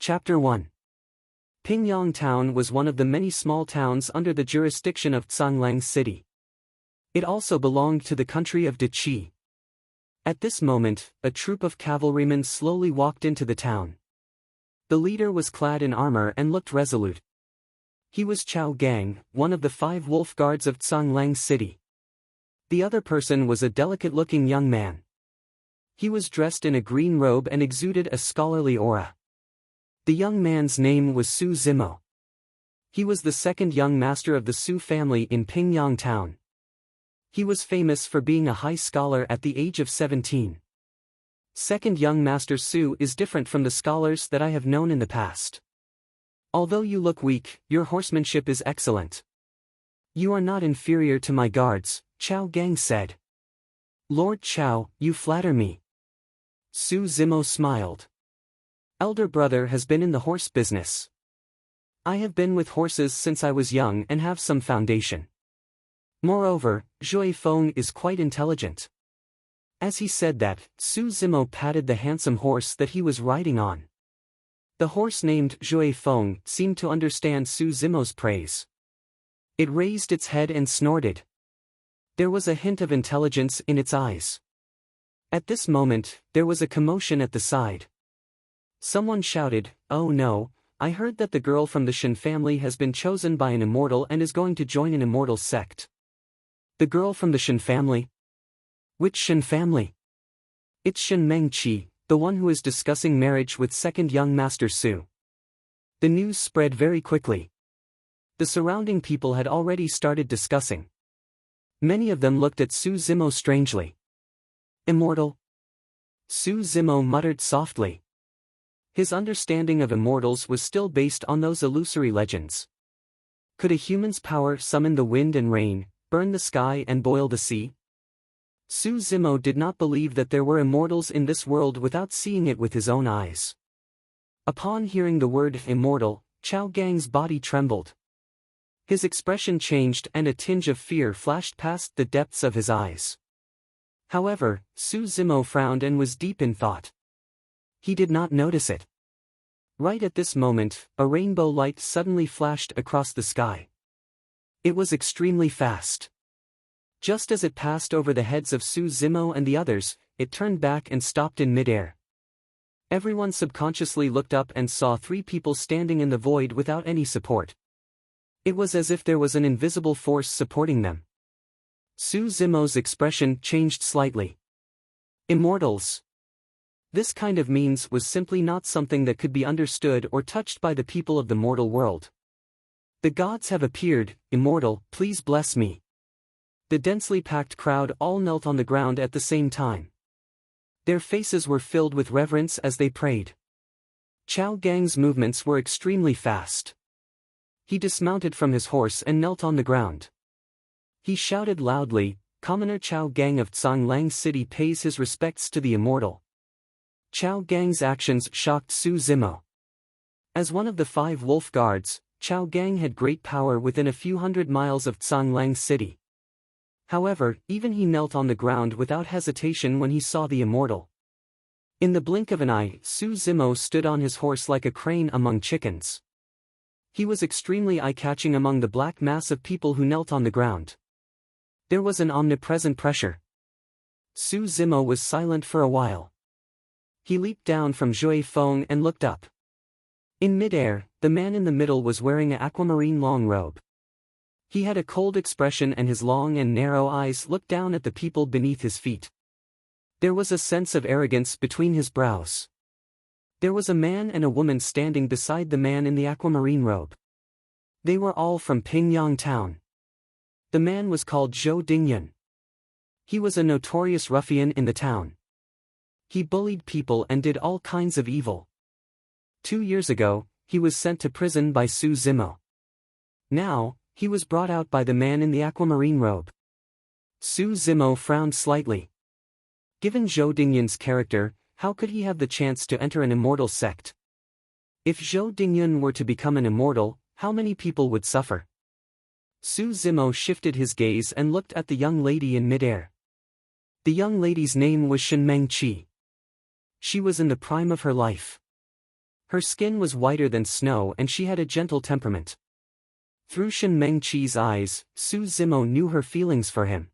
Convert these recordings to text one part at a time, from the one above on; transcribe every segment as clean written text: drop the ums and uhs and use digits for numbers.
Chapter 1. Pingyang Town was one of the many small towns under the jurisdiction of Tsanglang City. It also belonged to the country of Deqi. At this moment, a troop of cavalrymen slowly walked into the town. The leader was clad in armor and looked resolute. He was Chao Gang, one of the 5 wolf guards of Tsanglang City. The other person was a delicate-looking young man. He was dressed in a green robe and exuded a scholarly aura. The young man's name was Su Zimo. He was the second young master of the Su family in Pingyang Town. He was famous for being a high scholar at the age of 17. Second young master Su is different from the scholars that I have known in the past. Although you look weak, your horsemanship is excellent. You are not inferior to my guards, Chao Gang said. Lord Chao, you flatter me. Su Zimo smiled. Elder brother has been in the horse business. I have been with horses since I was young and have some foundation. Moreover, Zhui Feng is quite intelligent. As he said that, Su Zimo patted the handsome horse that he was riding on. The horse named Zhui Feng seemed to understand Su Zimo's praise. It raised its head and snorted. There was a hint of intelligence in its eyes. At this moment, there was a commotion at the side. Someone shouted, "Oh no, I heard that the girl from the Shen family has been chosen by an immortal and is going to join an immortal sect." The girl from the Shen family? Which Shen family? It's Shen Mengqi, the one who is discussing marriage with second young master Su. The news spread very quickly. The surrounding people had already started discussing. Many of them looked at Su Zimo strangely. Immortal? Su Zimo muttered softly. His understanding of immortals was still based on those illusory legends. Could a human's power summon the wind and rain, burn the sky and boil the sea? Su Zimo did not believe that there were immortals in this world without seeing it with his own eyes. Upon hearing the word immortal, Chao Gang's body trembled. His expression changed and a tinge of fear flashed past the depths of his eyes. However, Su Zimo frowned and was deep in thought. He did not notice it. Right at this moment, a rainbow light suddenly flashed across the sky. It was extremely fast. Just as it passed over the heads of Su Zimo and the others, it turned back and stopped in midair. Everyone subconsciously looked up and saw 3 people standing in the void without any support. It was as if there was an invisible force supporting them. Su Zimo's expression changed slightly. Immortals. This kind of means was simply not something that could be understood or touched by the people of the mortal world. The gods have appeared, immortal, please bless me. The densely packed crowd all knelt on the ground at the same time. Their faces were filled with reverence as they prayed. Chao Gang's movements were extremely fast. He dismounted from his horse and knelt on the ground. He shouted loudly, "Commoner Chao Gang of Tsanglang City pays his respects to the immortal." Chao Gang's actions shocked Su Zimo. As one of the 5 wolf guards, Chao Gang had great power within a few hundred miles of Tsanglang City. However, even he knelt on the ground without hesitation when he saw the immortal. In the blink of an eye, Su Zimo stood on his horse like a crane among chickens. He was extremely eye-catching among the black mass of people who knelt on the ground. There was an omnipresent pressure. Su Zimo was silent for a while. He leaped down from Zhui Feng and looked up. In midair, the man in the middle was wearing an aquamarine long robe. He had a cold expression and his long and narrow eyes looked down at the people beneath his feet. There was a sense of arrogance between his brows. There was a man and a woman standing beside the man in the aquamarine robe. They were all from Pingyang Town. The man was called Zhou Dingyun. He was a notorious ruffian in the town. He bullied people and did all kinds of evil. 2 years ago, he was sent to prison by Su Zimo. Now, he was brought out by the man in the aquamarine robe. Su Zimo frowned slightly. Given Zhou Dingyun's character, how could he have the chance to enter an immortal sect? If Zhou Dingyun were to become an immortal, how many people would suffer? Su Zimo shifted his gaze and looked at the young lady in midair. The young lady's name was Shen Mengqi. She was in the prime of her life. Her skin was whiter than snow and she had a gentle temperament. Through Shen Mengqi's eyes, Su Zimo knew her feelings for him.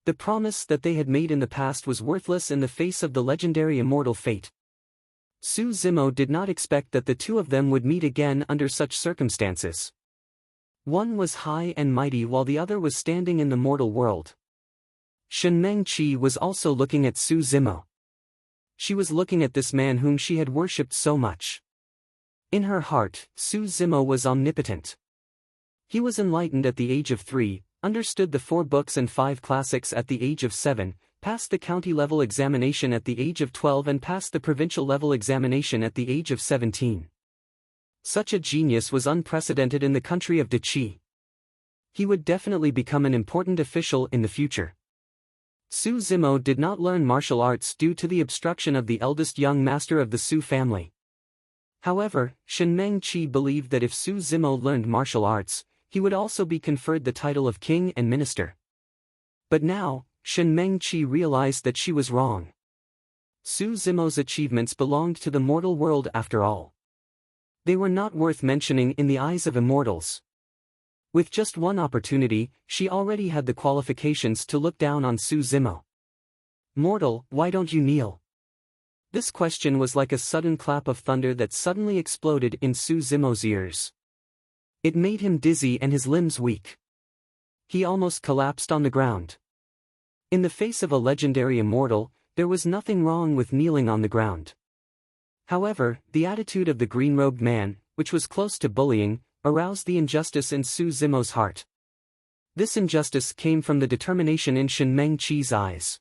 The promise that they had made in the past was worthless in the face of the legendary immortal fate. Su Zimo did not expect that the two of them would meet again under such circumstances. One was high and mighty while the other was standing in the mortal world. Shen Mengqi was also looking at Su Zimo. She was looking at this man whom she had worshipped so much. In her heart, Su Zimo was omnipotent. He was enlightened at the age of 3, understood the 4 books and 5 classics at the age of 7, passed the county-level examination at the age of 12 and passed the provincial-level examination at the age of 17. Such a genius was unprecedented in the country of Deqi. He would definitely become an important official in the future. Su Zimo did not learn martial arts due to the obstruction of the eldest young master of the Su family. However, Shen Mengqi believed that if Su Zimo learned martial arts, he would also be conferred the title of king and minister. But now, Shen Mengqi realized that she was wrong. Su Zimo's achievements belonged to the mortal world after all. They were not worth mentioning in the eyes of immortals. With just one opportunity, she already had the qualifications to look down on Su Zimo. "Mortal, why don't you kneel?" This question was like a sudden clap of thunder that suddenly exploded in Su Zimo's ears. It made him dizzy and his limbs weak. He almost collapsed on the ground. In the face of a legendary immortal, there was nothing wrong with kneeling on the ground. However, the attitude of the green-robed man, which was close to bullying, aroused the injustice in Su Zimo's heart. This injustice came from the determination in Shen Mengqi's eyes.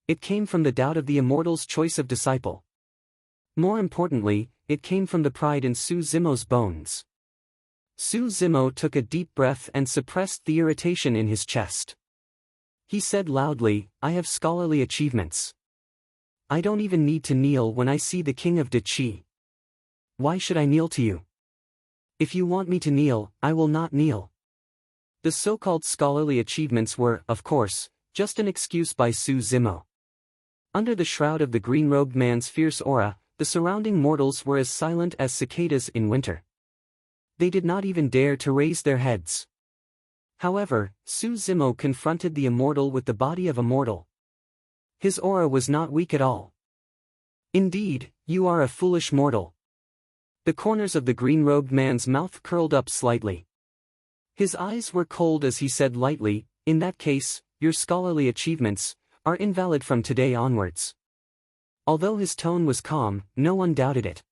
It came from the doubt of the immortal's choice of disciple. More importantly, it came from the pride in Su Zimo's bones. Su Zimo took a deep breath and suppressed the irritation in his chest. He said loudly, "I have scholarly achievements. I don't even need to kneel when I see the king of Deqi. Why should I kneel to you? If you want me to kneel, I will not kneel." The so-called scholarly achievements were, of course, just an excuse by Su Zimo. Under the shroud of the green-robed man's fierce aura, the surrounding mortals were as silent as cicadas in winter. They did not even dare to raise their heads. However, Su Zimo confronted the immortal with the body of a mortal. His aura was not weak at all. "Indeed, you are a foolish mortal." The corners of the green-robed man's mouth curled up slightly. His eyes were cold as he said lightly, "In that case, your scholarly achievements are invalid from today onwards." Although his tone was calm, no one doubted it.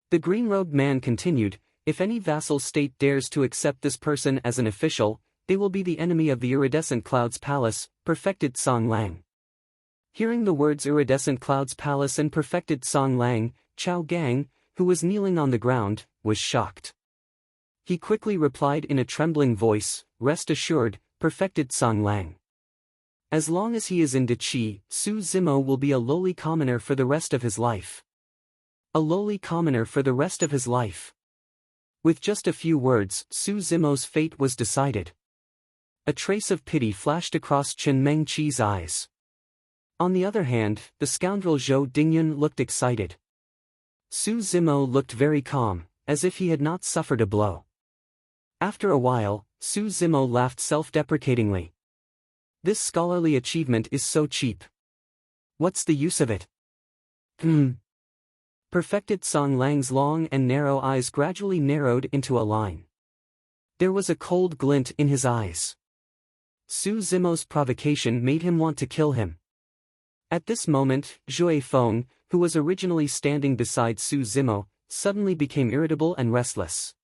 The green-robed man continued, "If any vassal state dares to accept this person as an official, they will be the enemy of the iridescent cloud's palace, perfected Song Lang." Hearing the words iridescent cloud's palace and perfected Song Lang, Chao Gang, who was kneeling on the ground, was shocked. He quickly replied in a trembling voice, "Rest assured, perfected Song Lang. As long as he is in Deqi, Su Zimo will be a lowly commoner for the rest of his life. A lowly commoner for the rest of his life." With just a few words, Su Zimo's fate was decided. A trace of pity flashed across Shen Mengqi's eyes. On the other hand, the scoundrel Zhou Dingyun looked excited. Su Zimo looked very calm, as if he had not suffered a blow. After a while, Su Zimo laughed self-deprecatingly. "This scholarly achievement is so cheap. What's the use of it?" Perfected Song Lang's long and narrow eyes gradually narrowed into a line. There was a cold glint in his eyes. Su Zimo's provocation made him want to kill him. At this moment, Zhui Feng, who was originally standing beside Su Zimo, suddenly became irritable and restless.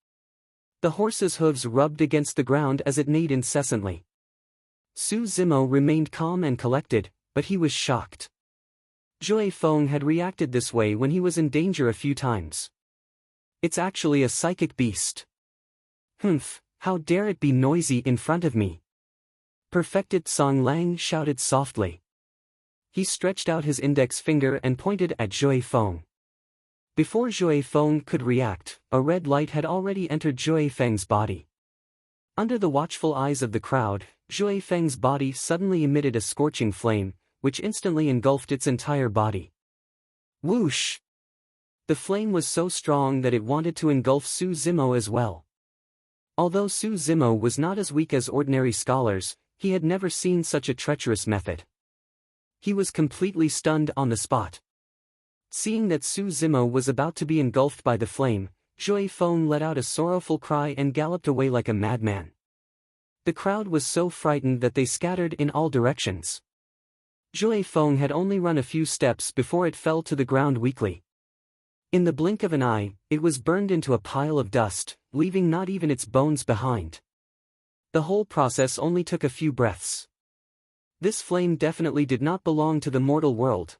The horse's hooves rubbed against the ground as it neighed incessantly. Su Zimo remained calm and collected, but he was shocked. Zhui Feng had reacted this way when he was in danger a few times. "It's actually a psychic beast. Humph, how dare it be noisy in front of me?" Perfected Song Lang shouted softly. He stretched out his index finger and pointed at Zhui Feng. Before Zhui Feng could react, a red light had already entered Zhui Feng's body. Under the watchful eyes of the crowd, Zhui Feng's body suddenly emitted a scorching flame, which instantly engulfed its entire body. Whoosh! The flame was so strong that it wanted to engulf Su Zimo as well. Although Su Zimo was not as weak as ordinary scholars, he had never seen such a treacherous method. He was completely stunned on the spot. Seeing that Su Zimo was about to be engulfed by the flame, Zhui Feng let out a sorrowful cry and galloped away like a madman. The crowd was so frightened that they scattered in all directions. Zhui Feng had only run a few steps before it fell to the ground weakly. In the blink of an eye, it was burned into a pile of dust, leaving not even its bones behind. The whole process only took a few breaths. This flame definitely did not belong to the mortal world.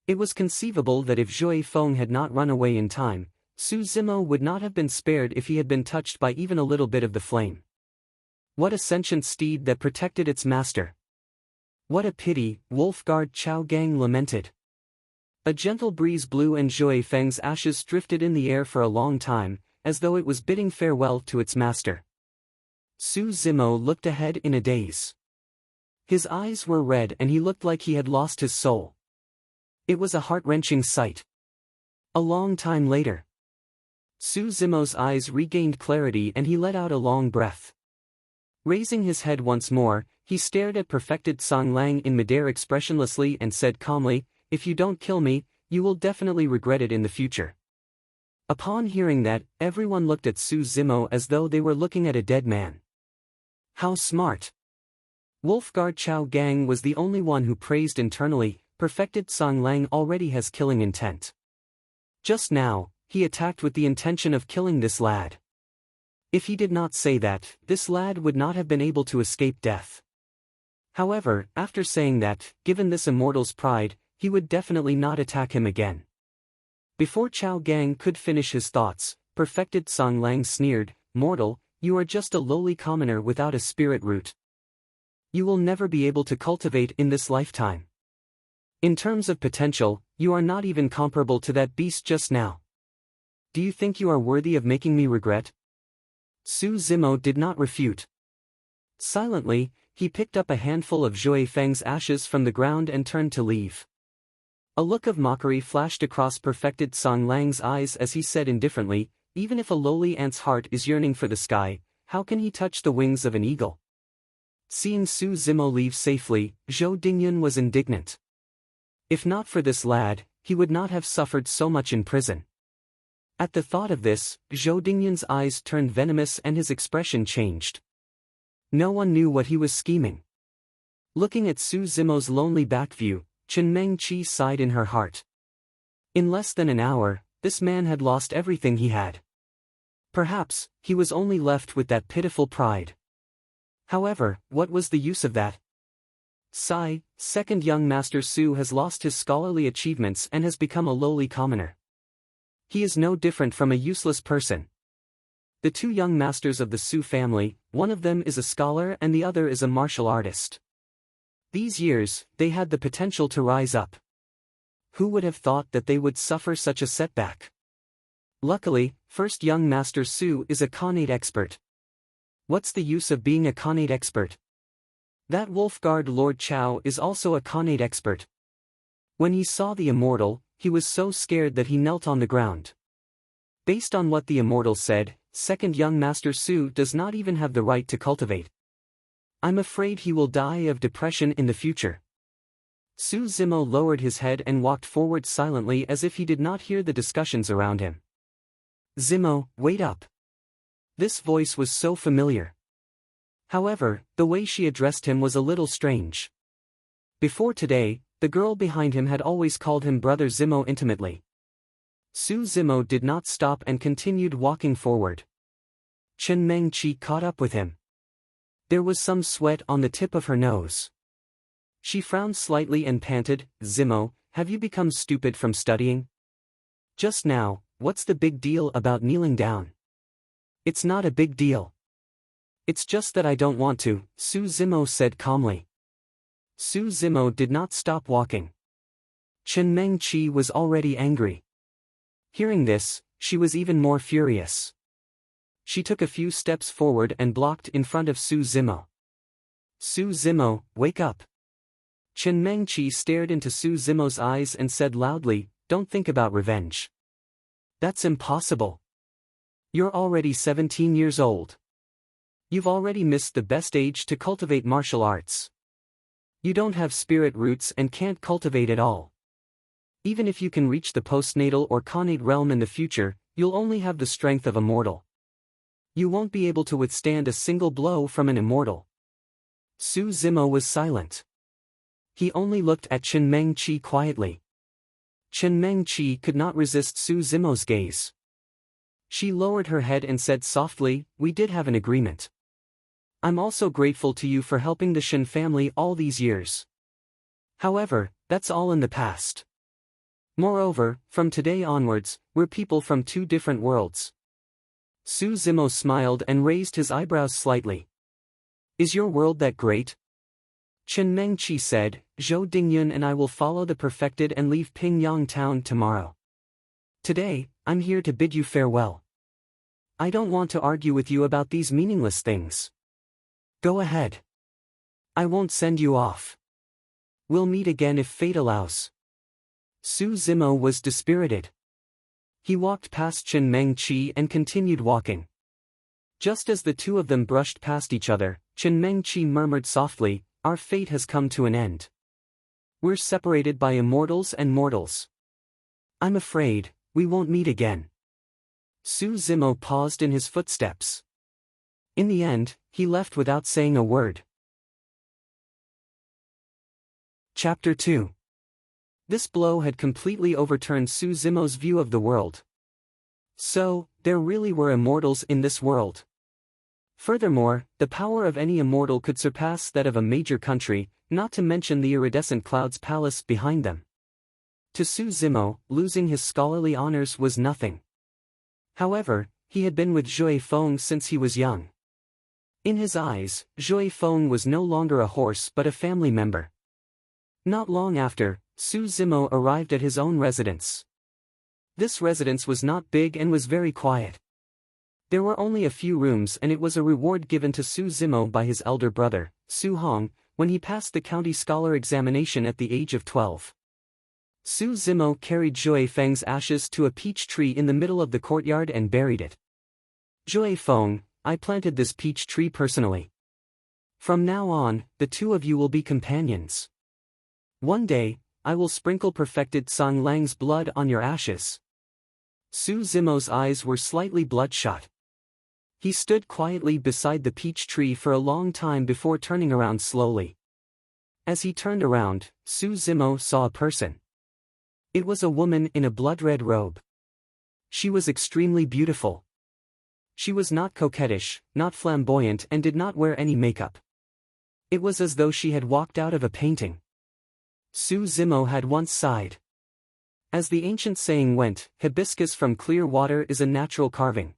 It was conceivable that if Zhui Feng had not run away in time, Su Zimo would not have been spared if he had been touched by even a little bit of the flame. What a sentient steed that protected its master! What a pity, Wolfguard Chao Gang lamented. A gentle breeze blew and Zhui Feng's ashes drifted in the air for a long time, as though it was bidding farewell to its master. Su Zimo looked ahead in a daze. His eyes were red and he looked like he had lost his soul. It was a heart-wrenching sight. A long time later, Su Zimo's eyes regained clarity and he let out a long breath. Raising his head once more, he stared at perfected Song Lang in midair expressionlessly and said calmly, "If you don't kill me, you will definitely regret it in the future." Upon hearing that, everyone looked at Su Zimo as though they were looking at a dead man. How smart! Wolfguard Chao Gang was the only one who praised internally, perfected Song Lang already has killing intent. Just now, he attacked with the intention of killing this lad. If he did not say that, this lad would not have been able to escape death. However, after saying that, given this immortal's pride, he would definitely not attack him again. Before Chao Gang could finish his thoughts, perfected Song Lang sneered, "Mortal, you are just a lowly commoner without a spirit root. You will never be able to cultivate in this lifetime. In terms of potential, you are not even comparable to that beast just now. Do you think you are worthy of making me regret?" Su Zimo did not refute. Silently, he picked up a handful of Zhui Feng's ashes from the ground and turned to leave. A look of mockery flashed across perfected Song Lang's eyes as he said indifferently, "Even if a lowly ant's heart is yearning for the sky, how can he touch the wings of an eagle?" Seeing Su Zimo leave safely, Zhou Dingyun was indignant. If not for this lad, he would not have suffered so much in prison. At the thought of this, Zhou Dingyun's eyes turned venomous and his expression changed. No one knew what he was scheming. Looking at Su Zimo's lonely back view, Chen Mengqi sighed in her heart. In less than an hour, this man had lost everything he had. Perhaps, he was only left with that pitiful pride. However, what was the use of that? Sigh, second young Master Su has lost his scholarly achievements and has become a lowly commoner. He is no different from a useless person. The two young masters of the Su family, one of them is a scholar and the other is a martial artist. These years, they had the potential to rise up. Who would have thought that they would suffer such a setback? Luckily, first young Master Su is a Khanate expert. What's the use of being a Khanate expert? That Wolfguard Lord Chao is also a Khanate expert. When he saw the immortal, he was so scared that he knelt on the ground. Based on what the immortal said, second young Master Su does not even have the right to cultivate. I'm afraid he will die of depression in the future. Su Zimo lowered his head and walked forward silently as if he did not hear the discussions around him. "Zimo, wait up." This voice was so familiar. However, the way she addressed him was a little strange. Before today, the girl behind him had always called him Brother Zimo intimately. Su Zimo did not stop and continued walking forward. Chen Mengqi caught up with him. There was some sweat on the tip of her nose. She frowned slightly and panted, "Zimo, have you become stupid from studying? Just now, what's the big deal about kneeling down?" "It's not a big deal. It's just that I don't want to," Su Zimo said calmly. Su Zimo did not stop walking. Chen Mengqi was already angry. Hearing this, she was even more furious. She took a few steps forward and blocked in front of Su Zimo. "Su Zimo, wake up." Chen Mengqi stared into Su Zimo's eyes and said loudly, "Don't think about revenge. That's impossible. You're already 17 years old. You've already missed the best age to cultivate martial arts. You don't have spirit roots and can't cultivate at all. Even if you can reach the postnatal or connate realm in the future, you'll only have the strength of a mortal. You won't be able to withstand a single blow from an immortal. Su Zimo was silent. He only looked at Chen Mengqi quietly. Chen Mengqi could not resist Su Zimo's gaze. She lowered her head and said softly, "We did have an agreement. I'm also grateful to you for helping the Shen family all these years. However, that's all in the past. Moreover, from today onwards, we're people from two different worlds." Su Zimo smiled and raised his eyebrows slightly. "Is your world that great?" Chen Mengqi said, "Zhou Dingyun and I will follow the perfected and leave Pingyang town tomorrow. Today, I'm here to bid you farewell. I don't want to argue with you about these meaningless things. Go ahead. I won't send you off. We'll meet again if fate allows." Su Zimo was dispirited. He walked past Chen Mengqi and continued walking. Just as the two of them brushed past each other, Chen Mengqi murmured softly, "Our fate has come to an end. We're separated by immortals and mortals. I'm afraid we won't meet again." Su Zimo paused in his footsteps. In the end, he left without saying a word. Chapter 2. This blow had completely overturned Su Zimo's view of the world. So, there really were immortals in this world. Furthermore, the power of any immortal could surpass that of a major country, not to mention the iridescent clouds palace behind them. To Su Zimo, losing his scholarly honors was nothing. However, he had been with Zhui Feng since he was young. In his eyes, Zhui Feng was no longer a horse but a family member. Not long after, Su Zimo arrived at his own residence. This residence was not big and was very quiet. There were only a few rooms and it was a reward given to Su Zimo by his elder brother, Su Hong, when he passed the county scholar examination at the age of 12. Su Zimo carried Zhui Feng's ashes to a peach tree in the middle of the courtyard and buried it. "Zhui Feng, I planted this peach tree personally. From now on, the two of you will be companions. One day, I will sprinkle perfected Sang Lang's blood on your ashes." Su Zimo's eyes were slightly bloodshot. He stood quietly beside the peach tree for a long time before turning around slowly. As he turned around, Su Zimo saw a person. It was a woman in a blood-red robe. She was extremely beautiful. She was not coquettish, not flamboyant and did not wear any makeup. It was as though she had walked out of a painting. Su Zimo had once sighed. As the ancient saying went, hibiscus from clear water is a natural carving.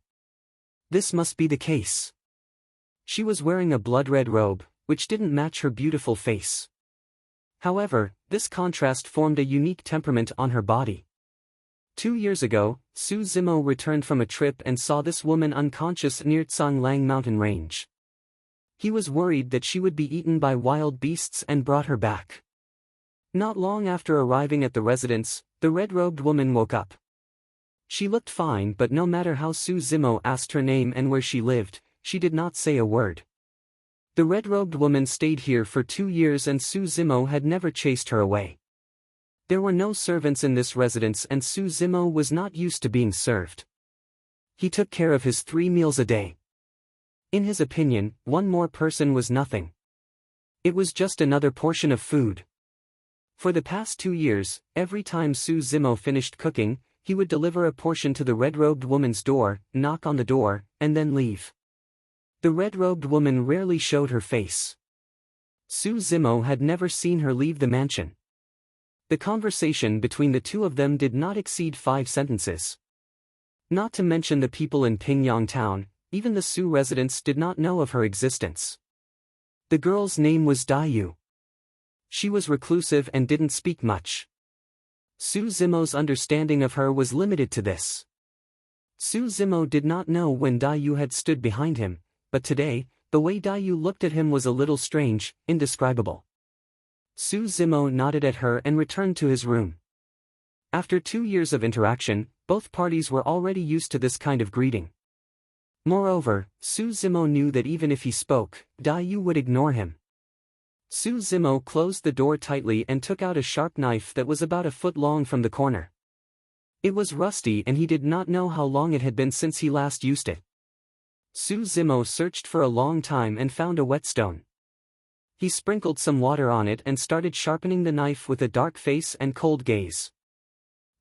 This must be the case. She was wearing a blood-red robe, which didn't match her beautiful face. However, this contrast formed a unique temperament on her body. 2 years ago, Su Zimo returned from a trip and saw this woman unconscious near Tsang Lang mountain range. He was worried that she would be eaten by wild beasts and brought her back. Not long after arriving at the residence, the red-robed woman woke up. She looked fine, but no matter how Su Zimo asked her name and where she lived, she did not say a word. The red-robed woman stayed here for 2 years and Su Zimo had never chased her away. There were no servants in this residence and Su Zimo was not used to being served. He took care of his 3 meals a day. In his opinion, one more person was nothing. It was just another portion of food. For the past 2 years, every time Su Zimo finished cooking, he would deliver a portion to the red-robed woman's door, knock on the door, and then leave. The red-robed woman rarely showed her face. Su Zimo had never seen her leave the mansion. The conversation between the two of them did not exceed 5 sentences. Not to mention the people in Pingyang town, even the Su residents did not know of her existence. The girl's name was Dayu. She was reclusive and didn't speak much. Su Zimo's understanding of her was limited to this. Su Zimo did not know when Dayu had stood behind him, but today, the way Dayu looked at him was a little strange, indescribable. Su Zimo nodded at her and returned to his room. After 2 years of interaction, both parties were already used to this kind of greeting. Moreover, Su Zimo knew that even if he spoke, Yu would ignore him. Su Zimo closed the door tightly and took out a sharp knife that was about a foot long from the corner. It was rusty and he did not know how long it had been since he last used it. Su Zimo searched for a long time and found a whetstone. He sprinkled some water on it and started sharpening the knife with a dark face and cold gaze.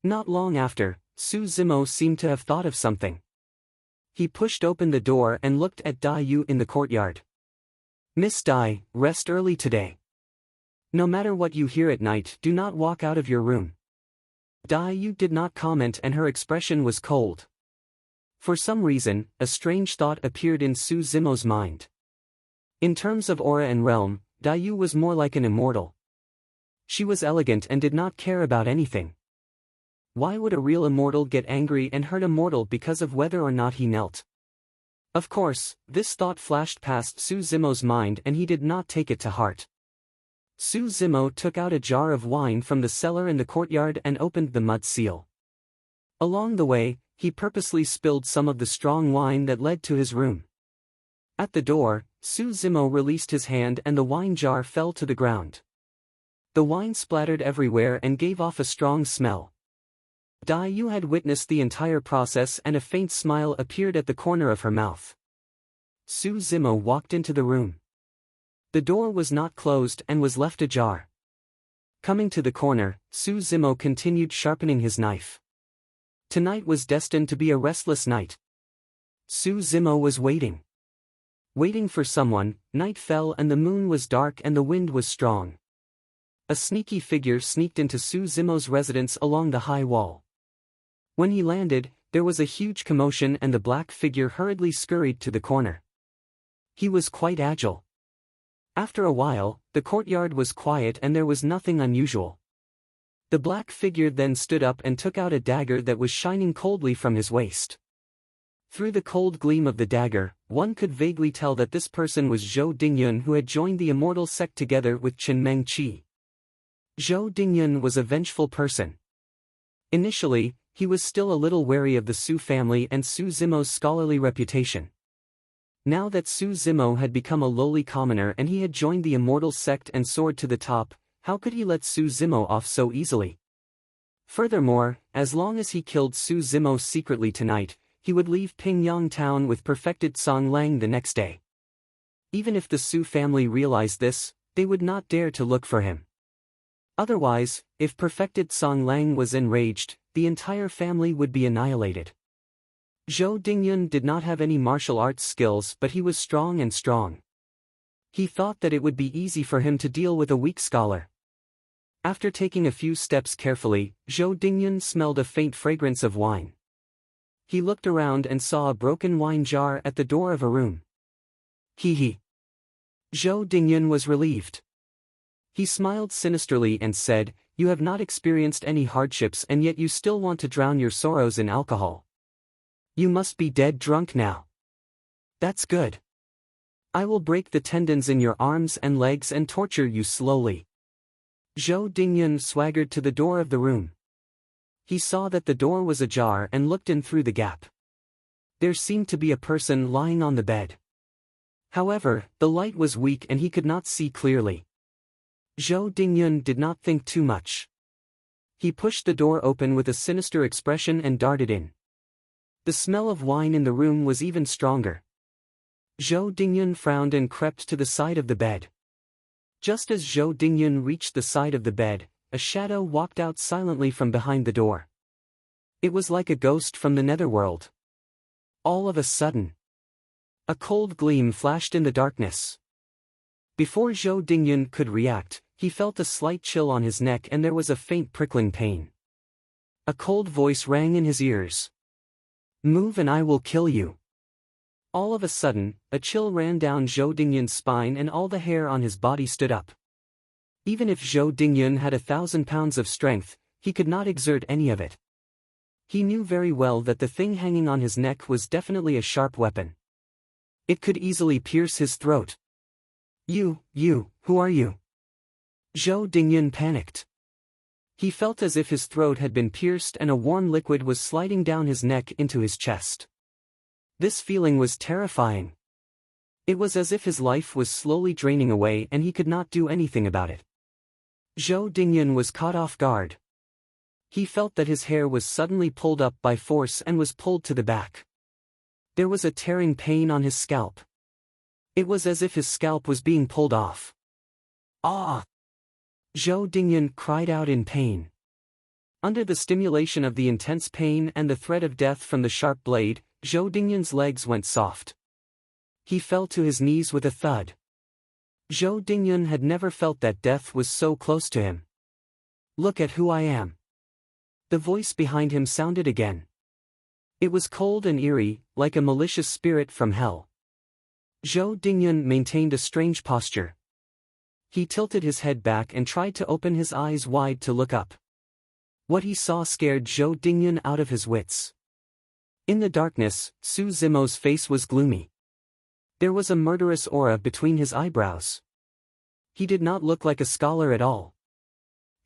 Not long after, Su Zimo seemed to have thought of something. He pushed open the door and looked at Yu in the courtyard. "Miss Dai, rest early today. No matter what you hear at night, do not walk out of your room." Yu did not comment and her expression was cold. For some reason, a strange thought appeared in Su Zimo's mind. In terms of aura and realm, Yu was more like an immortal. She was elegant and did not care about anything. Why would a real immortal get angry and hurt a mortal because of whether or not he knelt? Of course, this thought flashed past Su Zimo's mind and he did not take it to heart. Su Zimo took out a jar of wine from the cellar in the courtyard and opened the mud seal. Along the way, he purposely spilled some of the strong wine that led to his room. At the door, Su Zimo released his hand and the wine jar fell to the ground. The wine splattered everywhere and gave off a strong smell. Yu had witnessed the entire process and a faint smile appeared at the corner of her mouth. Su Zimo walked into the room. The door was not closed and was left ajar. Coming to the corner, Su Zimo continued sharpening his knife. Tonight was destined to be a restless night. Su Zimo was waiting. Waiting for someone. Night fell and the moon was dark and the wind was strong. A sneaky figure sneaked into Su Zimo's residence along the high wall. When he landed, there was a huge commotion and the black figure hurriedly scurried to the corner. He was quite agile. After a while, the courtyard was quiet and there was nothing unusual. The black figure then stood up and took out a dagger that was shining coldly from his waist. Through the cold gleam of the dagger, one could vaguely tell that this person was Zhou Dingyun, who had joined the immortal sect together with Chen Mengqi. Zhou Dingyun was a vengeful person. Initially, he was still a little wary of the Su family and Su Zimo's scholarly reputation. Now that Su Zimo had become a lowly commoner and he had joined the immortal sect and soared to the top, how could he let Su Zimo off so easily? Furthermore, as long as he killed Su Zimo secretly tonight, he would leave Pingyang town with perfected Song Lang the next day. Even if the Su family realized this, they would not dare to look for him. Otherwise, if perfected Song Lang was enraged, the entire family would be annihilated. Zhou Dingyun did not have any martial arts skills, but he was strong. He thought that it would be easy for him to deal with a weak scholar. After taking a few steps carefully, Zhou Dingyun smelled a faint fragrance of wine. He looked around and saw a broken wine jar at the door of a room. He. Zhou Dingyun was relieved. He smiled sinisterly and said, "You have not experienced any hardships and yet you still want to drown your sorrows in alcohol. You must be dead drunk now. That's good. I will break the tendons in your arms and legs and torture you slowly." Zhou Dingyun swaggered to the door of the room. He saw that the door was ajar and looked in through the gap. There seemed to be a person lying on the bed. However, the light was weak and he could not see clearly. Zhou Dingyun did not think too much. He pushed the door open with a sinister expression and darted in. The smell of wine in the room was even stronger. Zhou Dingyun frowned and crept to the side of the bed. Just as Zhou Dingyun reached the side of the bed, a shadow walked out silently from behind the door. It was like a ghost from the netherworld. All of a sudden, a cold gleam flashed in the darkness. Before Zhou Dingyun could react, he felt a slight chill on his neck and there was a faint prickling pain. A cold voice rang in his ears. "Move and I will kill you." All of a sudden, a chill ran down Zhou Dingyun's spine and all the hair on his body stood up. Even if Zhou Dingyun had 1,000 pounds of strength, he could not exert any of it. He knew very well that the thing hanging on his neck was definitely a sharp weapon. It could easily pierce his throat. You, who are you?" Zhou Dingyun panicked. He felt as if his throat had been pierced and a warm liquid was sliding down his neck into his chest. This feeling was terrifying. It was as if his life was slowly draining away and he could not do anything about it. Zhou Dingyun was caught off guard. He felt that his hair was suddenly pulled up by force and was pulled to the back. There was a tearing pain on his scalp. It was as if his scalp was being pulled off. Ah! Zhou Dingyun cried out in pain. Under the stimulation of the intense pain and the threat of death from the sharp blade, Zhou Dingyun's legs went soft. He fell to his knees with a thud. Zhou Dingyun had never felt that death was so close to him. Look at who I am. The voice behind him sounded again. It was cold and eerie, like a malicious spirit from hell. Zhou Dingyun maintained a strange posture. He tilted his head back and tried to open his eyes wide to look up. What he saw scared Zhou Dingyun out of his wits. In the darkness, Su Zimo's face was gloomy. There was a murderous aura between his eyebrows. He did not look like a scholar at all.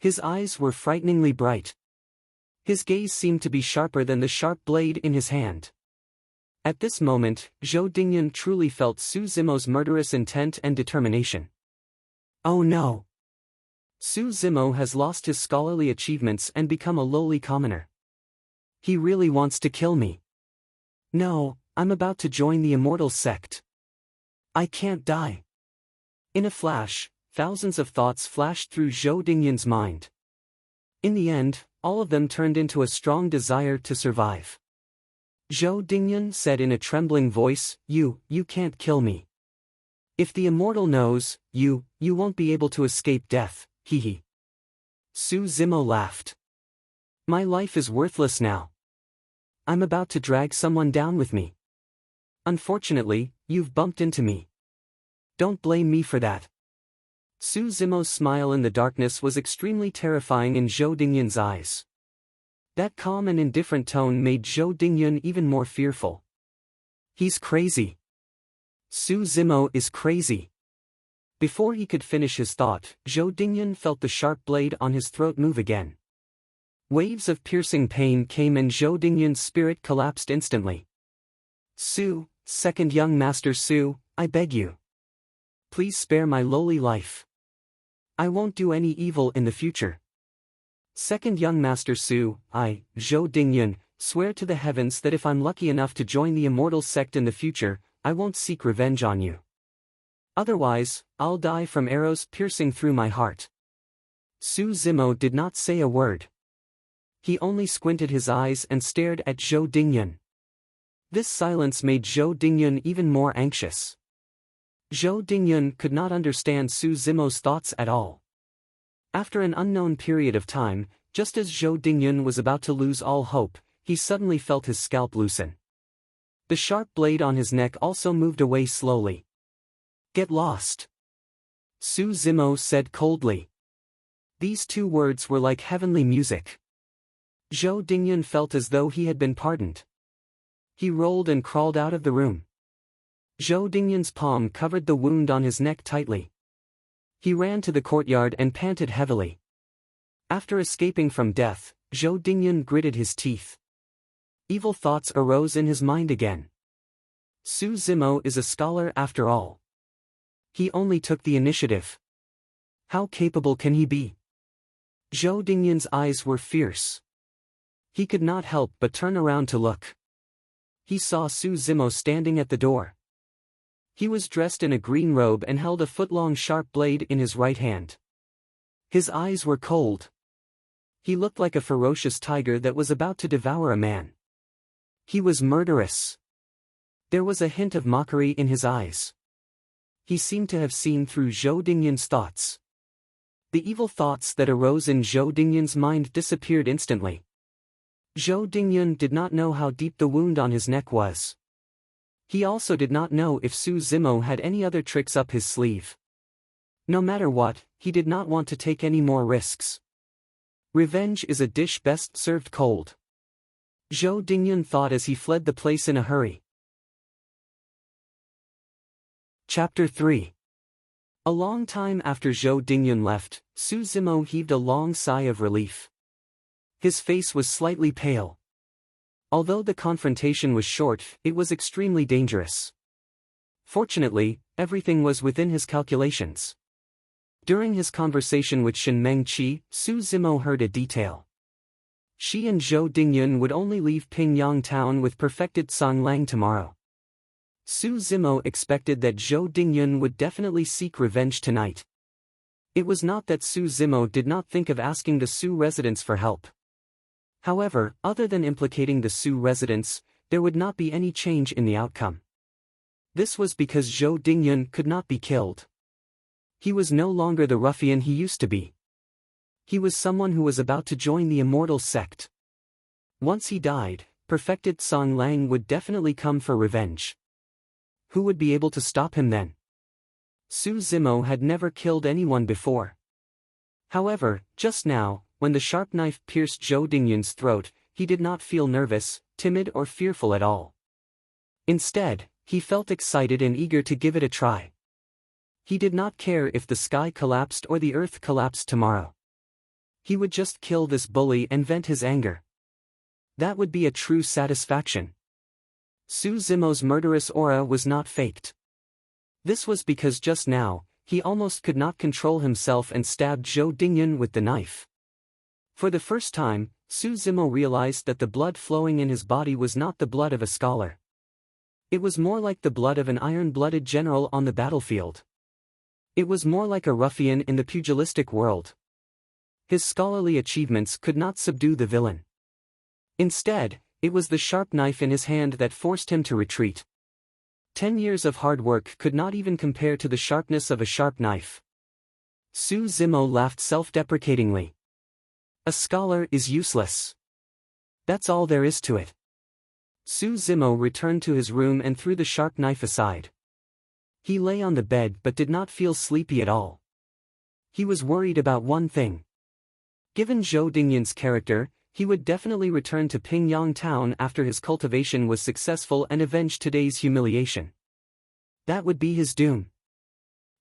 His eyes were frighteningly bright. His gaze seemed to be sharper than the sharp blade in his hand. At this moment, Zhou Dingyun truly felt Su Zimo's murderous intent and determination. Oh no! Su Zimo has lost his scholarly achievements and become a lowly commoner. He really wants to kill me. No, I'm about to join the immortal sect. I can't die. In a flash, thousands of thoughts flashed through Zhou Dingyun's mind. In the end, all of them turned into a strong desire to survive. Zhou Dingyun said in a trembling voice, You can't kill me. If the immortal knows, you won't be able to escape death, hee. Su Zimo laughed. My life is worthless now. I'm about to drag someone down with me. Unfortunately, you've bumped into me. Don't blame me for that. Su Zimo's smile in the darkness was extremely terrifying in Zhou Dingyun's eyes. That calm and indifferent tone made Zhou Dingyun even more fearful. He's crazy. Su Zimo is crazy. Before he could finish his thought, Zhou Dingyun felt the sharp blade on his throat move again. Waves of piercing pain came and Zhou Dingyun's spirit collapsed instantly. Su, second young master Su, I beg you. Please spare my lowly life. I won't do any evil in the future. Second young master Su, I, Zhou Dingyun, swear to the heavens that if I'm lucky enough to join the immortal sect in the future, I won't seek revenge on you. Otherwise, I'll die from arrows piercing through my heart. Su Zimo did not say a word. He only squinted his eyes and stared at Zhou Dingyun. This silence made Zhou Dingyun even more anxious. Zhou Dingyun could not understand Su Zimo's thoughts at all. After an unknown period of time, just as Zhou Dingyun was about to lose all hope, he suddenly felt his scalp loosen. The sharp blade on his neck also moved away slowly. Get lost. Su Zimo said coldly. These two words were like heavenly music. Zhou Dingyun felt as though he had been pardoned. He rolled and crawled out of the room. Zhou Dingyun's palm covered the wound on his neck tightly. He ran to the courtyard and panted heavily. After escaping from death, Zhou Dingyun gritted his teeth. Evil thoughts arose in his mind again. Su Zimo is a scholar after all. He only took the initiative. How capable can he be? Zhou Dingyun's eyes were fierce. He could not help but turn around to look. He saw Su Zimo standing at the door. He was dressed in a green robe and held a foot-long sharp blade in his right hand. His eyes were cold. He looked like a ferocious tiger that was about to devour a man. He was murderous. There was a hint of mockery in his eyes. He seemed to have seen through Zhou Dingyun's thoughts. The evil thoughts that arose in Zhou Dingyun's mind disappeared instantly. Zhou Dingyun did not know how deep the wound on his neck was. He also did not know if Su Zimo had any other tricks up his sleeve. No matter what, he did not want to take any more risks. Revenge is a dish best served cold. Zhou Dingyun thought as he fled the place in a hurry. Chapter 3. A long time after Zhou Dingyun left, Su Zimo heaved a long sigh of relief. His face was slightly pale. Although the confrontation was short, it was extremely dangerous. Fortunately, everything was within his calculations. During his conversation with Shin Mengqi, Su Zimo heard a detail. She and Zhou Dingyun would only leave Pingyang town with perfected Song Lang tomorrow. Su Zimo expected that Zhou Dingyun would definitely seek revenge tonight. It was not that Su Zimo did not think of asking the Su residents for help. However, other than implicating the Su residents, there would not be any change in the outcome. This was because Zhou Dingyun could not be killed. He was no longer the ruffian he used to be. He was someone who was about to join the immortal sect. Once he died, perfected Song Lang would definitely come for revenge. Who would be able to stop him then? Su Zimo had never killed anyone before. However, just now, when the sharp knife pierced Zhou Dingyun's throat, he did not feel nervous, timid or fearful at all. Instead, he felt excited and eager to give it a try. He did not care if the sky collapsed or the earth collapsed tomorrow. He would just kill this bully and vent his anger. That would be a true satisfaction. Su Zimo's murderous aura was not faked. This was because just now, he almost could not control himself and stabbed Zhou Dingyun with the knife. For the first time, Su Zimo realized that the blood flowing in his body was not the blood of a scholar. It was more like the blood of an iron-blooded general on the battlefield. It was more like a ruffian in the pugilistic world. His scholarly achievements could not subdue the villain. Instead, it was the sharp knife in his hand that forced him to retreat. 10 years of hard work could not even compare to the sharpness of a sharp knife. Su Zimo laughed self-deprecatingly. A scholar is useless. That's all there is to it. Su Zimo returned to his room and threw the sharp knife aside. He lay on the bed but did not feel sleepy at all. He was worried about one thing. Given Zhou Dingyun's character, he would definitely return to Pingyang town after his cultivation was successful and avenge today's humiliation. That would be his doom.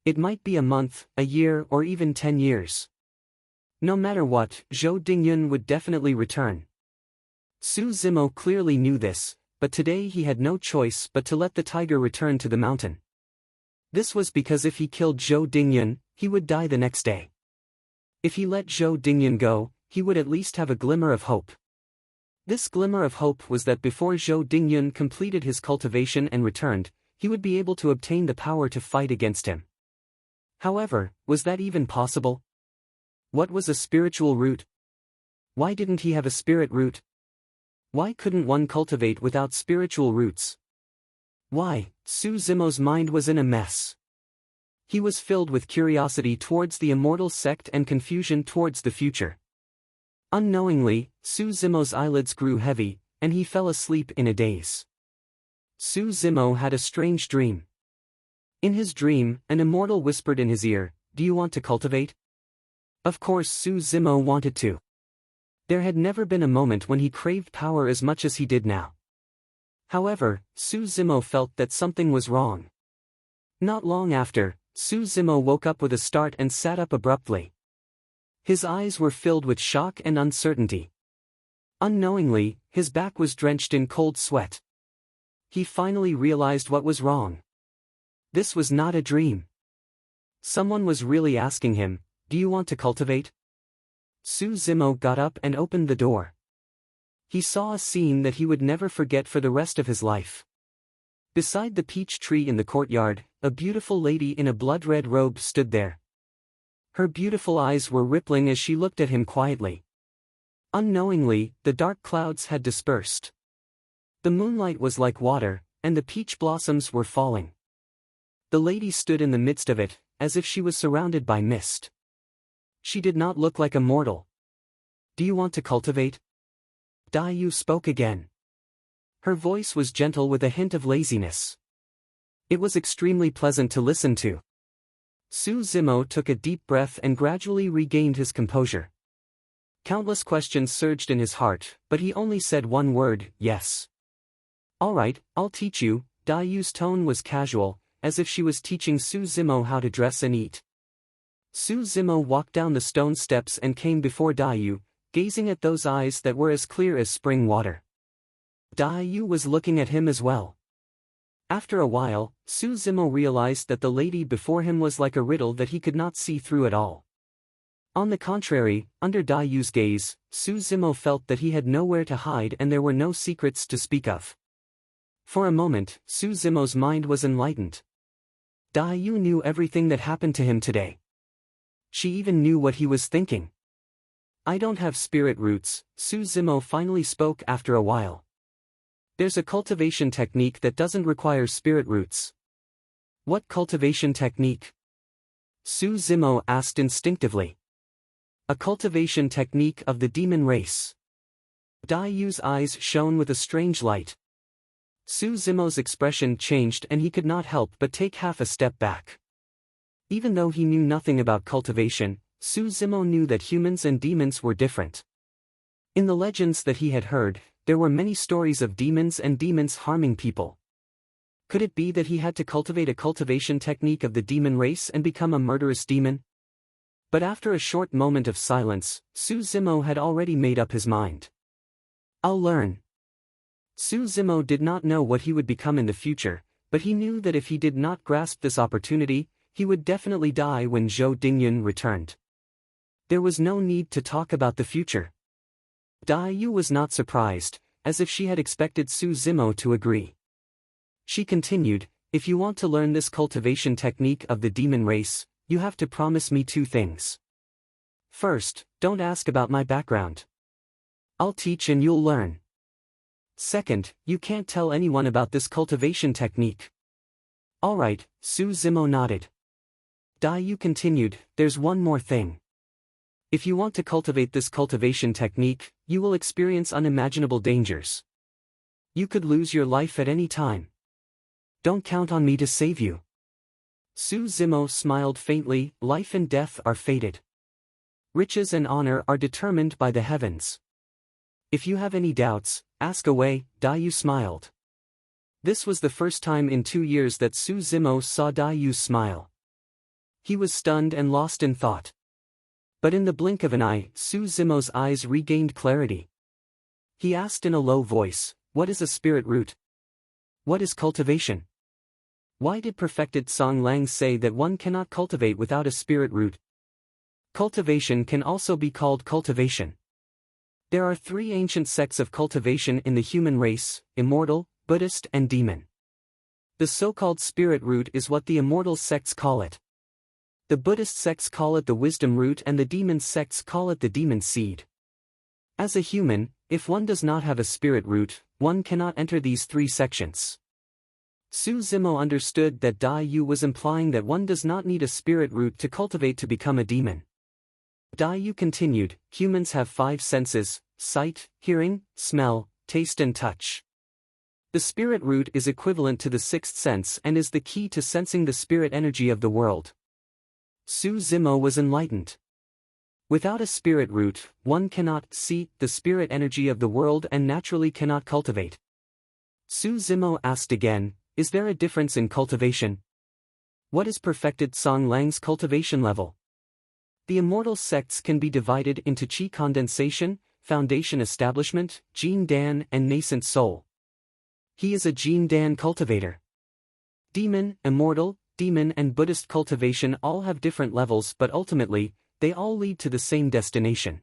It might be a month, a year or even 10 years. No matter what, Zhou Dingyun would definitely return. Su Zimo clearly knew this, but today he had no choice but to let the tiger return to the mountain. This was because if he killed Zhou Dingyun, he would die the next day. If he let Zhou Dingyun go, he would at least have a glimmer of hope. This glimmer of hope was that before Zhou Dingyun completed his cultivation and returned, he would be able to obtain the power to fight against him. However, was that even possible? What was a spiritual root? Why didn't he have a spirit root? Why couldn't one cultivate without spiritual roots? Why? Su Zimo's mind was in a mess. He was filled with curiosity towards the immortal sect and confusion towards the future. Unknowingly, Su Zimo's eyelids grew heavy, and he fell asleep in a daze. Su Zimo had a strange dream. In his dream, an immortal whispered in his ear, "Do you want to cultivate?" Of course Su Zimo wanted to. There had never been a moment when he craved power as much as he did now. However, Su Zimo felt that something was wrong. Not long after, Su Zimo woke up with a start and sat up abruptly. His eyes were filled with shock and uncertainty. Unknowingly, his back was drenched in cold sweat. He finally realized what was wrong. This was not a dream. Someone was really asking him, "Do you want to cultivate?" Su Zimo got up and opened the door. He saw a scene that he would never forget for the rest of his life. Beside the peach tree in the courtyard, a beautiful lady in a blood-red robe stood there. Her beautiful eyes were rippling as she looked at him quietly. Unknowingly, the dark clouds had dispersed. The moonlight was like water, and the peach blossoms were falling. The lady stood in the midst of it, as if she was surrounded by mist. She did not look like a mortal. "Do you want to cultivate?" Yu spoke again. Her voice was gentle with a hint of laziness. It was extremely pleasant to listen to. Su Zimo took a deep breath and gradually regained his composure. Countless questions surged in his heart, but he only said one word, "Yes." "All right, I'll teach you." Yu's tone was casual, as if she was teaching Su Zimo how to dress and eat. Su Zimo walked down the stone steps and came before Daiyu, gazing at those eyes that were as clear as spring water. Daiyu was looking at him as well. After a while, Su Zimo realized that the lady before him was like a riddle that he could not see through at all. On the contrary, under Daiyu's gaze, Su Zimo felt that he had nowhere to hide and there were no secrets to speak of. For a moment, Su Zimo's mind was enlightened. Daiyu knew everything that happened to him today. She even knew what he was thinking. I don't have spirit roots, Su Zimo finally spoke after a while. There's a cultivation technique that doesn't require spirit roots. What cultivation technique? Su Zimo asked instinctively. A cultivation technique of the demon race. Daiyu's eyes shone with a strange light. Su Zimo's expression changed and he could not help but take half a step back. Even though he knew nothing about cultivation, Su Zimo knew that humans and demons were different. In the legends that he had heard, there were many stories of demons and demons harming people. Could it be that he had to cultivate a cultivation technique of the demon race and become a murderous demon? But after a short moment of silence, Su Zimo had already made up his mind. I'll learn. Su Zimo did not know what he would become in the future, but he knew that if he did not grasp this opportunity, he would definitely die when Zhou Dingyun returned. There was no need to talk about the future. Daiyu was not surprised, as if she had expected Su Zimo to agree. She continued, if you want to learn this cultivation technique of the demon race, you have to promise me two things. First, don't ask about my background. I'll teach and you'll learn. Second, you can't tell anyone about this cultivation technique. All right, Su Zimo nodded. Daiyu continued, there's one more thing. If you want to cultivate this cultivation technique, you will experience unimaginable dangers. You could lose your life at any time. Don't count on me to save you. Su Zimo smiled faintly, life and death are fated. Riches and honor are determined by the heavens. If you have any doubts, ask away, Daiyu smiled. This was the first time in 2 years that Su Zimo saw Daiyu's smile. He was stunned and lost in thought. But in the blink of an eye, Su Zimo's eyes regained clarity. He asked in a low voice, what is a spirit root? What is cultivation? Why did perfected Song Lang say that one cannot cultivate without a spirit root? Cultivation can also be called cultivation. There are 3 ancient sects of cultivation in the human race, immortal, Buddhist and demon. The so-called spirit root is what the immortal sects call it. The Buddhist sects call it the wisdom root and the demon sects call it the demon seed. As a human, if one does not have a spirit root, one cannot enter these 3 sections. Su Zimo understood that Daiyu was implying that one does not need a spirit root to cultivate to become a demon. Daiyu continued, humans have 5 senses, sight, hearing, smell, taste and touch. The spirit root is equivalent to the 6th sense and is the key to sensing the spirit energy of the world. Su Zimo was enlightened. Without a spirit root, one cannot see the spirit energy of the world and naturally cannot cultivate. Su Zimo asked again, is there a difference in cultivation? What is perfected Song Lang's cultivation level? The immortal sects can be divided into Qi condensation, foundation establishment, Jin Dan and nascent soul. He is a Jin Dan cultivator. Demon, immortal, demon and Buddhist cultivation all have different levels but ultimately, they all lead to the same destination.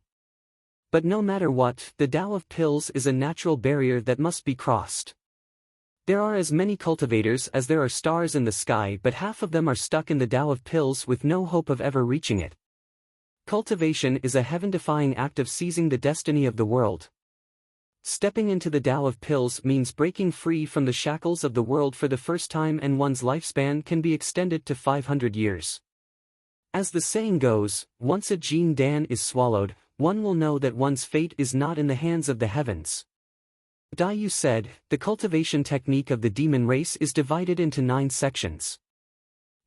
But no matter what, the Tao of pills is a natural barrier that must be crossed. There are as many cultivators as there are stars in the sky but half of them are stuck in the Tao of pills with no hope of ever reaching it. Cultivation is a heaven-defying act of seizing the destiny of the world. Stepping into the Tao of pills means breaking free from the shackles of the world for the first time and one's lifespan can be extended to 500 years. As the saying goes, once a Jin Dan is swallowed, one will know that one's fate is not in the hands of the heavens. Daiyu said, the cultivation technique of the demon race is divided into 9 sections.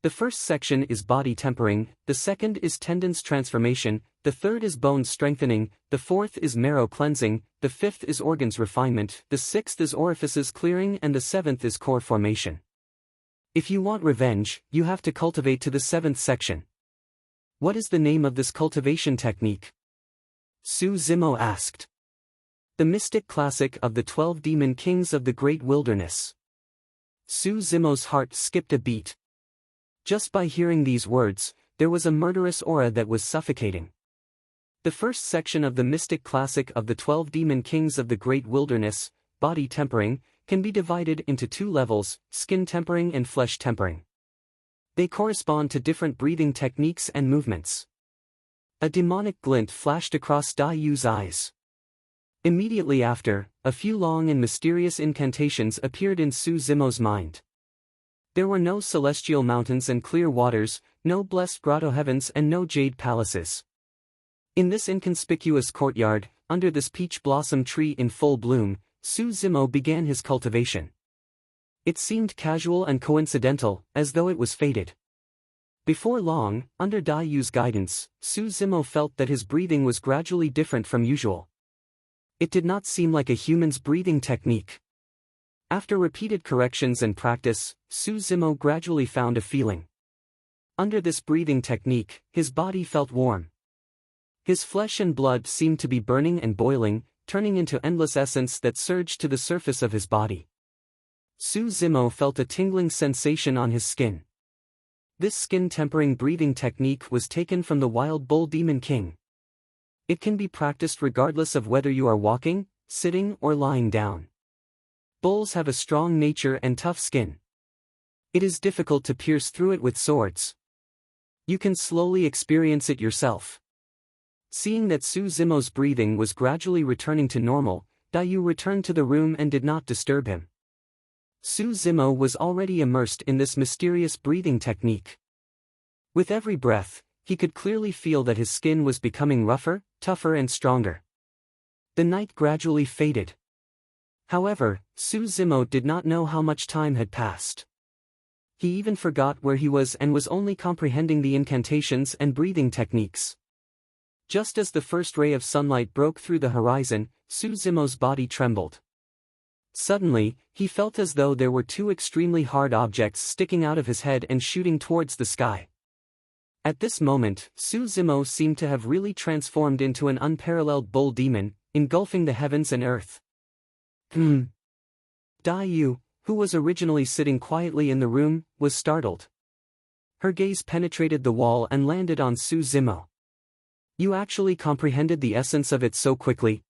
The first section is body tempering, the second is tendons transformation, the third is bone strengthening, the fourth is marrow cleansing, the fifth is organs refinement, the sixth is orifices clearing and the 7th is core formation. If you want revenge, you have to cultivate to the 7th section. What is the name of this cultivation technique? Su Zimo asked. The mystic classic of the 12 demon kings of the great wilderness. Su Zimo's heart skipped a beat. Just by hearing these words, there was a murderous aura that was suffocating. The first section of the mystic classic of the 12 demon kings of the great wilderness, body tempering, can be divided into two levels, skin tempering and flesh tempering. They correspond to different breathing techniques and movements. A demonic glint flashed across Dai Yu's eyes. Immediately after, a few long and mysterious incantations appeared in Su Zimo's mind. There were no celestial mountains and clear waters, no blessed grotto heavens and no jade palaces. In this inconspicuous courtyard, under this peach blossom tree in full bloom, Su Zimo began his cultivation. It seemed casual and coincidental, as though it was fated. Before long, under Dai Yu's guidance, Su Zimo felt that his breathing was gradually different from usual. It did not seem like a human's breathing technique. After repeated corrections and practice, Su Zimo gradually found a feeling. Under this breathing technique, his body felt warm. His flesh and blood seemed to be burning and boiling, turning into endless essence that surged to the surface of his body. Su Zimo felt a tingling sensation on his skin. This skin-tempering breathing technique was taken from the wild bull demon king. It can be practiced regardless of whether you are walking, sitting or lying down. Bulls have a strong nature and tough skin. It is difficult to pierce through it with swords. You can slowly experience it yourself. Seeing that Su Zimo's breathing was gradually returning to normal, Dai Yu returned to the room and did not disturb him. Su Zimo was already immersed in this mysterious breathing technique. With every breath, he could clearly feel that his skin was becoming rougher, tougher and stronger. The night gradually faded. However, Su Zimo did not know how much time had passed. He even forgot where he was and was only comprehending the incantations and breathing techniques. Just as the first ray of sunlight broke through the horizon, Su Zimo's body trembled. Suddenly, he felt as though there were two extremely hard objects sticking out of his head and shooting towards the sky. At this moment, Su Zimo seemed to have really transformed into an unparalleled bull demon, engulfing the heavens and earth. Dai Yu, who was originally sitting quietly in the room, was startled. Her gaze penetrated the wall and landed on Su Zimo. You actually comprehended the essence of it so quickly?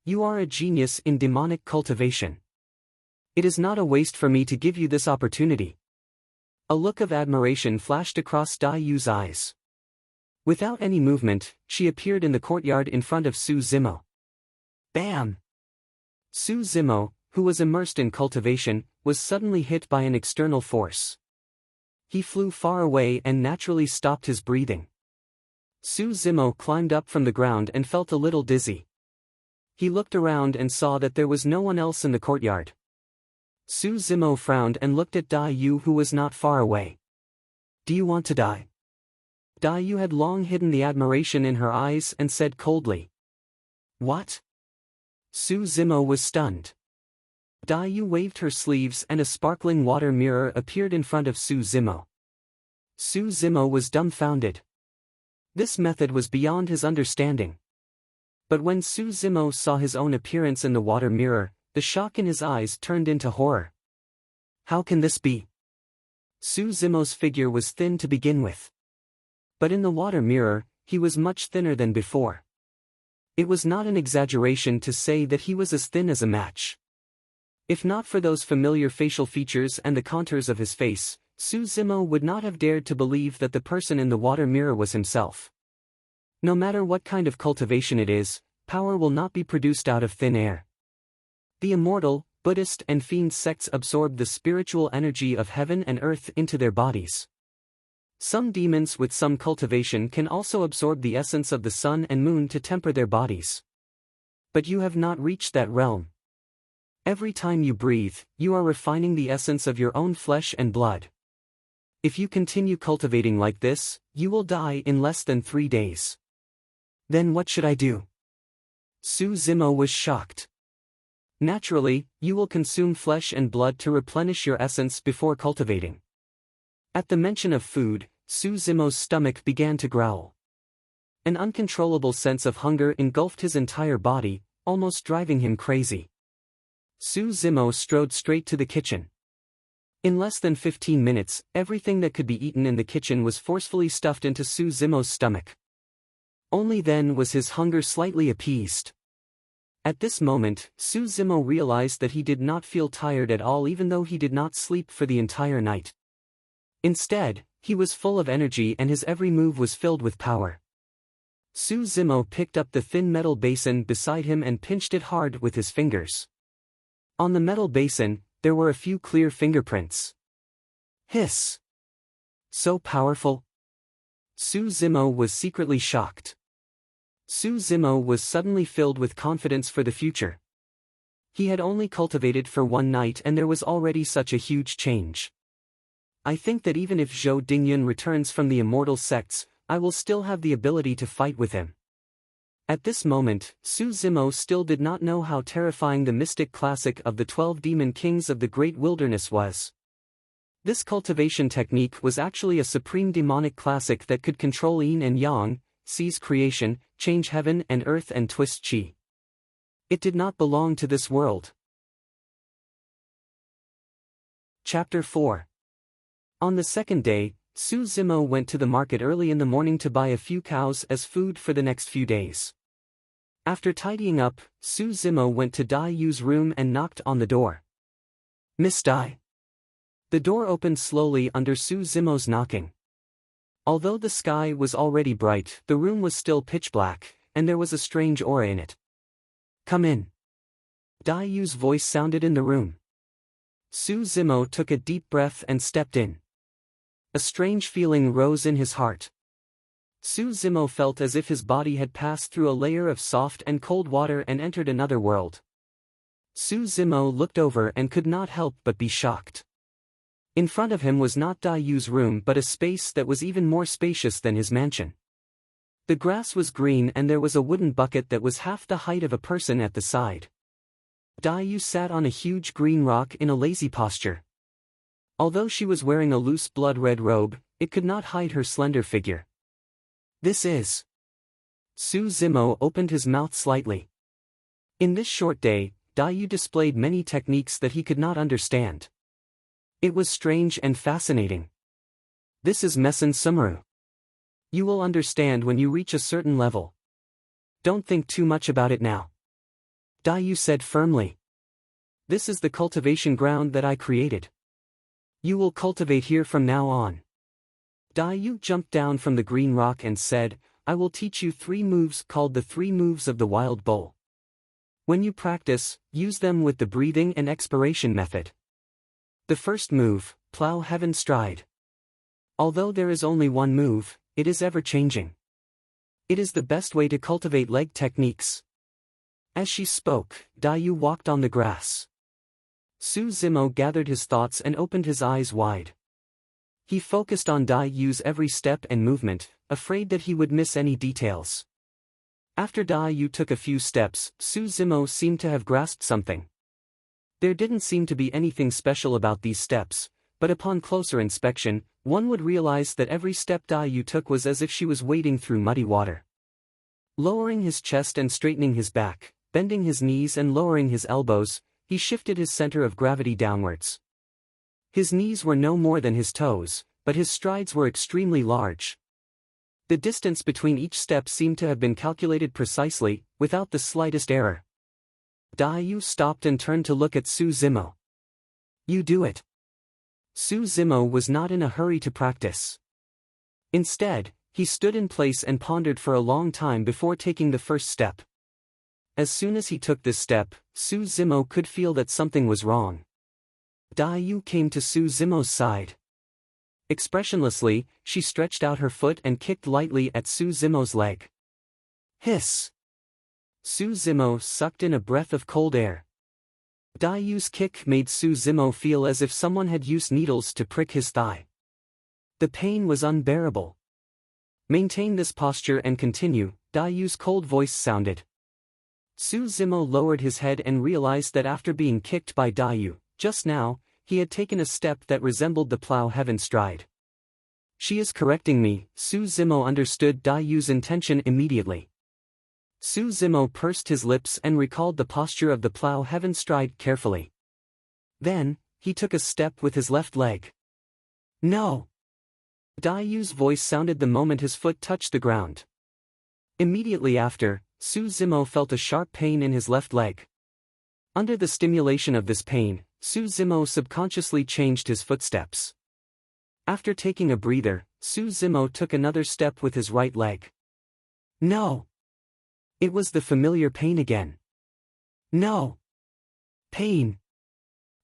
You are a genius in demonic cultivation. It is not a waste for me to give you this opportunity. A look of admiration flashed across Dai Yu's eyes. Without any movement, she appeared in the courtyard in front of Su Zimo. Bam! Su Zimo, who was immersed in cultivation, was suddenly hit by an external force. He flew far away and naturally stopped his breathing. Su Zimo climbed up from the ground and felt a little dizzy. He looked around and saw that there was no one else in the courtyard. Su Zimo frowned and looked at Dai Yu, who was not far away. Do you want to die? Dai Yu had long hidden the admiration in her eyes and said coldly. What? Su Zimo was stunned. Dai Yu waved her sleeves and a sparkling water mirror appeared in front of Su Zimo. Su Zimo was dumbfounded. This method was beyond his understanding. But when Su Zimo saw his own appearance in the water mirror, the shock in his eyes turned into horror. How can this be? Su Zimo's figure was thin to begin with. But in the water mirror, he was much thinner than before. It was not an exaggeration to say that he was as thin as a match. If not for those familiar facial features and the contours of his face, Su Zimo would not have dared to believe that the person in the water mirror was himself. No matter what kind of cultivation it is, power will not be produced out of thin air. The immortal, Buddhist and fiend sects absorb the spiritual energy of heaven and earth into their bodies. Some demons with some cultivation can also absorb the essence of the sun and moon to temper their bodies. But you have not reached that realm. Every time you breathe, you are refining the essence of your own flesh and blood. If you continue cultivating like this, you will die in less than 3 days. Then what should I do? Su Zimo was shocked. Naturally, you will consume flesh and blood to replenish your essence before cultivating. At the mention of food, Su Zimo's stomach began to growl. An uncontrollable sense of hunger engulfed his entire body, almost driving him crazy. Su Zimo strode straight to the kitchen. In less than 15 minutes, everything that could be eaten in the kitchen was forcefully stuffed into Su Zimo's stomach. Only then was his hunger slightly appeased. At this moment, Su Zimo realized that he did not feel tired at all, even though he did not sleep for the entire night. Instead, he was full of energy and his every move was filled with power. Su Zimo picked up the thin metal basin beside him and pinched it hard with his fingers. On the metal basin, there were a few clear fingerprints. Hiss! So powerful! Su Zimo was secretly shocked. Su Zimo was suddenly filled with confidence for the future. He had only cultivated for one night and there was already such a huge change. I think that even if Zhou Dingyun returns from the immortal sects, I will still have the ability to fight with him. At this moment, Su Zimo still did not know how terrifying the mystic classic of the 12 Demon Kings of the Great Wilderness was. This cultivation technique was actually a supreme demonic classic that could control yin and yang, seize creation, change heaven and earth and twist qi. It did not belong to this world. Chapter 4. On the second day, Su Zimo went to the market early in the morning to buy a few cows as food for the next few days. After tidying up, Su Zimo went to Dai Yu's room and knocked on the door. "Miss Dai." The door opened slowly under Su Zimo's knocking. Although the sky was already bright, the room was still pitch black, and there was a strange aura in it. "Come in." Dai Yu's voice sounded in the room. Su Zimo took a deep breath and stepped in. A strange feeling rose in his heart. Su Zimo felt as if his body had passed through a layer of soft and cold water and entered another world. Su Zimo looked over and could not help but be shocked. In front of him was not Dai Yu's room but a space that was even more spacious than his mansion. The grass was green and there was a wooden bucket that was half the height of a person at the side. Dai Yu sat on a huge green rock in a lazy posture. Although she was wearing a loose blood-red robe, it could not hide her slender figure. "This is..." Su Zimo opened his mouth slightly. In this short day, Dai Yu displayed many techniques that he could not understand. It was strange and fascinating. "This is Messen Sumeru. You will understand when you reach a certain level. Don't think too much about it now," Dai Yu said firmly. "This is the cultivation ground that I created. You will cultivate here from now on." Dai Yu jumped down from the green rock and said, "I will teach you 3 moves called the 3 moves of the wild bull. When you practice, use them with the breathing and expiration method. The first move, plow heaven stride. Although there is only one move, it is ever-changing. It is the best way to cultivate leg techniques." As she spoke, Dai Yu walked on the grass. Su Zimo gathered his thoughts and opened his eyes wide. He focused on Dai Yu's every step and movement, afraid that he would miss any details. After Dai Yu took a few steps, Su Zimo seemed to have grasped something. There didn't seem to be anything special about these steps, but upon closer inspection, one would realize that every step Dai Yu took was as if she was wading through muddy water. Lowering his chest and straightening his back, bending his knees and lowering his elbows, he shifted his center of gravity downwards. His knees were no more than his toes, but his strides were extremely large. The distance between each step seemed to have been calculated precisely, without the slightest error. Dai Yu stopped and turned to look at Su Zimo. "You do it." Su Zimo was not in a hurry to practice. Instead, he stood in place and pondered for a long time before taking the first step. As soon as he took this step, Su Zimo could feel that something was wrong. Dai Yu came to Su Zimo's side. Expressionlessly, she stretched out her foot and kicked lightly at Su Zimo's leg. Hiss! Su Zimo sucked in a breath of cold air. Dai Yu's kick made Su Zimo feel as if someone had used needles to prick his thigh. The pain was unbearable. "Maintain this posture and continue," Dai Yu's cold voice sounded. Su Zimo lowered his head and realized that after being kicked by Dai Yu, just now, he had taken a step that resembled the plow heaven stride. She is correcting me. Su Zimo understood Dai Yu's intention immediately. Su Zimo pursed his lips and recalled the posture of the plow heaven stride carefully. Then, he took a step with his left leg. No! Dai Yu's voice sounded the moment his foot touched the ground. Immediately after, Su Zimo felt a sharp pain in his left leg. Under the stimulation of this pain, Su Zimo subconsciously changed his footsteps. After taking a breather, Su Zimo took another step with his right leg. No! It was the familiar pain again. No! Pain!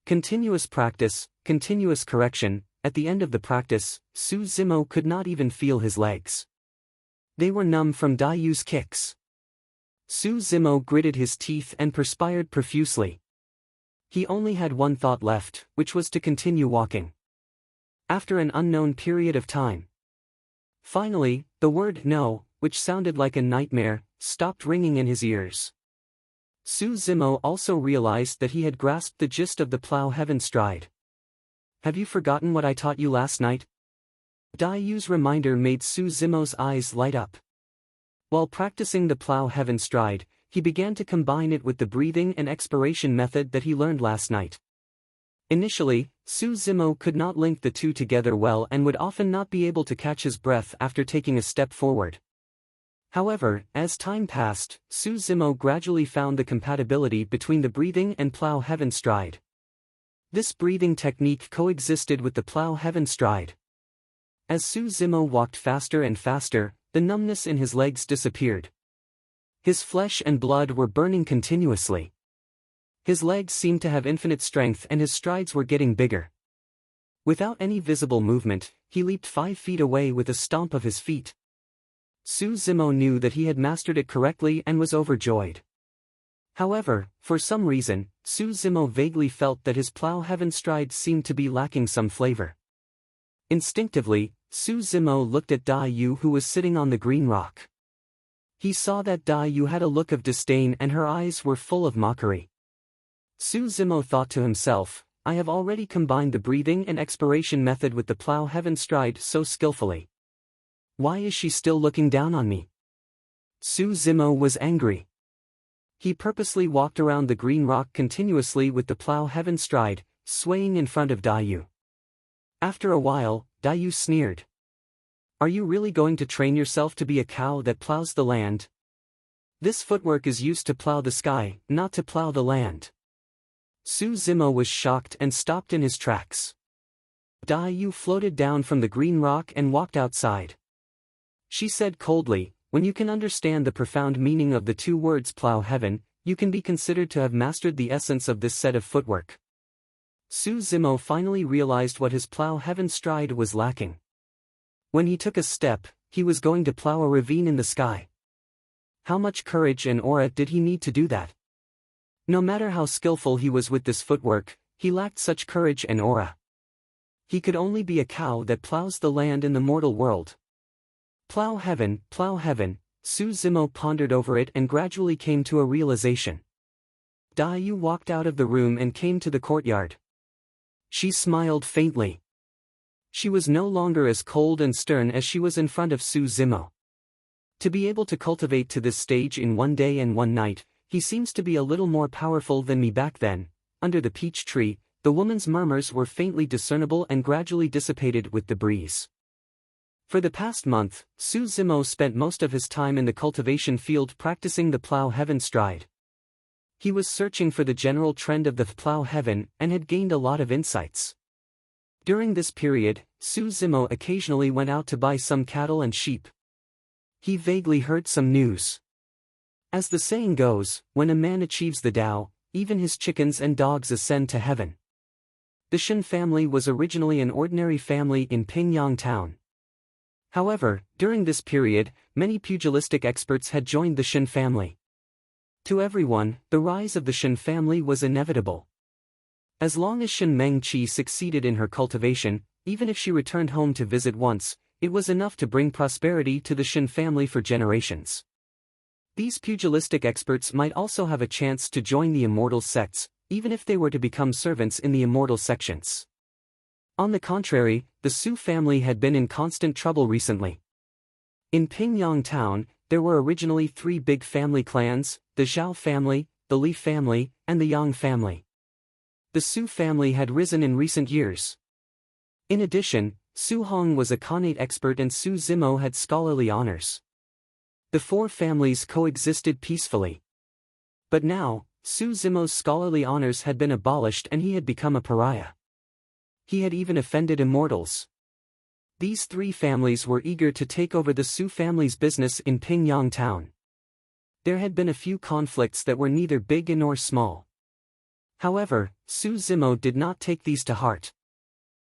Continuous practice, continuous correction. At the end of the practice, Su Zimo could not even feel his legs. They were numb from Dai Yu's kicks. Su Zimo gritted his teeth and perspired profusely. He only had one thought left, which was to continue walking. After an unknown period of time. Finally, the word no, which sounded like a nightmare, stopped ringing in his ears. Su Zimo also realized that he had grasped the gist of the plow heaven stride. Have you forgotten what I taught you last night? Dai Yu's reminder made Su Zimo's eyes light up. While practicing the plow heaven stride, he began to combine it with the breathing and expiration method that he learned last night. Initially, Su Zimo could not link the two together well and would often not be able to catch his breath after taking a step forward. However, as time passed, Su Zimo gradually found the compatibility between the breathing and plow heaven stride. This breathing technique coexisted with the plow heaven stride. As Su Zimo walked faster and faster, the numbness in his legs disappeared. His flesh and blood were burning continuously. His legs seemed to have infinite strength and his strides were getting bigger. Without any visible movement, he leaped 5 feet away with a stomp of his feet. Su Zimo knew that he had mastered it correctly and was overjoyed. However, for some reason, Su Zimo vaguely felt that his plow heaven stride seemed to be lacking some flavor. Instinctively, Su Zimo looked at Dai Yu who was sitting on the green rock. He saw that Dai Yu had a look of disdain and her eyes were full of mockery. Su Zimo thought to himself, I have already combined the breathing and expiration method with the plow heaven stride so skillfully. Why is she still looking down on me? Su Zimo was angry. He purposely walked around the green rock continuously with the plow heaven stride, swaying in front of Dai Yu. After a while, Dai Yu sneered. Are you really going to train yourself to be a cow that plows the land? This footwork is used to plow the sky, not to plow the land. Su Zimo was shocked and stopped in his tracks. Dai Yu floated down from the green rock and walked outside. She said coldly, when you can understand the profound meaning of the two words plow heaven, you can be considered to have mastered the essence of this set of footwork. Su Zimo finally realized what his plow heaven stride was lacking. When he took a step, he was going to plow a ravine in the sky. How much courage and aura did he need to do that? No matter how skillful he was with this footwork, he lacked such courage and aura. He could only be a cow that plows the land in the mortal world. Plow heaven, Su Zimo pondered over it and gradually came to a realization. Dai Yu walked out of the room and came to the courtyard. She smiled faintly. She was no longer as cold and stern as she was in front of Su Zimo. To be able to cultivate to this stage in one day and one night, he seems to be a little more powerful than me back then. Under the peach tree, the woman's murmurs were faintly discernible and gradually dissipated with the breeze. For the past month, Su Zimo spent most of his time in the cultivation field practicing the plow heaven stride. He was searching for the general trend of the plow heaven and had gained a lot of insights. During this period, Su Zimo occasionally went out to buy some cattle and sheep. He vaguely heard some news. As the saying goes, when a man achieves the Tao, even his chickens and dogs ascend to heaven. The Shen family was originally an ordinary family in Pingyang town. However, during this period, many pugilistic experts had joined the Shen family. To everyone, the rise of the Shen family was inevitable. As long as Shen Mengqi succeeded in her cultivation, even if she returned home to visit once, it was enough to bring prosperity to the Shen family for generations. These pugilistic experts might also have a chance to join the immortal sects, even if they were to become servants in the immortal sections. On the contrary, the Su family had been in constant trouble recently. In Pingyang Town, there were originally 3 big family clans: the Zhao family, the Li family, and the Yang family. The Su family had risen in recent years. In addition, Su Hong was a Khanate expert and Su Zimo had scholarly honors. The 4 families coexisted peacefully. But now, Su Zimo's scholarly honors had been abolished and he had become a pariah. He had even offended immortals. These 3 families were eager to take over the Su family's business in Pingyang Town. There had been a few conflicts that were neither big nor small. However, Su Zimo did not take these to heart.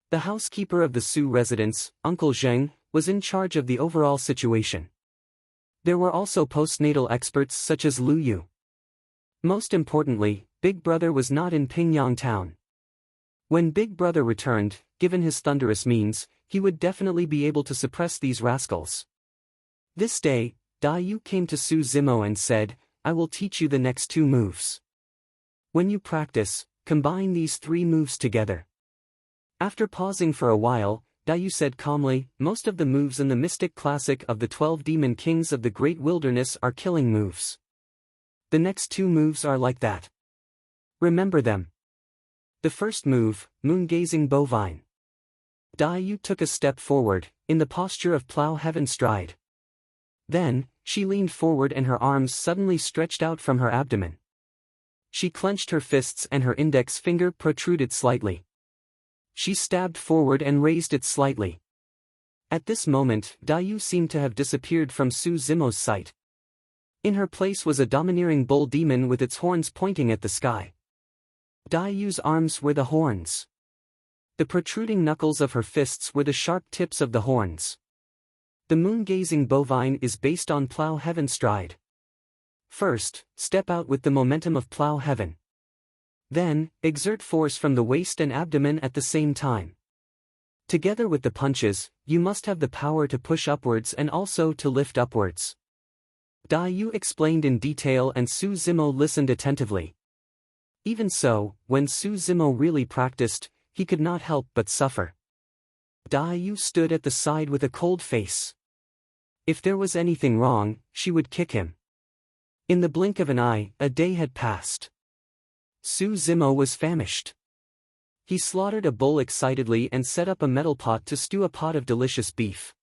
The housekeeper of the Su residence, Uncle Zheng, was in charge of the overall situation. There were also postnatal experts such as Lu Yu. Most importantly, Big Brother was not in Pingyang Town. When Big Brother returned, given his thunderous means, he would definitely be able to suppress these rascals. This day, Dai Yu came to Su Zimo and said, "I will teach you the next 2 moves. When you practice, combine these 3 moves together." After pausing for a while, Dai Yu said calmly, "Most of the moves in the mystic classic of the 12 demon kings of the great wilderness are killing moves. The next 2 moves are like that. Remember them." The first move, moon-gazing bovine. Dai Yu took a step forward, in the posture of plow heaven stride. Then, she leaned forward and her arms suddenly stretched out from her abdomen. She clenched her fists and her index finger protruded slightly. She stabbed forward and raised it slightly. At this moment, Dai Yu seemed to have disappeared from Su Zimo's sight. In her place was a domineering bull demon with its horns pointing at the sky. Dai Yu's arms were the horns. The protruding knuckles of her fists were the sharp tips of the horns. The moon-gazing bovine is based on plow heaven stride. First, step out with the momentum of plow heaven. Then, exert force from the waist and abdomen at the same time. Together with the punches, you must have the power to push upwards and also to lift upwards. Dai Yu explained in detail and Su Zimo listened attentively. Even so, when Su Zimo really practiced, he could not help but suffer. Dai Yu stood at the side with a cold face. If there was anything wrong, she would kick him. In the blink of an eye, a day had passed. Su Zimo was famished. He slaughtered a bull excitedly and set up a metal pot to stew a pot of delicious beef.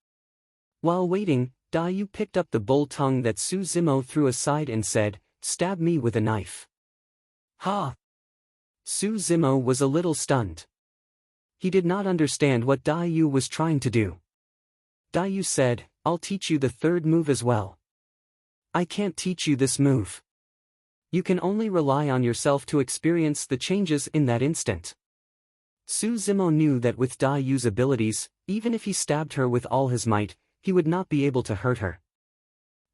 While waiting, Dai Yu picked up the bull tongue that Su Zimo threw aside and said, "Stab me with a knife." Ha! Su Zimo was a little stunned. He did not understand what Dai Yu was trying to do. Dai Yu said, "I'll teach you the 3rd move as well." "I can't teach you this move. You can only rely on yourself to experience the changes in that instant." Su Zimo knew that with Dai Yu's abilities, even if he stabbed her with all his might, he would not be able to hurt her.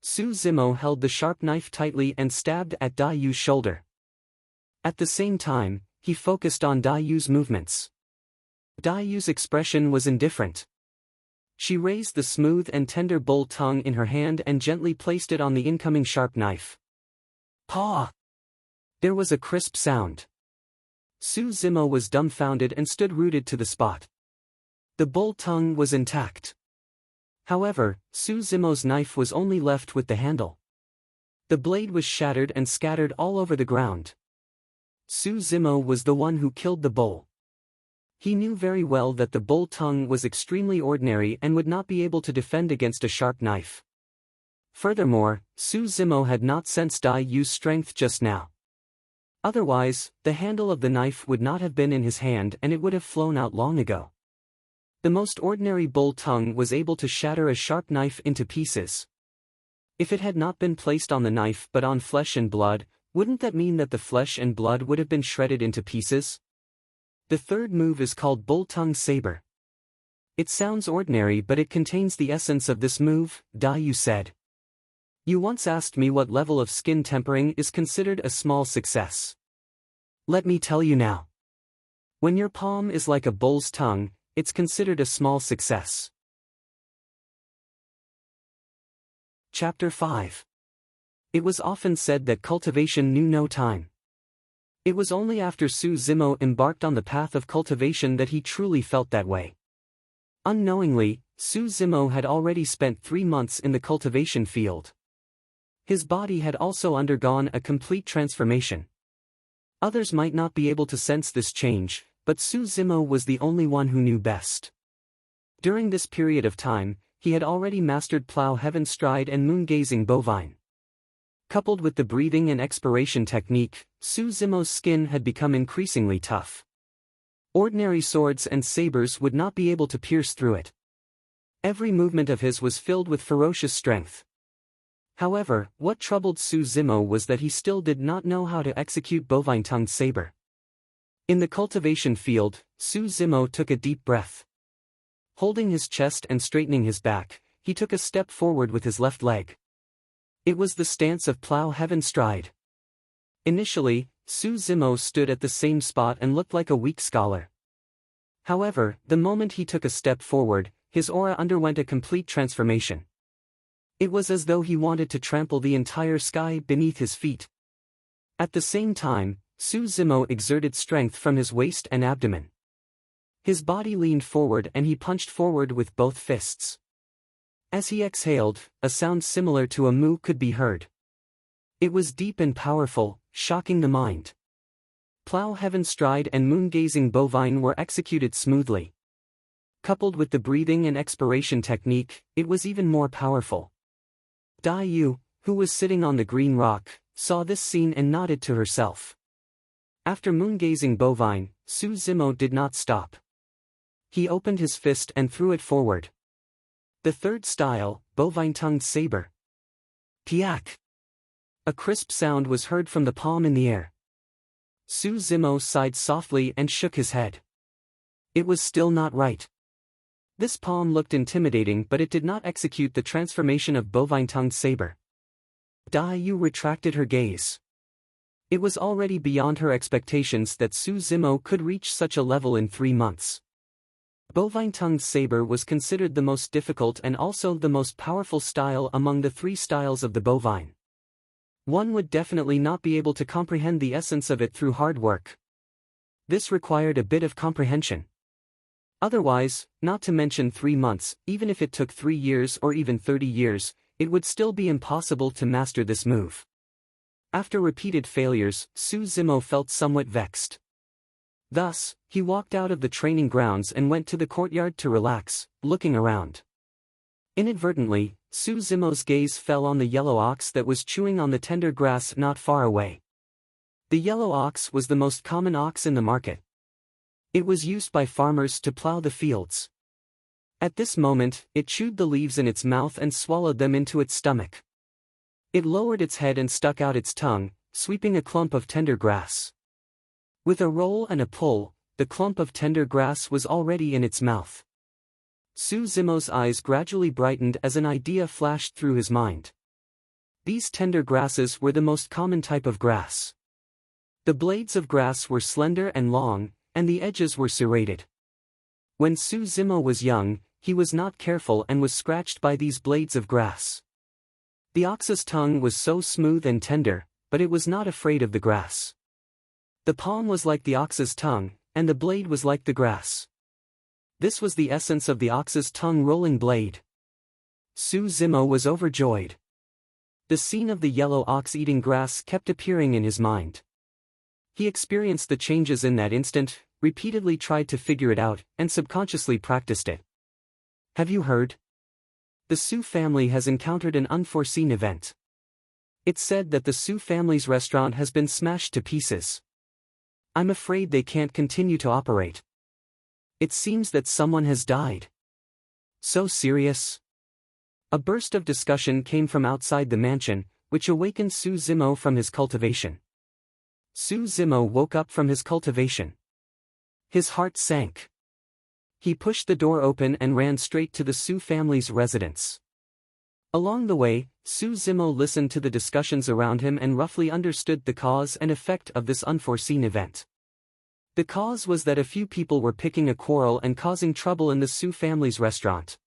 Su Zimo held the sharp knife tightly and stabbed at Dai Yu's shoulder. At the same time, he focused on Dai Yu's movements. Dai Yu's expression was indifferent. She raised the smooth and tender bull tongue in her hand and gently placed it on the incoming sharp knife. Paw! There was a crisp sound. Su Zimo was dumbfounded and stood rooted to the spot. The bull tongue was intact. However, Su Zimo's knife was only left with the handle. The blade was shattered and scattered all over the ground. Su Zimo was the one who killed the bull. He knew very well that the bull tongue was extremely ordinary and would not be able to defend against a sharp knife. Furthermore, Su Zimo had not sensed Dai Yu's strength just now. Otherwise, the handle of the knife would not have been in his hand and it would have flown out long ago. The most ordinary bull tongue was able to shatter a sharp knife into pieces. If it had not been placed on the knife but on flesh and blood, wouldn't that mean that the flesh and blood would have been shredded into pieces? The 3rd move is called Bull Tongue Saber. It sounds ordinary but it contains the essence of this move, Dai Yu said. You once asked me what level of skin tempering is considered a small success. Let me tell you now. When your palm is like a bull's tongue, it's considered a small success. Chapter 5. It was often said that cultivation knew no time. It was only after Su Zimo embarked on the path of cultivation that he truly felt that way. Unknowingly, Su Zimo had already spent 3 months in the cultivation field. His body had also undergone a complete transformation. Others might not be able to sense this change, but Su Zimo was the only one who knew best. During this period of time, he had already mastered plow heaven stride and moon-gazing bovine. Coupled with the breathing and expiration technique, Su Zimo's skin had become increasingly tough. Ordinary swords and sabers would not be able to pierce through it. Every movement of his was filled with ferocious strength. However, what troubled Su Zimo was that he still did not know how to execute bovine-tongued saber. In the cultivation field, Su Zimo took a deep breath. Holding his chest and straightening his back, he took a step forward with his left leg. It was the stance of plow heaven stride. Initially, Su Zimo stood at the same spot and looked like a weak scholar. However, the moment he took a step forward, his aura underwent a complete transformation. It was as though he wanted to trample the entire sky beneath his feet. At the same time, Su Zimo exerted strength from his waist and abdomen. His body leaned forward and he punched forward with both fists. As he exhaled, a sound similar to a moo could be heard. It was deep and powerful, shocking the mind. Plow heaven stride and moon-gazing bovine were executed smoothly. Coupled with the breathing and expiration technique, it was even more powerful. Dai Yu, who was sitting on the green rock, saw this scene and nodded to herself. After moon-gazing bovine, Su Zimo did not stop. He opened his fist and threw it forward. The third style, bovine-tongued saber. Piak! A crisp sound was heard from the palm in the air. Su Zimo sighed softly and shook his head. It was still not right. This palm looked intimidating, but it did not execute the transformation of bovine-tongued saber. Dai Yu retracted her gaze. It was already beyond her expectations that Su Zimo could reach such a level in 3 months. Bovine-tongued saber was considered the most difficult and also the most powerful style among the 3 styles of the bovine. One would definitely not be able to comprehend the essence of it through hard work. This required a bit of comprehension. Otherwise, not to mention 3 months, even if it took 3 years or even 30 years, it would still be impossible to master this move. After repeated failures, Su Zimo felt somewhat vexed. Thus, he walked out of the training grounds and went to the courtyard to relax, looking around. Inadvertently, Su Zimo's gaze fell on the yellow ox that was chewing on the tender grass not far away. The yellow ox was the most common ox in the market. It was used by farmers to plow the fields. At this moment, it chewed the leaves in its mouth and swallowed them into its stomach. It lowered its head and stuck out its tongue, sweeping a clump of tender grass. With a roll and a pull, the clump of tender grass was already in its mouth. Su Zimo's eyes gradually brightened as an idea flashed through his mind. These tender grasses were the most common type of grass. The blades of grass were slender and long, and the edges were serrated. When Su Zimo was young, he was not careful and was scratched by these blades of grass. The ox's tongue was so smooth and tender, but it was not afraid of the grass. The palm was like the ox's tongue, and the blade was like the grass. This was the essence of the ox's tongue-rolling blade. Su Zimo was overjoyed. The scene of the yellow ox eating grass kept appearing in his mind. He experienced the changes in that instant, repeatedly tried to figure it out, and subconsciously practiced it. Have you heard? The Su family has encountered an unforeseen event. It's said that the Su family's restaurant has been smashed to pieces. I'm afraid they can't continue to operate. It seems that someone has died. So serious? A burst of discussion came from outside the mansion, which awakened Su Zimo from his cultivation. Su Zimo woke up from his cultivation. His heart sank. He pushed the door open and ran straight to the Su family's residence. Along the way, Su Zimo listened to the discussions around him and roughly understood the cause and effect of this unforeseen event. The cause was that a few people were picking a quarrel and causing trouble in the Su family's restaurant.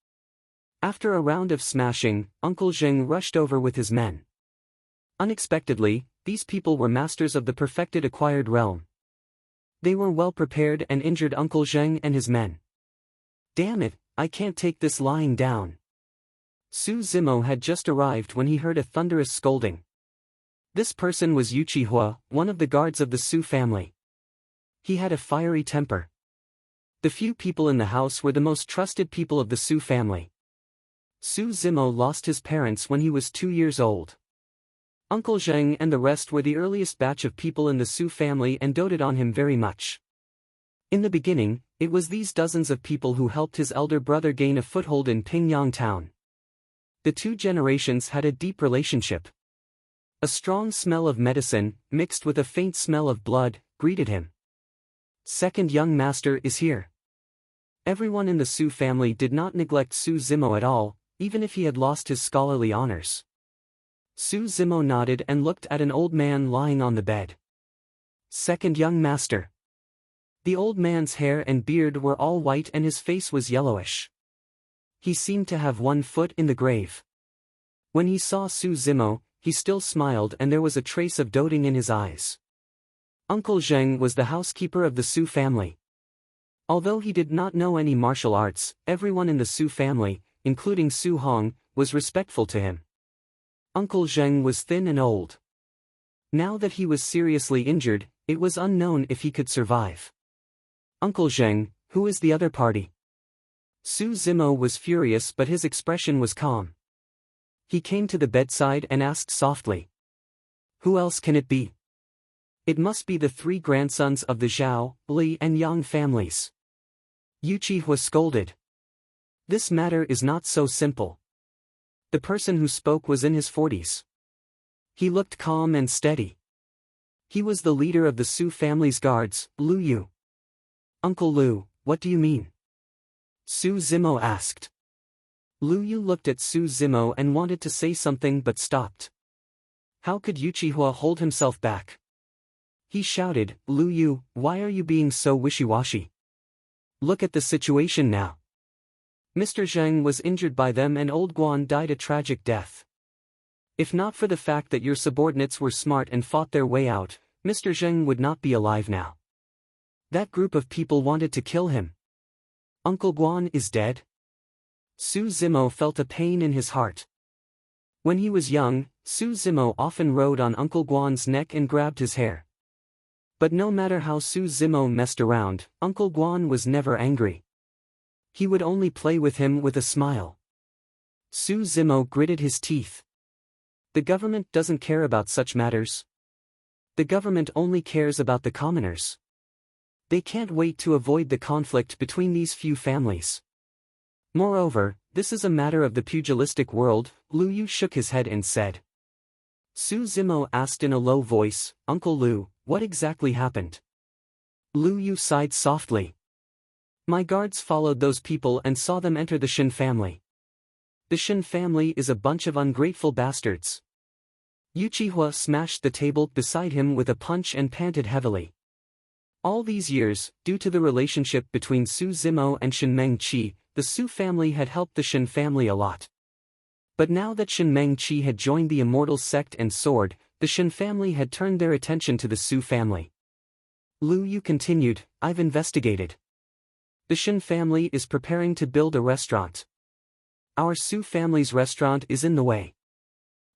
After a round of smashing, Uncle Zheng rushed over with his men. Unexpectedly, these people were masters of the perfected acquired realm. They were well prepared and injured Uncle Zheng and his men. Damn it, I can't take this lying down. Su Zimo had just arrived when he heard a thunderous scolding. This person was Yu Qihua, one of the guards of the Su family. He had a fiery temper. The few people in the house were the most trusted people of the Su family. Su Zimo lost his parents when he was 2 years old. Uncle Zheng and the rest were the earliest batch of people in the Su family and doted on him very much. In the beginning, it was these dozens of people who helped his elder brother gain a foothold in Pingyang town. The two generations had a deep relationship. A strong smell of medicine, mixed with a faint smell of blood, greeted him. Second young master is here. Everyone in the Su family did not neglect Su Zimo at all, even if he had lost his scholarly honors. Su Zimo nodded and looked at an old man lying on the bed. Second young master. The old man's hair and beard were all white and his face was yellowish. He seemed to have one foot in the grave. When he saw Su Zimo, he still smiled and there was a trace of doting in his eyes. Uncle Zheng was the housekeeper of the Su family. Although he did not know any martial arts, everyone in the Su family, including Su Hong, was respectful to him. Uncle Zheng was thin and old. Now that he was seriously injured, it was unknown if he could survive. Uncle Zheng, who is the other party? Su Zimo was furious but his expression was calm. He came to the bedside and asked softly. Who else can it be? It must be the 3 grandsons of the Zhao, Li and Yang families. Yu Qihua scolded. This matter is not so simple. The person who spoke was in his 40s. He looked calm and steady. He was the leader of the Su family's guards, Lu Yu. Uncle Lu, what do you mean? Su Zimo asked. Lu Yu looked at Su Zimo and wanted to say something but stopped. How could Yu Qihua hold himself back? He shouted, Lu Yu, why are you being so wishy-washy? Look at the situation now. Mr. Zheng was injured by them and old Guan died a tragic death. If not for the fact that your subordinates were smart and fought their way out, Mr. Zheng would not be alive now. That group of people wanted to kill him. Uncle Guan is dead? Su Zimo felt a pain in his heart. When he was young, Su Zimo often rode on Uncle Guan's neck and grabbed his hair. But no matter how Su Zimo messed around, Uncle Guan was never angry. He would only play with him with a smile. Su Zimo gritted his teeth. The government doesn't care about such matters. The government only cares about the commoners. They can't wait to avoid the conflict between these few families. Moreover, this is a matter of the pugilistic world, Lu Yu shook his head and said. Su Zimo asked in a low voice, Uncle Lu, what exactly happened? Lu Yu sighed softly. My guards followed those people and saw them enter the Shin family. The Shin family is a bunch of ungrateful bastards. Yu Qihua smashed the table beside him with a punch and panted heavily. All these years, due to the relationship between Su Zimo and Shin Mengqi, the Su family had helped the Shin family a lot. But now that Shin Mengqi had joined the immortal sect and sword, the Shin family had turned their attention to the Su family. Lu Yu continued, I've investigated. The Shin family is preparing to build a restaurant. Our Su family's restaurant is in the way.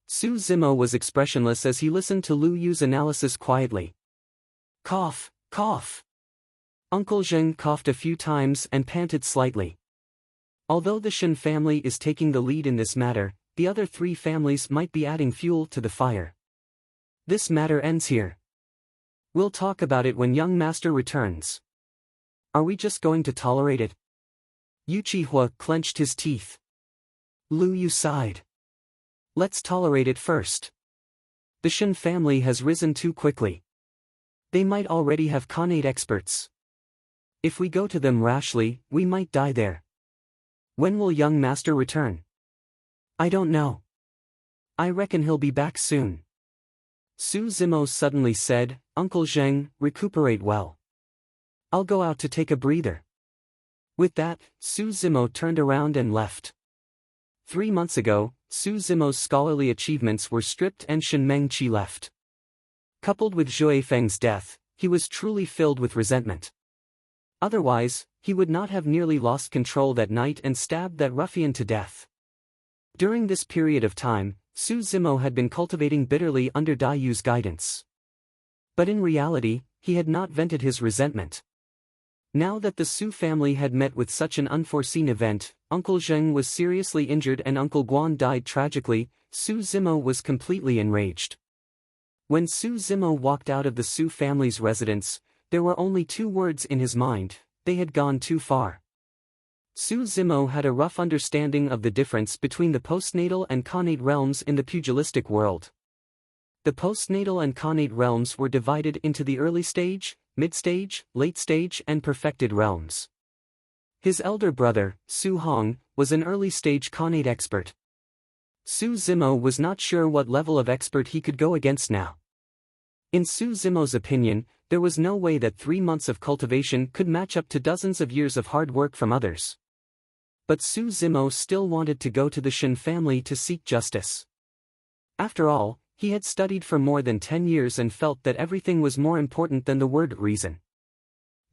Su Zimo was expressionless as he listened to Lu Yu's analysis quietly. Cough, cough. Uncle Zheng coughed a few times and panted slightly. Although the Shin family is taking the lead in this matter, the other 3 families might be adding fuel to the fire. This matter ends here. We'll talk about it when young master returns. Are we just going to tolerate it? Yu Qihua clenched his teeth. Lu Yu sighed. Let's tolerate it first. The Shin family has risen too quickly. They might already have Khanate experts. If we go to them rashly, we might die there. When will young master return? I don't know. I reckon he'll be back soon. Su Zimo suddenly said, Uncle Zheng, recuperate well. I'll go out to take a breather. With that, Su Zimo turned around and left. 3 months ago, Su Zimo's scholarly achievements were stripped and Shin Mengqi left. Coupled with Zhui Feng's death, he was truly filled with resentment. Otherwise, he would not have nearly lost control that night and stabbed that ruffian to death. During this period of time, Su Zimo had been cultivating bitterly under Dai Yu's guidance. But in reality, he had not vented his resentment. Now that the Su family had met with such an unforeseen event, Uncle Zheng was seriously injured and Uncle Guan died tragically, Su Zimo was completely enraged. When Su Zimo walked out of the Su family's residence, there were only two words in his mind: they had gone too far. Su Zimo had a rough understanding of the difference between the postnatal and connate realms in the pugilistic world. The postnatal and connate realms were divided into the early stage, mid-stage, late stage and perfected realms. His elder brother, Su Hong, was an early-stage connate expert. Su Zimo was not sure what level of expert he could go against now. In Su Zimo's opinion, there was no way that 3 months of cultivation could match up to dozens of years of hard work from others. But Su Zimo still wanted to go to the Shen family to seek justice. After all, he had studied for more than 10 years and felt that everything was more important than the word reason.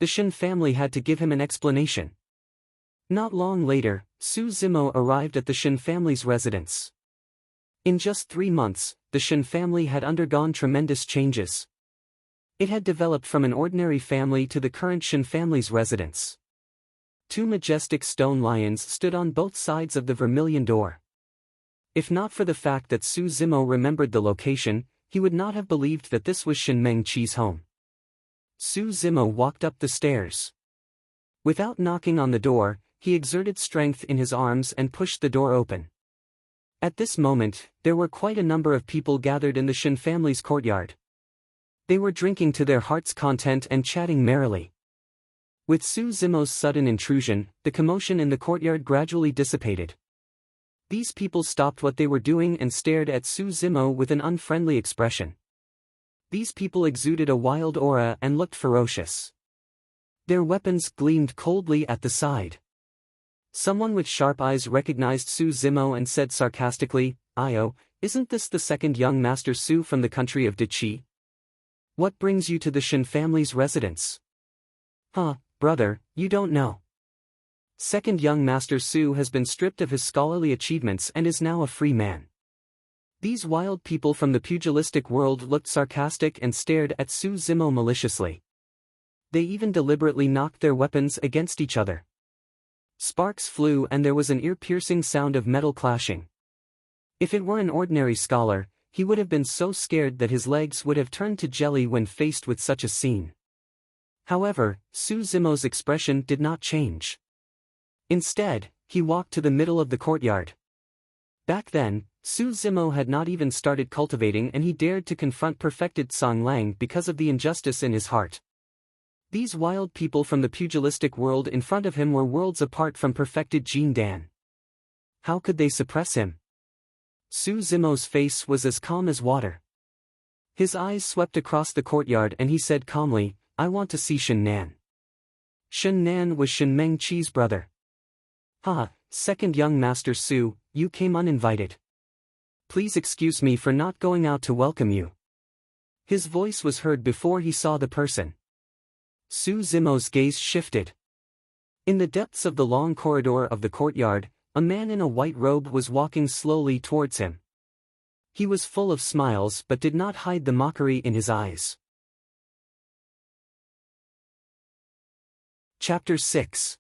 The Shen family had to give him an explanation. Not long later, Su Zimo arrived at the Shen family's residence. In just 3 months, the Shen family had undergone tremendous changes. It had developed from an ordinary family to the current Shen family's residence. 2 majestic stone lions stood on both sides of the vermilion door. If not for the fact that Su Zimo remembered the location, he would not have believed that this was Shen Mengqi's home. Su Zimo walked up the stairs. Without knocking on the door, he exerted strength in his arms and pushed the door open. At this moment, there were quite a number of people gathered in the Shen family's courtyard. They were drinking to their heart's content and chatting merrily. With Su Zimo's sudden intrusion, the commotion in the courtyard gradually dissipated. These people stopped what they were doing and stared at Su Zimo with an unfriendly expression. These people exuded a wild aura and looked ferocious. Their weapons gleamed coldly at the side. Someone with sharp eyes recognized Su Zimo and said sarcastically, "Io, isn't this the second young Master Su from the country of Diqi? What brings you to the Shen family's residence?" "Huh, brother, you don't know. Second young Master Su has been stripped of his scholarly achievements and is now a free man." These wild people from the pugilistic world looked sarcastic and stared at Su Zimo maliciously. They even deliberately knocked their weapons against each other. Sparks flew and there was an ear-piercing sound of metal clashing. If it were an ordinary scholar, he would have been so scared that his legs would have turned to jelly when faced with such a scene. However, Su Zimo's expression did not change. Instead, he walked to the middle of the courtyard. Back then, Su Zimo had not even started cultivating and he dared to confront perfected Song Lang because of the injustice in his heart. These wild people from the pugilistic world in front of him were worlds apart from perfected Jin Dan. How could they suppress him? Su Zimo's face was as calm as water. His eyes swept across the courtyard and he said calmly, "I want to see Shen Nan." Shen Nan was Shen Mengqi's brother. "Ha, second young Master Su, you came uninvited. Please excuse me for not going out to welcome you." His voice was heard before he saw the person. Su Zimo's gaze shifted. In the depths of the long corridor of the courtyard, a man in a white robe was walking slowly towards him. He was full of smiles but did not hide the mockery in his eyes. Chapter 6.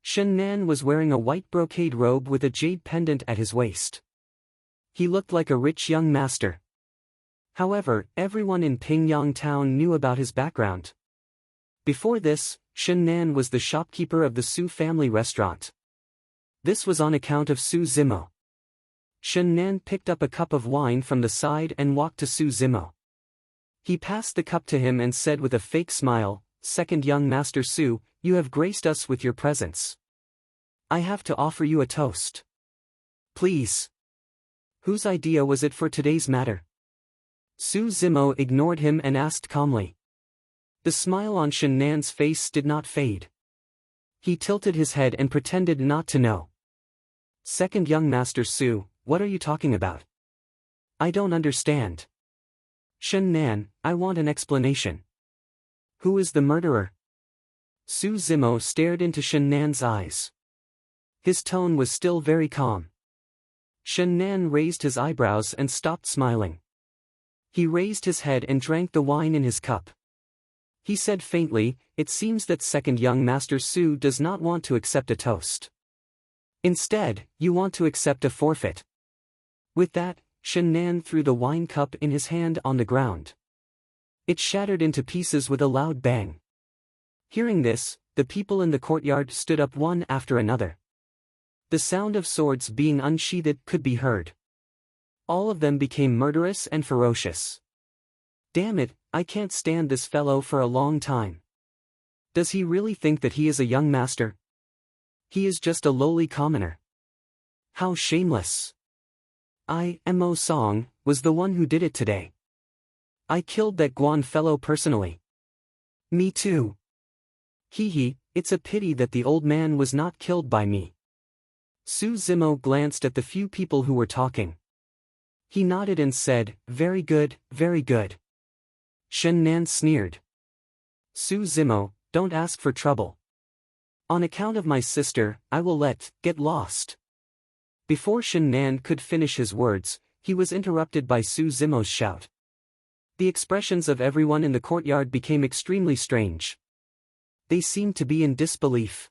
Shen Nan was wearing a white brocade robe with a jade pendant at his waist. He looked like a rich young master. However, everyone in Pingyang town knew about his background. Before this, Shen Nan was the shopkeeper of the Su family restaurant. This was on account of Su Zimo. Shen Nan picked up a cup of wine from the side and walked to Su Zimo. He passed the cup to him and said with a fake smile, "Second young Master Su, you have graced us with your presence. I have to offer you a toast. Please." Whose idea was it for today's matter? Su Zimo ignored him and asked calmly. The smile on Shen Nan's face did not fade. He tilted his head and pretended not to know. "Second young Master Su, what are you talking about? I don't understand." Shen Nan, I want an explanation. Who is the murderer? Su Zimo stared into Shen Nan's eyes. His tone was still very calm. Shen Nan raised his eyebrows and stopped smiling. He raised his head and drank the wine in his cup. He said faintly, "It seems that second young Master Su does not want to accept a toast. Instead, you want to accept a forfeit." With that, Shen Nan threw the wine cup in his hand on the ground. It shattered into pieces with a loud bang. Hearing this, the people in the courtyard stood up one after another. The sound of swords being unsheathed could be heard. All of them became murderous and ferocious. Damn it, I can't stand this fellow for a long time. Does he really think that he is a young master? He is just a lowly commoner. How shameless. Mo Song, was the one who did it today. I killed that Guan fellow personally. Me too. Hee, it's a pity that the old man was not killed by me. Su Zimo glanced at the few people who were talking. He nodded and said, very good, very good. Shen Nan sneered. Su Zimo, don't ask for trouble. On account of my sister, I will get lost. Before Shen Nan could finish his words, he was interrupted by Su Zimo's shout. The expressions of everyone in the courtyard became extremely strange. They seemed to be in disbelief.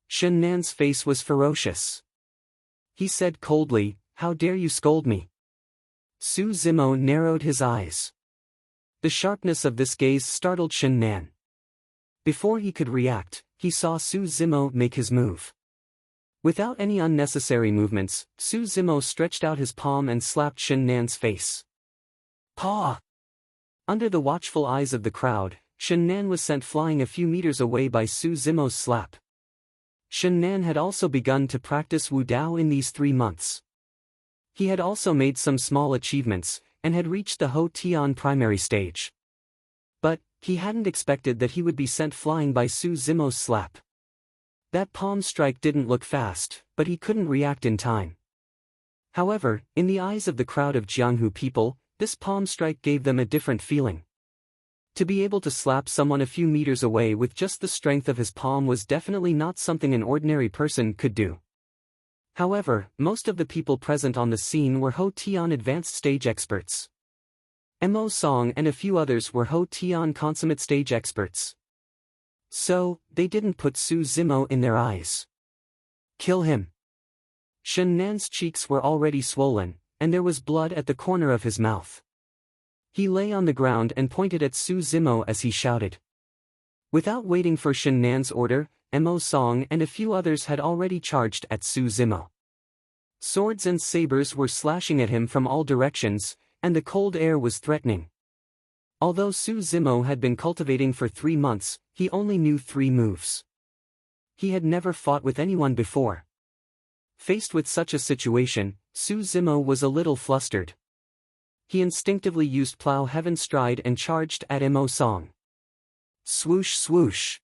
Shen Nan's face was ferocious. He said coldly, "How dare you scold me?" Su Zimo narrowed his eyes. The sharpness of this gaze startled Shen Nan. Before he could react, he saw Su Zimo make his move. Without any unnecessary movements, Su Zimo stretched out his palm and slapped Shen Nan's face. Paw! Under the watchful eyes of the crowd, Shen Nan was sent flying a few meters away by Su Zimo's slap. Shen Nan had also begun to practice Wu Dao in these 3 months. He had also made some small achievements, and had reached the Ho Tian primary stage. But, he hadn't expected that he would be sent flying by Su Zimo's slap. That palm strike didn't look fast, but he couldn't react in time. However, in the eyes of the crowd of Jianghu people, this palm strike gave them a different feeling. To be able to slap someone a few meters away with just the strength of his palm was definitely not something an ordinary person could do. However, most of the people present on the scene were Ho Tian advanced stage experts. Mo Song and a few others were Ho Tian consummate stage experts. So, they didn't put Su Zimo in their eyes. Kill him. Shen Nan's cheeks were already swollen, and there was blood at the corner of his mouth. He lay on the ground and pointed at Su Zimo as he shouted. Without waiting for Shen Nan's order, Mo Song and a few others had already charged at Su Zimo. Swords and sabers were slashing at him from all directions, and the cold air was threatening. Although Su Zimo had been cultivating for 3 months, he only knew 3 moves. He had never fought with anyone before. Faced with such a situation, Su Zimo was a little flustered. He instinctively used Plow Heaven Stride and charged at Mo Song. Swoosh swoosh.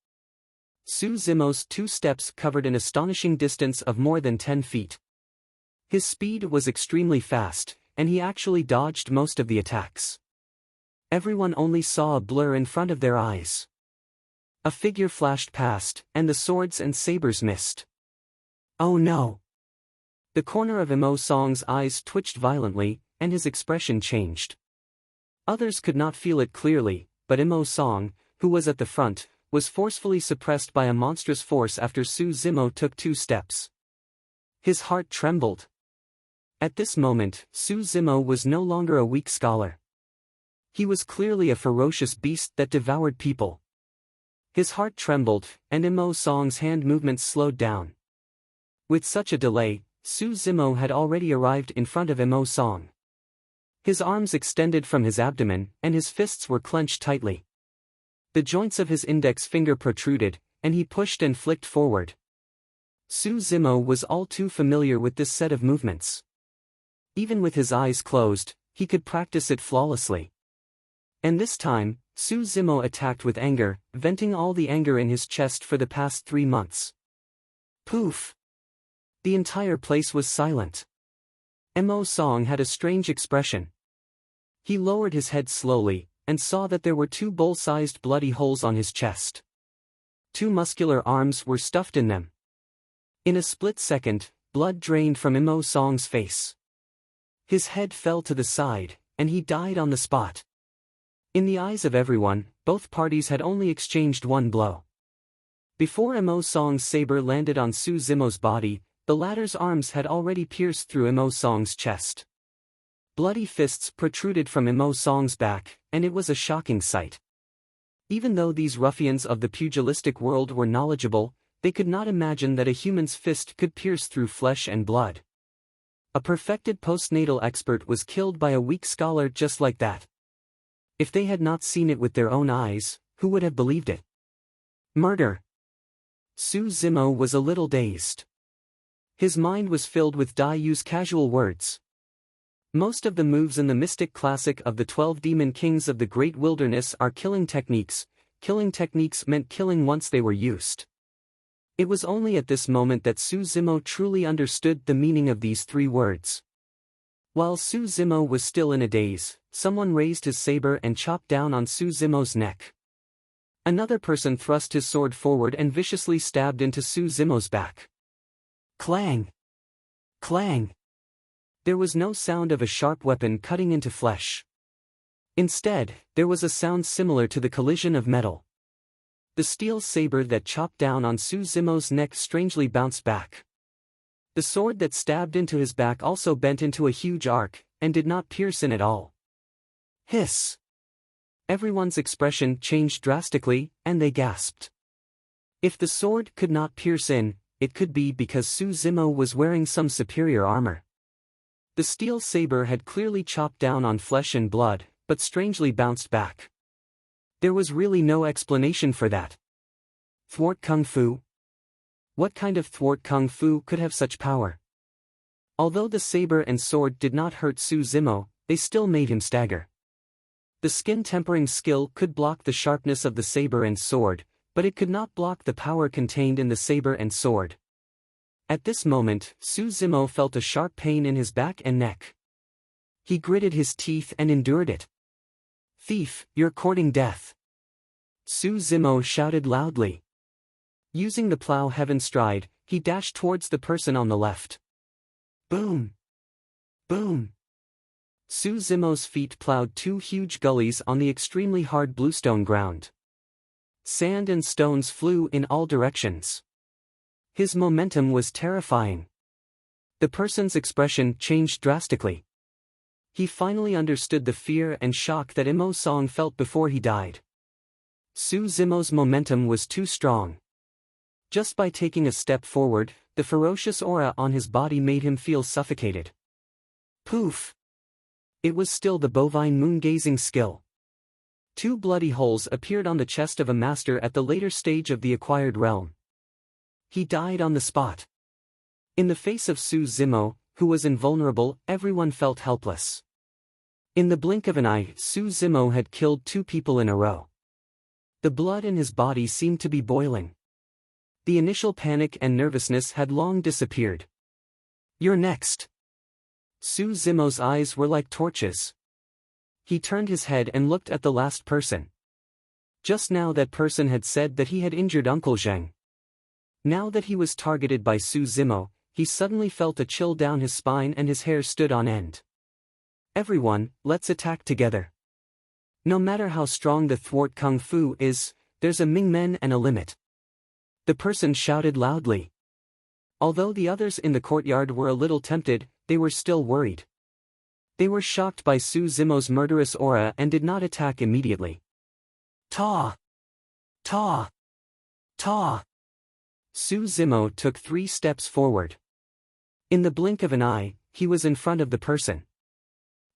Su Zimo's 2 steps covered an astonishing distance of more than 10 feet. His speed was extremely fast, and he actually dodged most of the attacks. Everyone only saw a blur in front of their eyes. A figure flashed past, and the swords and sabers missed. Oh no! The corner of Mo Song's eyes twitched violently, and his expression changed. Others could not feel it clearly, but Mo Song, who was at the front, was forcefully suppressed by a monstrous force after Su Zimo took 2 steps. His heart trembled. At this moment, Su Zimo was no longer a weak scholar. He was clearly a ferocious beast that devoured people. His heart trembled, and Mo Song's hand movements slowed down. With such a delay, Su Zimo had already arrived in front of Mo Song. His arms extended from his abdomen, and his fists were clenched tightly. The joints of his index finger protruded, and he pushed and flicked forward. Su Zimo was all too familiar with this set of movements. Even with his eyes closed, he could practice it flawlessly. And this time, Su Zimo attacked with anger, venting all the anger in his chest for the past 3 months. Poof! The entire place was silent. Mo Song had a strange expression. He lowered his head slowly, and saw that there were two bowl-sized bloody holes on his chest. Two muscular arms were stuffed in them. In a split second, blood drained from Imo Song's face. His head fell to the side, and he died on the spot. In the eyes of everyone, both parties had only exchanged one blow. Before Imo Song's saber landed on Su Zimo's body, the latter's arms had already pierced through Imo Song's chest. Bloody fists protruded from Imo Song's back, and it was a shocking sight. Even though these ruffians of the pugilistic world were knowledgeable, they could not imagine that a human's fist could pierce through flesh and blood. A perfected postnatal expert was killed by a weak scholar just like that. If they had not seen it with their own eyes, who would have believed it? Murder. Su Zimo was a little dazed. His mind was filled with Dai Yu's casual words. Most of the moves in the mystic classic of the 12 demon kings of the great wilderness are killing techniques. Killing techniques meant killing once they were used. It was only at this moment that Su Zimo truly understood the meaning of these three words. While Su Zimo was still in a daze, someone raised his saber and chopped down on Su Zimo's neck. Another person thrust his sword forward and viciously stabbed into Su Zimo's back. Clang! Clang! There was no sound of a sharp weapon cutting into flesh. Instead, there was a sound similar to the collision of metal. The steel saber that chopped down on Su Zimo's neck strangely bounced back. The sword that stabbed into his back also bent into a huge arc, and did not pierce in at all. Hiss! Everyone's expression changed drastically, and they gasped. If the sword could not pierce in, it could be because Su Zimo was wearing some superior armor. The steel saber had clearly chopped down on flesh and blood, but strangely bounced back. There was really no explanation for that. Thwart Kung Fu? What kind of thwart Kung Fu could have such power? Although the saber and sword did not hurt Su Zimo, they still made him stagger. The skin tempering skill could block the sharpness of the saber and sword, but it could not block the power contained in the saber and sword. At this moment, Su Zimo felt a sharp pain in his back and neck. He gritted his teeth and endured it. Thief, you're courting death! Su Zimo shouted loudly. Using the plow heaven stride, he dashed towards the person on the left. Boom! Boom! Su Zimo's feet plowed two huge gullies on the extremely hard bluestone ground. Sand and stones flew in all directions. His momentum was terrifying. The person's expression changed drastically. He finally understood the fear and shock that Imo Song felt before he died. Su Zimo's momentum was too strong. Just by taking a step forward, the ferocious aura on his body made him feel suffocated. Poof! It was still the bovine moon-gazing skill. Two bloody holes appeared on the chest of a master at the later stage of the acquired realm. He died on the spot. In the face of Su Zimo, who was invulnerable, everyone felt helpless. In the blink of an eye, Su Zimo had killed two people in a row. The blood in his body seemed to be boiling. The initial panic and nervousness had long disappeared. You're next. Su Zimo's eyes were like torches. He turned his head and looked at the last person. Just now that person had said that he had injured Uncle Zheng. Now that he was targeted by Su Zimo, he suddenly felt a chill down his spine and his hair stood on end. Everyone, let's attack together. No matter how strong the thwart Kung Fu is, there's a Mingmen and a limit. The person shouted loudly. Although the others in the courtyard were a little tempted, they were still worried. They were shocked by Su Zimo's murderous aura and did not attack immediately. Ta! Ta! Ta! Su Zimo took 3 steps forward. In the blink of an eye, he was in front of the person.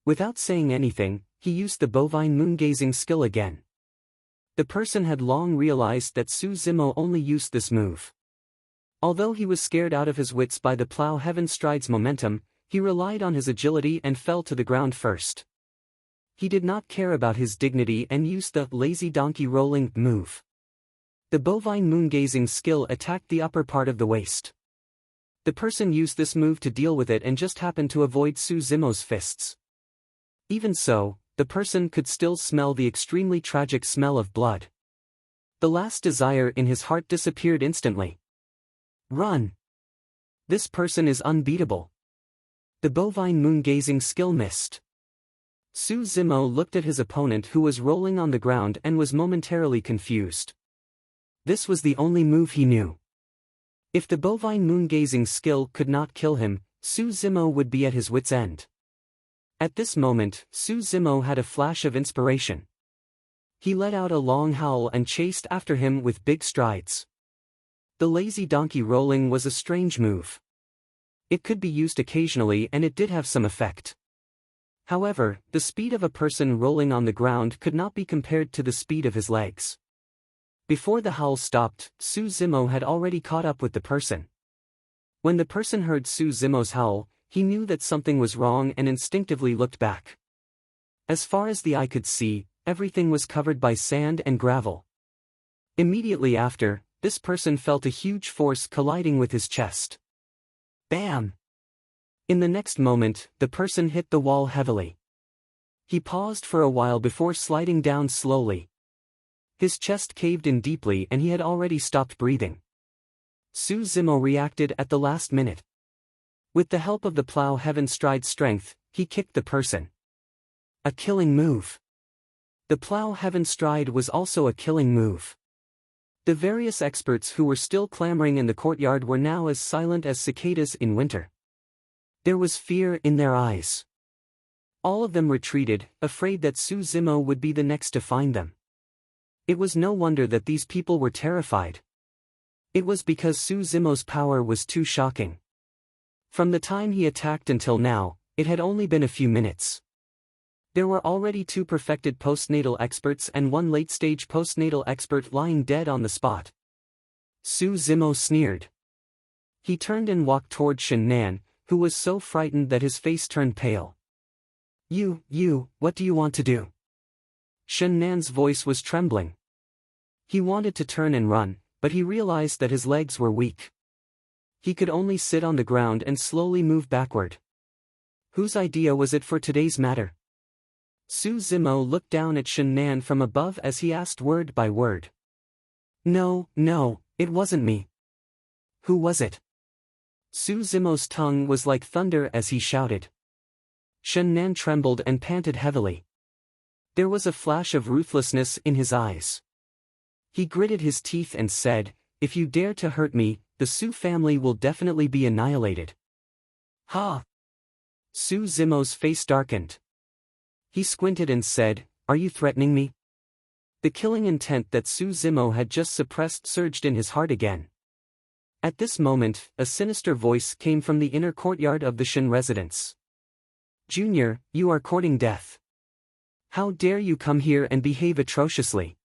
Without saying anything, he used the bovine moon-gazing skill again. The person had long realized that Su Zimo only used this move. Although he was scared out of his wits by the plow heaven stride's momentum, he relied on his agility and fell to the ground first. He did not care about his dignity and used the lazy donkey rolling move. The bovine moon-gazing skill attacked the upper part of the waist. The person used this move to deal with it and just happened to avoid Su Zimo's fists. Even so, the person could still smell the extremely tragic smell of blood. The last desire in his heart disappeared instantly. Run! This person is unbeatable. The bovine moon-gazing skill missed. Su Zimo looked at his opponent who was rolling on the ground and was momentarily confused. This was the only move he knew. If the bovine moon-gazing skill could not kill him, Su Zimo would be at his wit's end. At this moment, Su Zimo had a flash of inspiration. He let out a long howl and chased after him with big strides. The lazy donkey rolling was a strange move. It could be used occasionally and it did have some effect. However, the speed of a person rolling on the ground could not be compared to the speed of his legs. Before the howl stopped, Su Zimo had already caught up with the person. When the person heard Su Zimo's howl, he knew that something was wrong and instinctively looked back. As far as the eye could see, everything was covered by sand and gravel. Immediately after, this person felt a huge force colliding with his chest. Bam! In the next moment, the person hit the wall heavily. He paused for a while before sliding down slowly. His chest caved in deeply and he had already stopped breathing. Su Zimo reacted at the last minute. With the help of the plow heaven stride strength, he kicked the person. A killing move. The plow heaven stride was also a killing move. The various experts who were still clamoring in the courtyard were now as silent as cicadas in winter. There was fear in their eyes. All of them retreated, afraid that Su Zimo would be the next to find them. It was no wonder that these people were terrified. It was because Su Zimo's power was too shocking. From the time he attacked until now, it had only been a few minutes. There were already 2 perfected postnatal experts and 1 late-stage postnatal expert lying dead on the spot. Su Zimo sneered. He turned and walked toward Shen Nan, who was so frightened that his face turned pale. What do you want to do? Shen Nan's voice was trembling. He wanted to turn and run, but he realized that his legs were weak. He could only sit on the ground and slowly move backward. Whose idea was it for today's matter? Su Zimo looked down at Shen Nan from above as he asked word by word. No, it wasn't me. Who was it? Su Zimo's tongue was like thunder as he shouted. Shen Nan trembled and panted heavily. There was a flash of ruthlessness in his eyes. He gritted his teeth and said, "If you dare to hurt me, the Su family will definitely be annihilated." Ha! Su Zimo's face darkened. He squinted and said, "Are you threatening me?" The killing intent that Su Zimo had just suppressed surged in his heart again. At this moment, a sinister voice came from the inner courtyard of the Shen residence. "Junior, you are courting death. How dare you come here and behave atrociously?"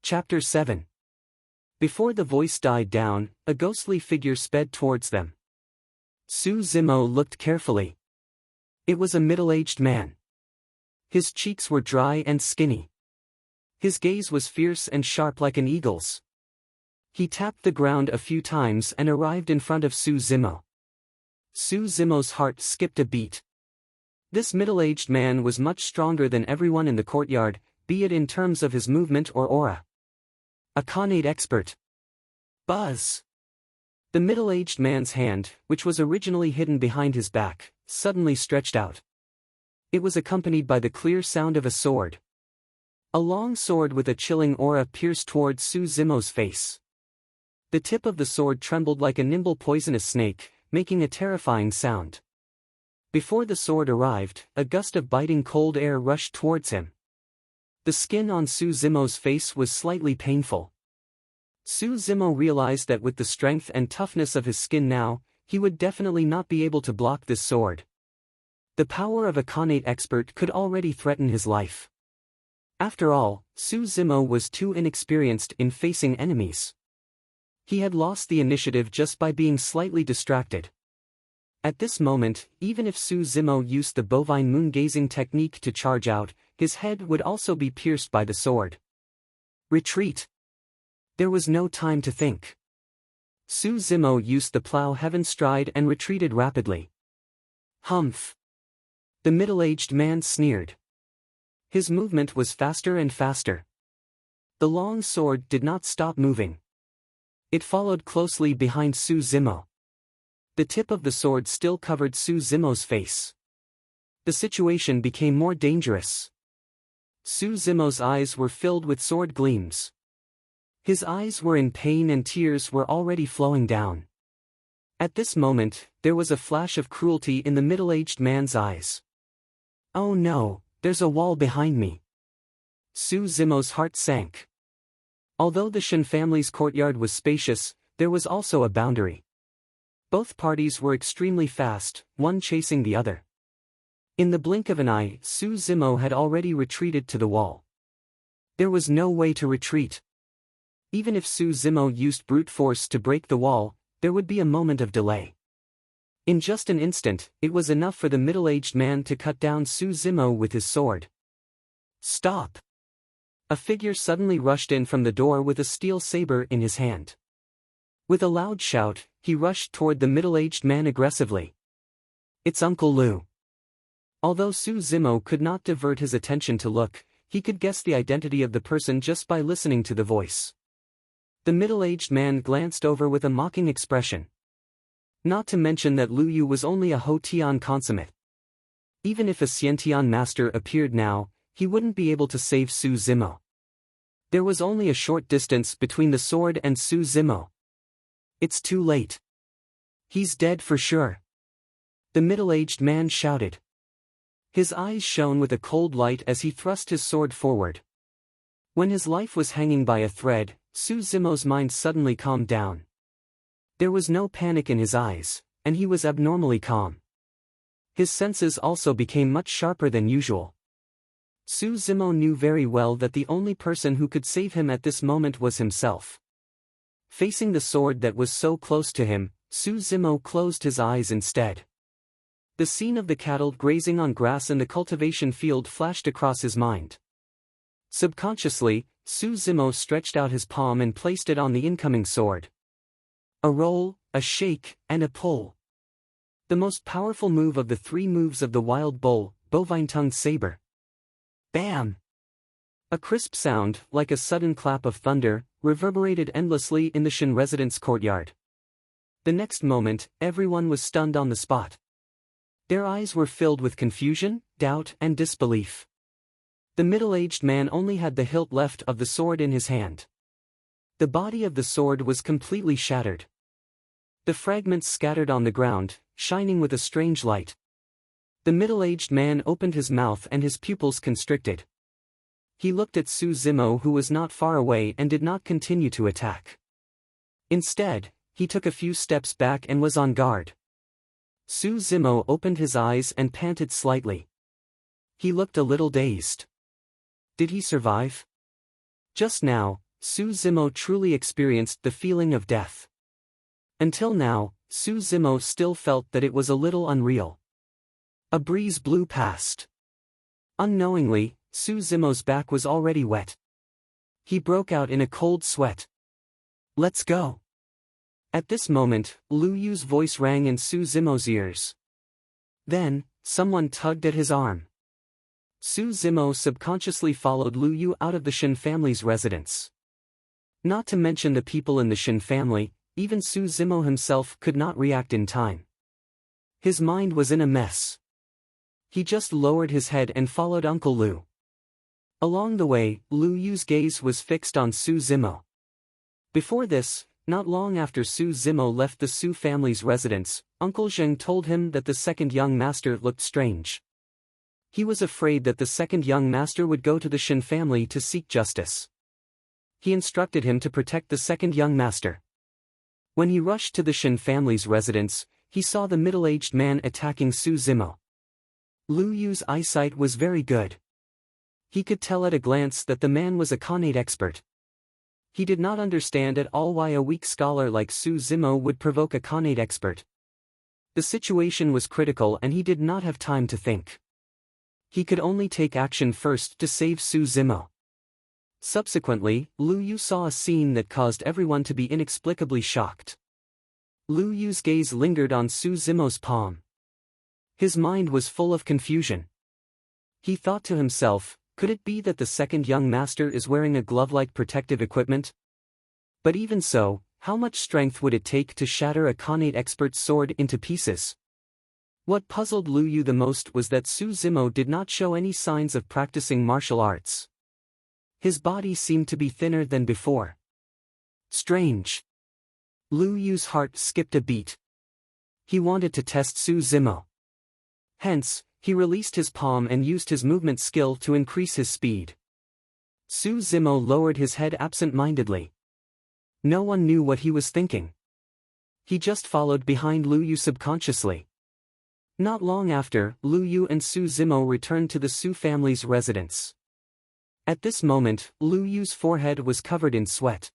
Chapter 7. Before the voice died down, a ghostly figure sped towards them. Su Zimo looked carefully. It was a middle-aged man. His cheeks were dry and skinny. His gaze was fierce and sharp like an eagle's. He tapped the ground a few times and arrived in front of Su Zimo. Su Zimo's heart skipped a beat. This middle-aged man was much stronger than everyone in the courtyard, be it in terms of his movement or aura. A Khanate expert. Buzz! The middle-aged man's hand, which was originally hidden behind his back, suddenly stretched out. It was accompanied by the clear sound of a sword. A long sword with a chilling aura pierced towards Su Zimo's face. The tip of the sword trembled like a nimble poisonous snake, making a terrifying sound. Before the sword arrived, a gust of biting cold air rushed towards him. The skin on Su Zimo's face was slightly painful. Su Zimo realized that with the strength and toughness of his skin now, he would definitely not be able to block this sword. The power of a Khanate expert could already threaten his life. After all, Su Zimo was too inexperienced in facing enemies. He had lost the initiative just by being slightly distracted. At this moment, even if Su Zimo used the bovine moon-gazing technique to charge out, his head would also be pierced by the sword. Retreat! There was no time to think. Su Zimo used the plow heaven stride and retreated rapidly. Humph! The middle-aged man sneered. His movement was faster and faster. The long sword did not stop moving. It followed closely behind Su Zimo. The tip of the sword still covered Su Zimo's face. The situation became more dangerous. Su Zimo's eyes were filled with sword gleams. His eyes were in pain and tears were already flowing down. At this moment, there was a flash of cruelty in the middle-aged man's eyes. Oh no, there's a wall behind me. Su Zimo's heart sank. Although the Shen family's courtyard was spacious, there was also a boundary. Both parties were extremely fast, one chasing the other. In the blink of an eye, Su Zimo had already retreated to the wall. There was no way to retreat. Even if Su Zimo used brute force to break the wall, there would be a moment of delay. In just an instant, it was enough for the middle-aged man to cut down Su Zimo with his sword. Stop! A figure suddenly rushed in from the door with a steel saber in his hand. With a loud shout, he rushed toward the middle-aged man aggressively. It's Uncle Lu. Although Su Zimo could not divert his attention to look, he could guess the identity of the person just by listening to the voice. The middle-aged man glanced over with a mocking expression. Not to mention that Lu Yu was only a Ho-Tian consummate. Even if a Xiantian master appeared now, he wouldn't be able to save Su Zimo. There was only a short distance between the sword and Su Zimo. It's too late. He's dead for sure. The middle-aged man shouted. His eyes shone with a cold light as he thrust his sword forward. When his life was hanging by a thread, Su Zimo's mind suddenly calmed down. There was no panic in his eyes, and he was abnormally calm. His senses also became much sharper than usual. Su Zimo knew very well that the only person who could save him at this moment was himself. Facing the sword that was so close to him, Su Zimo closed his eyes instead. The scene of the cattle grazing on grass in the cultivation field flashed across his mind. Subconsciously, Su Zimo stretched out his palm and placed it on the incoming sword. A roll, a shake, and a pull. The most powerful move of the three moves of the wild bull, bovine-tongued saber. Bam! A crisp sound, like a sudden clap of thunder, reverberated endlessly in the Shen residence courtyard. The next moment, everyone was stunned on the spot. Their eyes were filled with confusion, doubt, and disbelief. The middle-aged man only had the hilt left of the sword in his hand. The body of the sword was completely shattered. The fragments scattered on the ground, shining with a strange light. The middle-aged man opened his mouth and his pupils constricted. He looked at Su Zimo, who was not far away, and did not continue to attack. Instead, he took a few steps back and was on guard. Su Zimo opened his eyes and panted slightly. He looked a little dazed. Did he survive? Just now, Su Zimo truly experienced the feeling of death. Until now, Su Zimo still felt that it was a little unreal. A breeze blew past. Unknowingly, Su Zimo's back was already wet. He broke out in a cold sweat. Let's go. At this moment, Lu Yu's voice rang in Su Zimo's ears. Then, someone tugged at his arm. Su Zimo subconsciously followed Lu Yu out of the Shen family's residence. Not to mention the people in the Shen family, even Su Zimo himself could not react in time. His mind was in a mess. He just lowered his head and followed Uncle Lu. Along the way, Lu Yu's gaze was fixed on Su Zimo. Before this, not long after Su Zimo left the Su family's residence, Uncle Zheng told him that the second young master looked strange. He was afraid that the second young master would go to the Shen family to seek justice. He instructed him to protect the second young master. When he rushed to the Shen family's residence, he saw the middle-aged man attacking Su Zimo. Lu Yu's eyesight was very good. He could tell at a glance that the man was a Khanate expert. He did not understand at all why a weak scholar like Su Zimo would provoke a Khanate expert. The situation was critical and he did not have time to think. He could only take action first to save Su Zimo. Subsequently, Lu Yu saw a scene that caused everyone to be inexplicably shocked. Lu Yu's gaze lingered on Su Zimo's palm. His mind was full of confusion. He thought to himself, could it be that the second young master is wearing a glove-like protective equipment? But even so, how much strength would it take to shatter a Khanate expert's sword into pieces? What puzzled Lu Yu the most was that Su Zimo did not show any signs of practicing martial arts. His body seemed to be thinner than before. Strange. Lu Yu's heart skipped a beat. He wanted to test Su Zimo. Hence, he released his palm and used his movement skill to increase his speed. Su Zimo lowered his head absent-mindedly. No one knew what he was thinking. He just followed behind Lu Yu subconsciously. Not long after, Lu Yu and Su Zimo returned to the Su family's residence. At this moment, Lu Yu's forehead was covered in sweat.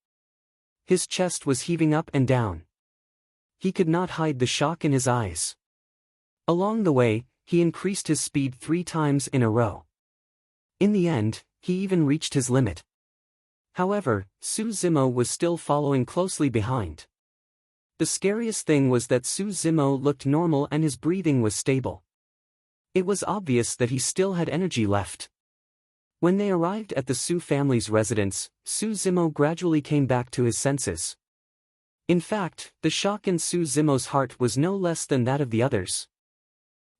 His chest was heaving up and down. He could not hide the shock in his eyes. Along the way, he increased his speed 3 times in a row. In the end, he even reached his limit. However, Su Zimo was still following closely behind. The scariest thing was that Su Zimo looked normal and his breathing was stable. It was obvious that he still had energy left. When they arrived at the Su family's residence, Su Zimo gradually came back to his senses. In fact, the shock in Su Zimo's heart was no less than that of the others.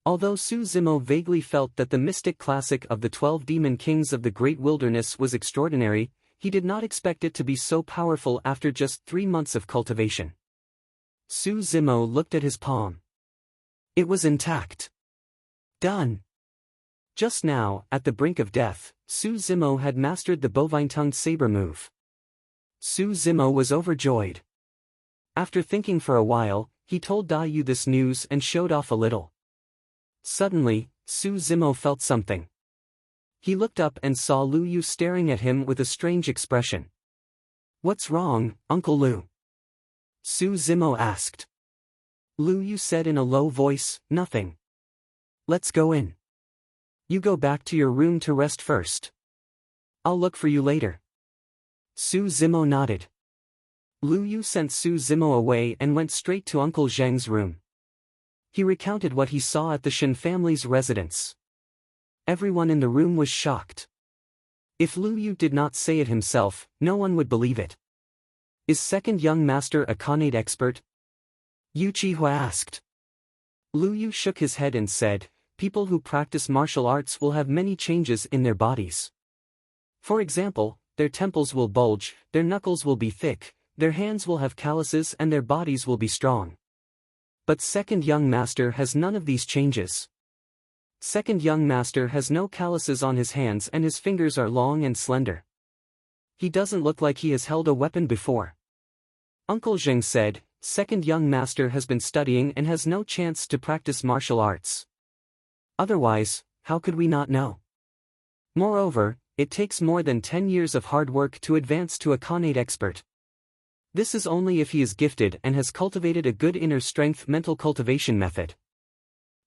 Although Su Zimo vaguely felt that the mystic classic of the 12 demon kings of the great wilderness was extraordinary, he did not expect it to be so powerful after just 3 months of cultivation. Su Zimo looked at his palm. It was intact. Done. Just now, at the brink of death, Su Zimo had mastered the bovine-tongued saber move. Su Zimo was overjoyed. After thinking for a while, he told Da Yu this news and showed off a little. Suddenly, Su Zimo felt something. He looked up and saw Lu Yu staring at him with a strange expression. "What's wrong, Uncle Lu?" Su Zimo asked. Lu Yu said in a low voice, "Nothing. Let's go in. You go back to your room to rest first. I'll look for you later." Su Zimo nodded. Lu Yu sent Su Zimo away and went straight to Uncle Zheng's room. He recounted what he saw at the Shen family's residence. Everyone in the room was shocked. If Lu Yu did not say it himself, no one would believe it. "Is second young master a Khanate expert?" Yu Qihua asked. Lu Yu shook his head and said, "People who practice martial arts will have many changes in their bodies. For example, their temples will bulge, their knuckles will be thick, their hands will have calluses and their bodies will be strong. But second young master has none of these changes. Second young master has no calluses on his hands and his fingers are long and slender. He doesn't look like he has held a weapon before." Uncle Zheng said, "Second young master has been studying and has no chance to practice martial arts. Otherwise, how could we not know? Moreover, it takes more than 10 years of hard work to advance to a Khanate expert. This is only if he is gifted and has cultivated a good inner strength mental cultivation method."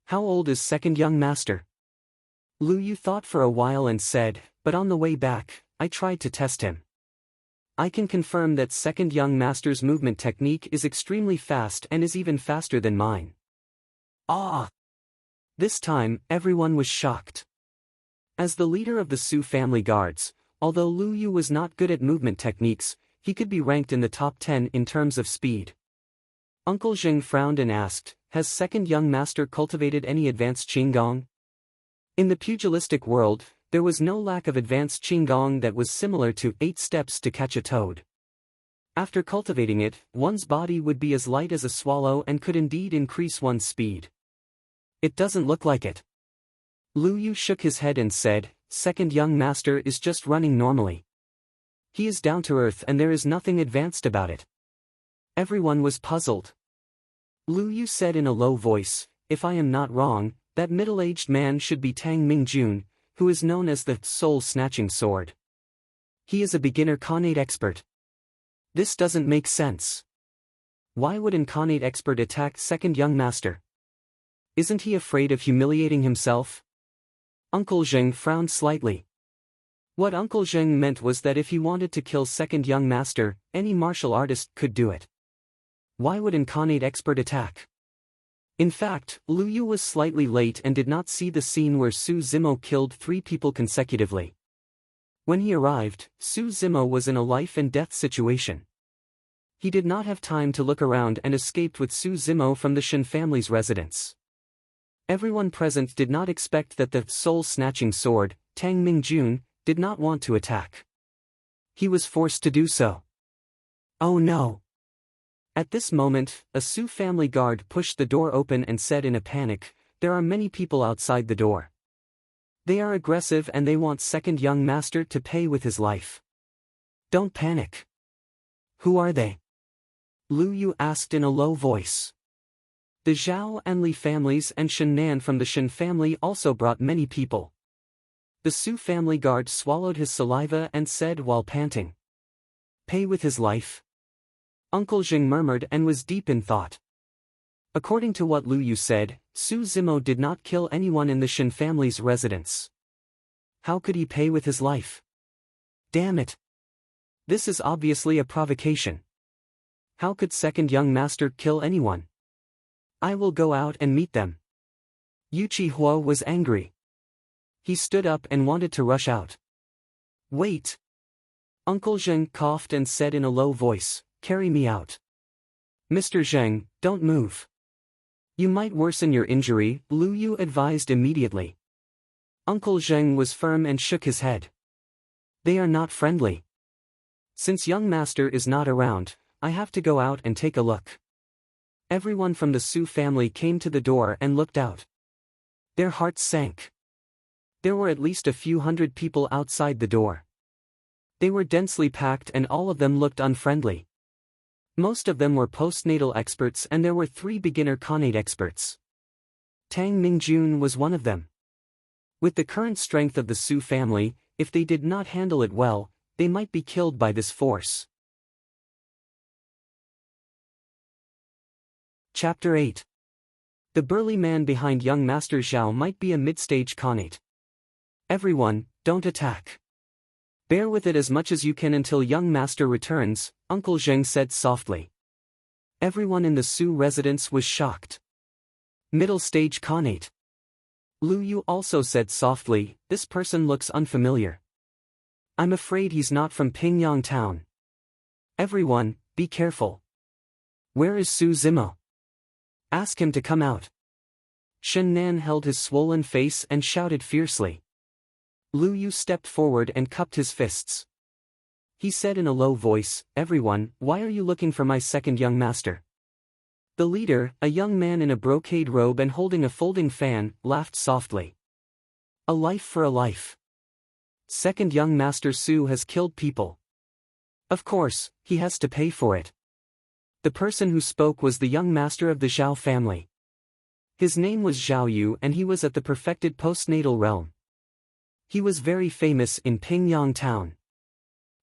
"How old is second young master?" Lu Yu thought for a while and said, "But on the way back, I tried to test him. I can confirm that second young master's movement technique is extremely fast and is even faster than mine." Ah! This time, everyone was shocked. As the leader of the Su family guards, although Lu Yu was not good at movement techniques, he could be ranked in the top 10 in terms of speed. Uncle Zheng frowned and asked, "Has second young master cultivated any advanced Qinggong?" In the pugilistic world, there was no lack of advanced Qinggong that was similar to 8 steps to catch a toad. After cultivating it, one's body would be as light as a swallow and could indeed increase one's speed. It doesn't look like it. Lu Yu shook his head and said, "Second young master is just running normally. He is down to earth and there is nothing advanced about it." Everyone was puzzled. Lu Yu said in a low voice, "If I am not wrong, that middle-aged man should be Tang Mingjun, who is known as the soul-snatching sword. He is a beginner Khanate expert. This doesn't make sense. Why would an Khanate expert attack second young master? Isn't he afraid of humiliating himself?" Uncle Zheng frowned slightly. What Uncle Zheng meant was that if he wanted to kill second young master, any martial artist could do it. Why would an Khanate expert attack? In fact, Liu Yu was slightly late and did not see the scene where Su Zimo killed 3 people consecutively. When he arrived, Su Zimo was in a life-and-death situation. He did not have time to look around and escaped with Su Zimo from the Shen family's residence. Everyone present did not expect that the soul-snatching sword, Tang Mingjun, did not want to attack. He was forced to do so. Oh no! At this moment, a Su family guard pushed the door open and said in a panic, "There are many people outside the door. They are aggressive and they want second young master to pay with his life." "Don't panic. Who are they?" Liu Yu asked in a low voice. The Zhao and Li families and Shen Nan from the Shen family also brought many people. The Su family guard swallowed his saliva and said while panting, "Pay with his life?" Uncle Zheng murmured and was deep in thought. According to what Liu Yu said, Su Zimo did not kill anyone in the Shen family's residence. How could he pay with his life? Damn it! This is obviously a provocation. How could second young master kill anyone? I will go out and meet them. Yu Qihua was angry. He stood up and wanted to rush out. Wait! Uncle Zheng coughed and said in a low voice, "Carry me out." "Mr. Zheng, don't move. You might worsen your injury," Liu Yu advised immediately. Uncle Zheng was firm and shook his head. "They are not friendly. Since young master is not around, I have to go out and take a look." Everyone from the Su family came to the door and looked out. Their hearts sank. There were at least a few hundred people outside the door. They were densely packed and all of them looked unfriendly. Most of them were postnatal experts and there were 3 beginner Khanate experts. Tang Mingjun was one of them. With the current strength of the Su family, if they did not handle it well, they might be killed by this force. Chapter 8. The burly man behind young Master Zhao might be a mid-stage Khanate. "Everyone, don't attack. Bear with it as much as you can until young master returns," Uncle Zheng said softly. Everyone in the Su residence was shocked. Middle-stage Khanate. Liu Yu also said softly, "This person looks unfamiliar. I'm afraid he's not from Pingyang town. Everyone, be careful. Where is Su Zimo? Ask him to come out." Shen Nan held his swollen face and shouted fiercely. Liu Yu stepped forward and cupped his fists. He said in a low voice, "Everyone, why are you looking for my second young master?" The leader, a young man in a brocade robe and holding a folding fan, laughed softly. "A life for a life. Second young master Su has killed people. Of course, he has to pay for it." The person who spoke was the young master of the Zhao family. His name was Zhao Yu and he was at the perfected postnatal realm. He was very famous in Pingyang town.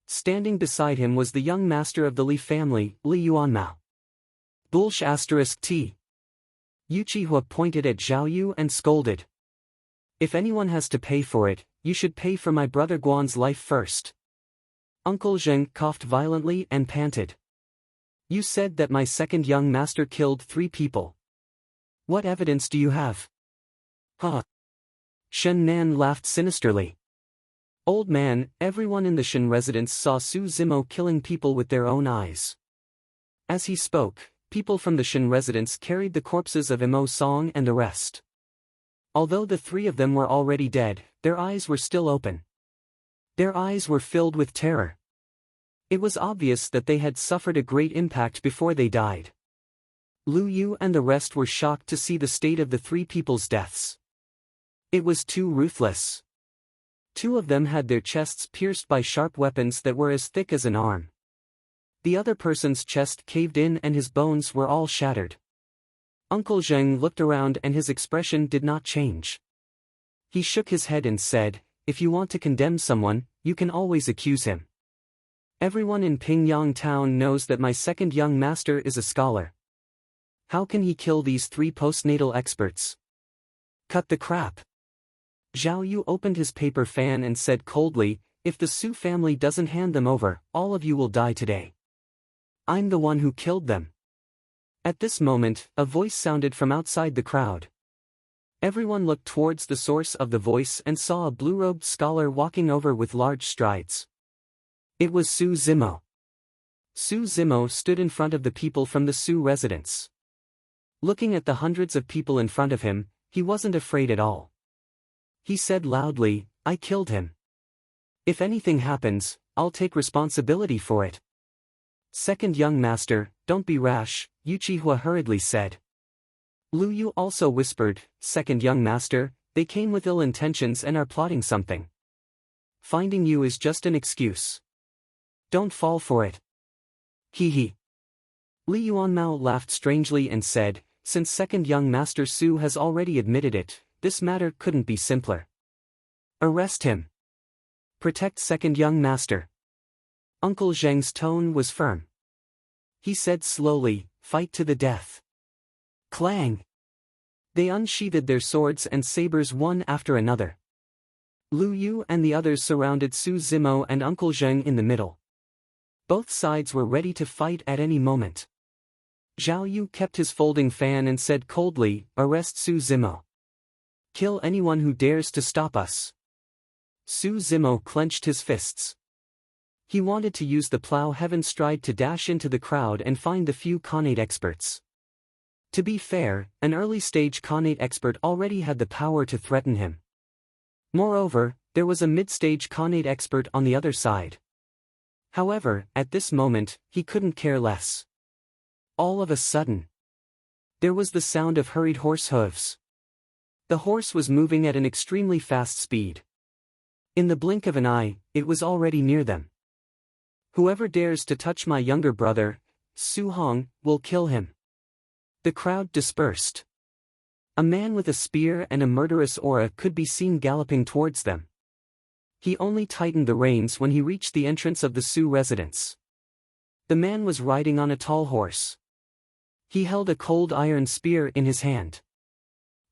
Standing beside him was the young master of the Li family, Li Yuanmao. *T. Yu Qihua pointed at Zhao Yu and scolded. "If anyone has to pay for it, you should pay for my brother Guan's life first." Uncle Zheng coughed violently and panted. "You said that my second young master killed 3 people. What evidence do you have?" "Huh." Shen Nan laughed sinisterly. "Old man, everyone in the Shen residence saw Su Zimo killing people with their own eyes." As he spoke, people from the Shen residence carried the corpses of Imo Song and the rest. Although the 3 of them were already dead, their eyes were still open. Their eyes were filled with terror. It was obvious that they had suffered a great impact before they died. Liu Yu and the rest were shocked to see the state of the 3 people's deaths. It was too ruthless. 2 of them had their chests pierced by sharp weapons that were as thick as an arm. The other person's chest caved in and his bones were all shattered. Uncle Zheng looked around and his expression did not change. He shook his head and said, "If you want to condemn someone, you can always accuse him. Everyone in Pingyang town knows that my second young master is a scholar. How can he kill these 3 postnatal experts? Cut the crap." Zhao Yu opened his paper fan and said coldly, "If the Su family doesn't hand them over, all of you will die today. I'm the one who killed them. At this moment, a voice sounded from outside the crowd. Everyone looked towards the source of the voice and saw a blue-robed scholar walking over with large strides. It was Su Zimo. Su Zimo stood in front of the people from the Su residence. Looking at the hundreds of people in front of him, he wasn't afraid at all. He said loudly, "I killed him. If anything happens, I'll take responsibility for it." "Second young master, don't be rash," Yuchihua hurriedly said. Lu Yu also whispered, "Second young master, they came with ill intentions and are plotting something. Finding you is just an excuse. Don't fall for it." "Hee hee." Li Yuanmao laughed strangely and said, "Since second young master Su has already admitted it, this matter couldn't be simpler. Arrest him. Protect second young master." Uncle Zheng's tone was firm. He said slowly, "Fight to the death." Clang! They unsheathed their swords and sabers one after another. Lu Yu and the others surrounded Su Zimo and Uncle Zheng in the middle. Both sides were ready to fight at any moment. Zhao Yu kept his folding fan and said coldly, "Arrest Su Zimo. Kill anyone who dares to stop us." Su Zimo clenched his fists. He wanted to use the plow heaven stride to dash into the crowd and find the few Khanate experts. To be fair, an early-stage Khanate expert already had the power to threaten him. Moreover, there was a mid-stage Khanate expert on the other side. However, at this moment, he couldn't care less. All of a sudden, there was the sound of hurried horse hooves. The horse was moving at an extremely fast speed. In the blink of an eye, it was already near them. "Whoever dares to touch my younger brother, Su Hong, will kill him." The crowd dispersed. A man with a spear and a murderous aura could be seen galloping towards them. He only tightened the reins when he reached the entrance of the Su residence. The man was riding on a tall horse. He held a cold iron spear in his hand.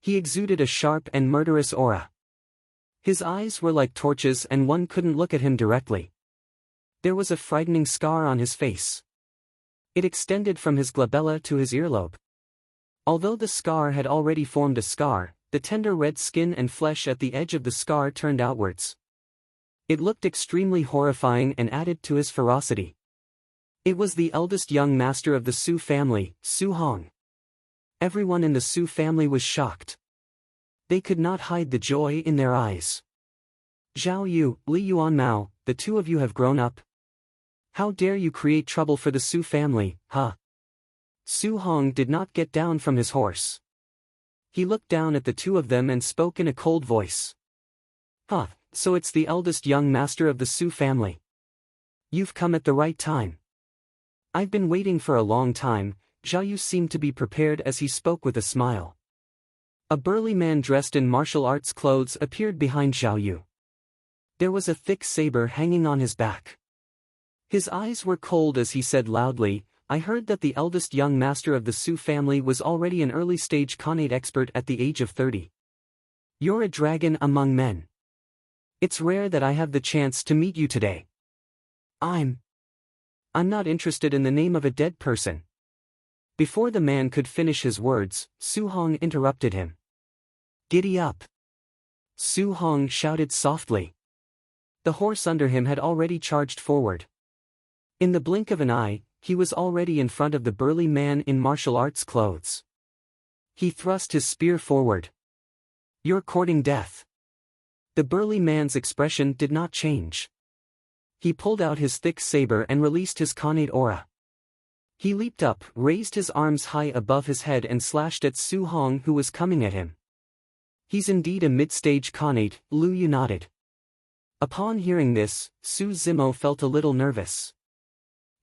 He exuded a sharp and murderous aura. His eyes were like torches and one couldn't look at him directly. There was a frightening scar on his face. It extended from his glabella to his earlobe. Although the scar had already formed a scar, the tender red skin and flesh at the edge of the scar turned outwards. It looked extremely horrifying and added to his ferocity. It was the eldest young master of the Su family, Su Hong. Everyone in the Su family was shocked. They could not hide the joy in their eyes. "Zhao Yu, Li Yuanmao, the two of you have grown up. How dare you create trouble for the Su family, huh?" Su Hong did not get down from his horse. He looked down at the two of them and spoke in a cold voice. "Huh, so it's the eldest young master of the Su family. You've come at the right time. I've been waiting for a long time." Zhao Yu seemed to be prepared as he spoke with a smile. A burly man dressed in martial arts clothes appeared behind Zhao Yu. There was a thick saber hanging on his back. His eyes were cold as he said loudly, "I heard that the eldest young master of the Su family was already an early-stage Khanate expert at the age of 30. You're a dragon among men. It's rare that I have the chance to meet you today. I'm not interested in the name of a dead person." Before the man could finish his words, Su Hong interrupted him. "Giddy up!" Su Hong shouted softly. The horse under him had already charged forward. In the blink of an eye, he was already in front of the burly man in martial arts clothes. He thrust his spear forward. "You're courting death." The burly man's expression did not change. He pulled out his thick saber and released his Khanate aura. He leaped up, raised his arms high above his head and slashed at Su Hong who was coming at him. "He's indeed a mid-stage Khanate," Lu Yu nodded. Upon hearing this, Su Zimo felt a little nervous.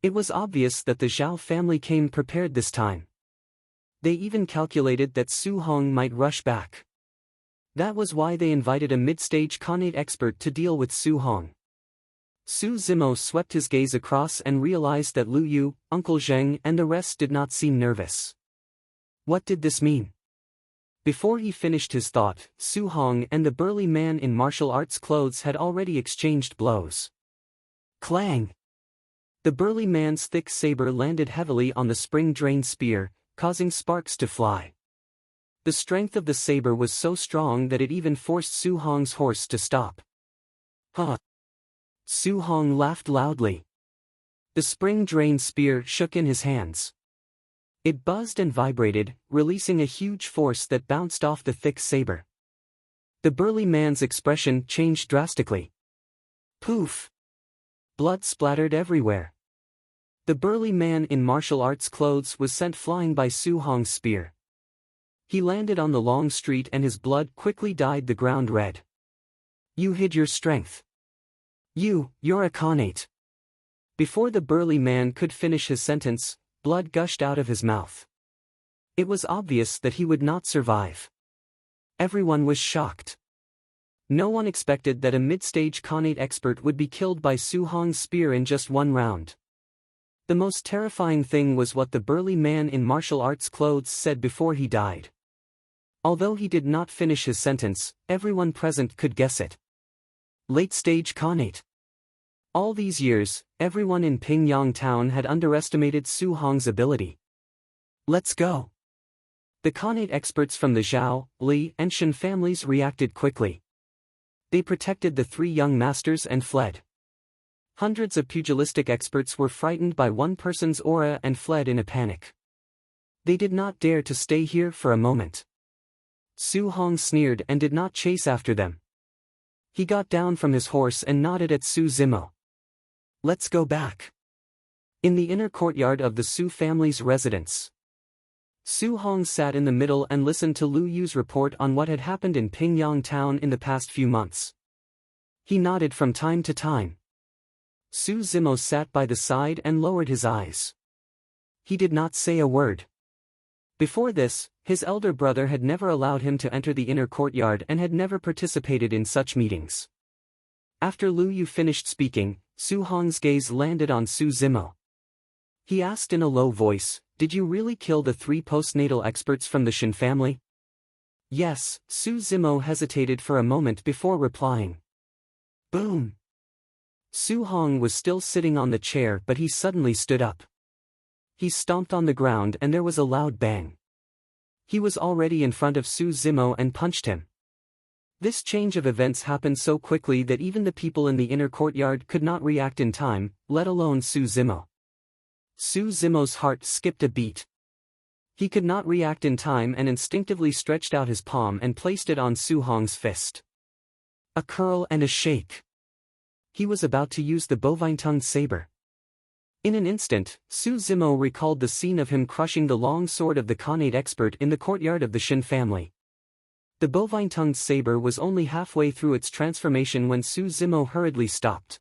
It was obvious that the Zhao family came prepared this time. They even calculated that Su Hong might rush back. That was why they invited a mid-stage Khanate expert to deal with Su Hong. Su Zimo swept his gaze across and realized that Lu Yu, Uncle Zheng and the rest did not seem nervous. What did this mean? Before he finished his thought, Su Hong and the burly man in martial arts clothes had already exchanged blows. Clang! The burly man's thick saber landed heavily on the spring-drained spear, causing sparks to fly. The strength of the saber was so strong that it even forced Su Hong's horse to stop. Huh! Su Hong laughed loudly. The spring-drained spear shook in his hands. It buzzed and vibrated, releasing a huge force that bounced off the thick saber. The burly man's expression changed drastically. Poof! Blood splattered everywhere. The burly man in martial arts clothes was sent flying by Su Hong's spear. He landed on the long street and his blood quickly dyed the ground red. You hid your strength. You're a Khanate. Before the burly man could finish his sentence, blood gushed out of his mouth. It was obvious that he would not survive. Everyone was shocked. No one expected that a mid-stage Khanate expert would be killed by Su Hong's spear in just one round. The most terrifying thing was what the burly man in martial arts clothes said before he died. Although he did not finish his sentence, everyone present could guess it. Late-stage Khanate. All these years, everyone in Pingyang town had underestimated Su Hong's ability. Let's go. The Khanate experts from the Zhao, Li, and Shen families reacted quickly. They protected the three young masters and fled. Hundreds of pugilistic experts were frightened by one person's aura and fled in a panic. They did not dare to stay here for a moment. Su Hong sneered and did not chase after them. He got down from his horse and nodded at Su Zimo. Let's go back. In the inner courtyard of the Su family's residence, Su Hong sat in the middle and listened to Lu Yu's report on what had happened in Pingyang town in the past few months. He nodded from time to time. Su Zimo sat by the side and lowered his eyes. He did not say a word. Before this, his elder brother had never allowed him to enter the inner courtyard and had never participated in such meetings. After Lu Yu finished speaking, Su Hong's gaze landed on Su Zimo. He asked in a low voice, "Did you really kill the three postnatal experts from the Shen family?" Yes, Su Zimo hesitated for a moment before replying. Boom! Su Hong was still sitting on the chair but he suddenly stood up. He stomped on the ground and there was a loud bang. He was already in front of Su Zimo and punched him. This change of events happened so quickly that even the people in the inner courtyard could not react in time, let alone Su Zimo. Su Zimo's heart skipped a beat. He could not react in time and instinctively stretched out his palm and placed it on Su Hong's fist. A curl and a shake. He was about to use the bovine-tongued saber. In an instant, Su Zimo recalled the scene of him crushing the long sword of the Khanate expert in the courtyard of the Shen family. The bovine-tongued saber was only halfway through its transformation when Su Zimo hurriedly stopped.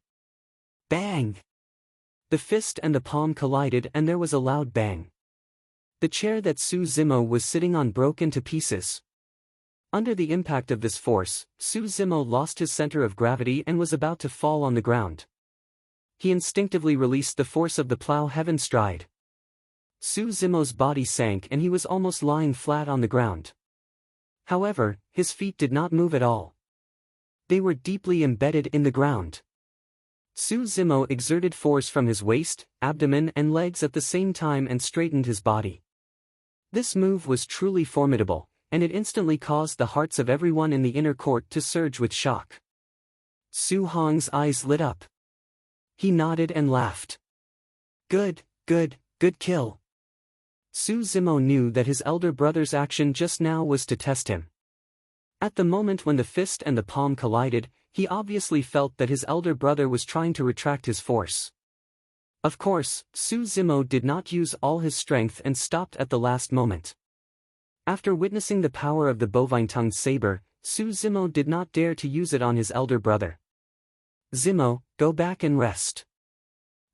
Bang! The fist and the palm collided and there was a loud bang. The chair that Su Zimo was sitting on broke into pieces. Under the impact of this force, Su Zimo lost his center of gravity and was about to fall on the ground. He instinctively released the force of the plow heaven stride. Su Zimo's body sank and he was almost lying flat on the ground. However, his feet did not move at all. They were deeply embedded in the ground. Su Zimo exerted force from his waist, abdomen and legs at the same time and straightened his body. This move was truly formidable, and it instantly caused the hearts of everyone in the inner court to surge with shock. Su Hong's eyes lit up. He nodded and laughed. Good kill. Su Zimo knew that his elder brother's action just now was to test him. At the moment when the fist and the palm collided, he obviously felt that his elder brother was trying to retract his force. Of course, Su Zimo did not use all his strength and stopped at the last moment. After witnessing the power of the bovine-tongued saber, Su Zimo did not dare to use it on his elder brother. Zimo, go back and rest.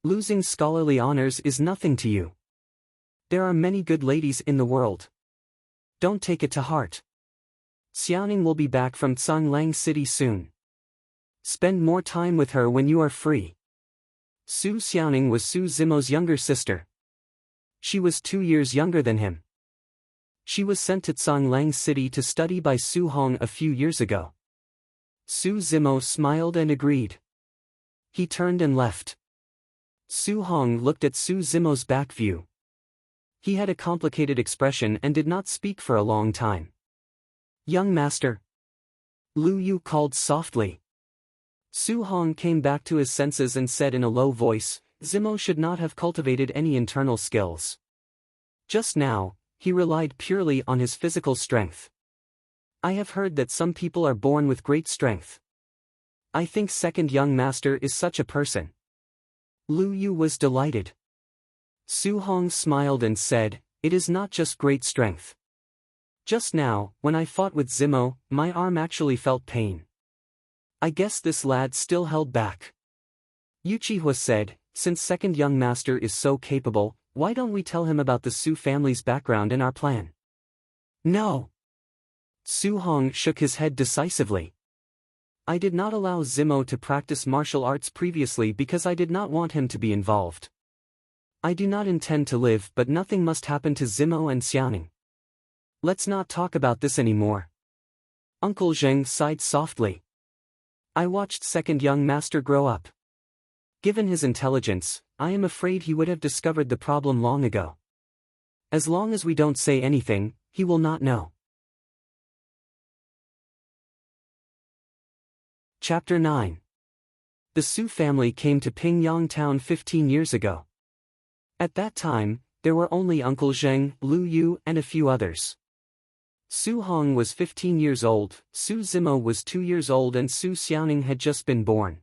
Losing scholarly honors is nothing to you. There are many good ladies in the world. Don't take it to heart. Xiaoning will be back from Tsanglang City soon. Spend more time with her when you are free. Su Xiaoning was Su Zimo's younger sister. She was 2 years younger than him. She was sent to Tsanglang City to study by Su Hong a few years ago. Su Zimo smiled and agreed. He turned and left. Su Hong looked at Su Zimo's back view. He had a complicated expression and did not speak for a long time. "Young master," Lu Yu called softly. Su Hong came back to his senses and said in a low voice, "Zimo should not have cultivated any internal skills. Just now, he relied purely on his physical strength. I have heard that some people are born with great strength. I think second young master is such a person." Lu Yu was delighted. Su Hong smiled and said, "It is not just great strength. Just now, when I fought with Zimo, my arm actually felt pain. I guess this lad still held back." Yuchihua said, "Since second young master is so capable, why don't we tell him about the Su family's background and our plan?" "No." Su Hong shook his head decisively. "I did not allow Zimo to practice martial arts previously because I did not want him to be involved. I do not intend to live, but nothing must happen to Zimo and Xiaoning. Let's not talk about this anymore." Uncle Zheng sighed softly. "I watched second young master grow up. Given his intelligence, I am afraid he would have discovered the problem long ago. As long as we don't say anything, he will not know." Chapter 9. The Su family came to Pingyang town 15 years ago. At that time, there were only Uncle Zheng, Lu Yu, and a few others. Su Hong was 15 years old, Su Zimo was 2 years old, and Su Xiaoning had just been born.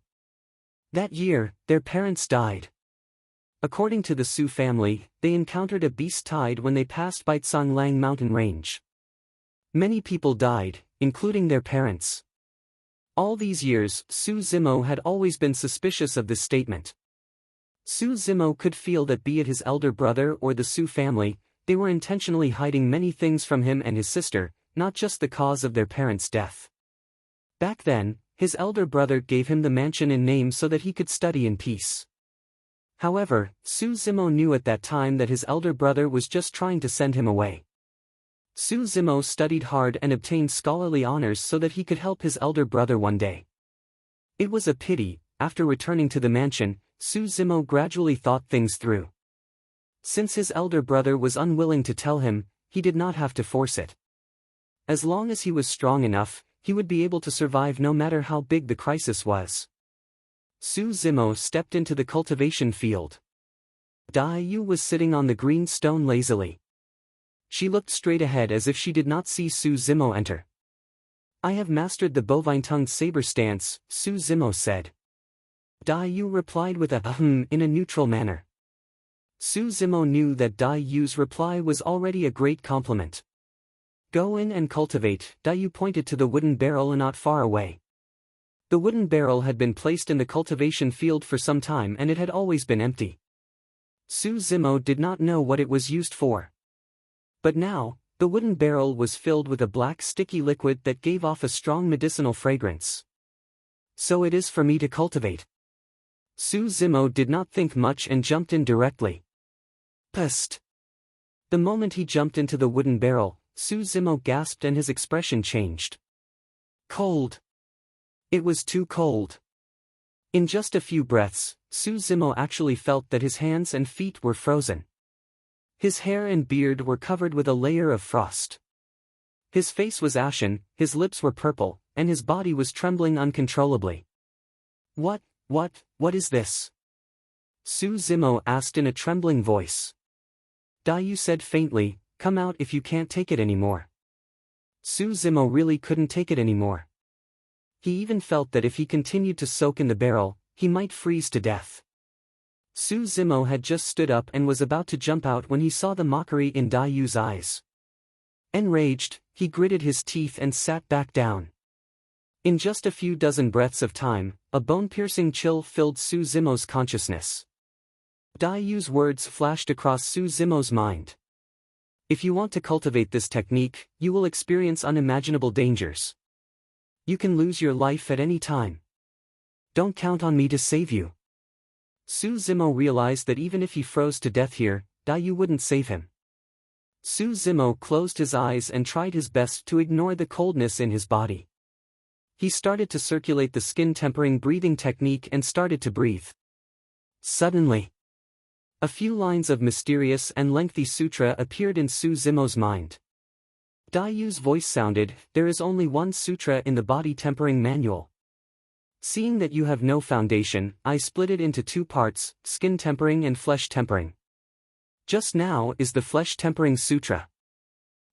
That year, their parents died. According to the Su family, they encountered a beast tide when they passed by Tsanglang mountain range. Many people died, including their parents. All these years, Su Zimo had always been suspicious of this statement. Su Zimo could feel that be it his elder brother or the Su family, they were intentionally hiding many things from him and his sister, not just the cause of their parents' death. Back then, his elder brother gave him the mansion in name so that he could study in peace. However, Su Zimo knew at that time that his elder brother was just trying to send him away. Su Zimo studied hard and obtained scholarly honors so that he could help his elder brother one day. It was a pity, after returning to the mansion, Su Zimo gradually thought things through. Since his elder brother was unwilling to tell him, he did not have to force it. As long as he was strong enough, he would be able to survive no matter how big the crisis was. Su Zimo stepped into the cultivation field. Dai Yu was sitting on the green stone lazily. She looked straight ahead as if she did not see Su Zimo enter. "I have mastered the bovine-tongued saber stance," Su Zimo said. Dai Yu replied with a ahem in a neutral manner. Su Zimo knew that Dai Yu's reply was already a great compliment. "Go in and cultivate," Dai Yu pointed to the wooden barrel not far away. The wooden barrel had been placed in the cultivation field for some time and it had always been empty. Su Zimo did not know what it was used for. But now, the wooden barrel was filled with a black sticky liquid that gave off a strong medicinal fragrance. "So it is for me to cultivate." Su Zimo did not think much and jumped in directly. Psst! The moment he jumped into the wooden barrel, Su Zimo gasped and his expression changed. Cold. It was too cold. In just a few breaths, Su Zimo actually felt that his hands and feet were frozen. His hair and beard were covered with a layer of frost. His face was ashen, his lips were purple, and his body was trembling uncontrollably. What is this?" Su Zimo asked in a trembling voice. Dai Yu said faintly, "Come out if you can't take it anymore." Su Zimo really couldn't take it anymore. He even felt that if he continued to soak in the barrel, he might freeze to death. Su Zimo had just stood up and was about to jump out when he saw the mockery in Dai Yu's eyes. Enraged, he gritted his teeth and sat back down. In just a few dozen breaths of time, a bone-piercing chill filled Su Zimo's consciousness. Dai Yu's words flashed across Su Zimo's mind. "If you want to cultivate this technique, you will experience unimaginable dangers. You can lose your life at any time. Don't count on me to save you." Su Zimo realized that even if he froze to death here, Dai Yu wouldn't save him. Su Zimo closed his eyes and tried his best to ignore the coldness in his body. He started to circulate the skin-tempering breathing technique and started to breathe. Suddenly, A few lines of mysterious and lengthy sutra appeared in Su Zimo's mind. Dayu's voice sounded, "There is only one sutra in the body tempering manual. Seeing that you have no foundation, I split it into two parts, skin tempering and flesh tempering. Just now is the flesh tempering sutra.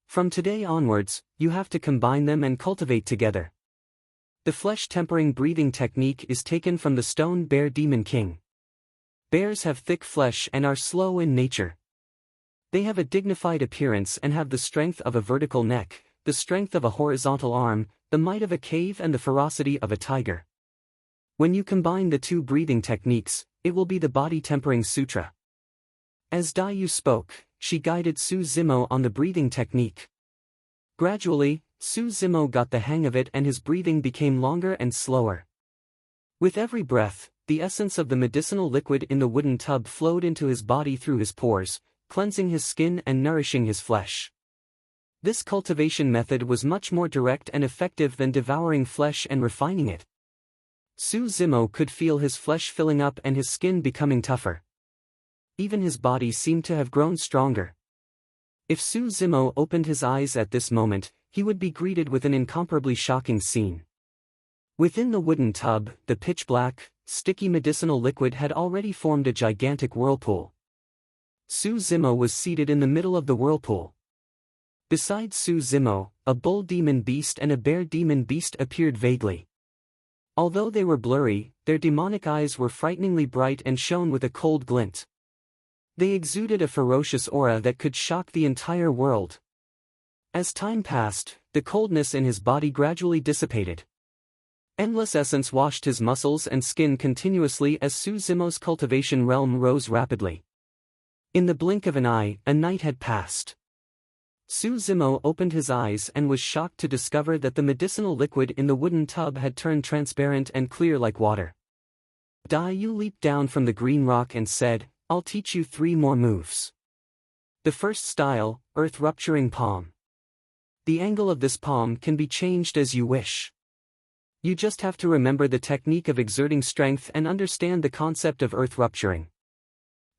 From today onwards, you have to combine them and cultivate together." The flesh tempering breathing technique is taken from the stone bear demon king. Bears have thick flesh and are slow in nature. They have a dignified appearance and have the strength of a vertical neck, the strength of a horizontal arm, the might of a cave and the ferocity of a tiger. When you combine the two breathing techniques, it will be the body tempering sutra. As Dayu spoke, she guided Su Zimo on the breathing technique. Gradually, Su Zimo got the hang of it and his breathing became longer and slower. With every breath, the essence of the medicinal liquid in the wooden tub flowed into his body through his pores, cleansing his skin and nourishing his flesh. This cultivation method was much more direct and effective than devouring flesh and refining it. Su Zimo could feel his flesh filling up and his skin becoming tougher. Even his body seemed to have grown stronger. If Su Zimo opened his eyes at this moment, he would be greeted with an incomparably shocking scene. Within the wooden tub, the pitch-black, sticky medicinal liquid had already formed a gigantic whirlpool. Su Zimo was seated in the middle of the whirlpool. Beside Su Zimo, a bull demon beast and a bear demon beast appeared vaguely. Although they were blurry, their demonic eyes were frighteningly bright and shone with a cold glint. They exuded a ferocious aura that could shock the entire world. As time passed, the coldness in his body gradually dissipated. Endless essence washed his muscles and skin continuously as Su Zimo's cultivation realm rose rapidly. In the blink of an eye, a night had passed. Su Zimo opened his eyes and was shocked to discover that the medicinal liquid in the wooden tub had turned transparent and clear like water. Dayu leaped down from the green rock and said, "I'll teach you 3 more moves. The first style, earth-rupturing palm. The angle of this palm can be changed as you wish. You just have to remember the technique of exerting strength and understand the concept of earth-rupturing."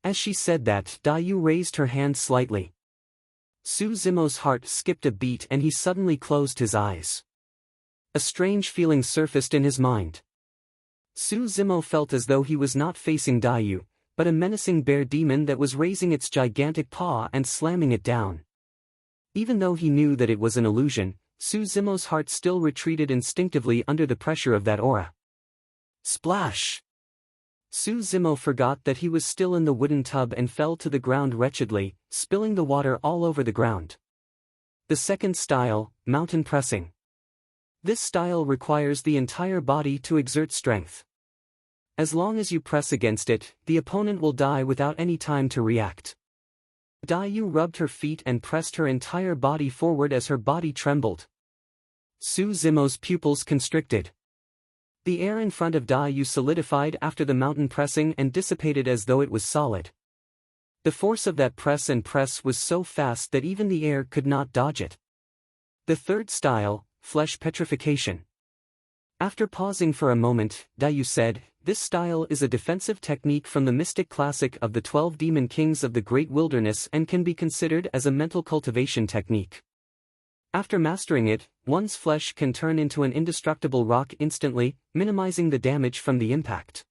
As she said that, Dayu raised her hand slightly. Su Zimo's heart skipped a beat and he suddenly closed his eyes. A strange feeling surfaced in his mind. Su Zimo felt as though he was not facing Dayu, but a menacing bear demon that was raising its gigantic paw and slamming it down. Even though he knew that it was an illusion, Su Zimo's heart still retreated instinctively under the pressure of that aura. Splash! Su Zimo forgot that he was still in the wooden tub and fell to the ground wretchedly, spilling the water all over the ground. The second style, mountain pressing. This style requires the entire body to exert strength. As long as you press against it, the opponent will die without any time to react. Dayu rubbed her feet and pressed her entire body forward as her body trembled. Su Zimo's pupils constricted. The air in front of Dayu solidified after the mountain pressing and dissipated as though it was solid. The force of that press was so fast that even the air could not dodge it. The third style, flesh petrification. After pausing for a moment, Dayu said, "This style is a defensive technique from the mystic classic of the 12 demon kings of the great wilderness and can be considered as a mental cultivation technique. After mastering it, one's flesh can turn into an indestructible rock instantly, minimizing the damage from the impact."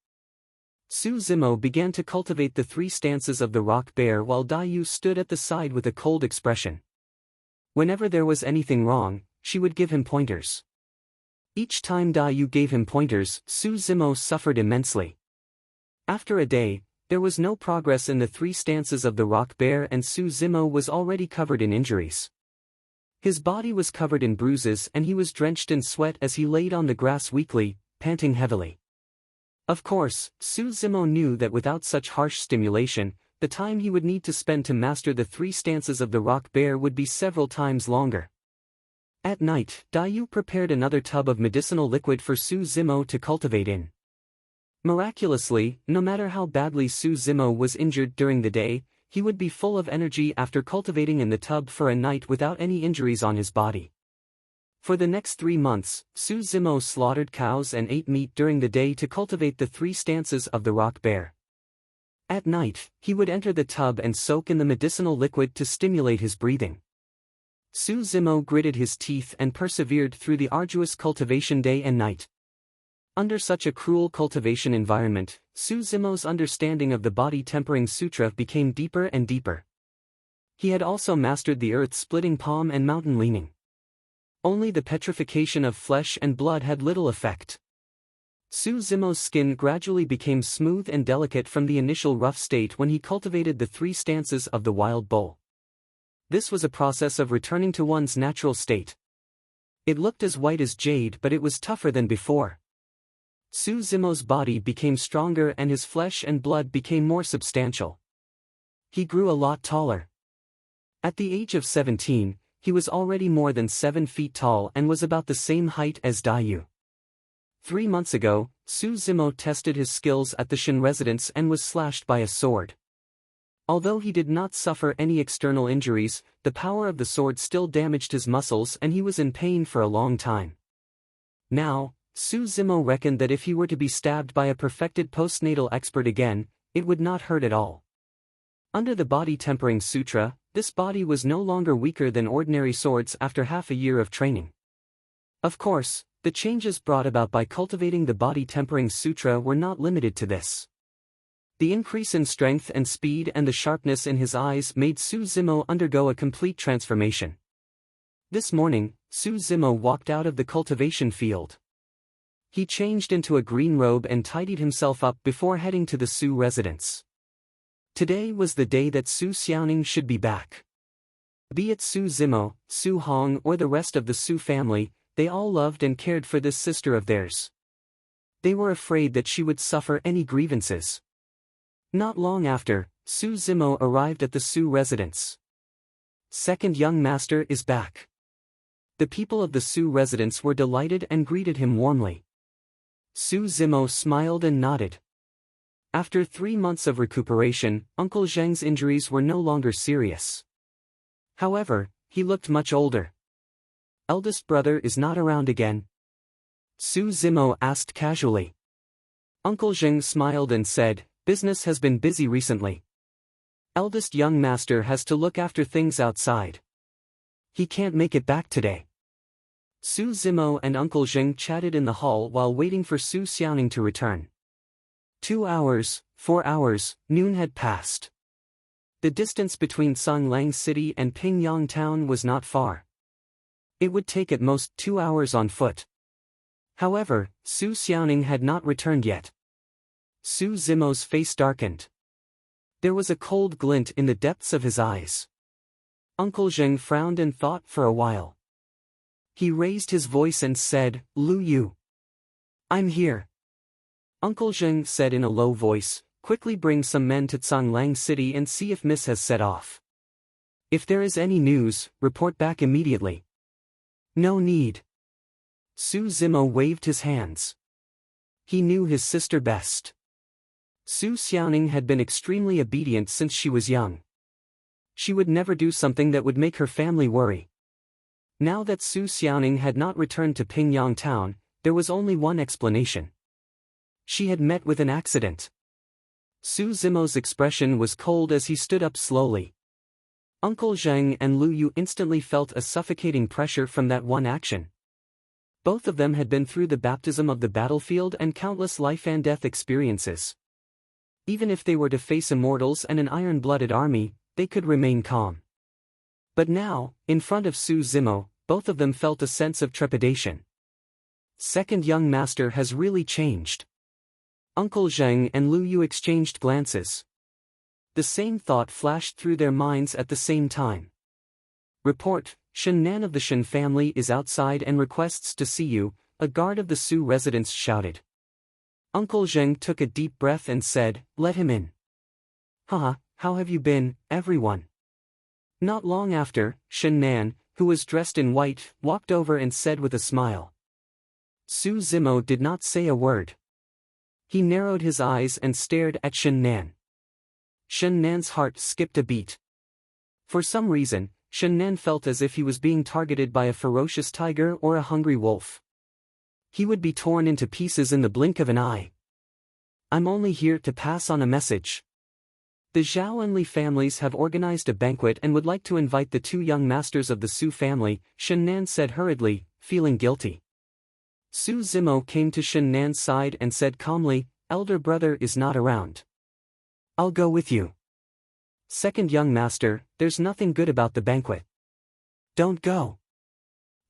Su Zimo began to cultivate the 3 stances of the rock bear while Dayu stood at the side with a cold expression. Whenever there was anything wrong, she would give him pointers. Each time Dayu gave him pointers, Su Zimo suffered immensely. After a day, there was no progress in the 3 stances of the rock bear and Su Zimo was already covered in injuries. His body was covered in bruises and he was drenched in sweat as he laid on the grass weakly, panting heavily. Of course, Su Zimo knew that without such harsh stimulation, the time he would need to spend to master the 3 stances of the rock bear would be several times longer. At night, Dayu prepared another tub of medicinal liquid for Su Zimo to cultivate in. Miraculously, no matter how badly Su Zimo was injured during the day, he would be full of energy after cultivating in the tub for a night without any injuries on his body. For the next 3 months, Su Zimo slaughtered cows and ate meat during the day to cultivate the 3 stances of the rock bear. At night, he would enter the tub and soak in the medicinal liquid to stimulate his breathing. Su Zimo gritted his teeth and persevered through the arduous cultivation day and night. Under such a cruel cultivation environment, Su Zimo's understanding of the body tempering sutra became deeper and deeper. He had also mastered the earth-splitting palm and mountain leaning. Only the petrification of flesh and blood had little effect. Su Zimo's skin gradually became smooth and delicate from the initial rough state when he cultivated the 3 stances of the wild bull. This was a process of returning to one's natural state. It looked as white as jade, but it was tougher than before. Su Zimo's body became stronger and his flesh and blood became more substantial. He grew a lot taller. At the age of 17, he was already more than 7 feet tall and was about the same height as Dayu. 3 months ago, Su Zimo tested his skills at the Shin residence and was slashed by a sword. Although he did not suffer any external injuries, the power of the sword still damaged his muscles and he was in pain for a long time. Now, Su Zimo reckoned that if he were to be stabbed by a perfected postnatal expert again, it would not hurt at all. Under the body tempering sutra, this body was no longer weaker than ordinary swords after half a year of training. Of course, the changes brought about by cultivating the body tempering sutra were not limited to this. The increase in strength and speed and the sharpness in his eyes made Su Zimo undergo a complete transformation. This morning, Su Zimo walked out of the cultivation field. He changed into a green robe and tidied himself up before heading to the Su residence. Today was the day that Su Xiaoning should be back. Be it Su Zimo, Su Hong or the rest of the Su family, they all loved and cared for this sister of theirs. They were afraid that she would suffer any grievances. Not long after, Su Zimo arrived at the Su residence. Second young master is back. The people of the Su residence were delighted and greeted him warmly. Su Zimo smiled and nodded. After 3 months of recuperation, Uncle Zheng's injuries were no longer serious. However, he looked much older. Eldest brother is not around again? Su Zimo asked casually. Uncle Zheng smiled and said, business has been busy recently. Eldest young master has to look after things outside. He can't make it back today. Su Zimo and Uncle Zheng chatted in the hall while waiting for Su Xiaoning to return. 2 hours, 4 hours, noon had passed. The distance between Songlang City and Pingyang Town was not far. It would take at most 2 hours on foot. However, Su Xiaoning had not returned yet. Su Zimo's face darkened. There was a cold glint in the depths of his eyes. Uncle Zheng frowned and thought for a while. He raised his voice and said, Lu Yu. I'm here. Uncle Zheng said in a low voice, quickly bring some men to Songlang City and see if Miss has set off. If there is any news, report back immediately. No need. Su Zimo waved his hands. He knew his sister best. Su Xiaoning had been extremely obedient since she was young. She would never do something that would make her family worry. Now that Su Xiaoning had not returned to Pingyang Town, there was only one explanation. She had met with an accident. Su Zimo's expression was cold as he stood up slowly. Uncle Zheng and Lu Yu instantly felt a suffocating pressure from that one action. Both of them had been through the baptism of the battlefield and countless life and death experiences. Even if they were to face immortals and an iron-blooded army, they could remain calm. But now, in front of Su Zimo, both of them felt a sense of trepidation. Second young master has really changed. Uncle Zheng and Lu Yu exchanged glances. The same thought flashed through their minds at the same time. Report, Shen Nan of the Shen family is outside and requests to see you, a guard of the Su residence shouted. Uncle Zheng took a deep breath and said, let him in. Haha, how have you been, everyone? Not long after, Shen Nan, who was dressed in white, walked over and said with a smile. Su Zimo did not say a word. He narrowed his eyes and stared at Shen Nan. Shen Nan's heart skipped a beat. For some reason, Shen Nan felt as if he was being targeted by a ferocious tiger or a hungry wolf. He would be torn into pieces in the blink of an eye. I'm only here to pass on a message. The Zhao and Li families have organized a banquet and would like to invite the two young masters of the Su family, Shen Nan said hurriedly, feeling guilty. Su Zimo came to Shen Nan's side and said calmly, elder brother is not around. I'll go with you. Second young master, there's nothing good about the banquet. Don't go.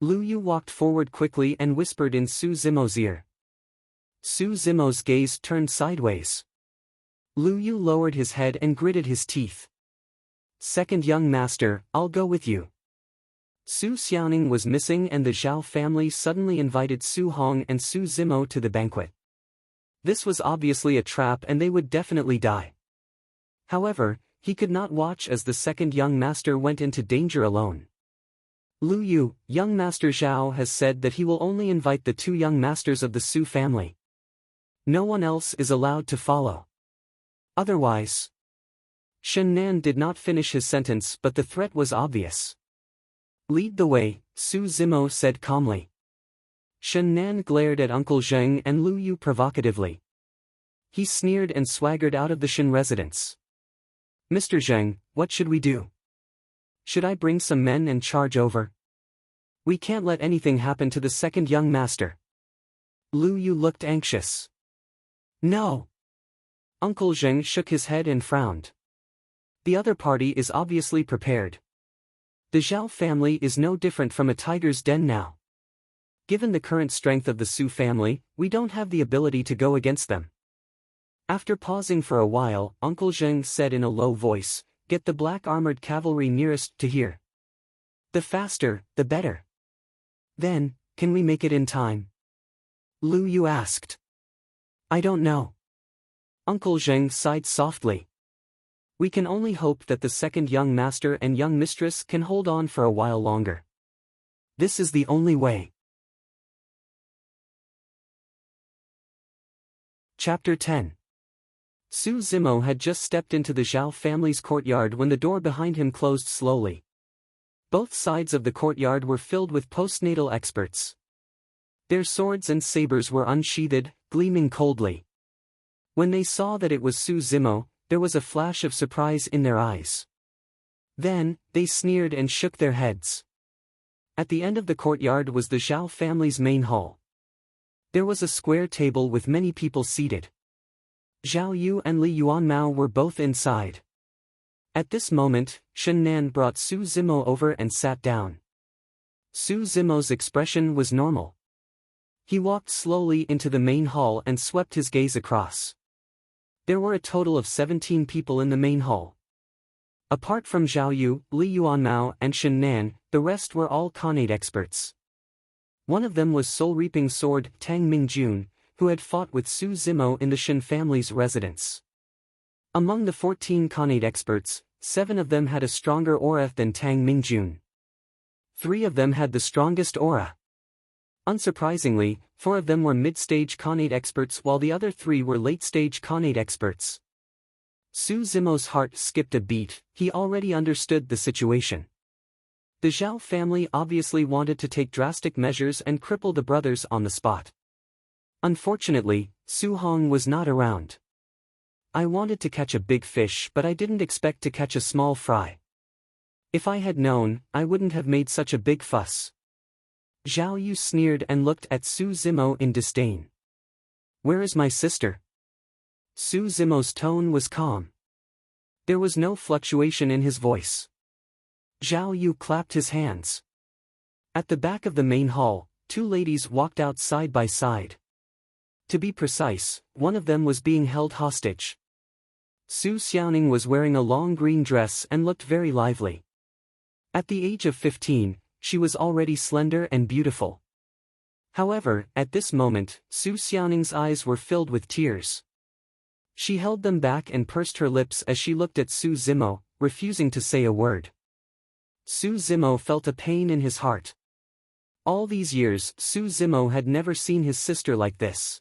Lu Yu walked forward quickly and whispered in Su Zimo's ear. Su Zimo's gaze turned sideways. Lu Yu lowered his head and gritted his teeth. Second young master, I'll go with you. Su Xiaoning was missing and the Zhao family suddenly invited Su Hong and Su Zimo to the banquet. This was obviously a trap and they would definitely die. However, he could not watch as the second young master went into danger alone. Lu Yu, young master Zhao has said that he will only invite the two young masters of the Su family. No one else is allowed to follow. Otherwise. Shen Nan did not finish his sentence but the threat was obvious. Lead the way, Su Zimo said calmly. Shen Nan glared at Uncle Zheng and Lu Yu provocatively. He sneered and swaggered out of the Shen residence. Mr. Zheng, what should we do? Should I bring some men and charge over? We can't let anything happen to the second young master. Lu Yu looked anxious. No. Uncle Zheng shook his head and frowned. The other party is obviously prepared. The Zhao family is no different from a tiger's den now. Given the current strength of the Su family, we don't have the ability to go against them. After pausing for a while, Uncle Zheng said in a low voice, get the black armored cavalry nearest to here. The faster, the better. Then, can we make it in time? Lu Yu asked. I don't know. Uncle Zheng sighed softly. We can only hope that the second young master and young mistress can hold on for a while longer. This is the only way. Chapter 10. Su Zimo had just stepped into the Zhao family's courtyard when the door behind him closed slowly. Both sides of the courtyard were filled with postnatal experts. Their swords and sabers were unsheathed, gleaming coldly. When they saw that it was Su Zimo, there was a flash of surprise in their eyes. Then, they sneered and shook their heads. At the end of the courtyard was the Zhao family's main hall. There was a square table with many people seated. Zhao Yu and Li Yuanmao were both inside. At this moment, Shen Nan brought Su Zimo over and sat down. Su Zimo's expression was normal. He walked slowly into the main hall and swept his gaze across. There were a total of 17 people in the main hall. Apart from Zhao Yu, Li Yuanmao and Shen Nan, the rest were all Khanate experts. One of them was Soul Reaping Sword Tang Mingjun, who had fought with Su Zimo in the Shen family's residence. Among the 14 Khanate experts, 7 of them had a stronger aura than Tang Mingjun. 3 of them had the strongest aura. Unsurprisingly, 4 of them were mid-stage Khanate experts while the other 3 were late-stage Khanate experts. Su Zimo's heart skipped a beat, he already understood the situation. The Zhao family obviously wanted to take drastic measures and cripple the brothers on the spot. Unfortunately, Su Hong was not around. I wanted to catch a big fish but I didn't expect to catch a small fry. If I had known, I wouldn't have made such a big fuss. Zhao Yu sneered and looked at Su Zimo in disdain. Where is my sister? Su Zimo's tone was calm. There was no fluctuation in his voice. Zhao Yu clapped his hands. At the back of the main hall, 2 ladies walked out side by side. To be precise, one of them was being held hostage. Su Xiaoning was wearing a long green dress and looked very lively. At the age of 15, she was already slender and beautiful. However, at this moment, Su Xiaoning's eyes were filled with tears. She held them back and pursed her lips as she looked at Su Zimo, refusing to say a word. Su Zimo felt a pain in his heart. All these years, Su Zimo had never seen his sister like this.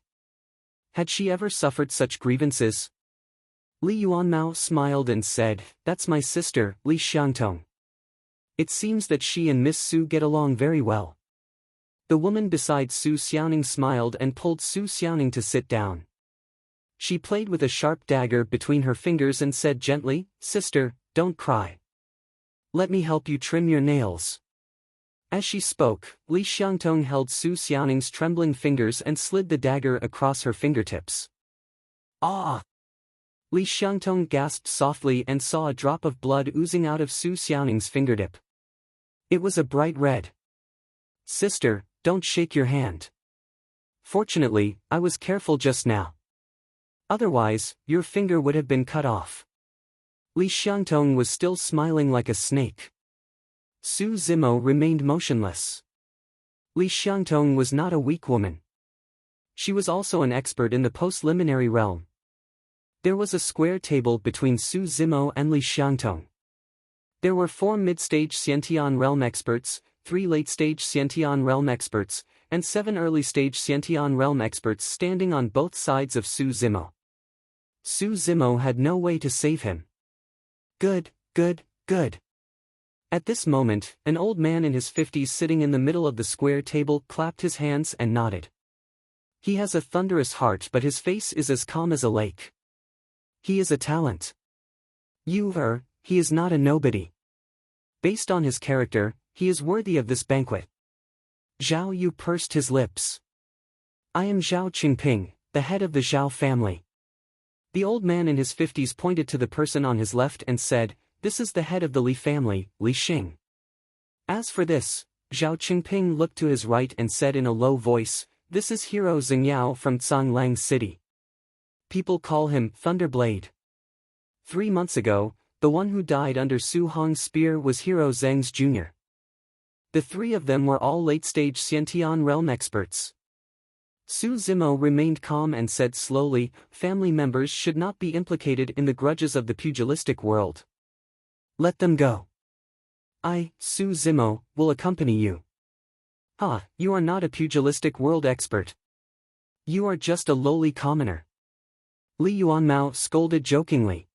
Had she ever suffered such grievances? Li Yuanmao smiled and said, "That's my sister, Li Xiangtong. It seems that she and Miss Su get along very well." The woman beside Su Xiaoning smiled and pulled Su Xiaoning to sit down. She played with a sharp dagger between her fingers and said gently, "Sister, don't cry. Let me help you trim your nails." As she spoke, Li Xiangtong held Su Xiaoning's trembling fingers and slid the dagger across her fingertips. "Ah!" Li Xiangtong gasped softly and saw a drop of blood oozing out of Su Xiaoning's fingertip. It was a bright red. "Sister, don't shake your hand. Fortunately, I was careful just now. Otherwise, your finger would have been cut off." Li Xiangtong was still smiling like a snake. Su Zimo remained motionless. Li Xiangtong was not a weak woman. She was also an expert in the post-liminary realm. There was a square table between Su Zimo and Li Xiangtong. There were 4 mid-stage Xiantian realm experts, 3 late-stage Xiantian realm experts, and 7 early-stage Xiantian realm experts standing on both sides of Su Zimo. Su Zimo had no way to save him. Good, good, good. At this moment, an old man in his 50s sitting in the middle of the square table clapped his hands and nodded. He has a thunderous heart, but his face is as calm as a lake. He is a talent. He is not a nobody. Based on his character, he is worthy of this banquet. Zhao Yu pursed his lips. "I am Zhao Qingping, the head of the Zhao family." The old man in his 50s pointed to the person on his left and said, "This is the head of the Li family, Li Xing." As for this, Zhao Qingping looked to his right and said in a low voice, "This is Hero Xingyao from Canglang City. People call him Thunderblade." 3 months ago, the one who died under Su Hong's spear was Hero Zheng's Jr. The 3 of them were all late-stage Xiantian realm experts. Su Zimo remained calm and said slowly, "Family members should not be implicated in the grudges of the pugilistic world. Let them go. I, Su Zimo, will accompany you." "Ah, you are not a pugilistic world expert. You are just a lowly commoner." Li Yuanmao scolded jokingly.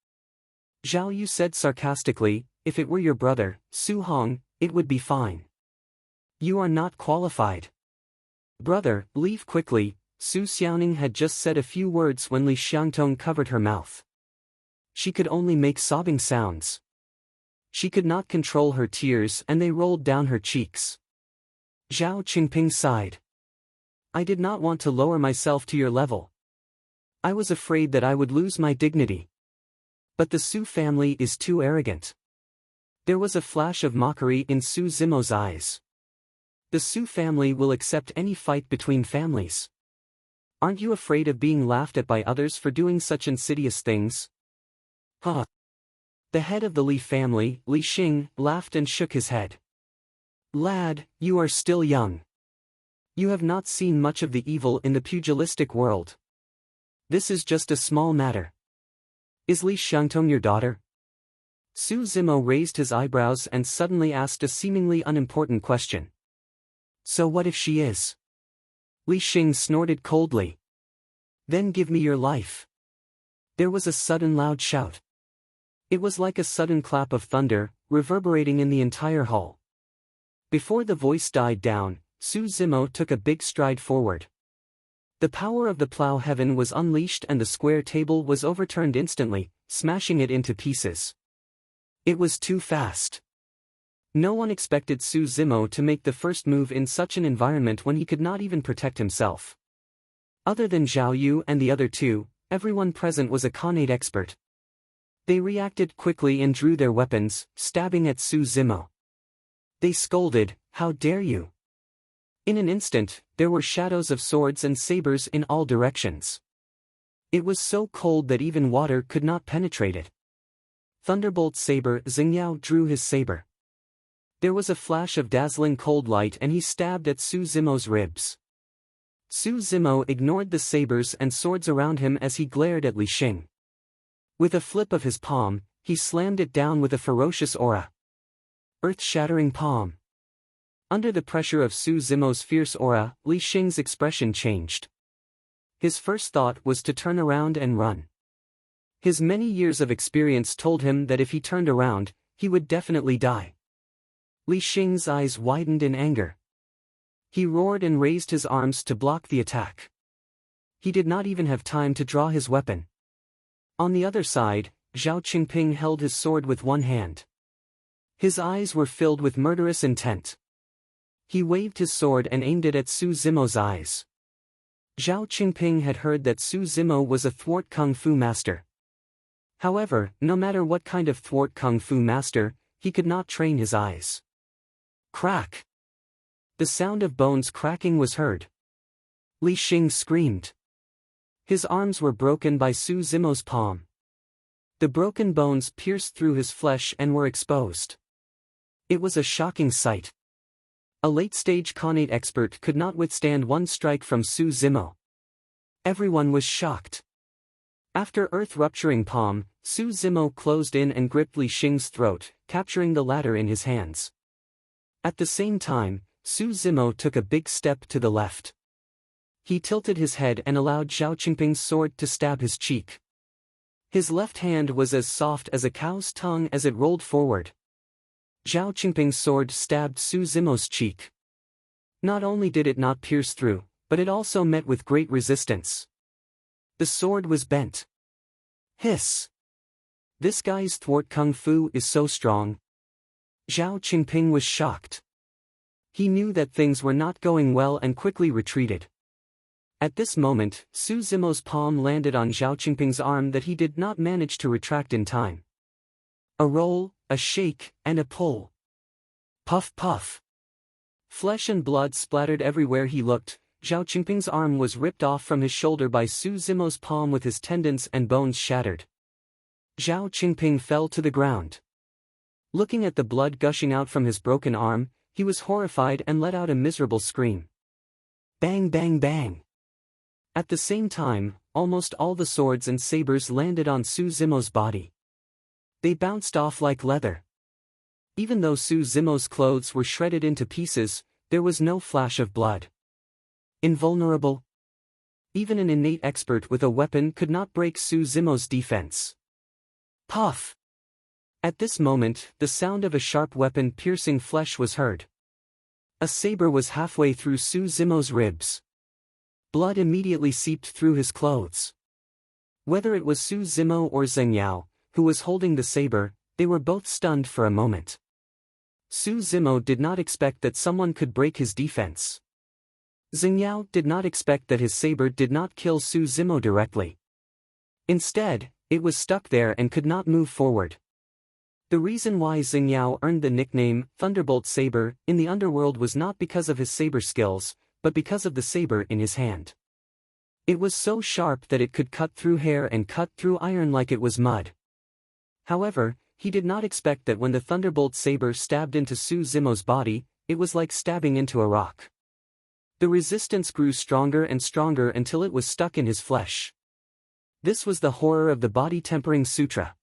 Zhao Yu said sarcastically, "If it were your brother, Su Hong, it would be fine. You are not qualified." "Brother, leave quickly." Su Xiaoning had just said a few words when Li Xiangtong covered her mouth. She could only make sobbing sounds. She could not control her tears and they rolled down her cheeks. Zhao Qingping sighed. "I did not want to lower myself to your level. I was afraid that I would lose my dignity. But the Su family is too arrogant." There was a flash of mockery in Su Zimo's eyes. "The Su family will accept any fight between families. Aren't you afraid of being laughed at by others for doing such insidious things?" "Huh." The head of the Li family, Li Xing, laughed and shook his head. "Lad, you are still young. You have not seen much of the evil in the pugilistic world. This is just a small matter. Is Li Xiangtong your daughter?" Su Zimo raised his eyebrows and suddenly asked a seemingly unimportant question. "So what if she is?" Li Xing snorted coldly. "Then give me your life." There was a sudden loud shout. It was like a sudden clap of thunder, reverberating in the entire hall. Before the voice died down, Su Zimo took a big stride forward. The power of the plow heaven was unleashed and the square table was overturned instantly, smashing it into pieces. It was too fast. No one expected Su Zimo to make the first move in such an environment when he could not even protect himself. Other than Zhao Yu and the other 2, everyone present was a Khanate expert. They reacted quickly and drew their weapons, stabbing at Su Zimo. They scolded, "How dare you!" In an instant, there were shadows of swords and sabers in all directions. It was so cold that even water could not penetrate it. Thunderbolt Saber Xingyao drew his saber. There was a flash of dazzling cold light and he stabbed at Su Zimo's ribs. Su Zimo ignored the sabers and swords around him as he glared at Li Xing. With a flip of his palm, he slammed it down with a ferocious aura. Earth-shattering palm. Under the pressure of Su Zimo's fierce aura, Li Xing's expression changed. His first thought was to turn around and run. His many years of experience told him that if he turned around, he would definitely die. Li Xing's eyes widened in anger. He roared and raised his arms to block the attack. He did not even have time to draw his weapon. On the other side, Zhao Qingping held his sword with one hand. His eyes were filled with murderous intent. He waved his sword and aimed it at Su Zimo's eyes. Zhao Qingping had heard that Su Zimo was a thwart kung fu master. However, no matter what kind of thwart kung fu master, he could not train his eyes. Crack! The sound of bones cracking was heard. Li Xing screamed. His arms were broken by Su Zimo's palm. The broken bones pierced through his flesh and were exposed. It was a shocking sight. A late-stage Khanate expert could not withstand one strike from Su Zimo. Everyone was shocked. After earth-rupturing palm, Su Zimo closed in and gripped Li Xing's throat, capturing the latter in his hands. At the same time, Su Zimo took a big step to the left. He tilted his head and allowed Zhao Qingping's sword to stab his cheek. His left hand was as soft as a cow's tongue as it rolled forward. Zhao Qingping's sword stabbed Su Zimo's cheek. Not only did it not pierce through, but it also met with great resistance. The sword was bent. Hiss! This guy's thwart kung fu is so strong. Zhao Qingping was shocked. He knew that things were not going well and quickly retreated. At this moment, Su Zimo's palm landed on Zhao Qingping's arm that he did not manage to retract in time. A roll, a shake, and a pull. Puff puff. Flesh and blood splattered everywhere he looked. Zhao Qingping's arm was ripped off from his shoulder by Su Zimo's palm with his tendons and bones shattered. Zhao Qingping fell to the ground. Looking at the blood gushing out from his broken arm, he was horrified and let out a miserable scream. Bang bang bang. At the same time, almost all the swords and sabers landed on Su Zimo's body. They bounced off like leather. Even though Su Zimo's clothes were shredded into pieces, there was no flash of blood. Invulnerable. Even an innate expert with a weapon could not break Su Zimo's defense. Puff! At this moment, the sound of a sharp weapon piercing flesh was heard. A saber was halfway through Su Zimo's ribs. Blood immediately seeped through his clothes. Whether it was Su Zimo or Zheng Yao, who was holding the saber, they were both stunned for a moment. Su Zimo did not expect that someone could break his defense. Zheng Yao did not expect that his saber did not kill Su Zimo directly. Instead, it was stuck there and could not move forward. The reason why Zheng Yao earned the nickname Thunderbolt Saber in the underworld was not because of his saber skills, but because of the saber in his hand. It was so sharp that it could cut through hair and cut through iron like it was mud. However, he did not expect that when the Thunderbolt Saber stabbed into Su Zimo's body, it was like stabbing into a rock. The resistance grew stronger and stronger until it was stuck in his flesh. This was the horror of the Body Tempering Sutra.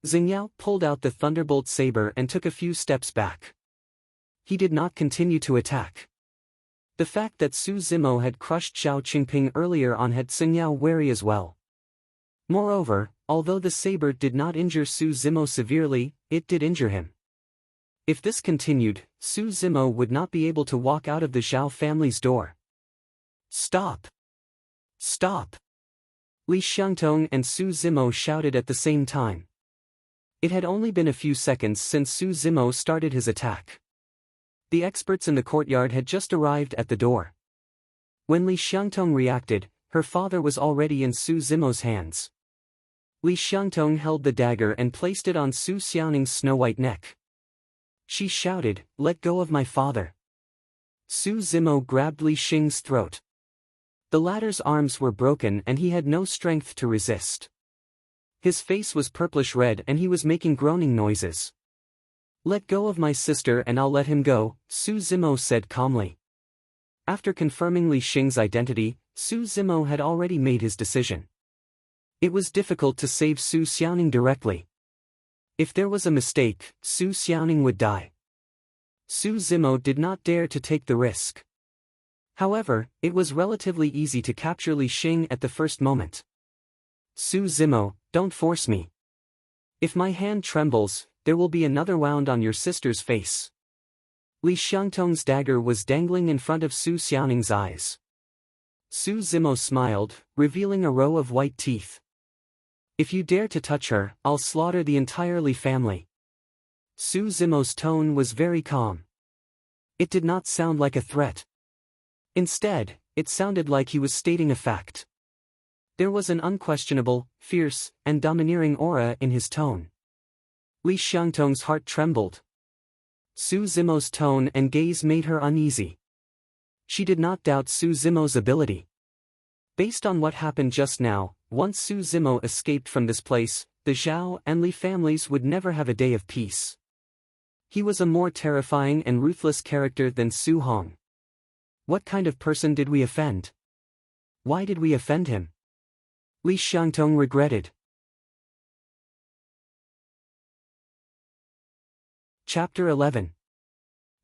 Zheng Yao pulled out the Thunderbolt Saber and took a few steps back. He did not continue to attack. The fact that Su Zimo had crushed Zhao Qingping earlier on had Zheng Yao wary as well. Moreover, although the saber did not injure Su Zimo severely, it did injure him. If this continued, Su Zimo would not be able to walk out of the Zhao family's door. Stop! Stop! Li Xiangtong and Su Zimo shouted at the same time. It had only been a few seconds since Su Zimo started his attack. The experts in the courtyard had just arrived at the door. When Li Xiangtong reacted, her father was already in Su Zimo's hands. Li Xiangtong held the dagger and placed it on Su Xiaoning's snow-white neck. She shouted, "Let go of my father." Su Zimo grabbed Li Xing's throat. The latter's arms were broken and he had no strength to resist. His face was purplish red and he was making groaning noises. "Let go of my sister and I'll let him go," Su Zimo said calmly. After confirming Li Xing's identity, Su Zimo had already made his decision. It was difficult to save Su Xiaoning directly. If there was a mistake, Su Xiaoning would die. Su Zimo did not dare to take the risk. However, it was relatively easy to capture Li Xing at the first moment. "Su Zimo, don't force me. If my hand trembles, there will be another wound on your sister's face." Li Xiangtong's dagger was dangling in front of Su Xiaoning's eyes. Su Zimo smiled, revealing a row of white teeth. If you dare to touch her, I'll slaughter the entire Li family. Su Zimo's tone was very calm. It did not sound like a threat. Instead, it sounded like he was stating a fact. There was an unquestionable, fierce, and domineering aura in his tone. Li Xiangtong's heart trembled. Su Zimo's tone and gaze made her uneasy. She did not doubt Su Zimo's ability. Based on what happened just now, once Su Zimo escaped from this place, the Zhao and Li families would never have a day of peace. He was a more terrifying and ruthless character than Su Hong. What kind of person did we offend? Why did we offend him? Li Xiangtong regretted. Chapter 11.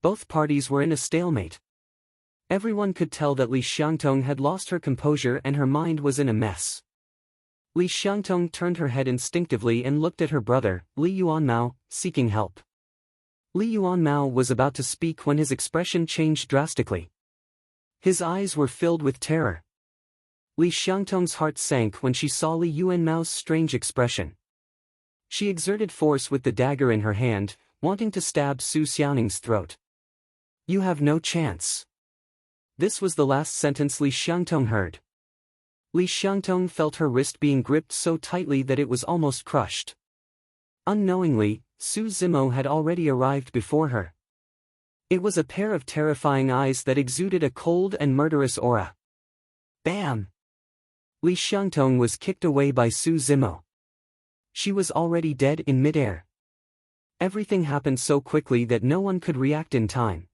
Both parties were in a stalemate. Everyone could tell that Li Xiangtong had lost her composure and her mind was in a mess. Li Xiangtong turned her head instinctively and looked at her brother, Li Yuanmao, seeking help. Li Yuanmao was about to speak when his expression changed drastically. His eyes were filled with terror. Li Xiangtong's heart sank when she saw Li Yuanmao's strange expression. She exerted force with the dagger in her hand, wanting to stab Su Xiaoning's throat. You have no chance. This was the last sentence Li Xiangtong heard. Li Xiangtong felt her wrist being gripped so tightly that it was almost crushed. Unknowingly, Su Zimo had already arrived before her. It was a pair of terrifying eyes that exuded a cold and murderous aura. Bam! Li Xiangtong was kicked away by Su Zimo. She was already dead in midair. Everything happened so quickly that no one could react in time.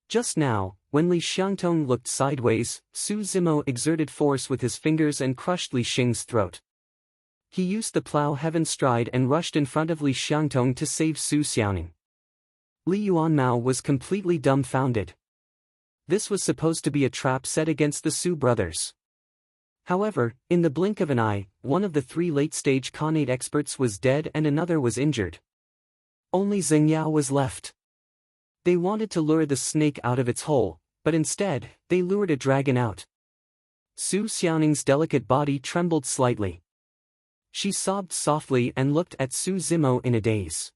Just now, when Li Xiangtong looked sideways, Su Zimo exerted force with his fingers and crushed Li Xing's throat. He used the plow heaven stride and rushed in front of Li Xiangtong to save Su Xiaoning. Li Yuanmao was completely dumbfounded. This was supposed to be a trap set against the Su brothers. However, in the blink of an eye, one of the three late-stage Khanate experts was dead and another was injured. Only Zheng Yao was left. They wanted to lure the snake out of its hole, but instead, they lured a dragon out. Su Xiaoning's delicate body trembled slightly. She sobbed softly and looked at Su Zimo in a daze.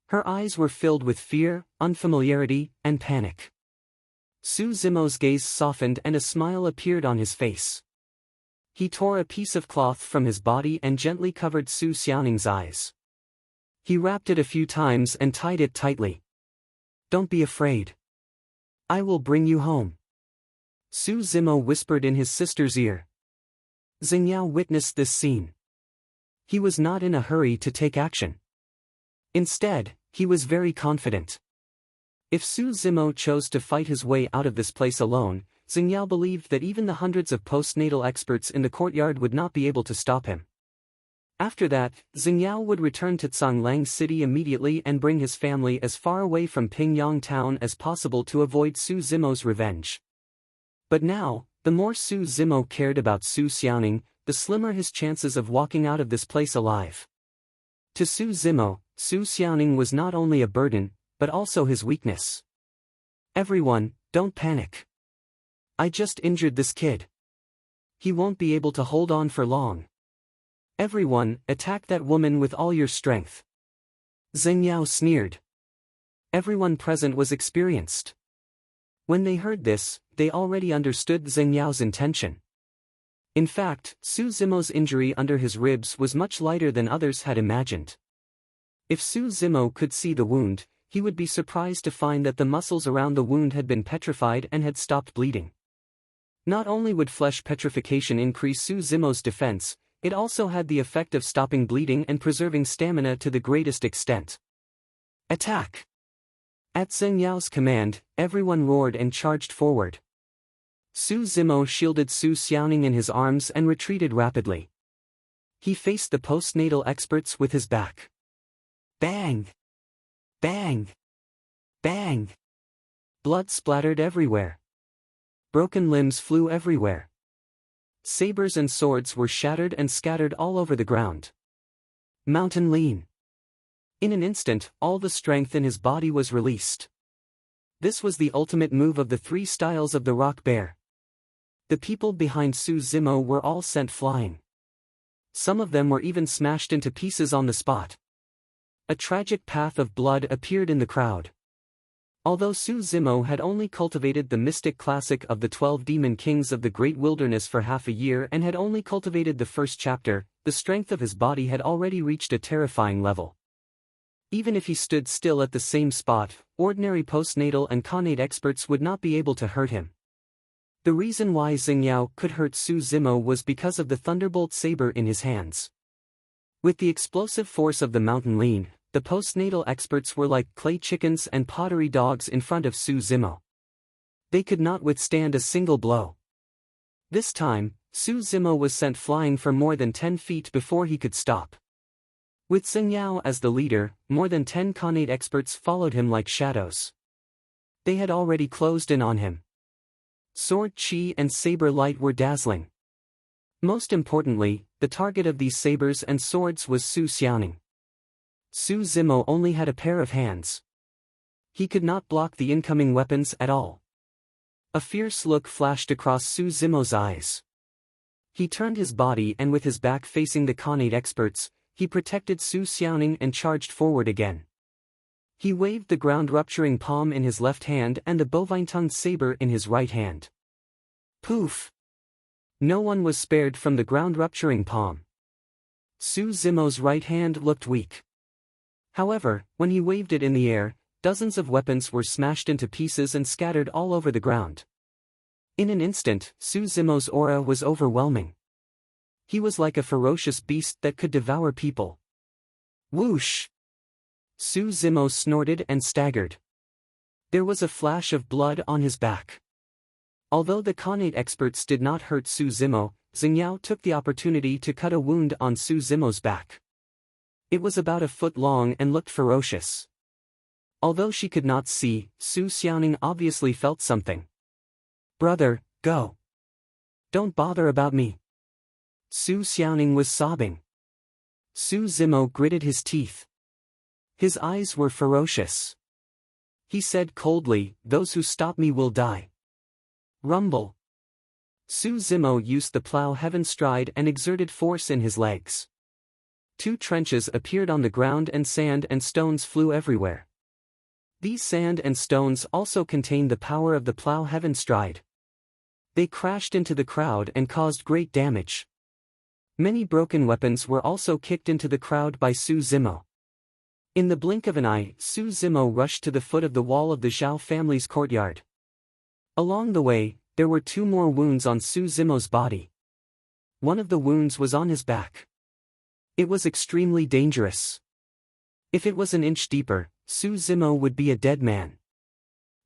Her eyes were filled with fear, unfamiliarity, and panic. Su Zimo's gaze softened and a smile appeared on his face. He tore a piece of cloth from his body and gently covered Su Xiaoning's eyes. He wrapped it a few times and tied it tightly. Don't be afraid. I will bring you home. Su Zimo whispered in his sister's ear. Zheng Yao witnessed this scene. He was not in a hurry to take action. Instead, he was very confident. If Su Zimo chose to fight his way out of this place alone, Zheng Yao believed that even the hundreds of postnatal experts in the courtyard would not be able to stop him. After that, Zheng Yao would return to Canglang City immediately and bring his family as far away from Pingyang Town as possible to avoid Su Zimo's revenge. But now, the more Su Zimo cared about Su Xiaoning, the slimmer his chances of walking out of this place alive. To Su Zimo, Su Xiaoning was not only a burden, but also his weakness. Everyone, don't panic. I just injured this kid. He won't be able to hold on for long. Everyone, attack that woman with all your strength. Zheng Yao sneered. Everyone present was experienced. When they heard this, they already understood Zheng Yao's intention. In fact, Su Zimo's injury under his ribs was much lighter than others had imagined. If Su Zimo could see the wound, he would be surprised to find that the muscles around the wound had been petrified and had stopped bleeding. Not only would flesh petrification increase Su Zimo's defense, it also had the effect of stopping bleeding and preserving stamina to the greatest extent. Attack! At Zheng Yao's command, everyone roared and charged forward. Su Zimo shielded Su Xiaoning in his arms and retreated rapidly. He faced the postnatal experts with his back. Bang! Bang! Bang! Blood splattered everywhere. Broken limbs flew everywhere. Sabers and swords were shattered and scattered all over the ground. Mountain lean. In an instant, all the strength in his body was released. This was the ultimate move of the three styles of the rock bear. The people behind Su Zimo were all sent flying. Some of them were even smashed into pieces on the spot. A tragic path of blood appeared in the crowd. Although Su Zimo had only cultivated the mystic classic of the 12 demon kings of the great wilderness for half a year and had only cultivated the first chapter, the strength of his body had already reached a terrifying level. Even if he stood still at the same spot, ordinary postnatal and connate experts would not be able to hurt him. The reason why Xingyao could hurt Su Zimo was because of the thunderbolt saber in his hands. With the explosive force of the mountain lean, the postnatal experts were like clay chickens and pottery dogs in front of Su Zimo. They could not withstand a single blow. This time, Su Zimo was sent flying for more than 10 feet before he could stop. With Xingyao as the leader, more than 10 connate experts followed him like shadows. They had already closed in on him. Sword chi and saber light were dazzling. Most importantly, the target of these sabers and swords was Su Xiaoning. Su Zimo only had a pair of hands. He could not block the incoming weapons at all. A fierce look flashed across Su Zimo's eyes. He turned his body and with his back facing the connate experts, he protected Su Xiaoning and charged forward again. He waved the ground-rupturing palm in his left hand and the bovine-tongued saber in his right hand. Poof! No one was spared from the ground-rupturing palm. Su Zimo's right hand looked weak. However, when he waved it in the air, dozens of weapons were smashed into pieces and scattered all over the ground. In an instant, Su Zimo's aura was overwhelming. He was like a ferocious beast that could devour people. Whoosh! Su Zimo snorted and staggered. There was a flash of blood on his back. Although the connate experts did not hurt Su Zimo, Xingyao took the opportunity to cut a wound on Su Zimo's back. It was about a foot long and looked ferocious. Although she could not see, Su Xiaoning obviously felt something. "Brother, go. Don't bother about me." Su Xiaoning was sobbing. Su Zimo gritted his teeth. His eyes were ferocious. He said coldly, "Those who stop me will die." Rumble. Su Zimo used the plow heaven stride and exerted force in his legs. 2 trenches appeared on the ground and sand and stones flew everywhere. These sand and stones also contained the power of the plow heaven stride. They crashed into the crowd and caused great damage. Many broken weapons were also kicked into the crowd by Su Zimo. In the blink of an eye, Su Zimo rushed to the foot of the wall of the Zhao family's courtyard. Along the way, there were 2 more wounds on Su Zimo's body. One of the wounds was on his back. It was extremely dangerous. If it was an inch deeper, Su Zimo would be a dead man.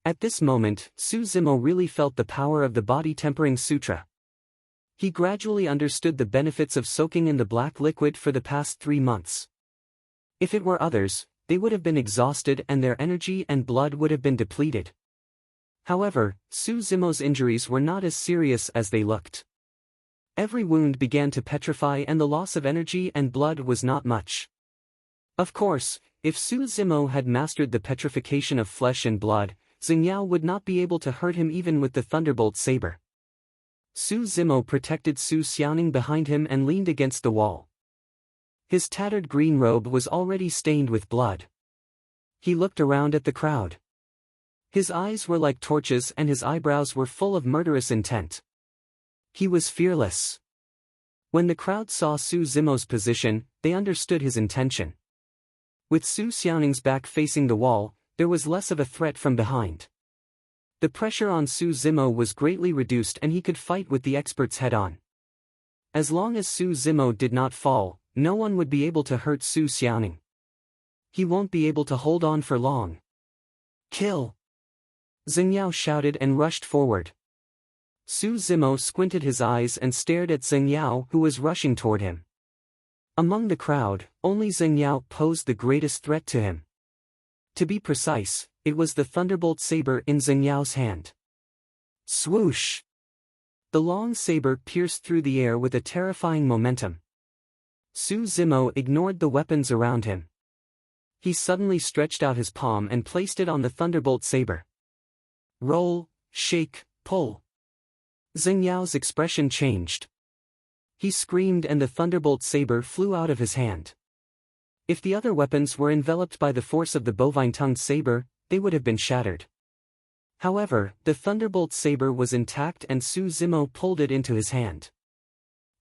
At this moment, Su Zimo really felt the power of the body-tempering sutra. He gradually understood the benefits of soaking in the black liquid for the past 3 months. If it were others, they would have been exhausted and their energy and blood would have been depleted. However, Su Zimo's injuries were not as serious as they looked. Every wound began to petrify and the loss of energy and blood was not much. Of course, if Su Zimo had mastered the petrification of flesh and blood, Xingyao would not be able to hurt him even with the thunderbolt saber. Su Zimo protected Su Xiaoning behind him and leaned against the wall. His tattered green robe was already stained with blood. He looked around at the crowd. His eyes were like torches and his eyebrows were full of murderous intent. He was fearless. When the crowd saw Su Zimo's position, they understood his intention. With Su Xiaoning's back facing the wall, there was less of a threat from behind. The pressure on Su Zimo was greatly reduced and he could fight with the experts head-on. As long as Su Zimo did not fall, no one would be able to hurt Su Xiaoning. He won't be able to hold on for long. Kill! Xingyao shouted and rushed forward. Su Zimo squinted his eyes and stared at Xingyao who was rushing toward him. Among the crowd, only Xingyao posed the greatest threat to him. To be precise, it was the thunderbolt saber in Xingyao's hand. Swoosh! The long saber pierced through the air with a terrifying momentum. Su Zimo ignored the weapons around him. He suddenly stretched out his palm and placed it on the thunderbolt saber. Roll, shake, pull. Xing Yao's expression changed. He screamed and the thunderbolt saber flew out of his hand. If the other weapons were enveloped by the force of the bovine-tongued saber, they would have been shattered. However, the thunderbolt saber was intact and Su Zimo pulled it into his hand.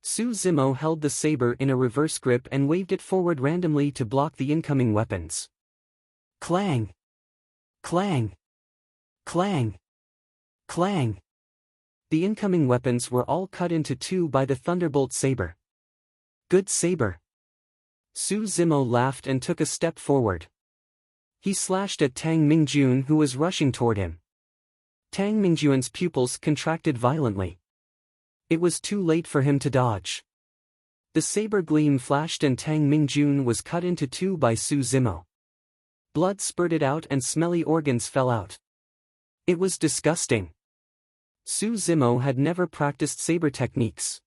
Su Zimo held the saber in a reverse grip and waved it forward randomly to block the incoming weapons. Clang! Clang! Clang! Clang! The incoming weapons were all cut into two by the thunderbolt saber. Good saber! Su Zimo laughed and took a step forward. He slashed at Tang Mingjun, who was rushing toward him. Tang Mingjun's pupils contracted violently. It was too late for him to dodge. The saber gleam flashed and Tang Mingjun was cut into two by Su Zimo. Blood spurted out and smelly organs fell out. It was disgusting. Su Zimo had never practiced saber techniques.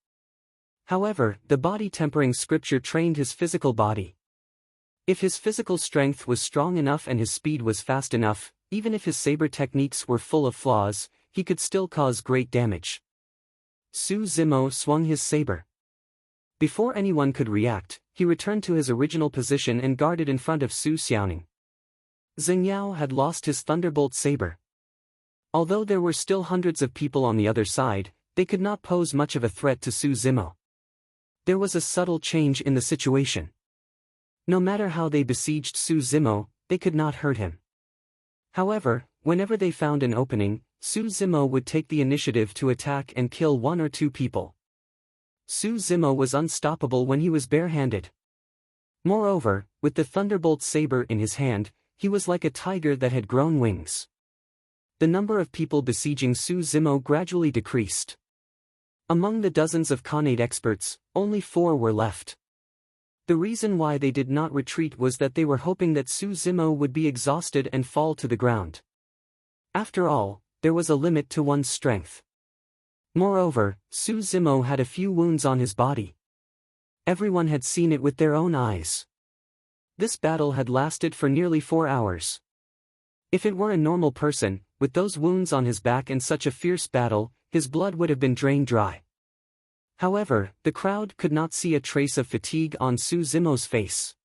However, the body-tempering scripture trained his physical body. If his physical strength was strong enough and his speed was fast enough, even if his saber techniques were full of flaws, he could still cause great damage. Su Zimo swung his saber. Before anyone could react, he returned to his original position and guarded in front of Su Xiaoning. Xing Yao had lost his thunderbolt saber. Although there were still hundreds of people on the other side, they could not pose much of a threat to Su Zimo. There was a subtle change in the situation. No matter how they besieged Su Zimo, they could not hurt him. However, whenever they found an opening, Su Zimo would take the initiative to attack and kill one or two people. Su Zimo was unstoppable when he was barehanded. Moreover, with the thunderbolt saber in his hand, he was like a tiger that had grown wings. The number of people besieging Su Zimo gradually decreased. Among the dozens of Khanate experts, only 4 were left. The reason why they did not retreat was that they were hoping that Su Zimo would be exhausted and fall to the ground. After all, there was a limit to one's strength. Moreover, Su Zimo had a few wounds on his body. Everyone had seen it with their own eyes. This battle had lasted for nearly 4 hours. If it were a normal person, with those wounds on his back and such a fierce battle, his blood would have been drained dry. However, the crowd could not see a trace of fatigue on Su Zimo's face.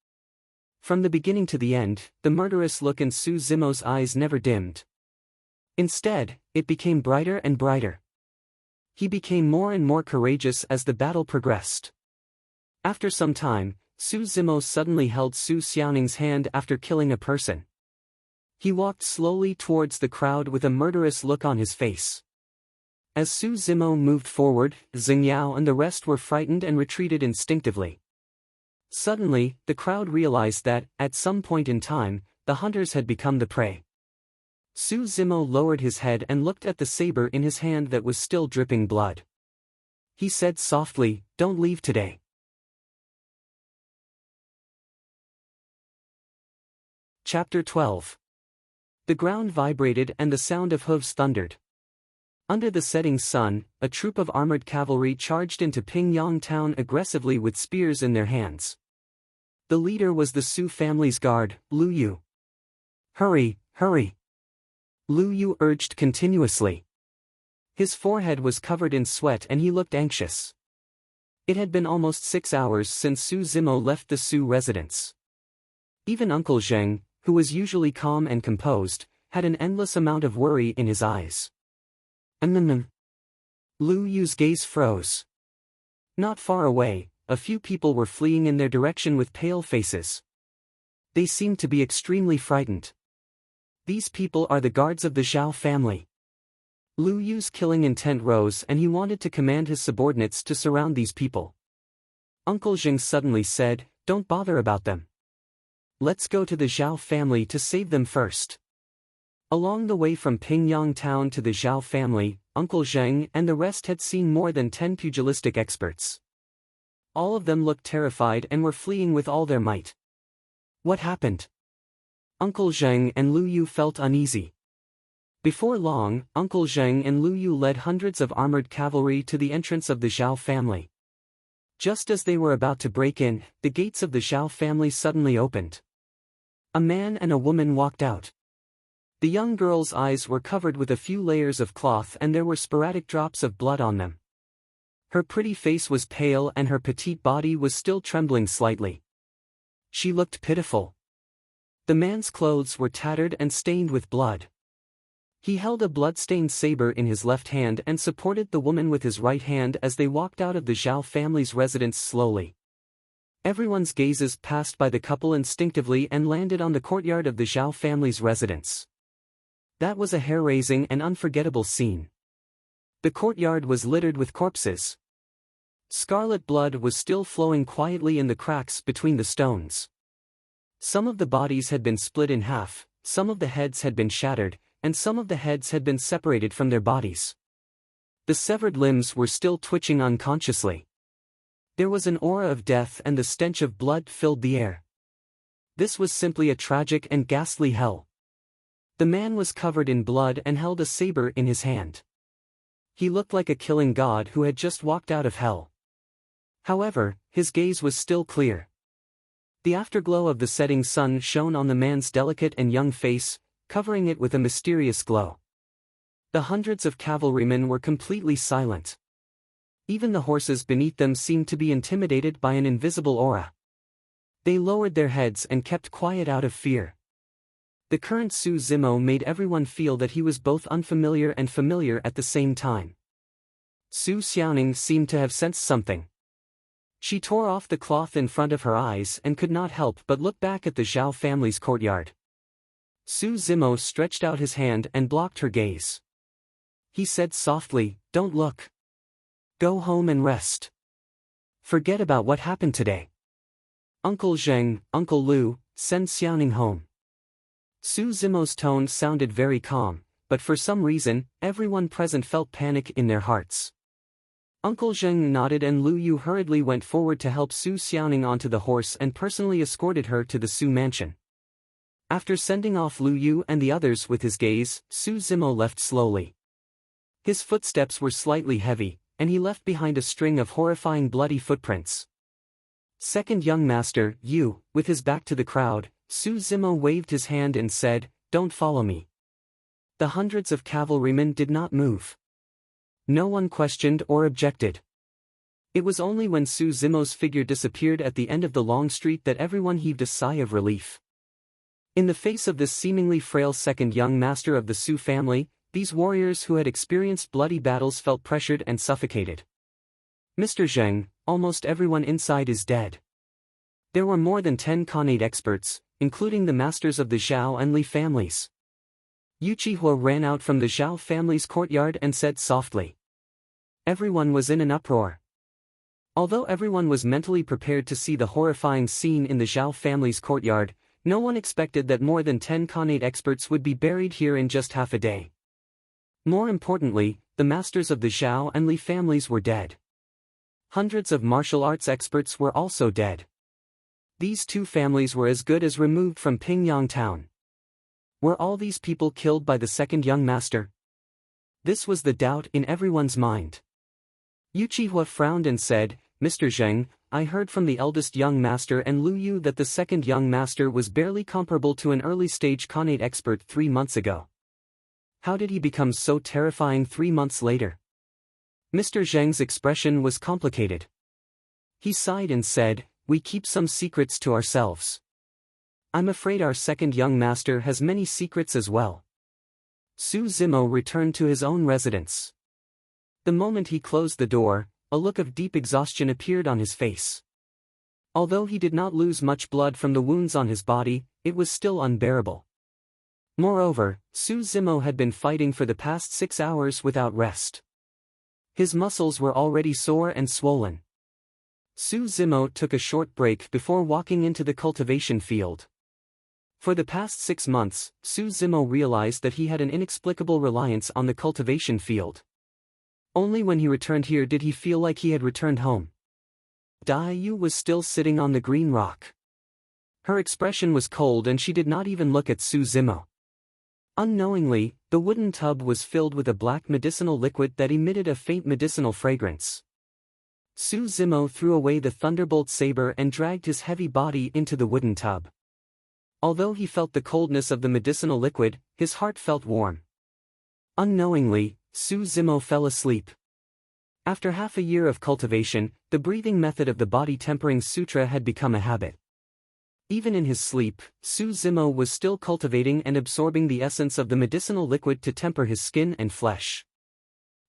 From the beginning to the end, the murderous look in Su Zimo's eyes never dimmed. Instead, it became brighter and brighter. He became more and more courageous as the battle progressed. After some time, Su Zimo suddenly held Su Xiaoning's hand after killing a person. He walked slowly towards the crowd with a murderous look on his face. As Su Zimo moved forward, Xing Yao and the rest were frightened and retreated instinctively. Suddenly, the crowd realized that, at some point in time, the hunters had become the prey. Su Zimo lowered his head and looked at the saber in his hand that was still dripping blood. He said softly, "Don't leave today." Chapter 12. The ground vibrated and the sound of hooves thundered. Under the setting sun, a troop of armored cavalry charged into Pingyang town aggressively with spears in their hands. The leader was the Su family's guard, Lu Yu. "Hurry, hurry!" Lu Yu urged continuously. His forehead was covered in sweat and he looked anxious. It had been almost 6 hours since Su Zimo left the Su residence. Even Uncle Zheng, who was usually calm and composed, had an endless amount of worry in his eyes. Lu Yu's gaze froze. Not far away, a few people were fleeing in their direction with pale faces. They seemed to be extremely frightened. These people are the guards of the Zhao family. Lu Yu's killing intent rose and he wanted to command his subordinates to surround these people. Uncle Zheng suddenly said, "Don't bother about them. Let's go to the Zhao family to save them first." Along the way from Pingyang town to the Zhao family, Uncle Zheng and the rest had seen more than 10 pugilistic experts. All of them looked terrified and were fleeing with all their might. What happened? Uncle Zheng and Lu Yu felt uneasy. Before long, Uncle Zheng and Lu Yu led hundreds of armored cavalry to the entrance of the Zhao family. Just as they were about to break in, the gates of the Zhao family suddenly opened. A man and a woman walked out. The young girl's eyes were covered with a few layers of cloth and there were sporadic drops of blood on them. Her pretty face was pale and her petite body was still trembling slightly. She looked pitiful. The man's clothes were tattered and stained with blood. He held a blood-stained saber in his left hand and supported the woman with his right hand as they walked out of the Zhao family's residence slowly. Everyone's gazes passed by the couple instinctively and landed on the courtyard of the Zhao family's residence. That was a hair-raising and unforgettable scene. The courtyard was littered with corpses. Scarlet blood was still flowing quietly in the cracks between the stones. Some of the bodies had been split in half, some of the heads had been shattered, and some of the heads had been separated from their bodies. The severed limbs were still twitching unconsciously. There was an aura of death and the stench of blood filled the air. This was simply a tragic and ghastly hell. The man was covered in blood and held a saber in his hand. He looked like a killing god who had just walked out of hell. However, his gaze was still clear. The afterglow of the setting sun shone on the man's delicate and young face, covering it with a mysterious glow. The hundreds of cavalrymen were completely silent. Even the horses beneath them seemed to be intimidated by an invisible aura. They lowered their heads and kept quiet out of fear. The current Su Zimo made everyone feel that he was both unfamiliar and familiar at the same time. Su Xiaoning seemed to have sensed something. She tore off the cloth in front of her eyes and could not help but look back at the Zhao family's courtyard. Su Zimo stretched out his hand and blocked her gaze. He said softly, "Don't look. Go home and rest. Forget about what happened today. Uncle Zheng, Uncle Lu, send Xiaoning home." Su Zimo's tone sounded very calm, but for some reason, everyone present felt panic in their hearts. Uncle Zheng nodded and Lu Yu hurriedly went forward to help Su Xiaoning onto the horse and personally escorted her to the Su mansion. After sending off Lu Yu and the others with his gaze, Su Zimo left slowly. His footsteps were slightly heavy, and he left behind a string of horrifying bloody footprints. Second young master, Yu, with his back to the crowd, Su Zimo waved his hand and said, "Don't follow me." The hundreds of cavalrymen did not move. No one questioned or objected. It was only when Su Zimo's figure disappeared at the end of the long street that everyone heaved a sigh of relief. In the face of this seemingly frail second young master of the Su family, these warriors who had experienced bloody battles felt pressured and suffocated. "Mr. Zheng, almost everyone inside is dead." There were more than 10 Khanate experts, including the masters of the Zhao and Li families. Yu Qihua ran out from the Zhao family's courtyard and said softly. Everyone was in an uproar. Although everyone was mentally prepared to see the horrifying scene in the Zhao family's courtyard, no one expected that more than 10 Khanate experts would be buried here in just half a day. More importantly, the masters of the Zhao and Li families were dead. Hundreds of martial arts experts were also dead. These two families were as good as removed from Pingyang town. Were all these people killed by the second young master? This was the doubt in everyone's mind. Yu Qihua frowned and said, "Mr. Zheng, I heard from the eldest young master and Lu Yu that the second young master was barely comparable to an early-stage Khanate expert 3 months ago. How did he become so terrifying 3 months later?" Mr. Zheng's expression was complicated. He sighed and said, "We keep some secrets to ourselves. I'm afraid our second young master has many secrets as well." Su Zimo returned to his own residence. The moment he closed the door, a look of deep exhaustion appeared on his face. Although he did not lose much blood from the wounds on his body, it was still unbearable. Moreover, Su Zimo had been fighting for the past 6 hours without rest. His muscles were already sore and swollen. Su Zimo took a short break before walking into the cultivation field. For the past 6 months, Su Zimo realized that he had an inexplicable reliance on the cultivation field. Only when he returned here did he feel like he had returned home. Dai Yu was still sitting on the green rock. Her expression was cold and she did not even look at Su Zimo. Unknowingly, the wooden tub was filled with a black medicinal liquid that emitted a faint medicinal fragrance. Su Zimo threw away the thunderbolt saber and dragged his heavy body into the wooden tub. Although he felt the coldness of the medicinal liquid, his heart felt warm. Unknowingly, Su Zimo fell asleep. After half a year of cultivation, the breathing method of the body tempering sutra had become a habit. Even in his sleep, Su Zimo was still cultivating and absorbing the essence of the medicinal liquid to temper his skin and flesh.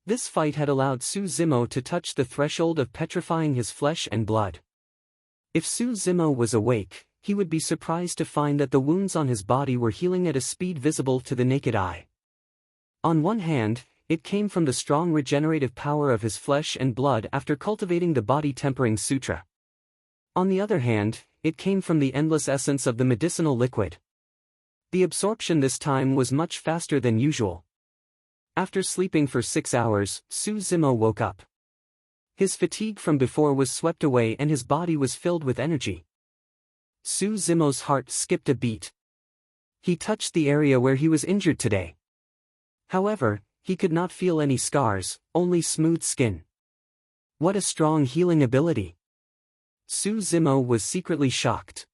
This fight had allowed Su Zimo to touch the threshold of petrifying his flesh and blood. If Su Zimo was awake, he would be surprised to find that the wounds on his body were healing at a speed visible to the naked eye. On one hand, it came from the strong regenerative power of his flesh and blood after cultivating the body tempering sutra. On the other hand, it came from the endless essence of the medicinal liquid. The absorption this time was much faster than usual. After sleeping for 6 hours, Su Zimo woke up. His fatigue from before was swept away and his body was filled with energy. Su Zimo's heart skipped a beat. He touched the area where he was injured today. However, he could not feel any scars, only smooth skin. What a strong healing ability! Su Zimo was secretly shocked.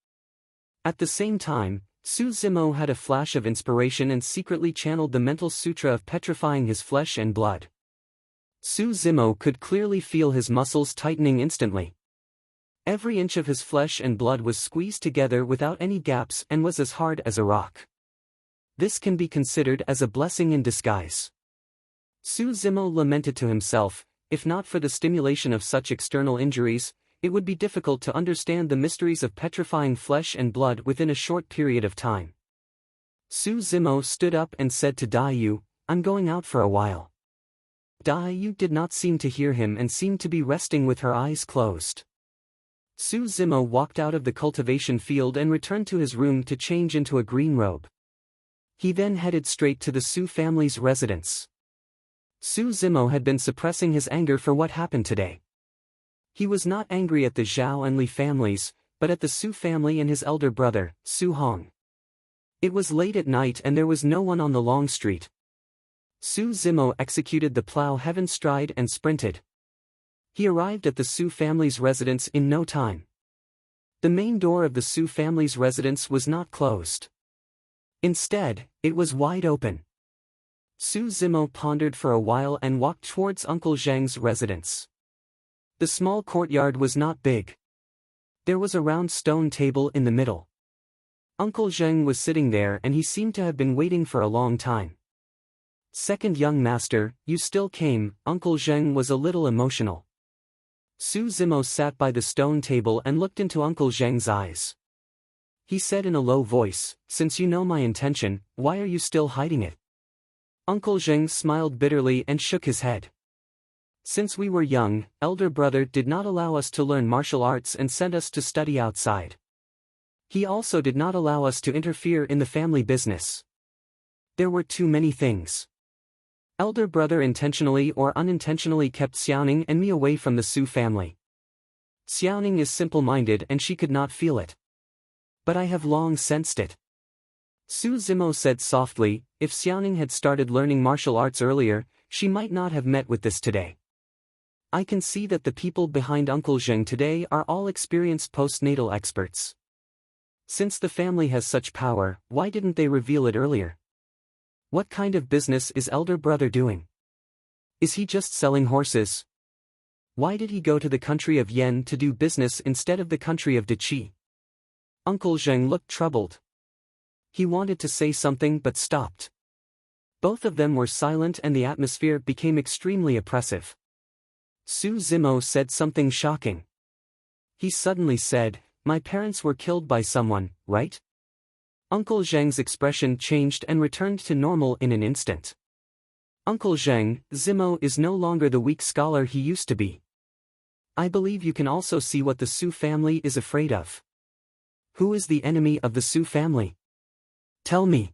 At the same time, Su Zimo had a flash of inspiration and secretly channeled the mental sutra of petrifying his flesh and blood. Su Zimo could clearly feel his muscles tightening instantly. Every inch of his flesh and blood was squeezed together without any gaps and was as hard as a rock. This can be considered as a blessing in disguise. Su Zimo lamented to himself, if not for the stimulation of such external injuries, it would be difficult to understand the mysteries of petrifying flesh and blood within a short period of time. Su Zimo stood up and said to Daiyu, "I'm going out for a while." Daiyu did not seem to hear him and seemed to be resting with her eyes closed. Su Zimo walked out of the cultivation field and returned to his room to change into a green robe. He then headed straight to the Su family's residence. Su Zimo had been suppressing his anger for what happened today. He was not angry at the Zhao and Li families, but at the Su family and his elder brother, Su Hong. It was late at night and there was no one on the long street. Su Zimo executed the plow heaven stride and sprinted. He arrived at the Su family's residence in no time. The main door of the Su family's residence was not closed. Instead, it was wide open. Su Zimo pondered for a while and walked towards Uncle Zheng's residence. The small courtyard was not big. There was a round stone table in the middle. Uncle Zheng was sitting there and he seemed to have been waiting for a long time. "Second young master, you still came." Uncle Zheng was a little emotional. Su Zimo sat by the stone table and looked into Uncle Zheng's eyes. He said in a low voice, "Since you know my intention, why are you still hiding it?" Uncle Zheng smiled bitterly and shook his head. "Since we were young, elder brother did not allow us to learn martial arts and sent us to study outside. He also did not allow us to interfere in the family business. There were too many things. Elder brother intentionally or unintentionally kept Xiaoning and me away from the Su family. Xiaoning is simple-minded and she could not feel it. But I have long sensed it." Su Zimo said softly, "If Xiaoning had started learning martial arts earlier, she might not have met with this today. I can see that the people behind Uncle Zheng today are all experienced postnatal experts. Since the family has such power, why didn't they reveal it earlier? What kind of business is elder brother doing? Is he just selling horses? Why did he go to the country of Yen to do business instead of the country of Deqi?" Uncle Zheng looked troubled. He wanted to say something but stopped. Both of them were silent and the atmosphere became extremely oppressive. Su Zimo said something shocking. He suddenly said, "My parents were killed by someone, right?" Uncle Zheng's expression changed and returned to normal in an instant. "Uncle Zheng, Zimo is no longer the weak scholar he used to be. I believe you can also see what the Su family is afraid of. Who is the enemy of the Su family? Tell me."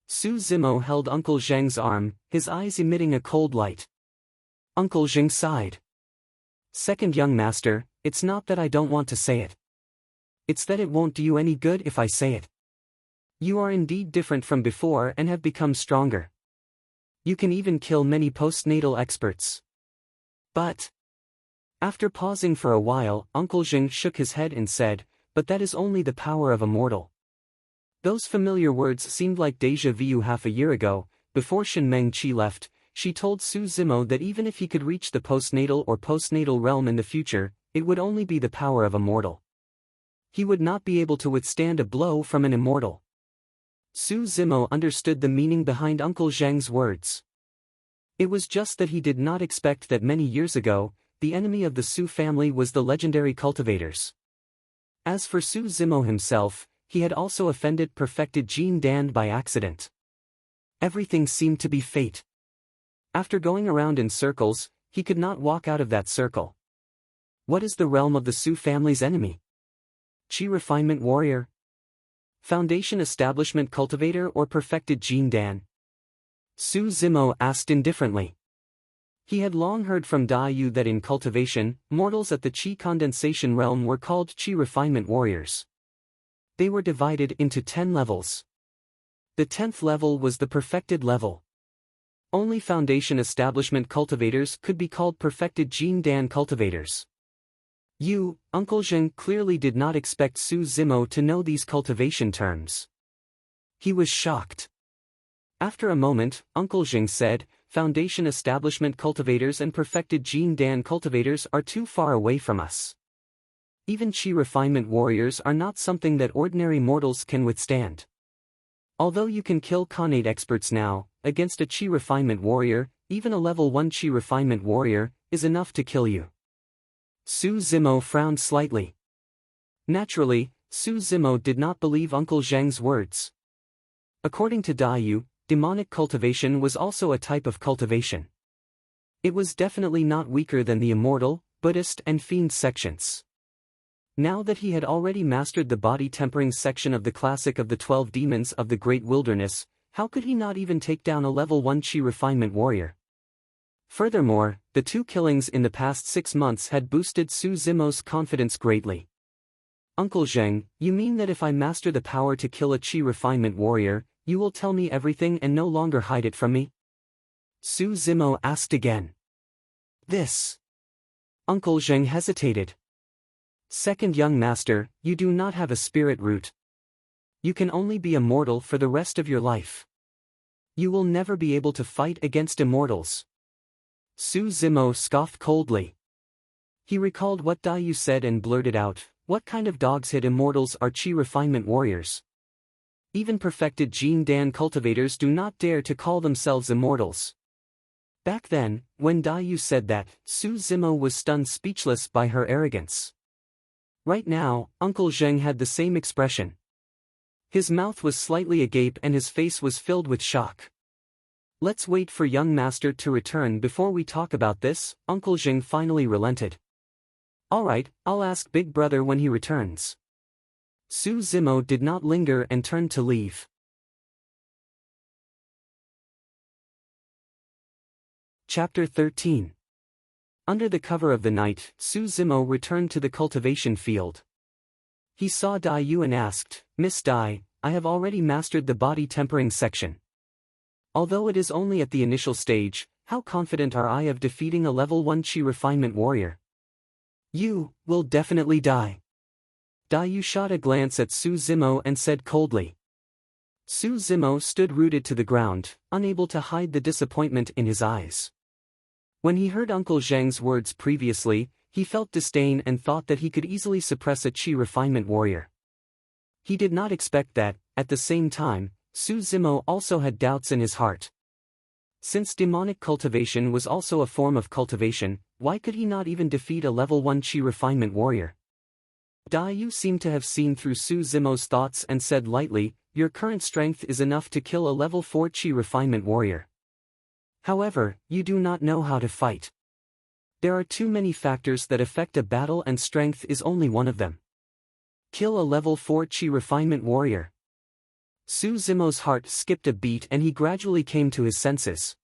Su Zimo held Uncle Zheng's arm, his eyes emitting a cold light. Uncle Zheng sighed. "Second young master, it's not that I don't want to say it. It's that it won't do you any good if I say it. You are indeed different from before and have become stronger. You can even kill many postnatal experts. But..." After pausing for a while, Uncle Zheng shook his head and said, "But that is only the power of a mortal. Those familiar words seemed like déjà vu. Half a year ago, before Shen Mengqi left, she told Su Zimo that even if he could reach the postnatal realm in the future, it would only be the power of a mortal. He would not be able to withstand a blow from an immortal. Su Zimo understood the meaning behind Uncle Zheng's words. It was just that he did not expect that many years ago, the enemy of the Su family was the legendary cultivators. As for Su Zimo himself, he had also offended perfected Jin Dan by accident. Everything seemed to be fate. After going around in circles, he could not walk out of that circle. What is the realm of the Su family's enemy? Qi refinement warrior? Foundation establishment cultivator or perfected Jin Dan? Su Zimo asked indifferently. He had long heard from Da Yu that in cultivation, mortals at the Qi condensation realm were called Qi refinement warriors. They were divided into 10 levels. The 10th level was the perfected level. Only foundation establishment cultivators could be called perfected Jin Dan cultivators. Uncle Zheng clearly did not expect Su Zimo to know these cultivation terms. He was shocked. After a moment, Uncle Zheng said, "Foundation establishment cultivators and perfected Jin Dan cultivators are too far away from us. Even Qi refinement warriors are not something that ordinary mortals can withstand. Although you can kill Khanate experts now, against a Qi refinement warrior, even a level 1 Qi refinement warrior, is enough to kill you." Su Zimo frowned slightly. Naturally, Su Zimo did not believe Uncle Zheng's words. According to Da Yu, demonic cultivation was also a type of cultivation. It was definitely not weaker than the immortal, Buddhist and fiend sections. Now that he had already mastered the body-tempering section of the classic of the 12 demons of the Great Wilderness, how could he not even take down a level 1 Qi refinement warrior? Furthermore, the 2 killings in the past 6 months had boosted Su Zimo's confidence greatly. "Uncle Zheng, you mean that if I master the power to kill a Qi refinement warrior, you will tell me everything and no longer hide it from me?" Su Zimo asked again. "This." Uncle Zheng hesitated. "Second young master, you do not have a spirit root. You can only be a mortal for the rest of your life. You will never be able to fight against immortals." Su Zimo scoffed coldly. He recalled what Da Yu said and blurted out, "What kind of dogs hit immortals are Qi refinement warriors? Even perfected Jin Dan cultivators do not dare to call themselves immortals." Back then, when Da Yu said that, Su Zimo was stunned speechless by her arrogance. Right now, Uncle Zheng had the same expression. His mouth was slightly agape and his face was filled with shock. "Let's wait for young master to return before we talk about this," Uncle Zheng finally relented. "Alright, I'll ask Big Brother when he returns." Su Zimo did not linger and turned to leave. Chapter 13. Under the cover of the night, Su Zimo returned to the cultivation field. He saw Dai Yu and asked, "Miss Dai, I have already mastered the body tempering section. Although it is only at the initial stage, how confident are I of defeating a level 1 Qi refinement warrior?" "You will definitely die." Dai Yu shot a glance at Su Zimo and said coldly. Su Zimo stood rooted to the ground, unable to hide the disappointment in his eyes. When he heard Uncle Zheng's words previously, he felt disdain and thought that he could easily suppress a Qi refinement warrior. He did not expect that, at the same time, Su Zimo also had doubts in his heart. Since demonic cultivation was also a form of cultivation, why could he not even defeat a level 1 Qi refinement warrior? Dai Yu seemed to have seen through Su Zimo's thoughts and said lightly, "Your current strength is enough to kill a level 4 Qi refinement warrior. However, you do not know how to fight. There are too many factors that affect a battle and strength is only one of them. Kill a level 4 Qi refinement warrior." Su Zimo's heart skipped a beat and he gradually came to his senses.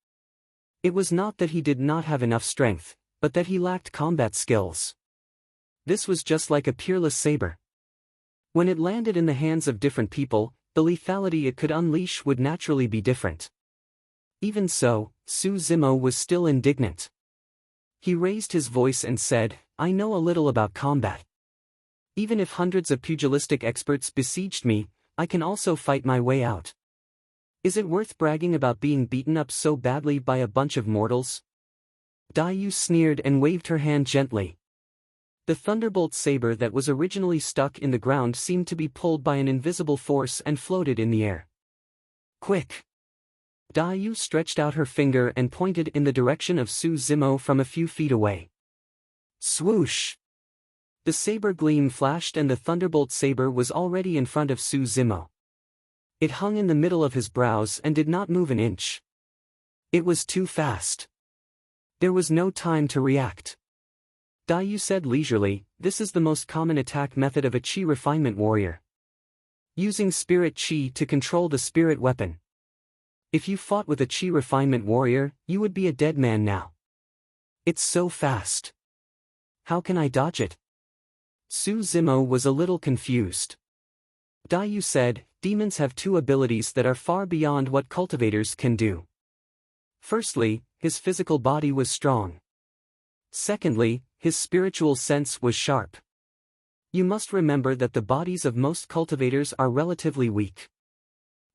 It was not that he did not have enough strength, but that he lacked combat skills. This was just like a peerless saber. When it landed in the hands of different people, the lethality it could unleash would naturally be different. Even so, Su Zimo was still indignant. He raised his voice and said, "I know a little about combat. Even if hundreds of pugilistic experts besieged me, I can also fight my way out. Is it worth bragging about being beaten up so badly by a bunch of mortals? Dayu sneered and waved her hand gently. The thunderbolt saber that was originally stuck in the ground seemed to be pulled by an invisible force and floated in the air. Quick! Dayu stretched out her finger and pointed in the direction of Su Zimo from a few feet away. Swoosh! The saber gleam flashed and the thunderbolt saber was already in front of Su Zimo. It hung in the middle of his brows and did not move an inch. It was too fast. There was no time to react. Dayu said leisurely, "This is the most common attack method of a chi refinement warrior. Using spirit chi to control the spirit weapon. If you fought with a chi refinement warrior, you would be a dead man now. It's so fast. How can I dodge it?" Su Zimo was a little confused. Dayu said, "Demons have two abilities that are far beyond what cultivators can do. Firstly, his physical body was strong. Secondly, his spiritual sense was sharp. You must remember that the bodies of most cultivators are relatively weak.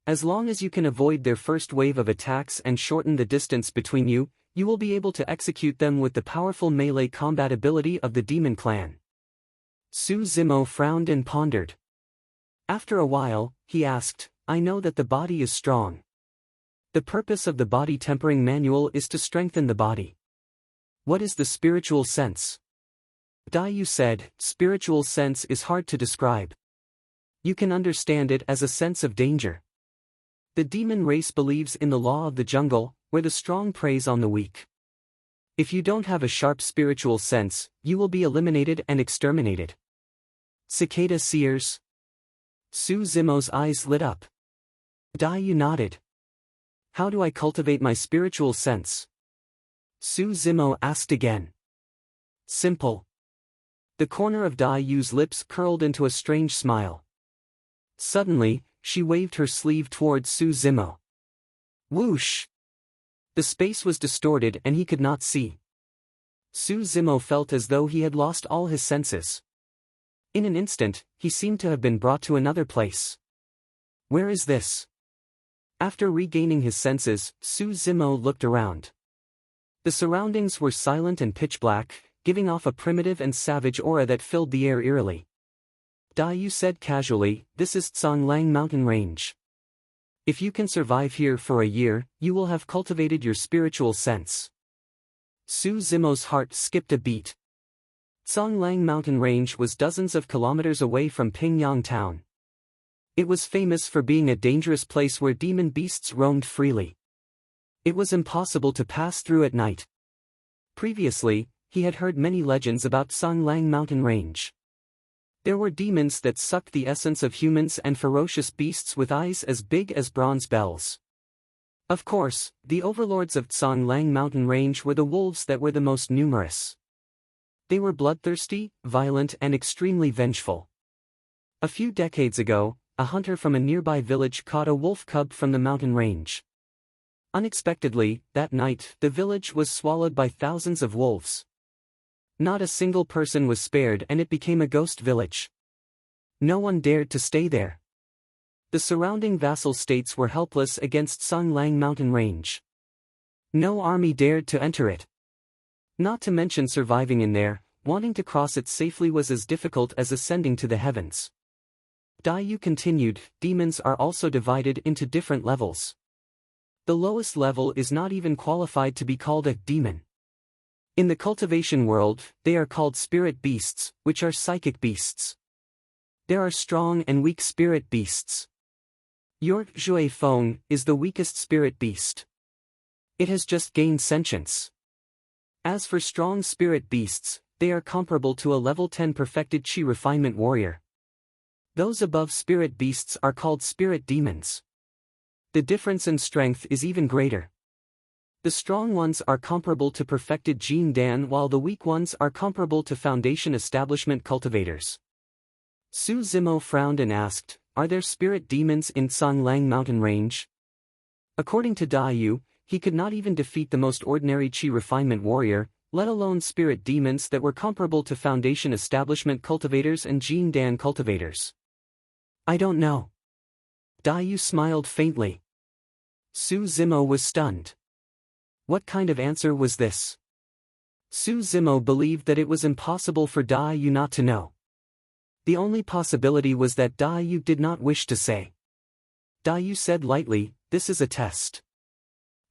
As long as you can avoid their first wave of attacks and shorten the distance between you, you will be able to execute them with the powerful melee combat ability of the demon clan." Su Zimo frowned and pondered. After a while, he asked, "I know that the body is strong. The purpose of the body tempering manual is to strengthen the body. What is the spiritual sense?" Dayu said, "Spiritual sense is hard to describe. You can understand it as a sense of danger. The demon race believes in the law of the jungle, where the strong preys on the weak. If you don't have a sharp spiritual sense, you will be eliminated and exterminated." Cicada seers? Su Zimo's eyes lit up. Dayu nodded. "How do I cultivate my spiritual sense?" Su Zimo asked again. "Simple." The corner of Dayu's lips curled into a strange smile. Suddenly, she waved her sleeve towards Su Zimo. Whoosh! The space was distorted and he could not see. Su Zimo felt as though he had lost all his senses. In an instant, he seemed to have been brought to another place. Where is this? After regaining his senses, Su Zimo looked around. The surroundings were silent and pitch black, giving off a primitive and savage aura that filled the air eerily. Dayu said casually, "This is Tsanglang Mountain Range. If you can survive here for a year, you will have cultivated your spiritual sense." Su Zimo's heart skipped a beat. Tsanglang Mountain Range was dozens of kilometers away from Pingyang Town. It was famous for being a dangerous place where demon beasts roamed freely. It was impossible to pass through at night. Previously, he had heard many legends about Tsanglang Mountain Range. There were demons that sucked the essence of humans and ferocious beasts with eyes as big as bronze bells. Of course, the overlords of Tsanglang Mountain Range were the wolves that were the most numerous. They were bloodthirsty, violent and extremely vengeful. A few decades ago, a hunter from a nearby village caught a wolf cub from the mountain range. Unexpectedly, that night, the village was swallowed by thousands of wolves. Not a single person was spared and it became a ghost village. No one dared to stay there. The surrounding vassal states were helpless against Tsanglang Mountain Range. No army dared to enter it. Not to mention surviving in there, wanting to cross it safely was as difficult as ascending to the heavens. Dayu continued, "Demons are also divided into different levels. The lowest level is not even qualified to be called a demon. In the cultivation world, they are called spirit beasts, which are psychic beasts. There are strong and weak spirit beasts. Your Zhui Feng is the weakest spirit beast. It has just gained sentience. As for strong spirit beasts, they are comparable to a level 10 perfected chi refinement warrior. Those above spirit beasts are called spirit demons. The difference in strength is even greater. The strong ones are comparable to perfected Jin Dan while the weak ones are comparable to foundation establishment cultivators." Su Zimo frowned and asked, "Are there spirit demons in Tsanglang Mountain Range?" According to Dayu, he could not even defeat the most ordinary chi refinement warrior, let alone spirit demons that were comparable to foundation establishment cultivators and Jin Dan cultivators. "I don't know. Yu smiled faintly. Su Zimo was stunned. What kind of answer was this? Su Zimo believed that it was impossible for Yu not to know. The only possibility was that Yu did not wish to say. Yu said lightly, "This is a test.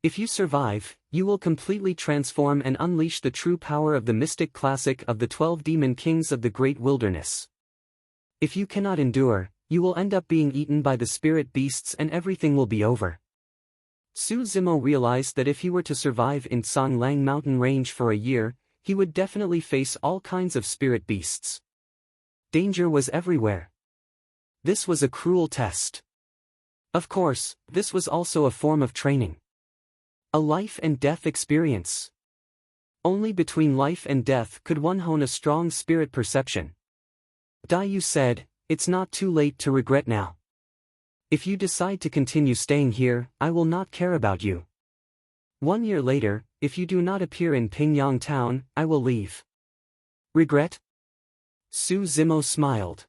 If you survive, you will completely transform and unleash the true power of the mystic classic of the 12 demon kings of the great wilderness. If you cannot endure, you will end up being eaten by the spirit beasts and everything will be over." Su Zimo realized that if he were to survive in Songlang mountain range for a year, he would definitely face all kinds of spirit beasts. Danger was everywhere. This was a cruel test. Of course, this was also a form of training. A life and death experience. Only between life and death could one hone a strong spirit perception. Yu said, "It's not too late to regret now. If you decide to continue staying here, I will not care about you. 1 year later, if you do not appear in Pingyang town, I will leave." Regret? Su Zimo smiled.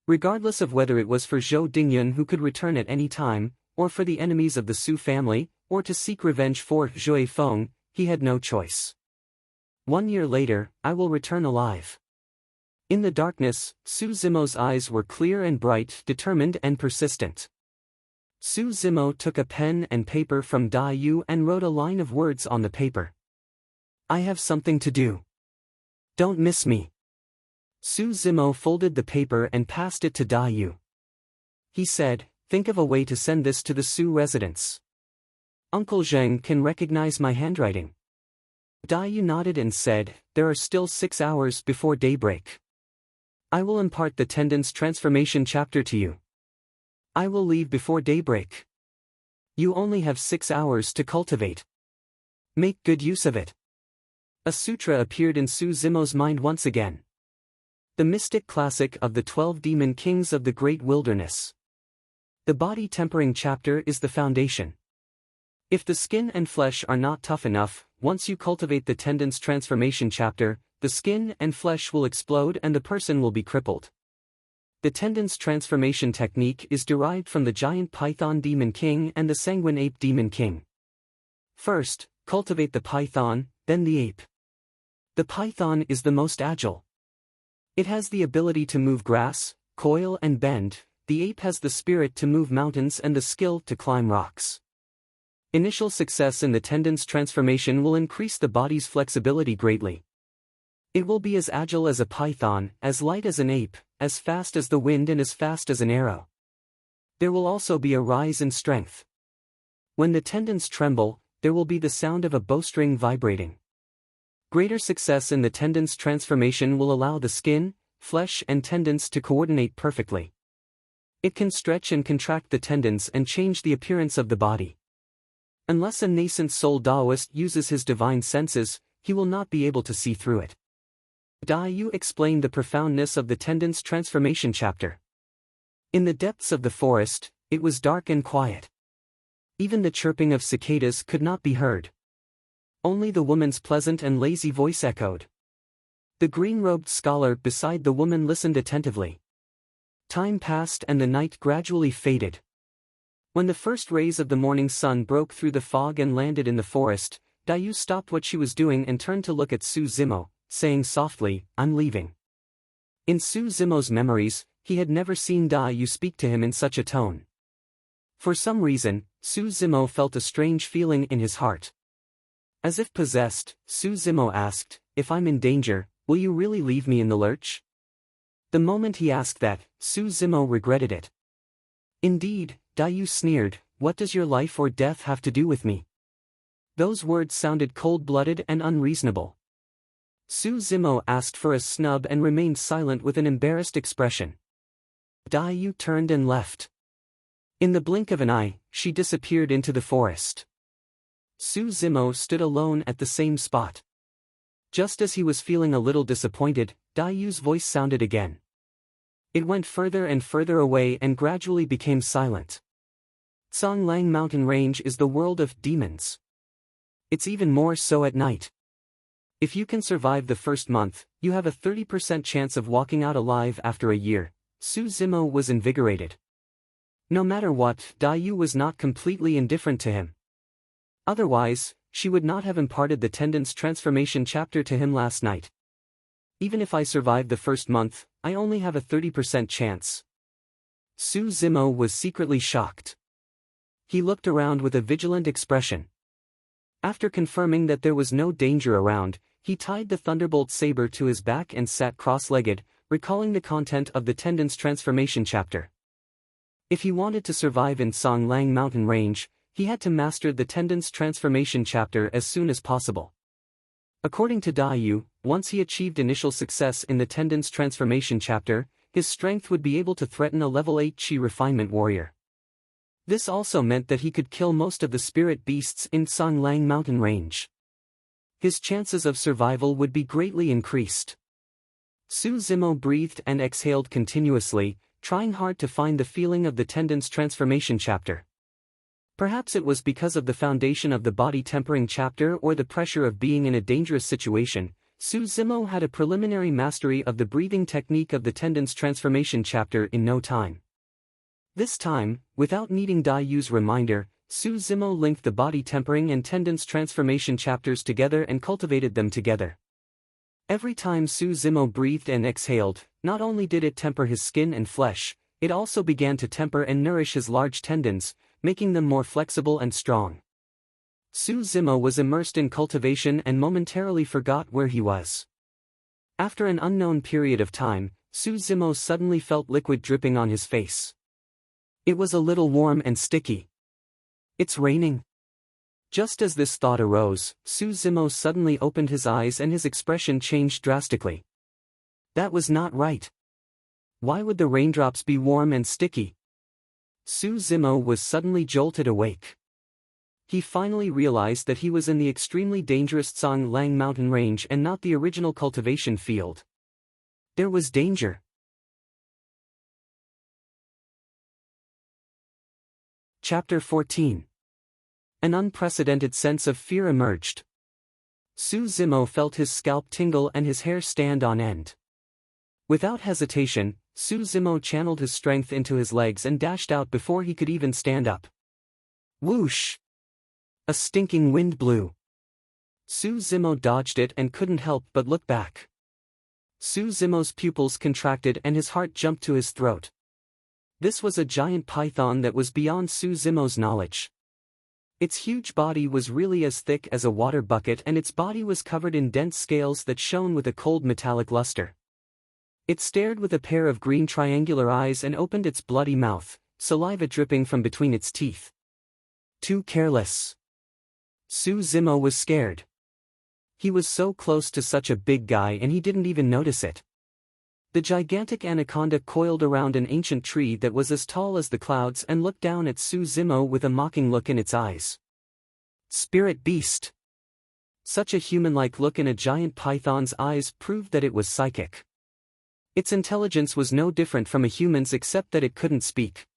Regardless of whether it was for Zhou Dingyun who could return at any time, or for the enemies of the Su family, or to seek revenge for Zhui Feng, he had no choice. 1 year later, I will return alive. In the darkness, Su Zimo's eyes were clear and bright, determined and persistent. Su Zimo took a pen and paper from Yu and wrote a line of words on the paper. "I have something to do. Don't miss me." Su Zimo folded the paper and passed it to Yu. He said, "Think of a way to send this to the Su residents. Uncle Zheng can recognize my handwriting." Yu nodded and said, "There are still 6 hours before daybreak. I will impart the Tendon's transformation chapter to you. I will leave before daybreak. You only have 6 hours to cultivate. Make good use of it." A sutra appeared in Su Zimo's mind once again. The mystic classic of the 12 demon kings of the great wilderness. The body tempering chapter is the foundation. If the skin and flesh are not tough enough, once you cultivate the Tendon's transformation chapter, the skin and flesh will explode and the person will be crippled. The Tendon's transformation technique is derived from the giant python demon king and the sanguine ape demon king. First, cultivate the python, then the ape. The python is the most agile. It has the ability to move grass, coil and bend. The ape has the spirit to move mountains and the skill to climb rocks. Initial success in the Tendon's transformation will increase the body's flexibility greatly. It will be as agile as a python, as light as an ape, as fast as the wind and as fast as an arrow. There will also be a rise in strength. When the tendons tremble, there will be the sound of a bowstring vibrating. Greater success in the tendons transformation will allow the skin, flesh and tendons to coordinate perfectly. It can stretch and contract the tendons and change the appearance of the body. Unless a nascent soul Taoist uses his divine senses, he will not be able to see through it. Yu explained the profoundness of the tendons transformation chapter. In the depths of the forest, it was dark and quiet. Even the chirping of cicadas could not be heard. Only the woman's pleasant and lazy voice echoed. The green-robed scholar beside the woman listened attentively. Time passed and the night gradually faded. When the first rays of the morning sun broke through the fog and landed in the forest, Yu stopped what she was doing and turned to look at Su Zimo, saying softly, "I'm leaving." In Su Zimo's memories, he had never seen Yu speak to him in such a tone. For some reason, Su Zimo felt a strange feeling in his heart. As if possessed, Su Zimo asked, "If I'm in danger, will you really leave me in the lurch?" The moment he asked that, Su Zimo regretted it. "Indeed," Yu sneered, "what does your life or death have to do with me?" Those words sounded cold-blooded and unreasonable. Su Zimo asked for a snub and remained silent with an embarrassed expression. Yu turned and left. In the blink of an eye, she disappeared into the forest. Su Zimo stood alone at the same spot. Just as he was feeling a little disappointed, Yu's voice sounded again. It went further and further away and gradually became silent. Songlang mountain range is the world of demons. It's even more so at night. If you can survive the first month, you have a 30% chance of walking out alive after a year. Su Zimo was invigorated. No matter what, Dayu was not completely indifferent to him. Otherwise, she would not have imparted the tendon's transformation chapter to him last night. Even if I survive the first month, I only have a 30% chance. Su Zimo was secretly shocked. He looked around with a vigilant expression. After confirming that there was no danger around, he tied the Thunderbolt saber to his back and sat cross-legged, recalling the content of the tendon's transformation chapter. If he wanted to survive in Songlang mountain range, he had to master the tendon's transformation chapter as soon as possible. According to Dayu, once he achieved initial success in the tendon's transformation chapter, his strength would be able to threaten a level 8 Qi refinement warrior. This also meant that he could kill most of the spirit beasts in Songlang mountain range. His chances of survival would be greatly increased. Su Zimo breathed and exhaled continuously, trying hard to find the feeling of the tendon's transformation chapter. Perhaps it was because of the foundation of the body tempering chapter or the pressure of being in a dangerous situation. Su Zimo had a preliminary mastery of the breathing technique of the tendon's transformation chapter in no time. This time, without needing Dayu's reminder, Su Zimo linked the body tempering and tendon's transformation chapters together and cultivated them together. Every time Su Zimo breathed and exhaled, not only did it temper his skin and flesh, it also began to temper and nourish his large tendons, making them more flexible and strong. Su Zimo was immersed in cultivation and momentarily forgot where he was. After an unknown period of time, Su Zimo suddenly felt liquid dripping on his face. It was a little warm and sticky. It's raining. Just as this thought arose, Su Zimo suddenly opened his eyes and his expression changed drastically. That was not right. Why would the raindrops be warm and sticky? Su Zimo was suddenly jolted awake. He finally realized that he was in the extremely dangerous Songlang mountain range and not the original cultivation field. There was danger. Chapter 14. An unprecedented sense of fear emerged. Su Zimo felt his scalp tingle and his hair stand on end. Without hesitation, Su Zimo channeled his strength into his legs and dashed out before he could even stand up. Whoosh! A stinking wind blew. Su Zimo dodged it and couldn't help but look back. Su Zimo's pupils contracted and his heart jumped to his throat. This was a giant python that was beyond Su Zimo's knowledge. Its huge body was really as thick as a water bucket and its body was covered in dense scales that shone with a cold metallic luster. It stared with a pair of green triangular eyes and opened its bloody mouth, saliva dripping from between its teeth. Too careless. Su Zimo was scared. He was so close to such a big guy and he didn't even notice it. The gigantic anaconda coiled around an ancient tree that was as tall as the clouds and looked down at Su Zimo with a mocking look in its eyes. Spirit beast. Such a human-like look in a giant python's eyes proved that it was psychic. Its intelligence was no different from a human's except that it couldn't speak.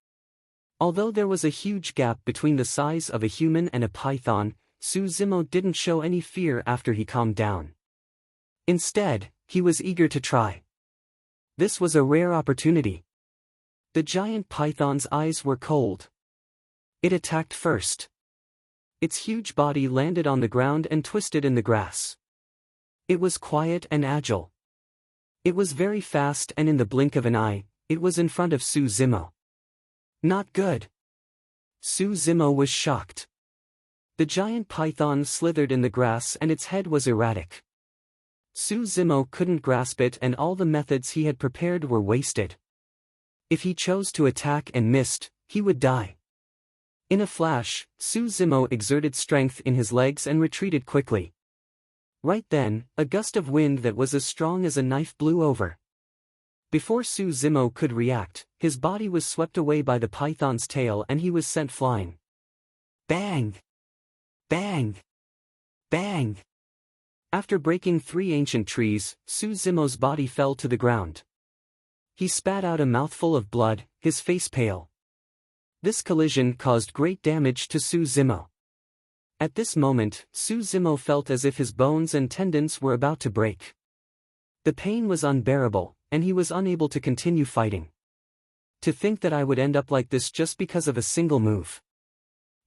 Although there was a huge gap between the size of a human and a python, Su Zimo didn't show any fear after he calmed down. Instead, he was eager to try. This was a rare opportunity. The giant python's eyes were cold. It attacked first. Its huge body landed on the ground and twisted in the grass. It was quiet and agile. It was very fast and in the blink of an eye, it was in front of Su Zimo. Not good. Su Zimo was shocked. The giant python slithered in the grass and its head was erratic. Su Zimo couldn't grasp it and all the methods he had prepared were wasted. If he chose to attack and missed, he would die. In a flash, Su Zimo exerted strength in his legs and retreated quickly. Right then, a gust of wind that was as strong as a knife blew over. Before Su Zimo could react, his body was swept away by the python's tail and he was sent flying. Bang! Bang! Bang! After breaking 3 ancient trees, Su Zimo's body fell to the ground. He spat out a mouthful of blood, his face pale. This collision caused great damage to Su Zimo. At this moment, Su Zimo felt as if his bones and tendons were about to break. The pain was unbearable, and he was unable to continue fighting. To think that I would end up like this just because of a single move.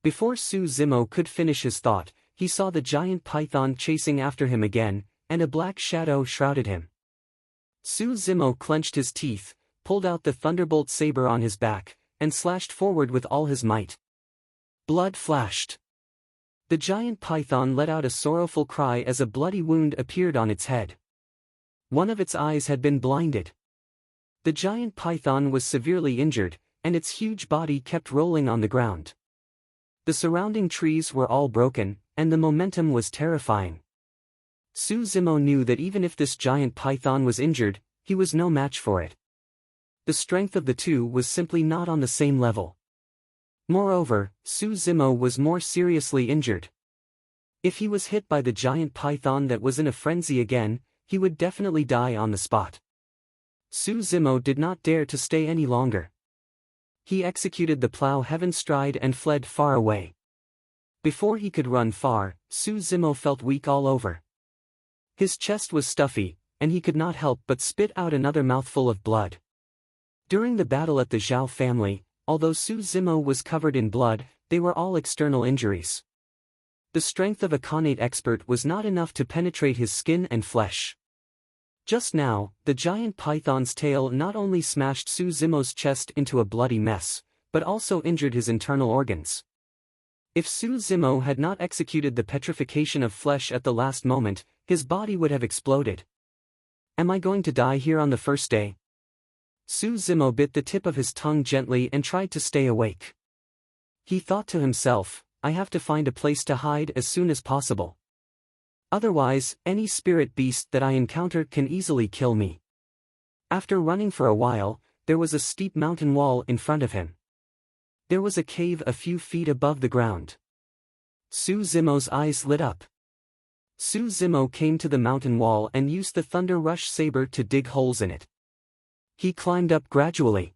Before Su Zimo could finish his thought, he saw the giant python chasing after him again, and a black shadow shrouded him. Su Zimo clenched his teeth, pulled out the thunderbolt saber on his back, and slashed forward with all his might. Blood flashed. The giant python let out a sorrowful cry as a bloody wound appeared on its head. One of its eyes had been blinded. The giant python was severely injured, and its huge body kept rolling on the ground. The surrounding trees were all broken, and the momentum was terrifying. Su Zimo knew that even if this giant python was injured, he was no match for it. The strength of the two was simply not on the same level. Moreover, Su Zimo was more seriously injured. If he was hit by the giant python that was in a frenzy again, he would definitely die on the spot. Su Zimo did not dare to stay any longer. He executed the plow heaven stride and fled far away. Before he could run far, Su Zimo felt weak all over. His chest was stuffy, and he could not help but spit out another mouthful of blood. During the battle at the Zhao family, although Su Zimo was covered in blood, they were all external injuries. The strength of a Khanate expert was not enough to penetrate his skin and flesh. Just now, the giant python's tail not only smashed Su Zimo's chest into a bloody mess, but also injured his internal organs. If Su Zimo had not executed the petrification of flesh at the last moment, his body would have exploded. Am I going to die here on the first day? Su Zimo bit the tip of his tongue gently and tried to stay awake. He thought to himself, I have to find a place to hide as soon as possible. Otherwise, any spirit beast that I encounter can easily kill me. After running for a while, there was a steep mountain wall in front of him. There was a cave a few feet above the ground. Su Zimo's eyes lit up. Su Zimo came to the mountain wall and used the Thunder Rush saber to dig holes in it. He climbed up gradually.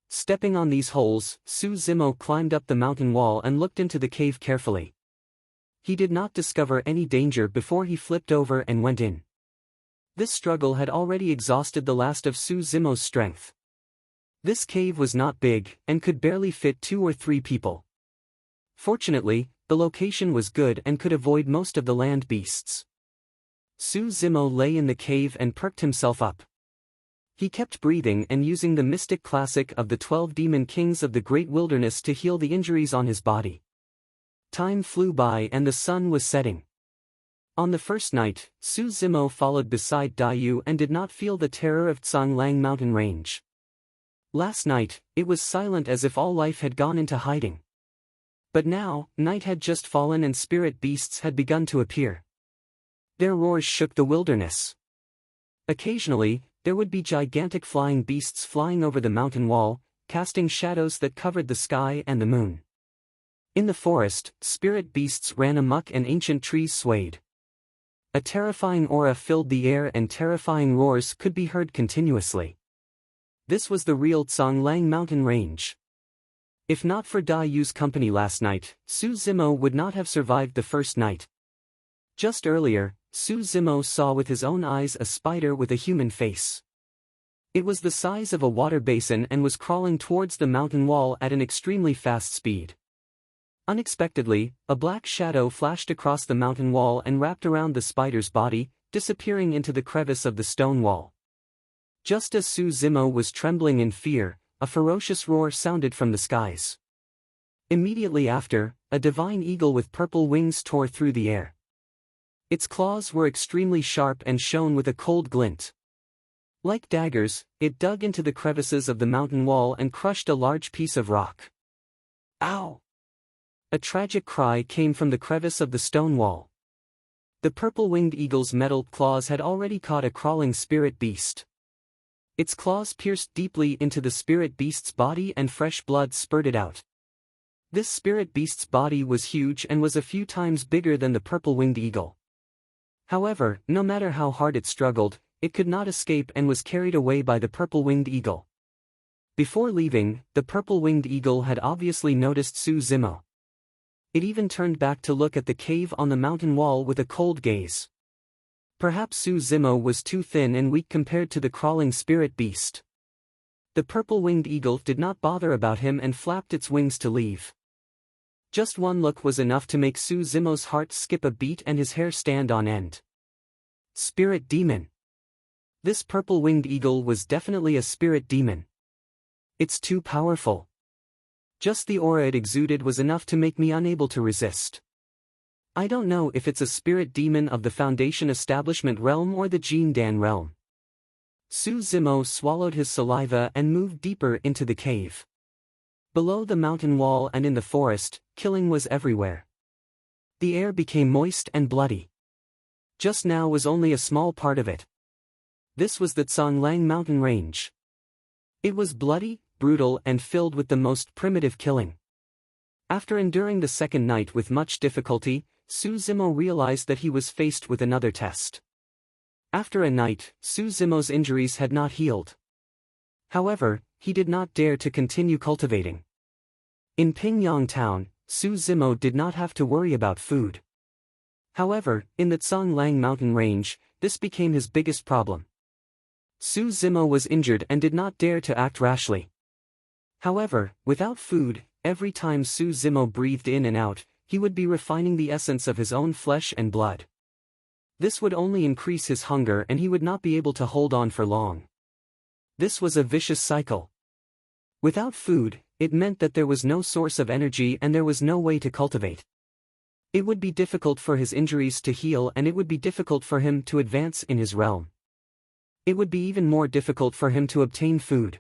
Stepping on these holes, Su Zimo climbed up the mountain wall and looked into the cave carefully. He did not discover any danger before he flipped over and went in. This struggle had already exhausted the last of Su Zimo's strength. This cave was not big, and could barely fit 2 or 3 people. Fortunately, the location was good and could avoid most of the land beasts. Su Zimo lay in the cave and perked himself up. He kept breathing and using the mystic classic of the 12 demon kings of the great wilderness to heal the injuries on his body. Time flew by and the sun was setting. On the first night, Su Zimo followed beside Dayu and did not feel the terror of Tsanglang mountain range. Last night, it was silent as if all life had gone into hiding. But now, night had just fallen and spirit beasts had begun to appear. Their roars shook the wilderness. Occasionally, there would be gigantic flying beasts flying over the mountain wall, casting shadows that covered the sky and the moon. In the forest, spirit beasts ran amok and ancient trees swayed. A terrifying aura filled the air and terrifying roars could be heard continuously. This was the real Tsanglang mountain range. If not for Dayu's company last night, Su Zimo would not have survived the first night. Just earlier, Su Zimo saw with his own eyes a spider with a human face. It was the size of a water basin and was crawling towards the mountain wall at an extremely fast speed. Unexpectedly, a black shadow flashed across the mountain wall and wrapped around the spider's body, disappearing into the crevice of the stone wall. Just as Su Zimo was trembling in fear, a ferocious roar sounded from the skies. Immediately after, a divine eagle with purple wings tore through the air. Its claws were extremely sharp and shone with a cold glint. Like daggers, it dug into the crevices of the mountain wall and crushed a large piece of rock. Ow! A tragic cry came from the crevice of the stone wall. The purple-winged eagle's metal claws had already caught a crawling spirit beast. Its claws pierced deeply into the spirit beast's body and fresh blood spurted out. This spirit beast's body was huge and was a few times bigger than the purple-winged eagle. However, no matter how hard it struggled, it could not escape and was carried away by the purple-winged eagle. Before leaving, the purple-winged eagle had obviously noticed Su Zimo. It even turned back to look at the cave on the mountain wall with a cold gaze. Perhaps Su Zimo was too thin and weak compared to the crawling spirit beast. The purple-winged eagle did not bother about him and flapped its wings to leave. Just one look was enough to make Su Zimo's heart skip a beat and his hair stand on end. Spirit demon. This purple-winged eagle was definitely a spirit demon. It's too powerful. Just the aura it exuded was enough to make me unable to resist. I don't know if it's a spirit demon of the Foundation Establishment realm or the Jindan realm. Su Zimo swallowed his saliva and moved deeper into the cave. Below the mountain wall and in the forest, killing was everywhere. The air became moist and bloody. Just now was only a small part of it. This was the Tsanglang mountain range. It was bloody, brutal and filled with the most primitive killing. After enduring the second night with much difficulty, Su Zimo realized that he was faced with another test. After a night, Su Zimo's injuries had not healed. However, he did not dare to continue cultivating. In Pingyang town, Su Zimo did not have to worry about food. However, in the Tsanglang mountain range, this became his biggest problem. Su Zimo was injured and did not dare to act rashly. However, without food, every time Su Zimo breathed in and out, he would be refining the essence of his own flesh and blood. This would only increase his hunger and he would not be able to hold on for long. This was a vicious cycle. Without food, it meant that there was no source of energy and there was no way to cultivate. It would be difficult for his injuries to heal and it would be difficult for him to advance in his realm. It would be even more difficult for him to obtain food.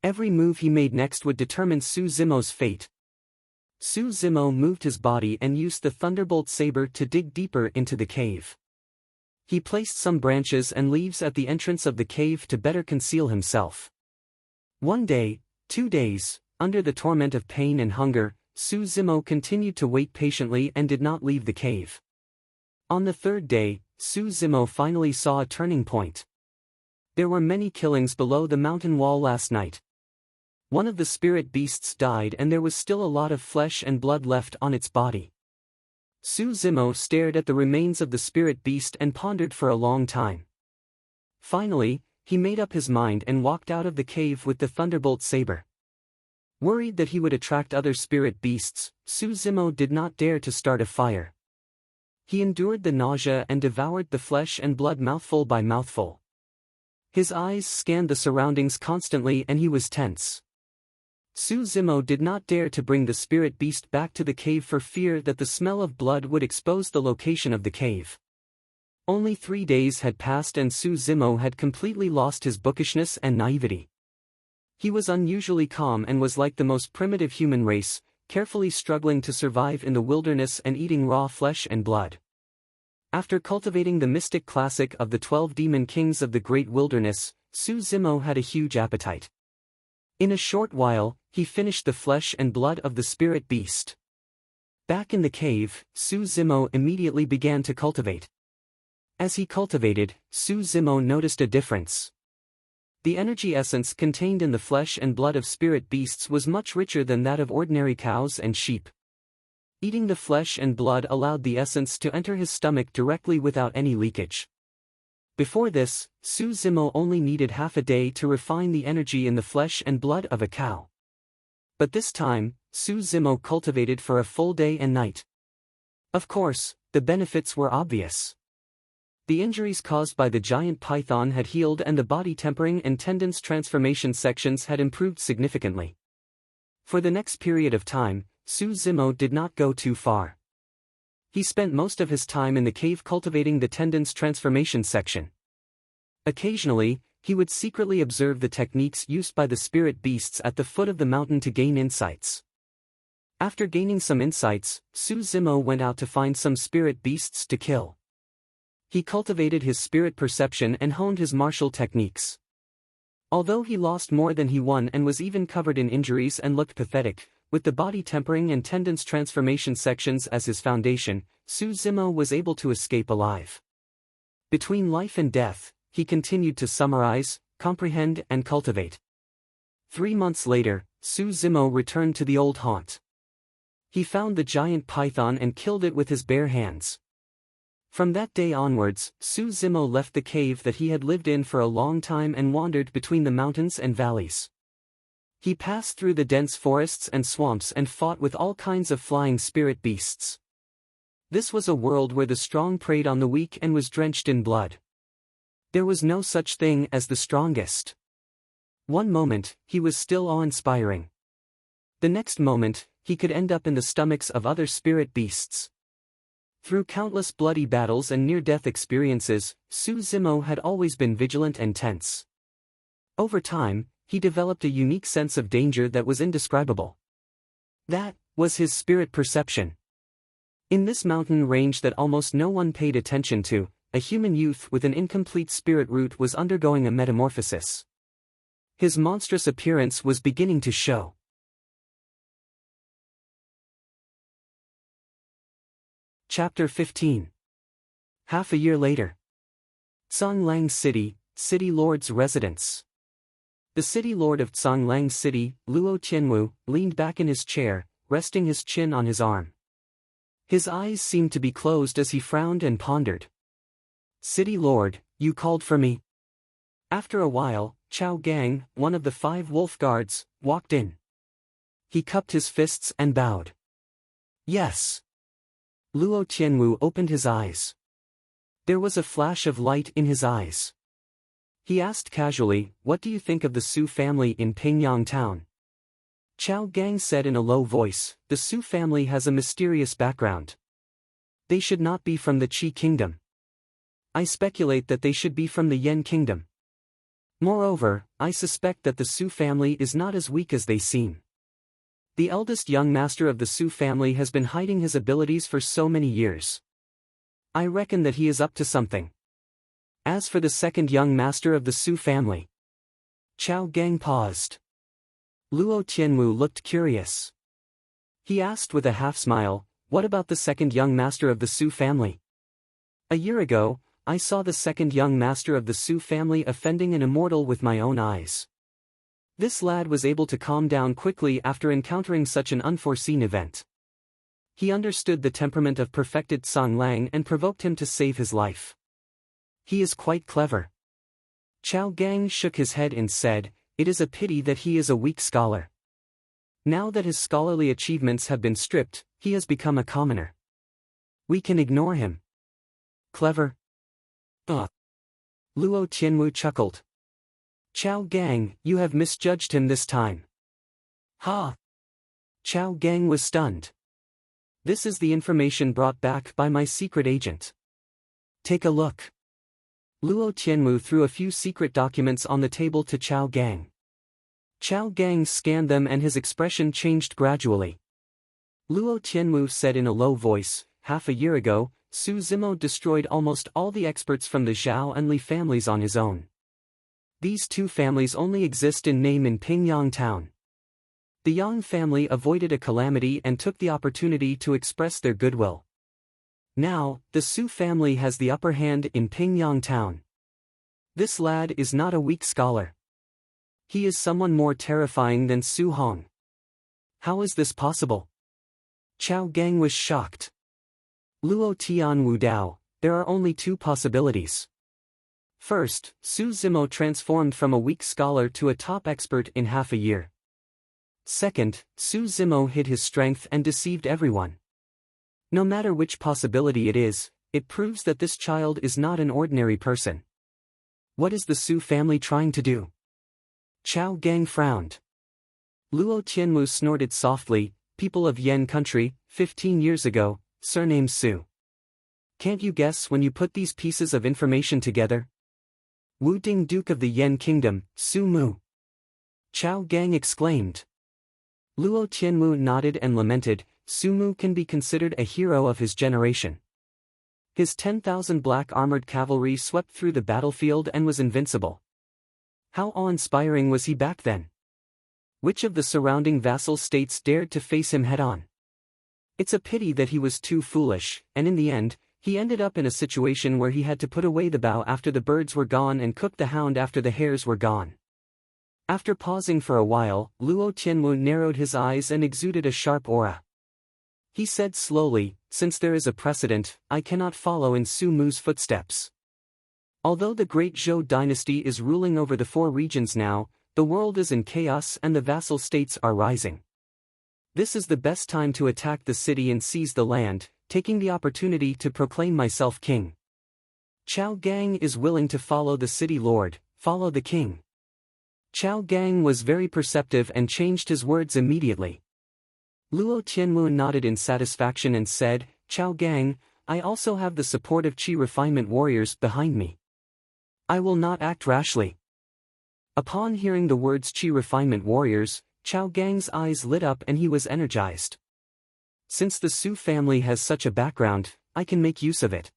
Every move he made next would determine Su Zimo's fate. Su Zimo moved his body and used the thunderbolt saber to dig deeper into the cave. He placed some branches and leaves at the entrance of the cave to better conceal himself. 1 day, 2 days, under the torment of pain and hunger, Su Zimo continued to wait patiently and did not leave the cave. On the 3rd day, Su Zimo finally saw a turning point. There were many killings below the mountain wall last night. One of the spirit beasts died and there was still a lot of flesh and blood left on its body. Su Zimo stared at the remains of the spirit beast and pondered for a long time. Finally, he made up his mind and walked out of the cave with the thunderbolt saber. Worried that he would attract other spirit beasts, Su Zimo did not dare to start a fire. He endured the nausea and devoured the flesh and blood mouthful by mouthful. His eyes scanned the surroundings constantly and he was tense. Su Zimo did not dare to bring the spirit beast back to the cave for fear that the smell of blood would expose the location of the cave. Only 3 days had passed and Su Zimo had completely lost his bookishness and naivety. He was unusually calm and was like the most primitive human race, carefully struggling to survive in the wilderness and eating raw flesh and blood. After cultivating the mystic classic of the 12 demon kings of the great wilderness, Su Zimo had a huge appetite. In a short while, he finished the flesh and blood of the spirit beast. Back in the cave, Su Zimo immediately began to cultivate. As he cultivated, Su Zimo noticed a difference. The energy essence contained in the flesh and blood of spirit beasts was much richer than that of ordinary cows and sheep. Eating the flesh and blood allowed the essence to enter his stomach directly without any leakage. Before this, Su Zimo only needed half a day to refine the energy in the flesh and blood of a cow. But this time, Su Zimo cultivated for a full day and night. Of course, the benefits were obvious. The injuries caused by the giant python had healed and the body tempering and tendons transformation sections had improved significantly. For the next period of time, Su Zimo did not go too far. He spent most of his time in the cave cultivating the tendons transformation section. Occasionally, he would secretly observe the techniques used by the spirit beasts at the foot of the mountain to gain insights. After gaining some insights, Su Zimo went out to find some spirit beasts to kill. He cultivated his spirit perception and honed his martial techniques. Although he lost more than he won and was even covered in injuries and looked pathetic, with the body tempering and tendons transformation sections as his foundation, Su Zimo was able to escape alive. Between life and death, he continued to summarize, comprehend and cultivate. 3 months later, Su Zimo returned to the old haunt. He found the giant python and killed it with his bare hands. From that day onwards, Su Zimo left the cave that he had lived in for a long time and wandered between the mountains and valleys. He passed through the dense forests and swamps and fought with all kinds of flying spirit beasts. This was a world where the strong preyed on the weak and was drenched in blood. There was no such thing as the strongest. One moment, he was still awe-inspiring. The next moment, he could end up in the stomachs of other spirit beasts. Through countless bloody battles and near-death experiences, Su Zimo had always been vigilant and tense. Over time, he developed a unique sense of danger that was indescribable. That was his spirit perception. In this mountain range that almost no one paid attention to, a human youth with an incomplete spirit root was undergoing a metamorphosis. His monstrous appearance was beginning to show. Chapter 15. Half a year later. Tsanglang City, City Lord's residence. The city lord of Tsanglang City, Luo Tianwu, leaned back in his chair, resting his chin on his arm. His eyes seemed to be closed as he frowned and pondered. "City Lord, you called for me?" After a while, Chao Gang, one of the 5 wolf guards, walked in. He cupped his fists and bowed. "Yes." Luo Tianwu opened his eyes. There was a flash of light in his eyes. He asked casually, "What do you think of the Su family in Pingyang town?" Chao Gang said in a low voice, "The Su family has a mysterious background. They should not be from the Qi kingdom. I speculate that they should be from the Yan kingdom. Moreover, I suspect that the Su family is not as weak as they seem. The eldest young master of the Su family has been hiding his abilities for so many years. I reckon that he is up to something. As for the second young master of the Su family..." Chao Gang paused. Luo Tianwu looked curious. He asked with a half-smile, "What about the second young master of the Su family?" "A year ago, I saw the second young master of the Su family offending an immortal with my own eyes. This lad was able to calm down quickly after encountering such an unforeseen event. He understood the temperament of perfected Tsanglang and provoked him to save his life. He is quite clever." Chao Gang shook his head and said, "It is a pity that he is a weak scholar. Now that his scholarly achievements have been stripped, he has become a commoner. We can ignore him." "Clever? Luo Tianwu chuckled. "Chao Gang, you have misjudged him this time." "Ha!" Chao Gang was stunned. "This is the information brought back by my secret agent. Take a look." Luo Tianwu threw a few secret documents on the table to Chao Gang. Chao Gang scanned them and his expression changed gradually. Luo Tianwu said in a low voice, "Half a year ago, Su Zimo destroyed almost all the experts from the Zhao and Li families on his own. These 2 families only exist in name in Pingyang town. The Yang family avoided a calamity and took the opportunity to express their goodwill. Now, the Su family has the upper hand in Pingyang town. This lad is not a weak scholar. He is someone more terrifying than Su Hong. How is this possible?" Chao Gang was shocked. "Luo Tianwu Dao, there are only 2 possibilities. First, Su Zimo transformed from a weak scholar to a top expert in half a year. Second, Su Zimo hid his strength and deceived everyone. No matter which possibility it is, it proves that this child is not an ordinary person. What is the Su family trying to do?" Chao Gang frowned. Luo Tianwu snorted softly, "People of Yan country, 15 years ago, surname Su. Can't you guess when you put these pieces of information together? Wu Ding, Duke of the Yan Kingdom, Su Mu." Chao Gang exclaimed. Luo Tianwu nodded and lamented, "Su Mu can be considered a hero of his generation. His 10,000 black armored cavalry swept through the battlefield and was invincible. How awe-inspiring was he back then? Which of the surrounding vassal states dared to face him head-on? It's a pity that he was too foolish, and in the end, he ended up in a situation where he had to put away the bow after the birds were gone and cook the hound after the hares were gone." After pausing for a while, Luo Tianwu narrowed his eyes and exuded a sharp aura. He said slowly, since there is a precedent, I cannot follow in Su Mu's footsteps. Although the great Zhou dynasty is ruling over the 4 regions now, the world is in chaos and the vassal states are rising. This is the best time to attack the city and seize the land, taking the opportunity to proclaim myself king. Chao Gang is willing to follow the city lord, follow the king. Chao Gang was very perceptive and changed his words immediately. Luo Tianwu nodded in satisfaction and said, Chao Gang, I also have the support of Qi refinement warriors behind me. I will not act rashly. Upon hearing the words Qi refinement warriors, Chao Gang's eyes lit up and he was energized. Since the Su family has such a background, I can make use of it.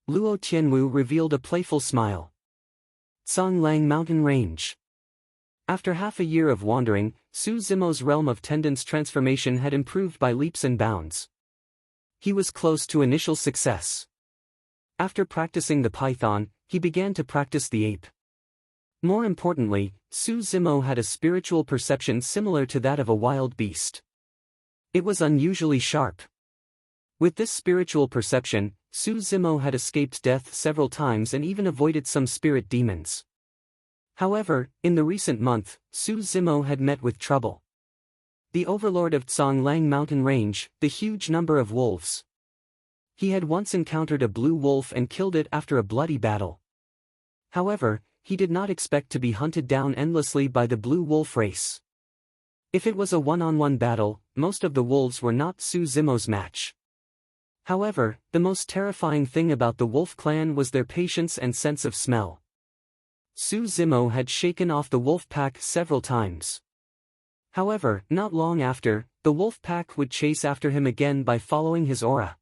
Luo Tianwu revealed a playful smile. Songlang Mountain Range. After half a year of wandering, Su Zimo's realm of tendance transformation had improved by leaps and bounds. He was close to initial success. After practicing the python, he began to practice the ape. More importantly, Su Zimo had a spiritual perception similar to that of a wild beast. It was unusually sharp. With this spiritual perception, Su Zimo had escaped death several times and even avoided some spirit demons. However, in the recent month, Su Zimo had met with trouble. The overlord of Songlang Mountain Range, the huge number of wolves. He had once encountered a blue wolf and killed it after a bloody battle. However, he did not expect to be hunted down endlessly by the blue wolf race. If it was a one-on-one battle, most of the wolves were not Su Zimo's match. However, the most terrifying thing about the wolf clan was their patience and sense of smell. Su Zimo had shaken off the wolf pack several times. However, not long after, the wolf pack would chase after him again by following his aura.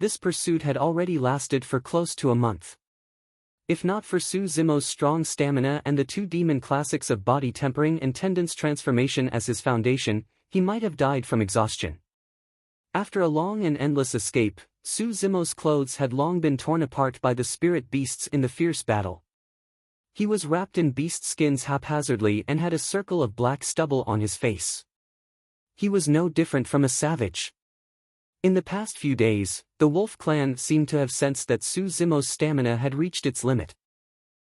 This pursuit had already lasted for close to a month. If not for Su Zimo's strong stamina and the 2 demon classics of body tempering and tendance transformation as his foundation, he might have died from exhaustion. After a long and endless escape, Su Zimo's clothes had long been torn apart by the spirit beasts in the fierce battle. He was wrapped in beast skins haphazardly and had a circle of black stubble on his face. He was no different from a savage. In the past few days, the wolf clan seemed to have sensed that Su Zimo's stamina had reached its limit.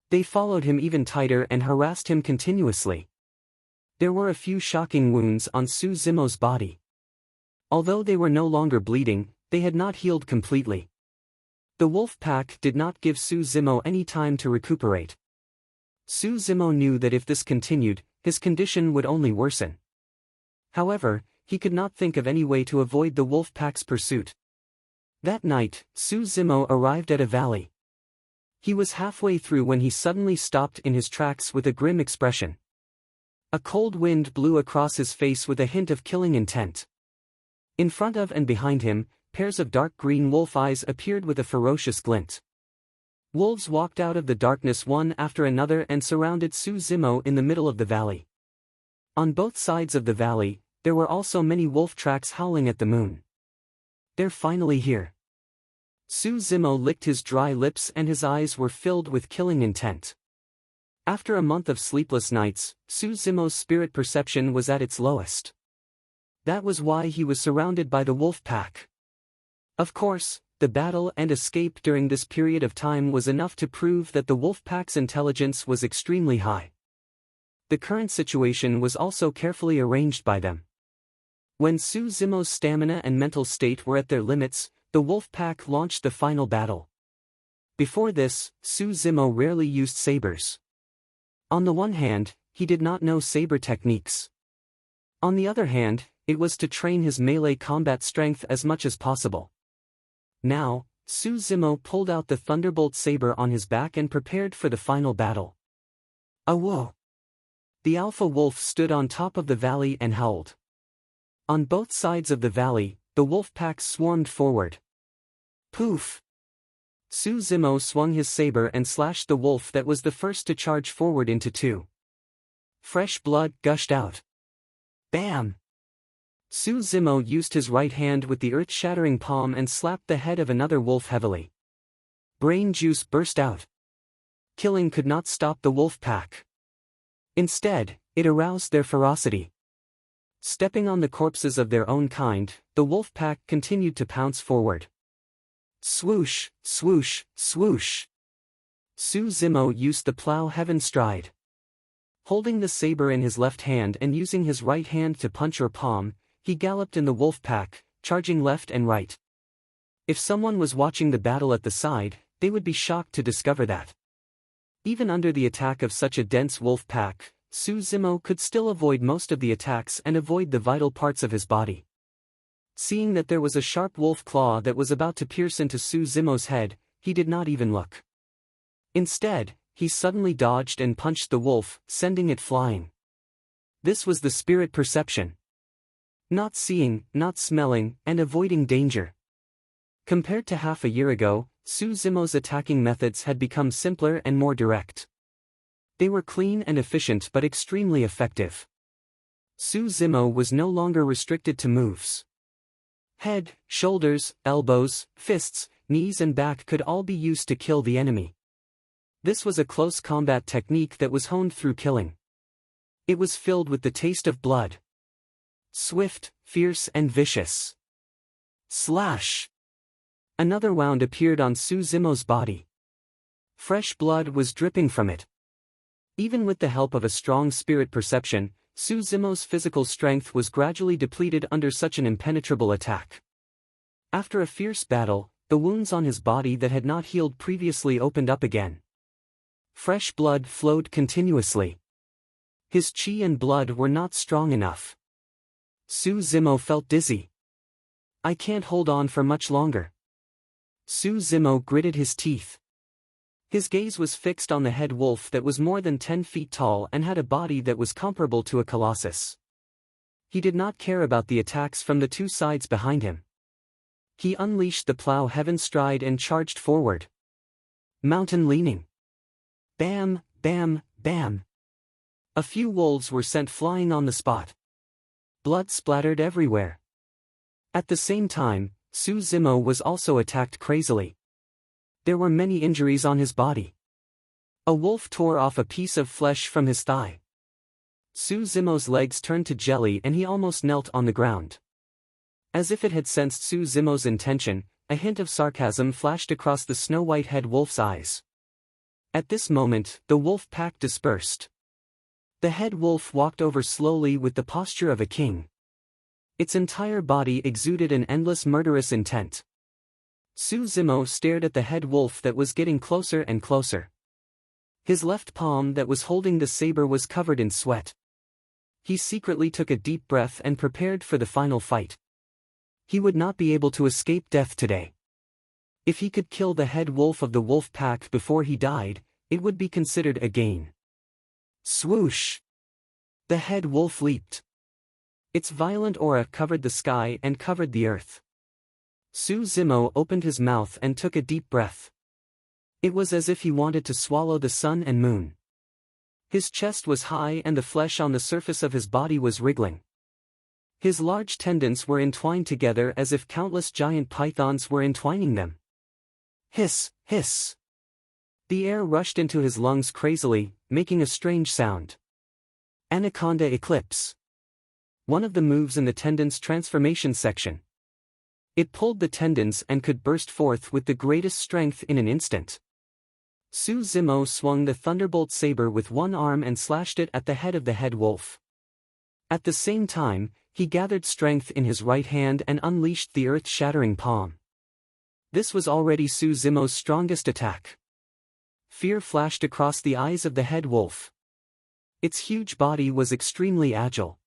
They followed him even tighter and harassed him continuously. There were a few shocking wounds on Su Zimo's body. Although they were no longer bleeding, they had not healed completely. The wolf pack did not give Su Zimo any time to recuperate. Su Zimo knew that if this continued, his condition would only worsen. However, he could not think of any way to avoid the wolf pack's pursuit. That night, Su Zimo arrived at a valley. He was halfway through when he suddenly stopped in his tracks with a grim expression. A cold wind blew across his face with a hint of killing intent. In front of and behind him, pairs of dark green wolf eyes appeared with a ferocious glint. Wolves walked out of the darkness one after another and surrounded Su Zimo in the middle of the valley. On both sides of the valley, there were also many wolf tracks howling at the moon. They're finally here. Su Zimo licked his dry lips and his eyes were filled with killing intent. After a month of sleepless nights, Su Zimo's spirit perception was at its lowest. That was why he was surrounded by the wolf pack. Of course, the battle and escape during this period of time was enough to prove that the wolf pack's intelligence was extremely high. The current situation was also carefully arranged by them. When Su Zimo's stamina and mental state were at their limits, the wolf pack launched the final battle. Before this, Su Zimo rarely used sabers. On the one hand, he did not know saber techniques. On the other hand, it was to train his melee combat strength as much as possible. Now, Su Zimo pulled out the thunderbolt saber on his back and prepared for the final battle. Awo! The alpha wolf stood on top of the valley and howled. On both sides of the valley, the wolf packs swarmed forward. Poof! Su Zimo swung his saber and slashed the wolf that was the first to charge forward into 2. Fresh blood gushed out. Bam! Su Zimo used his right hand with the earth-shattering palm and slapped the head of another wolf heavily. Brain juice burst out. Killing could not stop the wolf pack. Instead, it aroused their ferocity. Stepping on the corpses of their own kind, the wolf pack continued to pounce forward. Swoosh, swoosh, swoosh. Su Zimo used the plow heaven stride. Holding the saber in his left hand and using his right hand to punch or palm, he galloped in the wolf pack, charging left and right. If someone was watching the battle at the side, they would be shocked to discover that. Even under the attack of such a dense wolf pack, Su Zimo could still avoid most of the attacks and avoid the vital parts of his body. Seeing that there was a sharp wolf claw that was about to pierce into Su Zimo's head, he did not even look. Instead, he suddenly dodged and punched the wolf, sending it flying. This was the spirit perception. Not seeing, not smelling, and avoiding danger. Compared to half a year ago, Su Zimo's attacking methods had become simpler and more direct. They were clean and efficient but extremely effective. Su Zimo was no longer restricted to moves. Head, shoulders, elbows, fists, knees and back could all be used to kill the enemy. This was a close combat technique that was honed through killing. It was filled with the taste of blood. Swift, fierce and vicious. Slash! Another wound appeared on Su Zimo's body. Fresh blood was dripping from it. Even with the help of a strong spirit perception, Su Zimo's physical strength was gradually depleted under such an impenetrable attack. After a fierce battle, the wounds on his body that had not healed previously opened up again. Fresh blood flowed continuously. His chi and blood were not strong enough. Su Zimo felt dizzy. I can't hold on for much longer. Su Zimo gritted his teeth. His gaze was fixed on the head wolf that was more than 10 feet tall and had a body that was comparable to a colossus. He did not care about the attacks from the two sides behind him. He unleashed the plow heaven stride and charged forward. Mountain leaning. Bam, bam, bam. A few wolves were sent flying on the spot. Blood splattered everywhere. At the same time, Su Zimo was also attacked crazily. There were many injuries on his body. A wolf tore off a piece of flesh from his thigh. Su Zimo's legs turned to jelly and he almost knelt on the ground. As if it had sensed Su Zimo's intention, a hint of sarcasm flashed across the snow-white head wolf's eyes. At this moment, the wolf pack dispersed. The head wolf walked over slowly with the posture of a king. Its entire body exuded an endless murderous intent. Su Zimo stared at the head wolf that was getting closer and closer. His left palm that was holding the saber was covered in sweat. He secretly took a deep breath and prepared for the final fight. He would not be able to escape death today. If he could kill the head wolf of the wolf pack before he died, it would be considered a gain. Swoosh! The head wolf leaped. Its violent aura covered the sky and covered the earth. Su Zimo opened his mouth and took a deep breath. It was as if he wanted to swallow the sun and moon. His chest was high and the flesh on the surface of his body was wriggling. His large tendons were entwined together as if countless giant pythons were entwining them. Hiss, hiss. The air rushed into his lungs crazily, making a strange sound. Anaconda Eclipse. One of the moves in the tendon's transformation section. It pulled the tendons and could burst forth with the greatest strength in an instant. Su Zimo swung the thunderbolt saber with one arm and slashed it at the head of the head wolf. At the same time, he gathered strength in his right hand and unleashed the earth-shattering palm. This was already Su Zimo's strongest attack. Fear flashed across the eyes of the head wolf. Its huge body was extremely agile.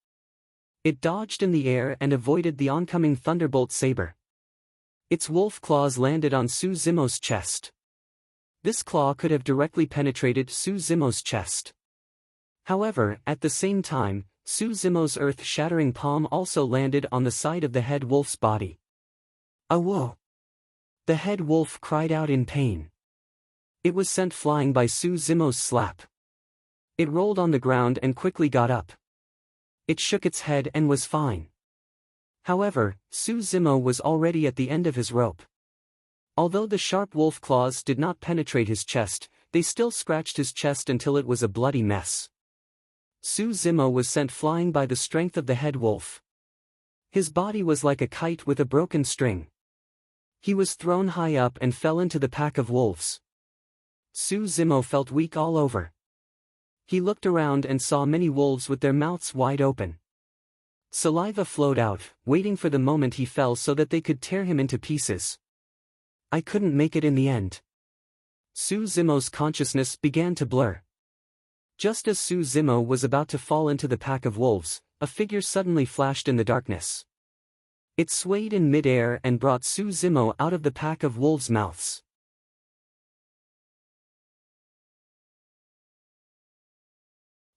It dodged in the air and avoided the oncoming thunderbolt saber. Its wolf claws landed on Su Zimo's chest. This claw could have directly penetrated Su Zimo's chest. However, at the same time, Su Zimo's earth-shattering palm also landed on the side of the head wolf's body. Awo! The head wolf cried out in pain. It was sent flying by Su Zimo's slap. It rolled on the ground and quickly got up. It shook its head and was fine. However, Su Zimo was already at the end of his rope. Although the sharp wolf claws did not penetrate his chest, they still scratched his chest until it was a bloody mess. Su Zimo was sent flying by the strength of the head wolf. His body was like a kite with a broken string. He was thrown high up and fell into the pack of wolves. Su Zimo felt weak all over. He looked around and saw many wolves with their mouths wide open. Saliva flowed out, waiting for the moment he fell so that they could tear him into pieces. I couldn't make it in the end. Su Zimo's consciousness began to blur. Just as Su Zimo was about to fall into the pack of wolves, a figure suddenly flashed in the darkness. It swayed in mid-air and brought Su Zimo out of the pack of wolves' mouths.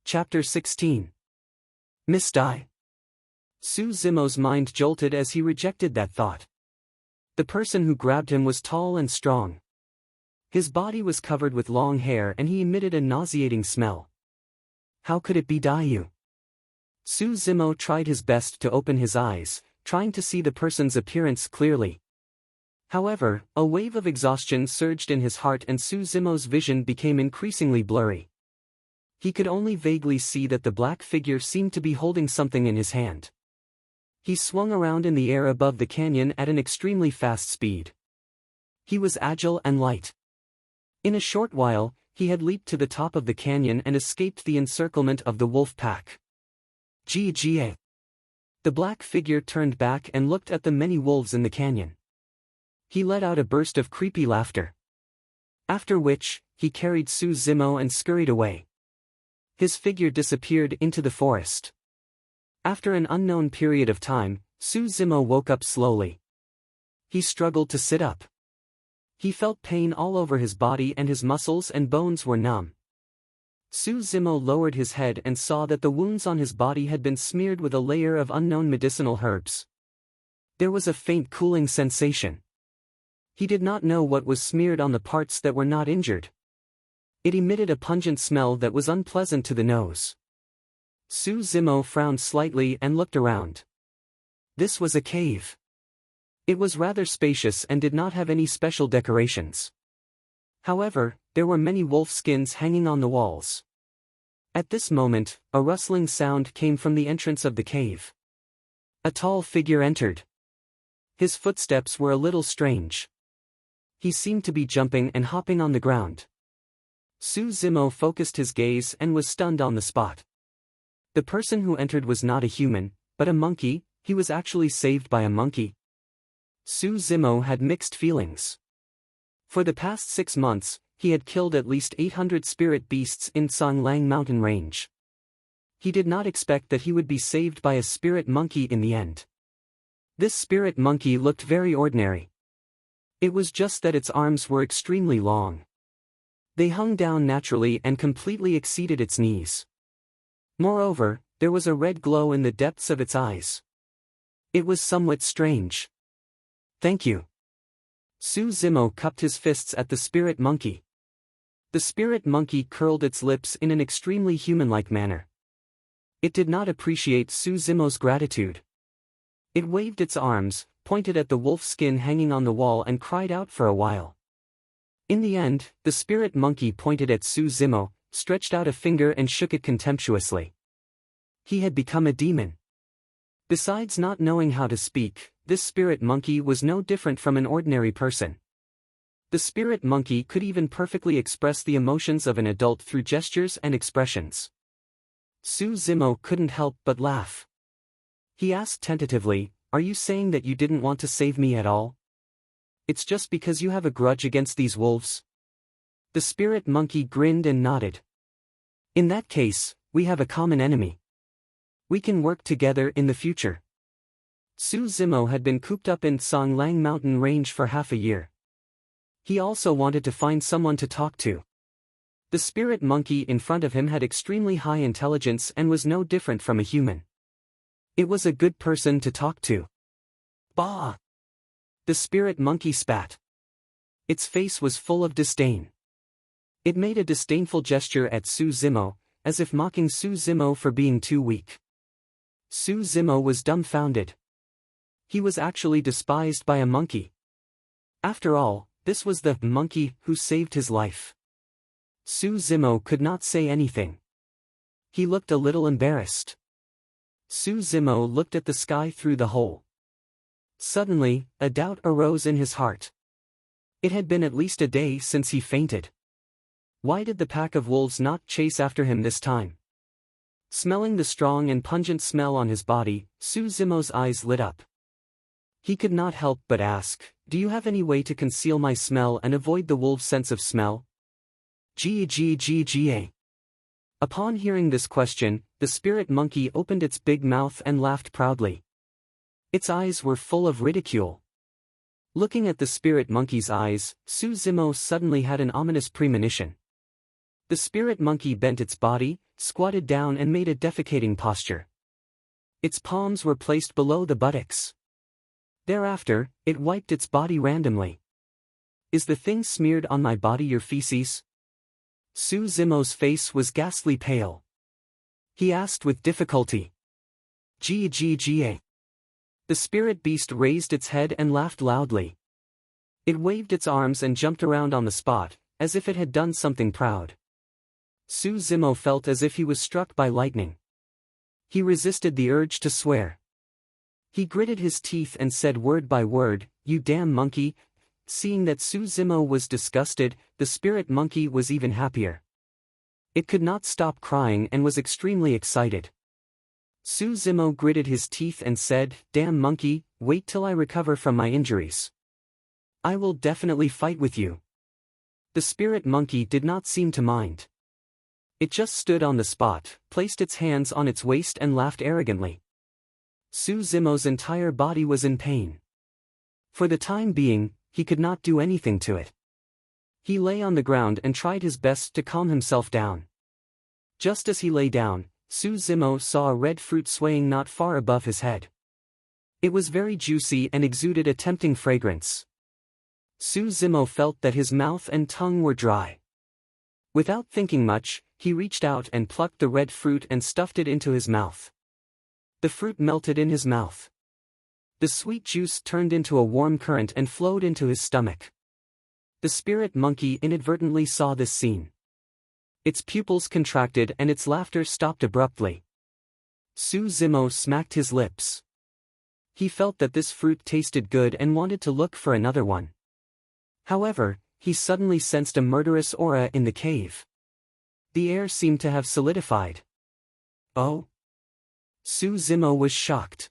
Chapter 16. Missed Eye. Su Zimo's mind jolted as he rejected that thought. The person who grabbed him was tall and strong. His body was covered with long hair and he emitted a nauseating smell. How could it be Dayu? Su Zimo tried his best to open his eyes, trying to see the person's appearance clearly. However, a wave of exhaustion surged in his heart and Su Zimo's vision became increasingly blurry. He could only vaguely see that the black figure seemed to be holding something in his hand. He swung around in the air above the canyon at an extremely fast speed. He was agile and light. In a short while, he had leaped to the top of the canyon and escaped the encirclement of the wolf pack. Gga. The black figure turned back and looked at the many wolves in the canyon. He let out a burst of creepy laughter. After which, he carried Su Zimo and scurried away. His figure disappeared into the forest. After an unknown period of time, Su Zimo woke up slowly. He struggled to sit up. He felt pain all over his body and his muscles and bones were numb. Su Zimo lowered his head and saw that the wounds on his body had been smeared with a layer of unknown medicinal herbs. There was a faint cooling sensation. He did not know what was smeared on the parts that were not injured. It emitted a pungent smell that was unpleasant to the nose. Su Zimo frowned slightly and looked around. This was a cave. It was rather spacious and did not have any special decorations. However, there were many wolf skins hanging on the walls. At this moment, a rustling sound came from the entrance of the cave. A tall figure entered. His footsteps were a little strange. He seemed to be jumping and hopping on the ground. Su Zimo focused his gaze and was stunned on the spot. The person who entered was not a human, but a monkey. He was actually saved by a monkey. Su Zimo had mixed feelings. For the past 6 months, he had killed at least 800 spirit beasts in Songlang mountain range. He did not expect that he would be saved by a spirit monkey in the end. This spirit monkey looked very ordinary. It was just that its arms were extremely long. They hung down naturally and completely exceeded its knees. Moreover, there was a red glow in the depths of its eyes. It was somewhat strange. Thank you. Su Zimo cupped his fists at the spirit monkey. The spirit monkey curled its lips in an extremely human-like manner. It did not appreciate Su Zimo's gratitude. It waved its arms, pointed at the wolf skin hanging on the wall and cried out for a while. In the end, the spirit monkey pointed at Su Zimo, stretched out a finger and shook it contemptuously. He had become a demon. Besides not knowing how to speak, this spirit monkey was no different from an ordinary person. The spirit monkey could even perfectly express the emotions of an adult through gestures and expressions. Su Zimo couldn't help but laugh. He asked tentatively, "Are you saying that you didn't want to save me at all? It's just because you have a grudge against these wolves?" The spirit monkey grinned and nodded. "In that case, we have a common enemy. We can work together in the future." Su Zimo had been cooped up in Songlang mountain range for half a year. He also wanted to find someone to talk to. The spirit monkey in front of him had extremely high intelligence and was no different from a human. It was a good person to talk to. Bah! The spirit monkey spat. Its face was full of disdain. It made a disdainful gesture at Su Zimo, as if mocking Su Zimo for being too weak. Su Zimo was dumbfounded. He was actually despised by a monkey. After all, this was the monkey who saved his life. Su Zimo could not say anything. He looked a little embarrassed. Su Zimo looked at the sky through the hole. Suddenly, a doubt arose in his heart. It had been at least a day since he fainted. Why did the pack of wolves not chase after him this time? Smelling the strong and pungent smell on his body, Su Zimo's eyes lit up. He could not help but ask, "Do you have any way to conceal my smell and avoid the wolves' sense of smell?" Ga. Upon hearing this question, the spirit monkey opened its big mouth and laughed proudly. Its eyes were full of ridicule. Looking at the spirit monkey's eyes, Su Zimo suddenly had an ominous premonition. The spirit monkey bent its body, squatted down and made a defecating posture. Its palms were placed below the buttocks. Thereafter, it wiped its body randomly. "Is the thing smeared on my body your feces?" Su Zimo's face was ghastly pale. He asked with difficulty. Ga. The spirit beast raised its head and laughed loudly. It waved its arms and jumped around on the spot, as if it had done something proud. Su Zimo felt as if he was struck by lightning. He resisted the urge to swear. He gritted his teeth and said word by word, "You damn monkey." Seeing that Su Zimo was disgusted, the spirit monkey was even happier. It could not stop crying and was extremely excited. Su Zimo gritted his teeth and said, "Damn monkey, wait till I recover from my injuries. I will definitely fight with you." The spirit monkey did not seem to mind. It just stood on the spot, placed its hands on its waist and laughed arrogantly. Su Zimo's entire body was in pain. For the time being, he could not do anything to it. He lay on the ground and tried his best to calm himself down. Just as he lay down, Su Zimo saw a red fruit swaying not far above his head. It was very juicy and exuded a tempting fragrance. Su Zimo felt that his mouth and tongue were dry. Without thinking much, he reached out and plucked the red fruit and stuffed it into his mouth. The fruit melted in his mouth. The sweet juice turned into a warm current and flowed into his stomach. The spirit monkey inadvertently saw this scene. Its pupils contracted and its laughter stopped abruptly. Su Zimo smacked his lips. He felt that this fruit tasted good and wanted to look for another one. However, he suddenly sensed a murderous aura in the cave. The air seemed to have solidified. "Oh?" Su Zimo was shocked.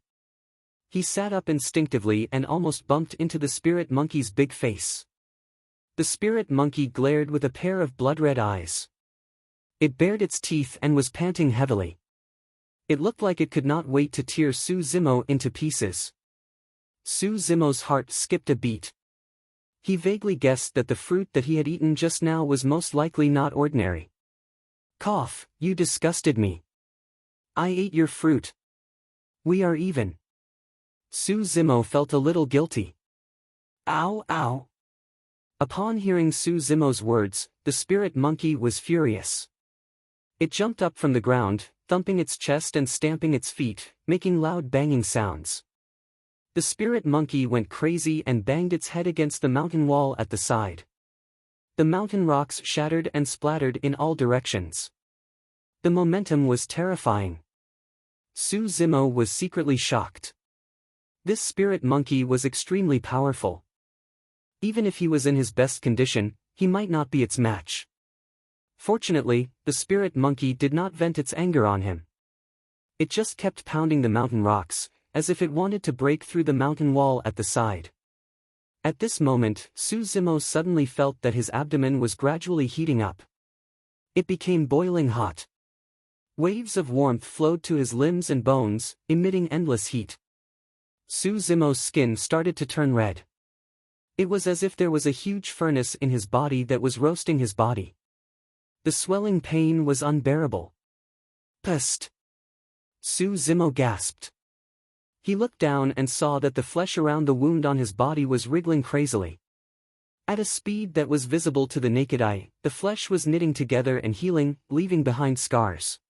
He sat up instinctively and almost bumped into the spirit monkey's big face. The spirit monkey glared with a pair of blood-red eyes. It bared its teeth and was panting heavily. It looked like it could not wait to tear Su Zimo into pieces. Su Zimo's heart skipped a beat. He vaguely guessed that the fruit that he had eaten just now was most likely not ordinary. "Cough, you disgusted me. I ate your fruit. We are even." Su Zimo felt a little guilty. "Ow, ow." Upon hearing Su Zimo's words, the spirit monkey was furious. It jumped up from the ground, thumping its chest and stamping its feet, making loud banging sounds. The spirit monkey went crazy and banged its head against the mountain wall at the side. The mountain rocks shattered and splattered in all directions. The momentum was terrifying. Su Zimo was secretly shocked. This spirit monkey was extremely powerful. Even if he was in his best condition, he might not be its match. Fortunately, the spirit monkey did not vent its anger on him. It just kept pounding the mountain rocks, as if it wanted to break through the mountain wall at the side. At this moment, Su Zimo suddenly felt that his abdomen was gradually heating up. It became boiling hot. Waves of warmth flowed to his limbs and bones, emitting endless heat. Su Zimo's skin started to turn red. It was as if there was a huge furnace in his body that was roasting his body. The swelling pain was unbearable. "Psst!" Su Zimo gasped. He looked down and saw that the flesh around the wound on his body was wriggling crazily. At a speed that was visible to the naked eye, the flesh was knitting together and healing, leaving behind scars.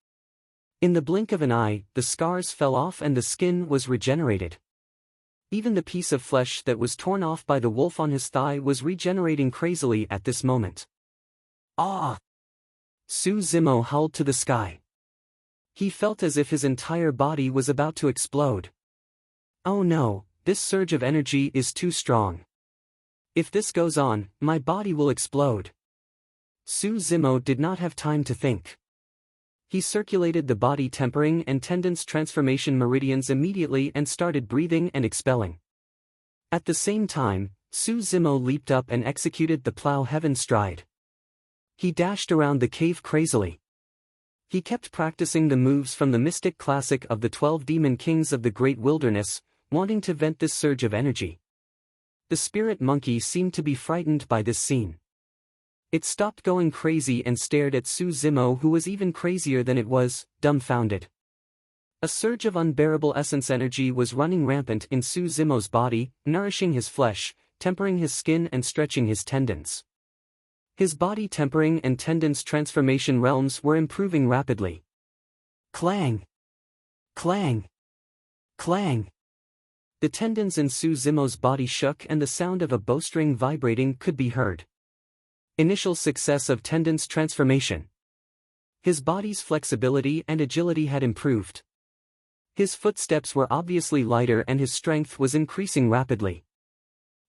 In the blink of an eye, the scars fell off and the skin was regenerated. Even the piece of flesh that was torn off by the wolf on his thigh was regenerating crazily at this moment. "Ah!" Su Zimo howled to the sky. He felt as if his entire body was about to explode. Oh no, this surge of energy is too strong. If this goes on, my body will explode. Su Zimo did not have time to think. He circulated the body tempering and tendons transformation meridians immediately and started breathing and expelling. At the same time, Su Zimo leaped up and executed the plow heaven stride. He dashed around the cave crazily. He kept practicing the moves from the mystic classic of the 12 demon kings of the great wilderness, wanting to vent this surge of energy. The spirit monkey seemed to be frightened by this scene. It stopped going crazy and stared at Su Zimo, who was even crazier than it was, dumbfounded. A surge of unbearable essence energy was running rampant in Su Zimo's body, nourishing his flesh, tempering his skin and stretching his tendons. His body tempering and tendons transformation realms were improving rapidly. Clang! Clang! Clang! The tendons in Su Zimo's body shook and the sound of a bowstring vibrating could be heard. Initial success of tendons transformation. His body's flexibility and agility had improved. His footsteps were obviously lighter and his strength was increasing rapidly.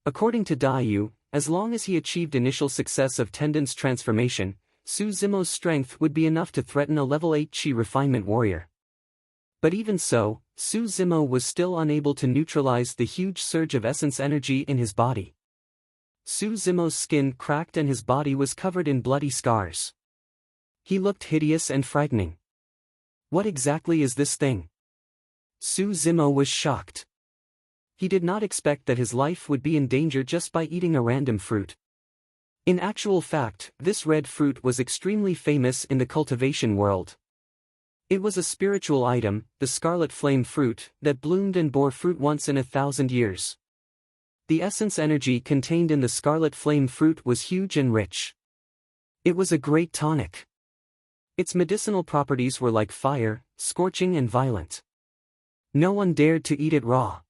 According to Dayu, as long as he achieved initial success of tendons transformation, Su Zimo's strength would be enough to threaten a level 8 Qi refinement warrior. But even so, Su Zimo was still unable to neutralize the huge surge of essence energy in his body. Su Zimo's skin cracked and his body was covered in bloody scars. He looked hideous and frightening. What exactly is this thing? Su Zimo was shocked. He did not expect that his life would be in danger just by eating a random fruit. In actual fact, this red fruit was extremely famous in the cultivation world. It was a spiritual item, the scarlet flame fruit, that bloomed and bore fruit once in 1,000 years. The essence energy contained in the scarlet flame fruit was huge and rich. It was a great tonic. Its medicinal properties were like fire, scorching and violent. No one dared to eat it raw.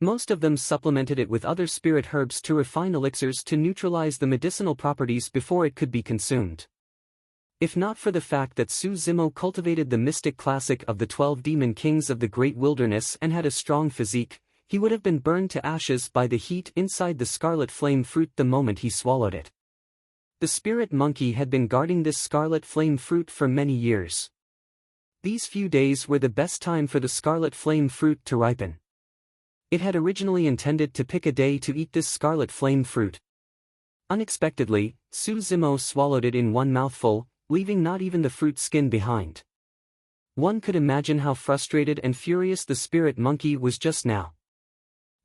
Most of them supplemented it with other spirit herbs to refine elixirs to neutralize the medicinal properties before it could be consumed. If not for the fact that Su Zimo cultivated the mystic classic of the 12 demon kings of the great wilderness and had a strong physique, he would have been burned to ashes by the heat inside the scarlet flame fruit the moment he swallowed it. The spirit monkey had been guarding this scarlet flame fruit for many years. These few days were the best time for the scarlet flame fruit to ripen. It had originally intended to pick a day to eat this scarlet flame fruit. Unexpectedly, Su Zimo swallowed it in one mouthful, leaving not even the fruit skin behind. One could imagine how frustrated and furious the spirit monkey was just now.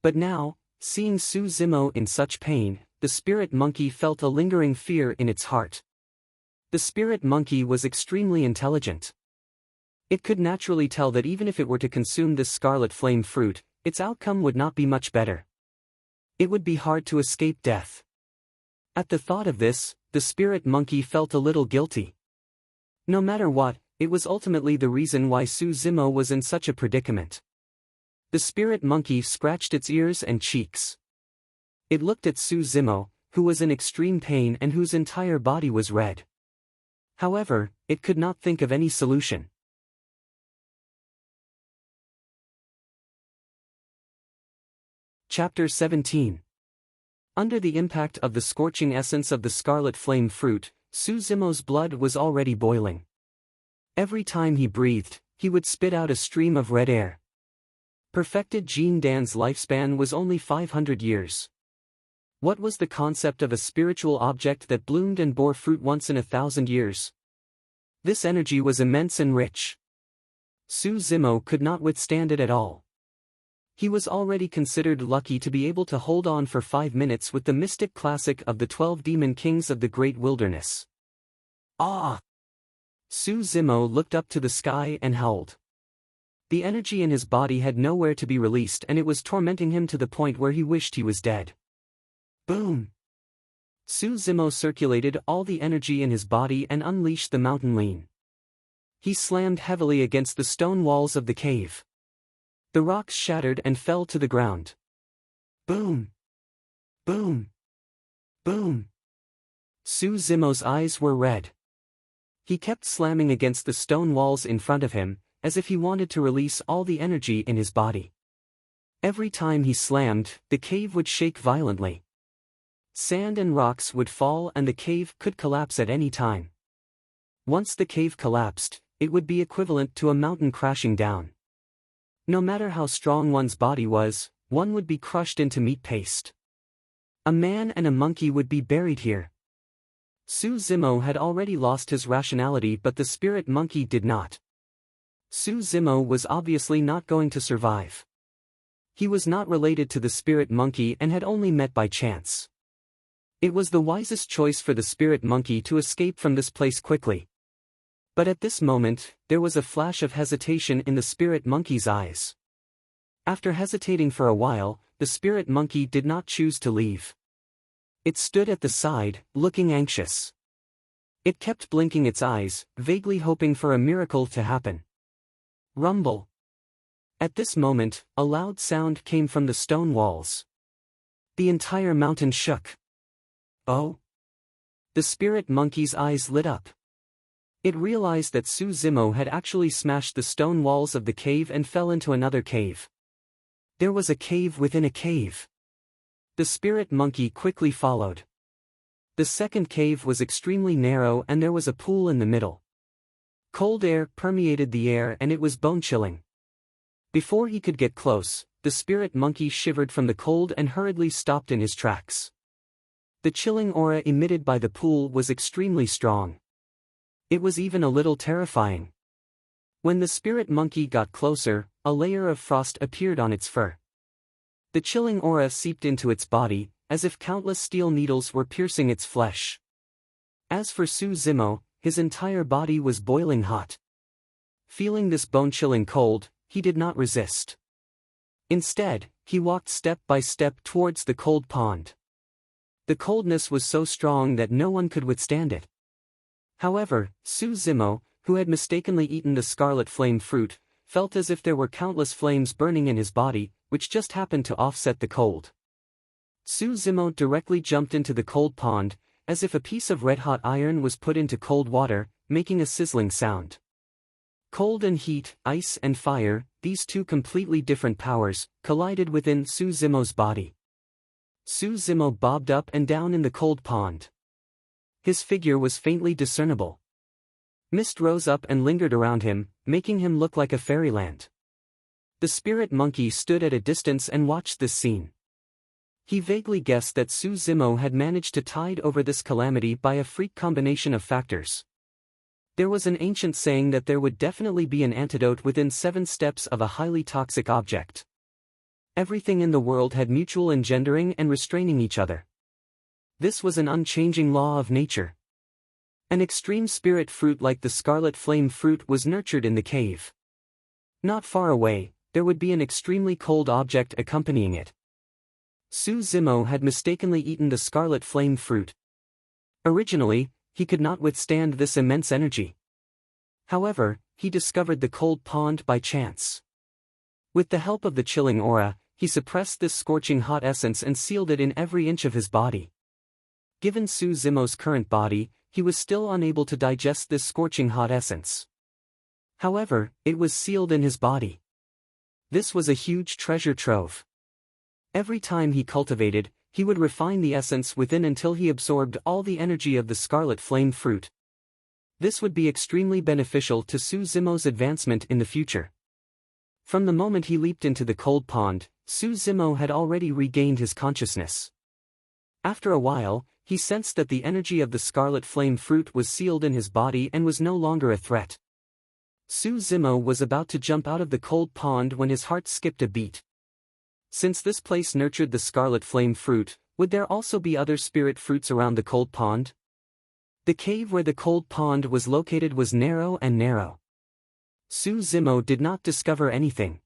But now, seeing Su Zimo in such pain, the spirit monkey felt a lingering fear in its heart. The spirit monkey was extremely intelligent. It could naturally tell that even if it were to consume this scarlet flame fruit, its outcome would not be much better. It would be hard to escape death. At the thought of this, the spirit monkey felt a little guilty. No matter what, it was ultimately the reason why Su Zimo was in such a predicament. The spirit monkey scratched its ears and cheeks. It looked at Su Zimo, who was in extreme pain and whose entire body was red. However, it could not think of any solution. Chapter 17. Under the impact of the scorching essence of the scarlet flame fruit, Su Zimo's blood was already boiling. Every time he breathed, he would spit out a stream of red air. Perfected Jean Dan's lifespan was only 500 years. What was the concept of a spiritual object that bloomed and bore fruit once in 1,000 years? This energy was immense and rich. Su Zimo could not withstand it at all. He was already considered lucky to be able to hold on for 5 minutes with the mystic classic of the 12 demon kings of the great wilderness. Ah! Su Zimo looked up to the sky and howled. The energy in his body had nowhere to be released and it was tormenting him to the point where he wished he was dead. Boom! Su Zimo circulated all the energy in his body and unleashed the mountain lean. He slammed heavily against the stone walls of the cave. The rocks shattered and fell to the ground. Boom! Boom! Boom! Su Zimo's eyes were red. He kept slamming against the stone walls in front of him, as if he wanted to release all the energy in his body. Every time he slammed, the cave would shake violently. Sand and rocks would fall and the cave could collapse at any time. Once the cave collapsed, it would be equivalent to a mountain crashing down. No matter how strong one's body was, one would be crushed into meat paste. A man and a monkey would be buried here. Su Zimo had already lost his rationality, but the spirit monkey did not. Su Zimo was obviously not going to survive. He was not related to the spirit monkey and had only met by chance. It was the wisest choice for the spirit monkey to escape from this place quickly. But at this moment, there was a flash of hesitation in the spirit monkey's eyes. After hesitating for a while, the spirit monkey did not choose to leave. It stood at the side, looking anxious. It kept blinking its eyes, vaguely hoping for a miracle to happen. Rumble. At this moment, a loud sound came from the stone walls. The entire mountain shook. Oh! The spirit monkey's eyes lit up. It realized that Su Zimo had actually smashed the stone walls of the cave and fell into another cave. There was a cave within a cave. The spirit monkey quickly followed. The second cave was extremely narrow and there was a pool in the middle. Cold air permeated the air and it was bone-chilling. Before he could get close, the spirit monkey shivered from the cold and hurriedly stopped in his tracks. The chilling aura emitted by the pool was extremely strong. It was even a little terrifying. When the spirit monkey got closer, a layer of frost appeared on its fur. The chilling aura seeped into its body, as if countless steel needles were piercing its flesh. As for Su Zimo, his entire body was boiling hot. Feeling this bone-chilling cold, he did not resist. Instead, he walked step by step towards the cold pond. The coldness was so strong that no one could withstand it. However, Su Zimo, who had mistakenly eaten the scarlet flame fruit, felt as if there were countless flames burning in his body, which just happened to offset the cold. Su Zimo directly jumped into the cold pond, as if a piece of red-hot iron was put into cold water, making a sizzling sound. Cold and heat, ice and fire, these two completely different powers, collided within Su Zimo's body. Su Zimo bobbed up and down in the cold pond. His figure was faintly discernible. Mist rose up and lingered around him, making him look like a fairyland. The spirit monkey stood at a distance and watched this scene. He vaguely guessed that Su Zimo had managed to tide over this calamity by a freak combination of factors. There was an ancient saying that there would definitely be an antidote within 7 steps of a highly toxic object. Everything in the world had mutual engendering and restraining each other. This was an unchanging law of nature. An extreme spirit fruit like the scarlet flame fruit was nurtured in the cave. Not far away, there would be an extremely cold object accompanying it. Su Zimo had mistakenly eaten the scarlet flame fruit. Originally, he could not withstand this immense energy. However, he discovered the cold pond by chance. With the help of the chilling aura, he suppressed this scorching hot essence and sealed it in every inch of his body. Given Su Zimo's current body, he was still unable to digest this scorching hot essence. However, it was sealed in his body. This was a huge treasure trove. Every time he cultivated, he would refine the essence within until he absorbed all the energy of the scarlet flame fruit. This would be extremely beneficial to Su Zimo's advancement in the future. From the moment he leaped into the cold pond, Su Zimo had already regained his consciousness. After a while, he sensed that the energy of the scarlet flame fruit was sealed in his body and was no longer a threat. Su Zimo was about to jump out of the cold pond when his heart skipped a beat. Since this place nurtured the scarlet flame fruit, would there also be other spirit fruits around the cold pond? The cave where the cold pond was located was narrow and narrow. Su Zimo did not discover anything.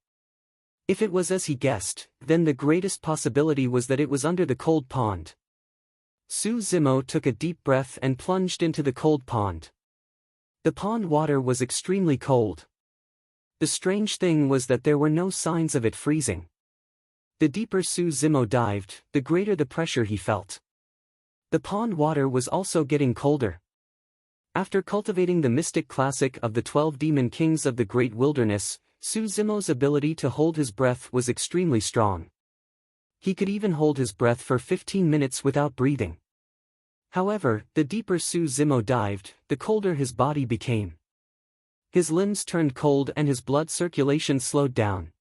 If it was as he guessed, then the greatest possibility was that it was under the cold pond. Su Zimo took a deep breath and plunged into the cold pond. The pond water was extremely cold. The strange thing was that there were no signs of it freezing. The deeper Su Zimo dived, the greater the pressure he felt. The pond water was also getting colder. After cultivating the mystic classic of the 12 demon kings of the great wilderness, Su Zimo's ability to hold his breath was extremely strong. He could even hold his breath for 15 minutes without breathing. However, the deeper Su Zimo dived, the colder his body became. His limbs turned cold and his blood circulation slowed down.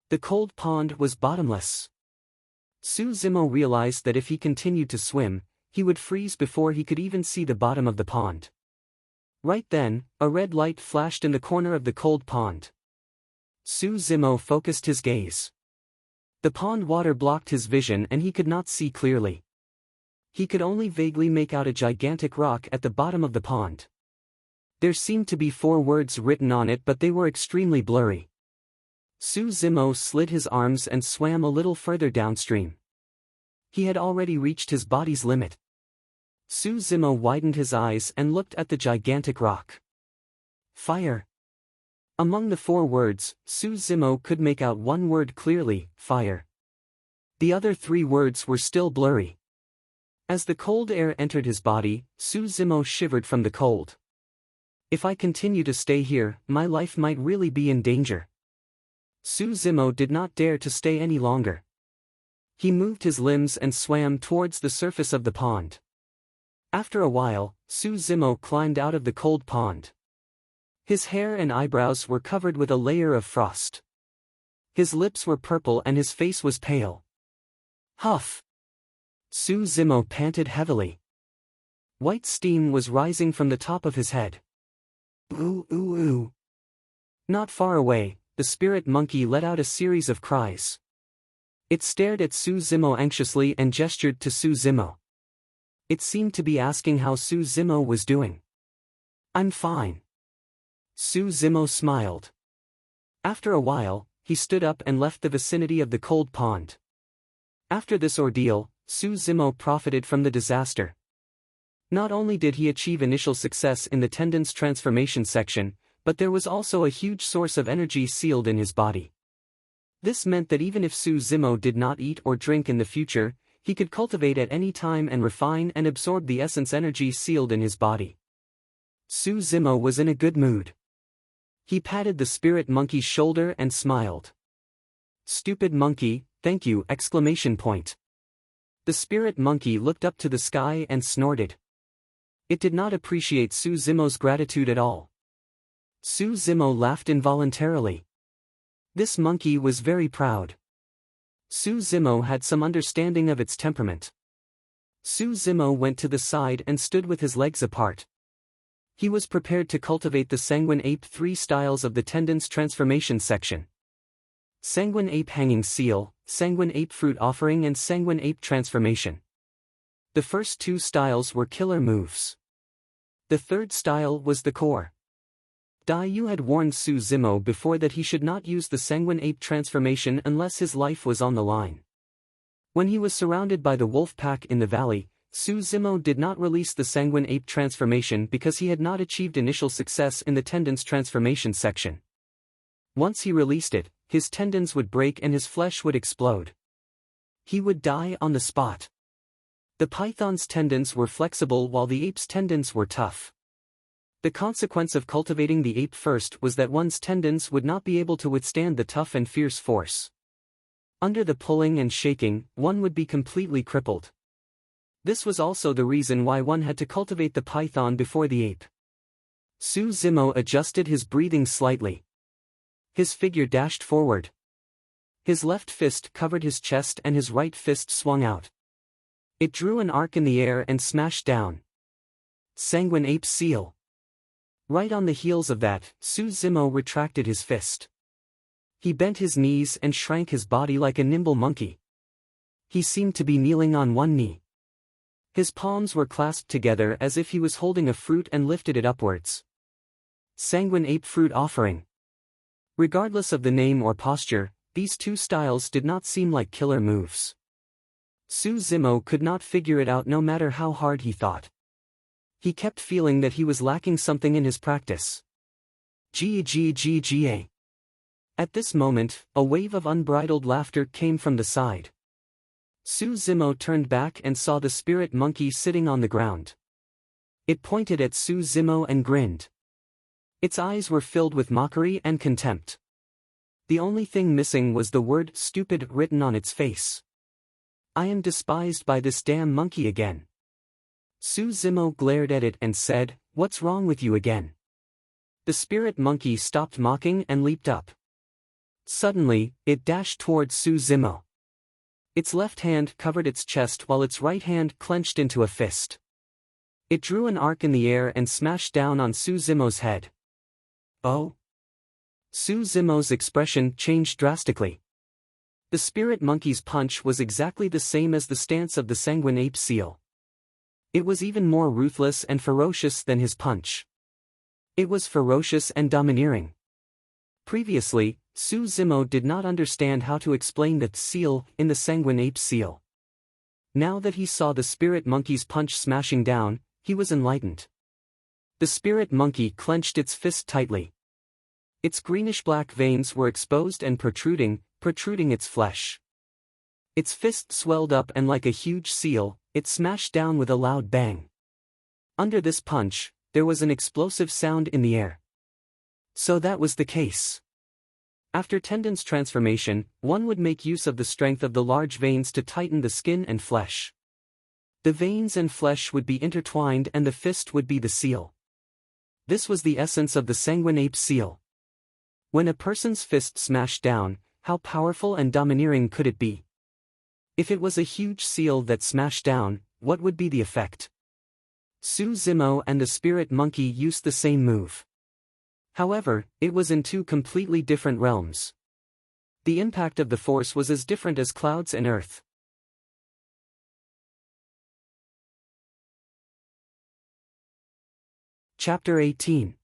The cold pond was bottomless. Su Zimo realized that if he continued to swim, he would freeze before he could even see the bottom of the pond. Right then, a red light flashed in the corner of the cold pond. Su Zimo focused his gaze. The pond water blocked his vision and he could not see clearly. He could only vaguely make out a gigantic rock at the bottom of the pond. There seemed to be 4 words written on it, but they were extremely blurry. Su Zimo slid his arms and swam a little further downstream. He had already reached his body's limit. Su Zimo widened his eyes and looked at the gigantic rock. Fire. Among the 4 words, Su Zimo could make out 1 word clearly, fire. The other 3 words were still blurry. As the cold air entered his body, Su Zimo shivered from the cold. If I continue to stay here, my life might really be in danger. Su Zimo did not dare to stay any longer. He moved his limbs and swam towards the surface of the pond. After a while, Su Zimo climbed out of the cold pond. His hair and eyebrows were covered with a layer of frost. His lips were purple and his face was pale. Huff! Su Zimo panted heavily. White steam was rising from the top of his head. Ooh ooh ooh. Not far away, the spirit monkey let out a series of cries. It stared at Su Zimo anxiously and gestured to Su Zimo. It seemed to be asking how Su Zimo was doing. I'm fine. Su Zimo smiled. After a while, he stood up and left the vicinity of the cold pond. After this ordeal, Su Zimo profited from the disaster. Not only did he achieve initial success in the tendon's transformation section, but there was also a huge source of energy sealed in his body. This meant that even if Su Zimo did not eat or drink in the future, he could cultivate at any time and refine and absorb the essence energy sealed in his body. Su Zimo was in a good mood. He patted the spirit monkey's shoulder and smiled. Stupid monkey, thank you! The spirit monkey looked up to the sky and snorted. It did not appreciate Su Zimo's gratitude at all. Su Zimo laughed involuntarily. This monkey was very proud. Su Zimo had some understanding of its temperament. Su Zimo went to the side and stood with his legs apart. He was prepared to cultivate the Sanguine Ape 3 styles of the tendon's transformation section. Sanguine Ape Hanging Seal, Sanguine Ape Fruit Offering and Sanguine Ape Transformation. The first 2 styles were killer moves. The third style was the core. Dai Yu had warned Su Zimo before that he should not use the Sanguine Ape transformation unless his life was on the line. When he was surrounded by the wolf pack in the valley, Su Zimo did not release the Sanguine Ape transformation because he had not achieved initial success in the tendon's transformation section. Once he released it, his tendons would break and his flesh would explode. He would die on the spot. The python's tendons were flexible while the ape's tendons were tough. The consequence of cultivating the ape first was that one's tendons would not be able to withstand the tough and fierce force. Under the pulling and shaking, one would be completely crippled. This was also the reason why one had to cultivate the python before the ape. Su Zimo adjusted his breathing slightly. His figure dashed forward. His left fist covered his chest and his right fist swung out. It drew an arc in the air and smashed down. Sanguine Ape Seal. Right on the heels of that, Su Zimo retracted his fist. He bent his knees and shrank his body like a nimble monkey. He seemed to be kneeling on one knee. His palms were clasped together as if he was holding a fruit and lifted it upwards. Sanguine Ape Fruit Offering. Regardless of the name or posture, these 2 styles did not seem like killer moves. Su Zimo could not figure it out no matter how hard he thought. He kept feeling that he was lacking something in his practice. Ga. At this moment, a wave of unbridled laughter came from the side. Su Zimo turned back and saw the spirit monkey sitting on the ground. It pointed at Su Zimo and grinned. Its eyes were filled with mockery and contempt. The only thing missing was the word stupid written on its face. I am despised by this damn monkey again. Su Zimo glared at it and said, "What's wrong with you again?" The spirit monkey stopped mocking and leaped up. Suddenly, it dashed toward Su Zimo. Its left hand covered its chest while its right hand clenched into a fist. It drew an arc in the air and smashed down on Su Zimo's head. Oh! Su Zimo's expression changed drastically. The spirit monkey's punch was exactly the same as the stance of the sanguine ape seal. It was even more ruthless and ferocious than his punch. It was ferocious and domineering. Previously, Su Zimo did not understand how to explain the seal in the sanguine ape seal. Now that he saw the spirit monkey's punch smashing down, he was enlightened. The spirit monkey clenched its fist tightly. Its greenish-black veins were exposed and protruding its flesh. Its fist swelled up and like a huge seal, it smashed down with a loud bang. Under this punch, there was an explosive sound in the air. So that was the case. After tendon's transformation, one would make use of the strength of the large veins to tighten the skin and flesh. The veins and flesh would be intertwined and the fist would be the seal. This was the essence of the sanguine ape seal. When a person's fist smashed down, how powerful and domineering could it be? If it was a huge seal that smashed down, what would be the effect? Su Zimo and the spirit monkey used the same move. However, it was in two completely different realms. The impact of the force was as different as clouds and earth. Chapter 18.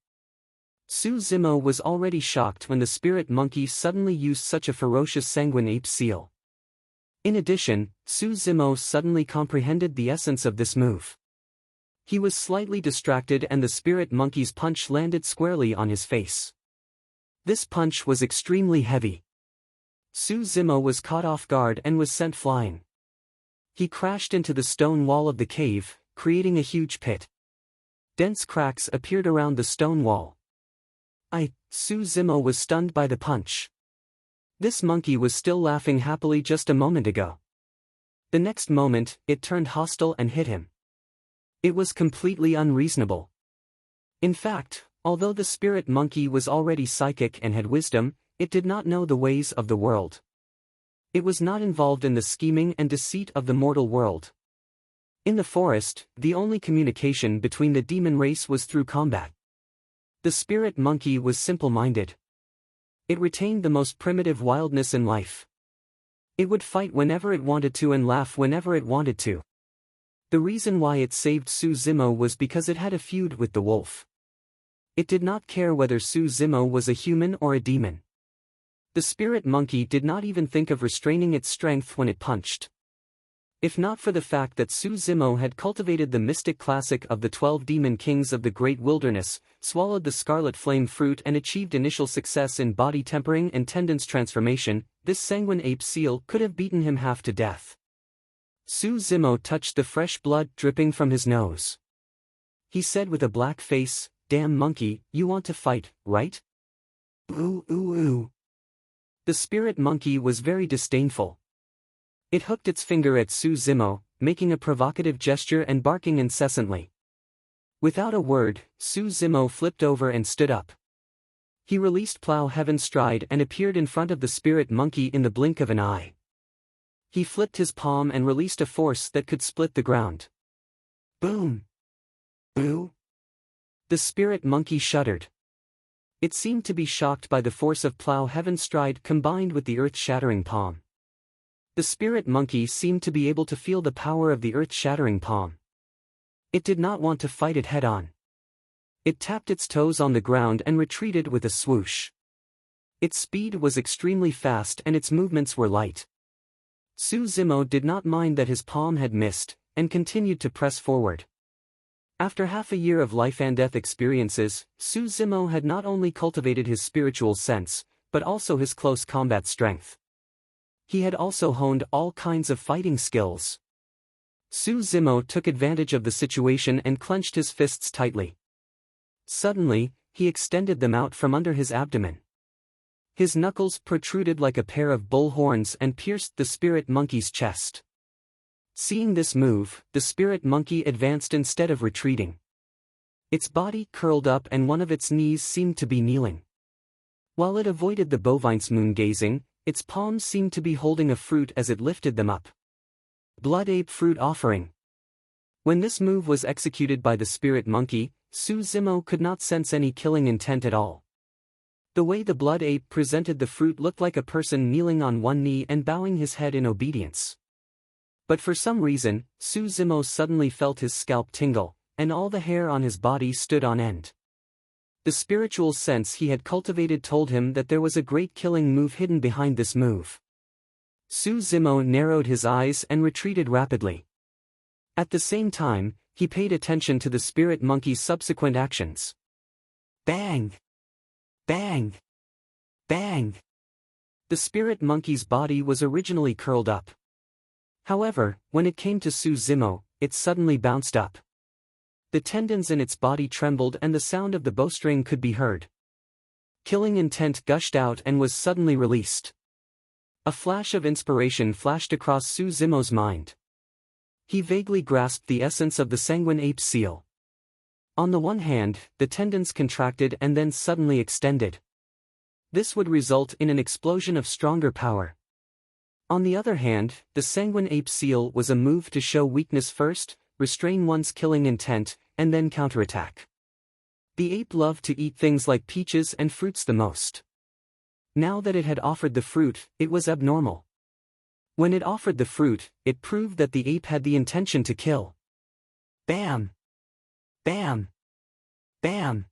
Su Zimo was already shocked when the spirit monkey suddenly used such a ferocious sanguine ape seal. In addition, Su Zimo suddenly comprehended the essence of this move. He was slightly distracted and the spirit monkey's punch landed squarely on his face. This punch was extremely heavy. Su Zimo was caught off guard and was sent flying. He crashed into the stone wall of the cave, creating a huge pit. Dense cracks appeared around the stone wall. Su Zimo was stunned by the punch. This monkey was still laughing happily just a moment ago. The next moment, it turned hostile and hit him. It was completely unreasonable. In fact, although the spirit monkey was already psychic and had wisdom, it did not know the ways of the world. It was not involved in the scheming and deceit of the mortal world. In the forest, the only communication between the demon race was through combat. The spirit monkey was simple-minded. It retained the most primitive wildness in life. It would fight whenever it wanted to and laugh whenever it wanted to. The reason why it saved Su Zimo was because it had a feud with the wolf. It did not care whether Su Zimo was a human or a demon. The spirit monkey did not even think of restraining its strength when it punched. If not for the fact that Su Zimo had cultivated the mystic classic of the 12 demon kings of the great wilderness, swallowed the scarlet flame fruit and achieved initial success in body tempering and tendons transformation, this sanguine ape seal could have beaten him half to death. Su Zimo touched the fresh blood dripping from his nose. He said with a black face, "Damn monkey, you want to fight, right?" Ooh ooh ooh. The spirit monkey was very disdainful. It hooked its finger at Su Zimo, making a provocative gesture and barking incessantly. Without a word, Su Zimo flipped over and stood up. He released Plow Heaven's stride and appeared in front of the spirit monkey in the blink of an eye. He flipped his palm and released a force that could split the ground. Boom! Boo! The spirit monkey shuddered. It seemed to be shocked by the force of Plow Heaven's stride combined with the earth-shattering palm. The spirit monkey seemed to be able to feel the power of the earth-shattering palm. It did not want to fight it head-on. It tapped its toes on the ground and retreated with a swoosh. Its speed was extremely fast and its movements were light. Su Zimo did not mind that his palm had missed, and continued to press forward. After half a year of life and death experiences, Su Zimo had not only cultivated his spiritual sense, but also his close combat strength. He had also honed all kinds of fighting skills. Su Zimo took advantage of the situation and clenched his fists tightly. Suddenly, he extended them out from under his abdomen. His knuckles protruded like a pair of bull horns and pierced the spirit monkey's chest. Seeing this move, the spirit monkey advanced instead of retreating. Its body curled up and one of its knees seemed to be kneeling. While it avoided the bovine's moon-gazing, its palms seemed to be holding a fruit as it lifted them up. Blood ape fruit offering. When this move was executed by the spirit monkey, Su Zimo could not sense any killing intent at all. The way the blood ape presented the fruit looked like a person kneeling on one knee and bowing his head in obedience. But for some reason, Su Zimo suddenly felt his scalp tingle, and all the hair on his body stood on end. The spiritual sense he had cultivated told him that there was a great killing move hidden behind this move. Su Zimo narrowed his eyes and retreated rapidly. At the same time, he paid attention to the spirit monkey's subsequent actions. Bang! Bang! Bang! The spirit monkey's body was originally curled up. However, when it came to Su Zimo, it suddenly bounced up. The tendons in its body trembled and the sound of the bowstring could be heard. Killing intent gushed out and was suddenly released. A flash of inspiration flashed across Su Zimo's mind. He vaguely grasped the essence of the sanguine ape seal. On the one hand, the tendons contracted and then suddenly extended. This would result in an explosion of stronger power. On the other hand, the sanguine ape seal was a move to show weakness first, restrain one's killing intent, and then counterattack. The ape loved to eat things like peaches and fruits the most. Now that it had offered the fruit, it was abnormal. When it offered the fruit, it proved that the ape had the intention to kill. Bam! Bam! Bam!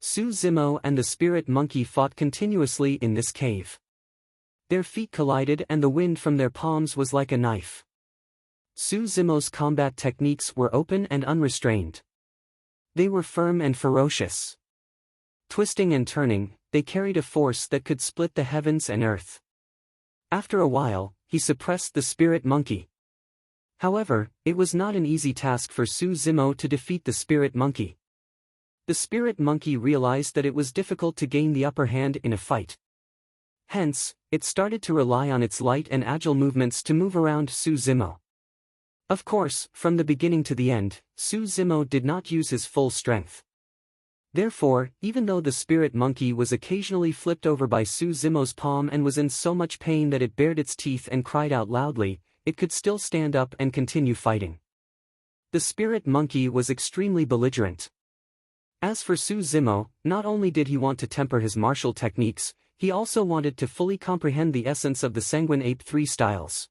Su Zimo and the spirit monkey fought continuously in this cave. Their feet collided and the wind from their palms was like a knife. Su Zimo's combat techniques were open and unrestrained. They were firm and ferocious. Twisting and turning, they carried a force that could split the heavens and earth. After a while, he suppressed the spirit monkey. However, it was not an easy task for Su Zimo to defeat the spirit monkey. The spirit monkey realized that it was difficult to gain the upper hand in a fight. Hence, it started to rely on its light and agile movements to move around Su Zimo. Of course, from the beginning to the end, Su Zimo did not use his full strength. Therefore, even though the spirit monkey was occasionally flipped over by Su Zimo's palm and was in so much pain that it bared its teeth and cried out loudly, it could still stand up and continue fighting. The spirit monkey was extremely belligerent. As for Su Zimo, not only did he want to temper his martial techniques, he also wanted to fully comprehend the essence of the Sanguine Ape 3 styles.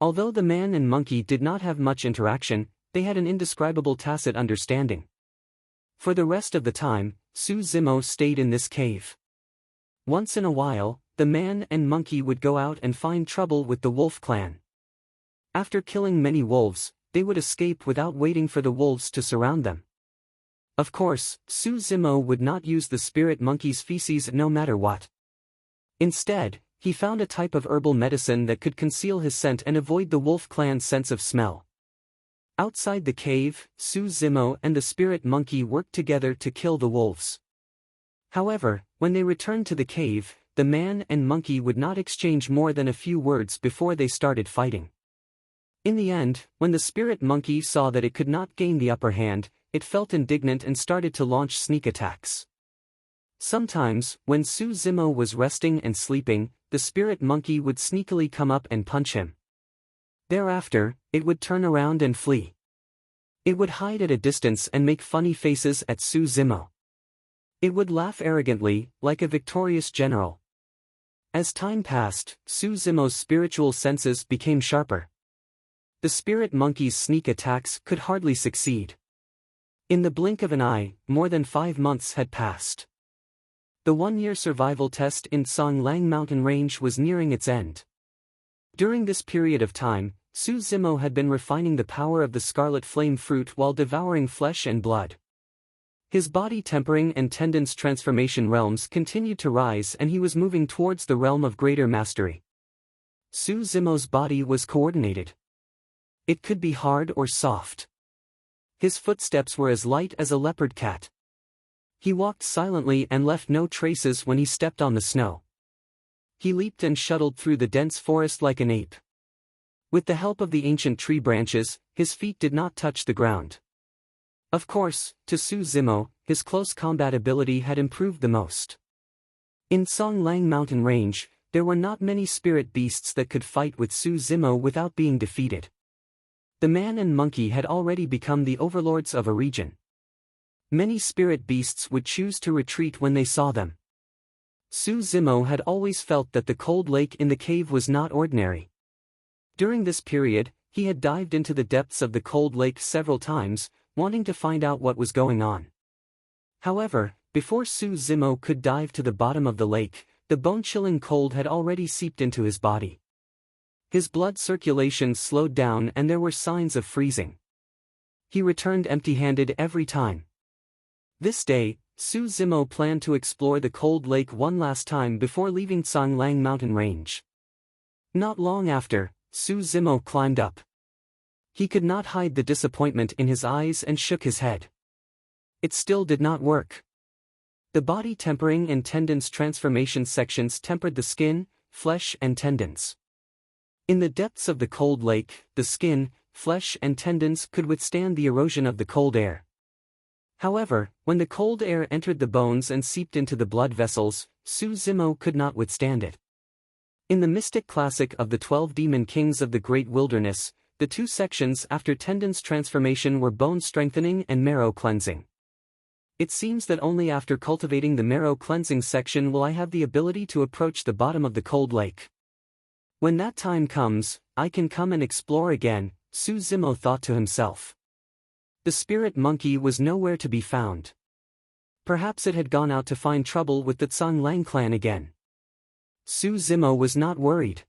Although the man and monkey did not have much interaction, they had an indescribable tacit understanding. For the rest of the time, Su Zimo stayed in this cave. Once in a while, the man and monkey would go out and find trouble with the wolf clan. After killing many wolves, they would escape without waiting for the wolves to surround them. Of course, Su Zimo would not use the spirit monkey's feces no matter what. Instead, he found a type of herbal medicine that could conceal his scent and avoid the wolf clan's sense of smell. Outside the cave, Su Zimo and the spirit monkey worked together to kill the wolves. However, when they returned to the cave, the man and monkey would not exchange more than a few words before they started fighting. In the end, when the spirit monkey saw that it could not gain the upper hand, it felt indignant and started to launch sneak attacks. Sometimes, when Su Zimo was resting and sleeping, the spirit monkey would sneakily come up and punch him. Thereafter, it would turn around and flee. It would hide at a distance and make funny faces at Su Zimo. It would laugh arrogantly, like a victorious general. As time passed, Su Zimo's spiritual senses became sharper. The spirit monkey's sneak attacks could hardly succeed. In the blink of an eye, more than 5 months had passed. The 1-year survival test in Songlang mountain range was nearing its end. During this period of time, Su Zimo had been refining the power of the scarlet flame fruit while devouring flesh and blood. His body tempering and tendons transformation realms continued to rise and he was moving towards the realm of greater mastery. Su Zimo's body was coordinated. It could be hard or soft. His footsteps were as light as a leopard cat. He walked silently and left no traces when he stepped on the snow. He leaped and shuttled through the dense forest like an ape. With the help of the ancient tree branches, his feet did not touch the ground. Of course, to Su Zimo, his close combat ability had improved the most. In Songlang mountain range, there were not many spirit beasts that could fight with Su Zimo without being defeated. The man and monkey had already become the overlords of a region. Many spirit beasts would choose to retreat when they saw them. Su Zimo had always felt that the cold lake in the cave was not ordinary. During this period, he had dived into the depths of the cold lake several times, wanting to find out what was going on. However, before Su Zimo could dive to the bottom of the lake, the bone-chilling cold had already seeped into his body. His blood circulation slowed down and there were signs of freezing. He returned empty-handed every time. This day, Su Zimo planned to explore the cold lake one last time before leaving Songlang mountain range. Not long after, Su Zimo climbed up. He could not hide the disappointment in his eyes and shook his head. It still did not work. The body tempering and tendons transformation sections tempered the skin, flesh and tendons. In the depths of the cold lake, the skin, flesh and tendons could withstand the erosion of the cold air. However, when the cold air entered the bones and seeped into the blood vessels, Su Zimo could not withstand it. In the mystic classic of the 12 demon kings of the great wilderness, the two sections after tendons transformation were bone strengthening and marrow cleansing. It seems that only after cultivating the marrow cleansing section will I have the ability to approach the bottom of the cold lake. When that time comes, I can come and explore again, Su Zimo thought to himself. The spirit monkey was nowhere to be found. Perhaps it had gone out to find trouble with the Songlang clan again. Su Zimo was not worried.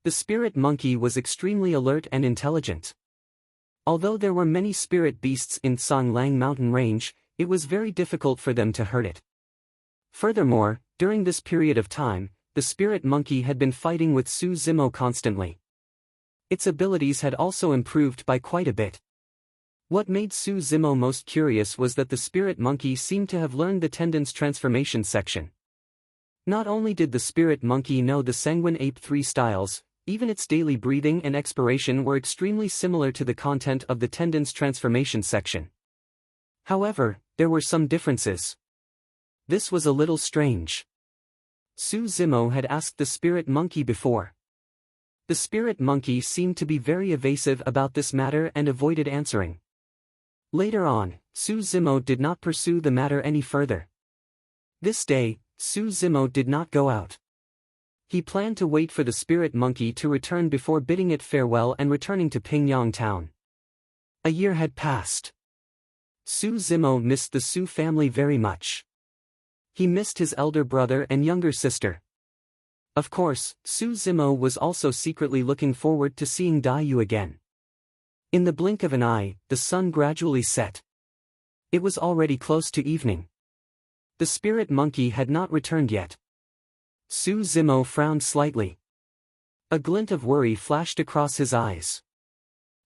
The spirit monkey was extremely alert and intelligent. Although there were many spirit beasts in Songlang mountain range, it was very difficult for them to hurt it. Furthermore, during this period of time, the spirit monkey had been fighting with Su Zimo constantly. Its abilities had also improved by quite a bit. What made Su Zimo most curious was that the spirit monkey seemed to have learned the tendons transformation section. Not only did the spirit monkey know the sanguine ape 3 styles, even its daily breathing and expiration were extremely similar to the content of the tendons transformation section. However, there were some differences. This was a little strange. Su Zimo had asked the spirit monkey before. The spirit monkey seemed to be very evasive about this matter and avoided answering. Later on, Su Zimo did not pursue the matter any further. This day, Su Zimo did not go out. He planned to wait for the spirit monkey to return before bidding it farewell and returning to Pingyang town. A year had passed. Su Zimo missed the Su family very much. He missed his elder brother and younger sister. Of course, Su Zimo was also secretly looking forward to seeing Dayu again. In the blink of an eye, the sun gradually set. It was already close to evening. The spirit monkey had not returned yet. Su Zimo frowned slightly. A glint of worry flashed across his eyes.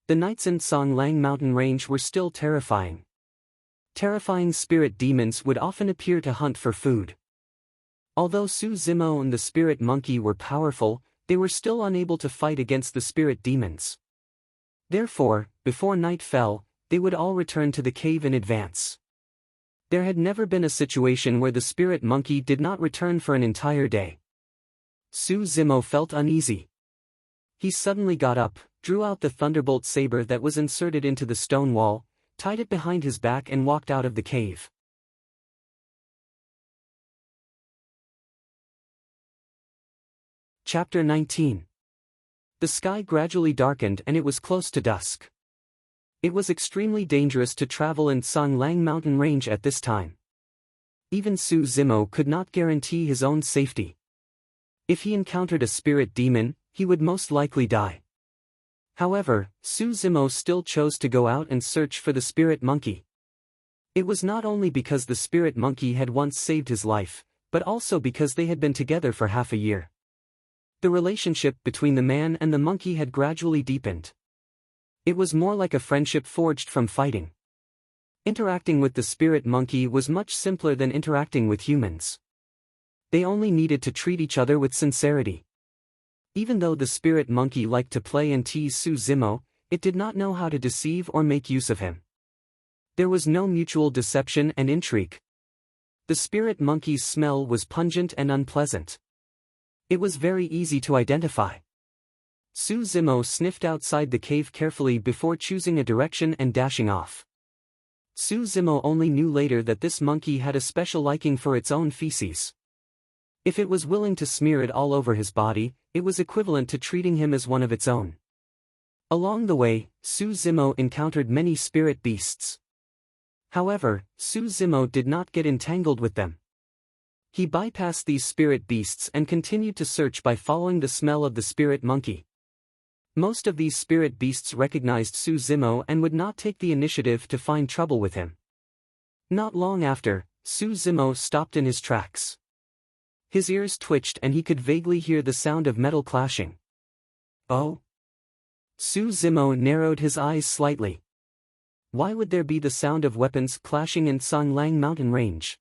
The nights in Songlang mountain range were still terrifying. Terrifying spirit demons would often appear to hunt for food. Although Su Zimo and the spirit monkey were powerful, they were still unable to fight against the spirit demons. Therefore, before night fell, they would all return to the cave in advance. There had never been a situation where the spirit monkey did not return for an entire day. Su Zimo felt uneasy. He suddenly got up, drew out the thunderbolt saber that was inserted into the stone wall, tied it behind his back and walked out of the cave. Chapter 19. The sky gradually darkened and it was close to dusk. It was extremely dangerous to travel in Songlang mountain range at this time. Even Su Zimo could not guarantee his own safety. If he encountered a spirit demon, he would most likely die. However, Su Zimo still chose to go out and search for the spirit monkey. It was not only because the spirit monkey had once saved his life, but also because they had been together for half a year. The relationship between the man and the monkey had gradually deepened. It was more like a friendship forged from fighting. Interacting with the spirit monkey was much simpler than interacting with humans. They only needed to treat each other with sincerity. Even though the spirit monkey liked to play and tease Suzumo, it did not know how to deceive or make use of him. There was no mutual deception and intrigue. The spirit monkey's smell was pungent and unpleasant. It was very easy to identify. Suzumo sniffed outside the cave carefully before choosing a direction and dashing off. Suzumo only knew later that this monkey had a special liking for its own feces. If it was willing to smear it all over his body, it was equivalent to treating him as one of its own. Along the way, Suzumo encountered many spirit beasts. However, Suzumo did not get entangled with them. He bypassed these spirit beasts and continued to search by following the smell of the spirit monkey. Most of these spirit beasts recognized Suzumo and would not take the initiative to find trouble with him. Not long after, Suzumo stopped in his tracks. His ears twitched and he could vaguely hear the sound of metal clashing. Oh? Suzumo narrowed his eyes slightly. Why would there be the sound of weapons clashing in Songlang mountain range?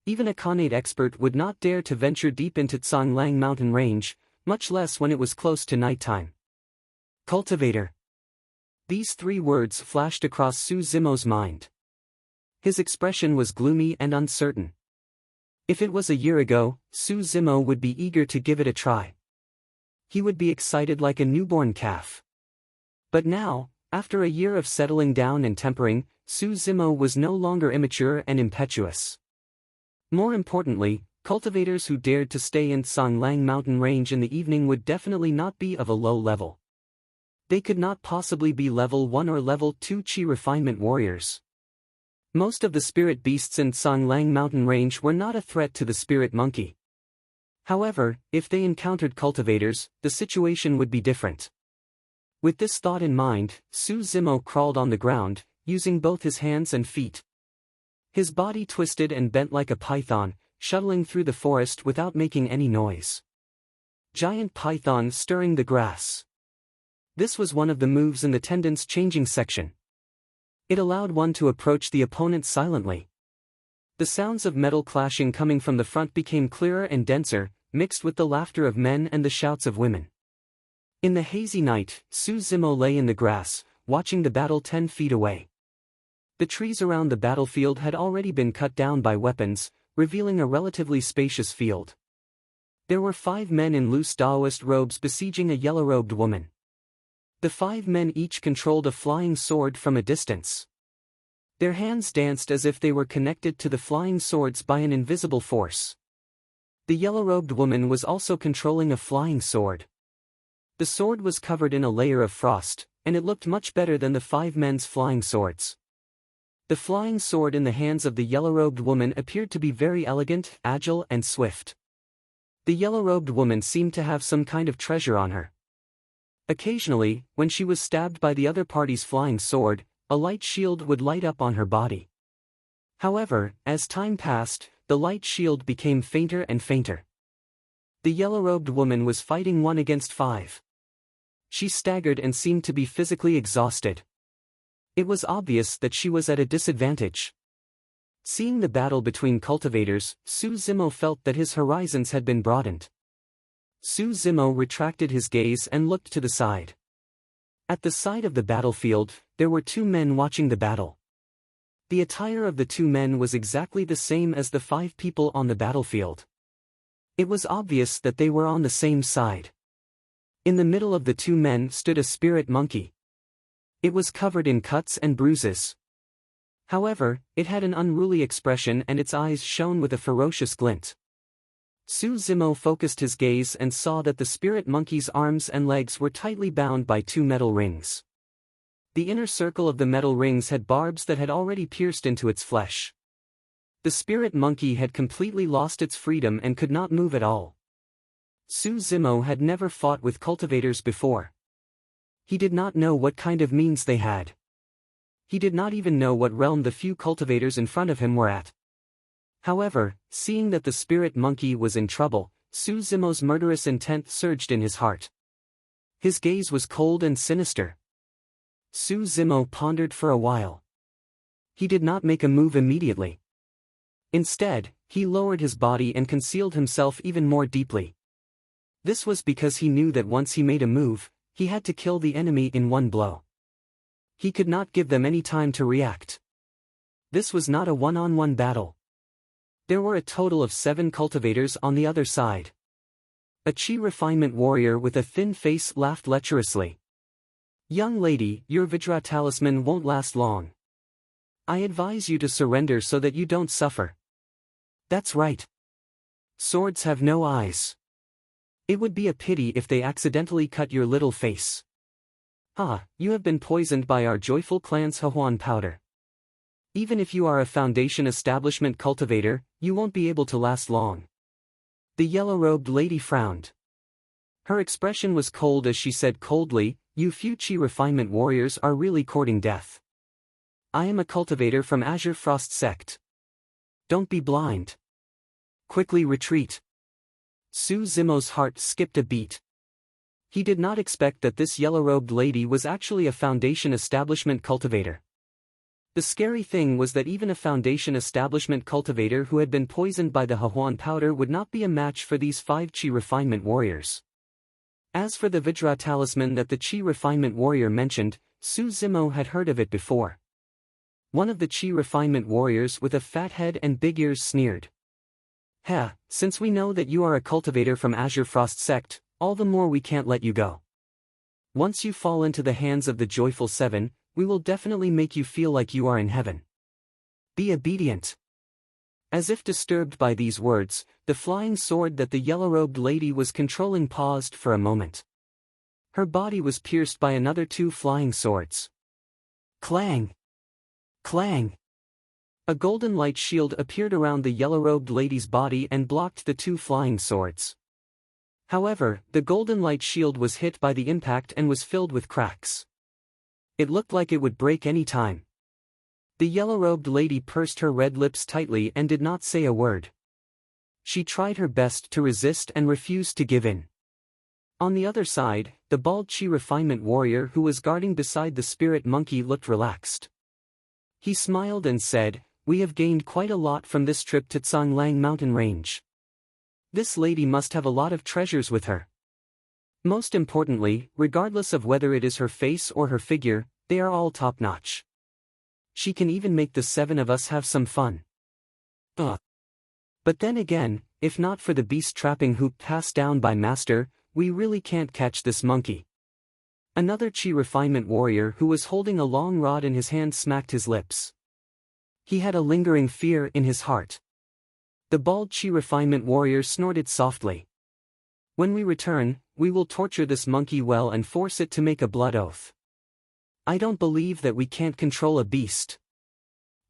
Even a Khanate expert would not dare to venture deep into Songlang mountain range, much less when it was close to nighttime. Cultivator. These three words flashed across Suzumo's mind. His expression was gloomy and uncertain. If it was a year ago, Suzumo would be eager to give it a try. He would be excited like a newborn calf. But now, after a year of settling down and tempering, Suzumo was no longer immature and impetuous. More importantly, cultivators who dared to stay in Songlang mountain range in the evening would definitely not be of a low level. They could not possibly be level 1 or level 2 Qi refinement warriors. Most of the spirit beasts in Songlang mountain range were not a threat to the spirit monkey. However, if they encountered cultivators, the situation would be different. With this thought in mind, Suzumo crawled on the ground, using both his hands and feet. His body twisted and bent like a python, shuttling through the forest without making any noise. Giant python stirring the grass. This was one of the moves in the tendons changing section. It allowed one to approach the opponent silently. The sounds of metal clashing coming from the front became clearer and denser, mixed with the laughter of men and the shouts of women. In the hazy night, Suzumo lay in the grass, watching the battle 10 feet away. The trees around the battlefield had already been cut down by weapons, revealing a relatively spacious field. There were 5 men in loose Daoist robes besieging a yellow-robed woman. The 5 men each controlled a flying sword from a distance. Their hands danced as if they were connected to the flying swords by an invisible force. The yellow-robed woman was also controlling a flying sword. The sword was covered in a layer of frost, and it looked much better than the 5 men's flying swords. The flying sword in the hands of the yellow-robed woman appeared to be very elegant, agile, and swift. The yellow-robed woman seemed to have some kind of treasure on her. Occasionally, when she was stabbed by the other party's flying sword, a light shield would light up on her body. However, as time passed, the light shield became fainter and fainter. The yellow-robed woman was fighting 1 against 5. She staggered and seemed to be physically exhausted. It was obvious that she was at a disadvantage. Seeing the battle between cultivators, Suzumo felt that his horizons had been broadened. Suzumo retracted his gaze and looked to the side. At the side of the battlefield, there were 2 men watching the battle. The attire of the 2 men was exactly the same as the 5 people on the battlefield. It was obvious that they were on the same side. In the middle of the 2 men stood a spirit monkey. It was covered in cuts and bruises. However, it had an unruly expression and its eyes shone with a ferocious glint. Suzumo focused his gaze and saw that the spirit monkey's arms and legs were tightly bound by 2 metal rings. The inner circle of the metal rings had barbs that had already pierced into its flesh. The spirit monkey had completely lost its freedom and could not move at all. Suzumo had never fought with cultivators before. He did not know what kind of means they had. He did not even know what realm the few cultivators in front of him were at. However, seeing that the spirit monkey was in trouble, Suzumo's murderous intent surged in his heart. His gaze was cold and sinister. Su Zimo pondered for a while. He did not make a move immediately. Instead, he lowered his body and concealed himself even more deeply. This was because he knew that once he made a move, he had to kill the enemy in one blow. He could not give them any time to react. This was not a one-on-one battle. There were a total of 7 cultivators on the other side. A chi refinement warrior with a thin face laughed lecherously. "Young lady, your Vajra talisman won't last long. I advise you to surrender so that you don't suffer." "That's right. Swords have no eyes. It would be a pity if they accidentally cut your little face. Ah, you have been poisoned by our joyful clan's Hahuan powder. Even if you are a Foundation establishment cultivator, you won't be able to last long." The yellow-robed lady frowned. Her expression was cold as she said coldly, "You few chi refinement warriors are really courting death. I am a cultivator from Azure Frost Sect. Don't be blind. Quickly retreat." Su Zimo's heart skipped a beat. He did not expect that this yellow-robed lady was actually a Foundation establishment cultivator. The scary thing was that even a Foundation establishment cultivator who had been poisoned by the Hahuan powder would not be a match for these 5 chi refinement warriors. As for the Vajra talisman that the chi refinement warrior mentioned, Su Zimo had heard of it before. One of the chi refinement warriors with a fat head and big ears sneered. "Heh, since we know that you are a cultivator from Azure Frost Sect, all the more we can't let you go. Once you fall into the hands of the Joyful 7, we will definitely make you feel like you are in heaven. Be obedient." As if disturbed by these words, the flying sword that the yellow-robed lady was controlling paused for a moment. Her body was pierced by another 2 flying swords. Clang! Clang! A golden light shield appeared around the yellow-robed lady's body and blocked the 2 flying swords. However, the golden light shield was hit by the impact and was filled with cracks. It looked like it would break any time. The yellow-robed lady pursed her red lips tightly and did not say a word. She tried her best to resist and refused to give in. On the other side, the bald chi refinement warrior who was guarding beside the spirit monkey looked relaxed. He smiled and said, "We have gained quite a lot from this trip to Tsanglang mountain range. This lady must have a lot of treasures with her. Most importantly, regardless of whether it is her face or her figure, they are all top-notch. She can even make the 7 of us have some fun. But then again, if not for the beast trapping hoop passed down by Master, we really can't catch this monkey." Another chi refinement warrior who was holding a long rod in his hand smacked his lips. He had a lingering fear in his heart. The bald chi refinement warrior snorted softly. "When we return, we will torture this monkey well and force it to make a blood oath. I don't believe that we can't control a beast."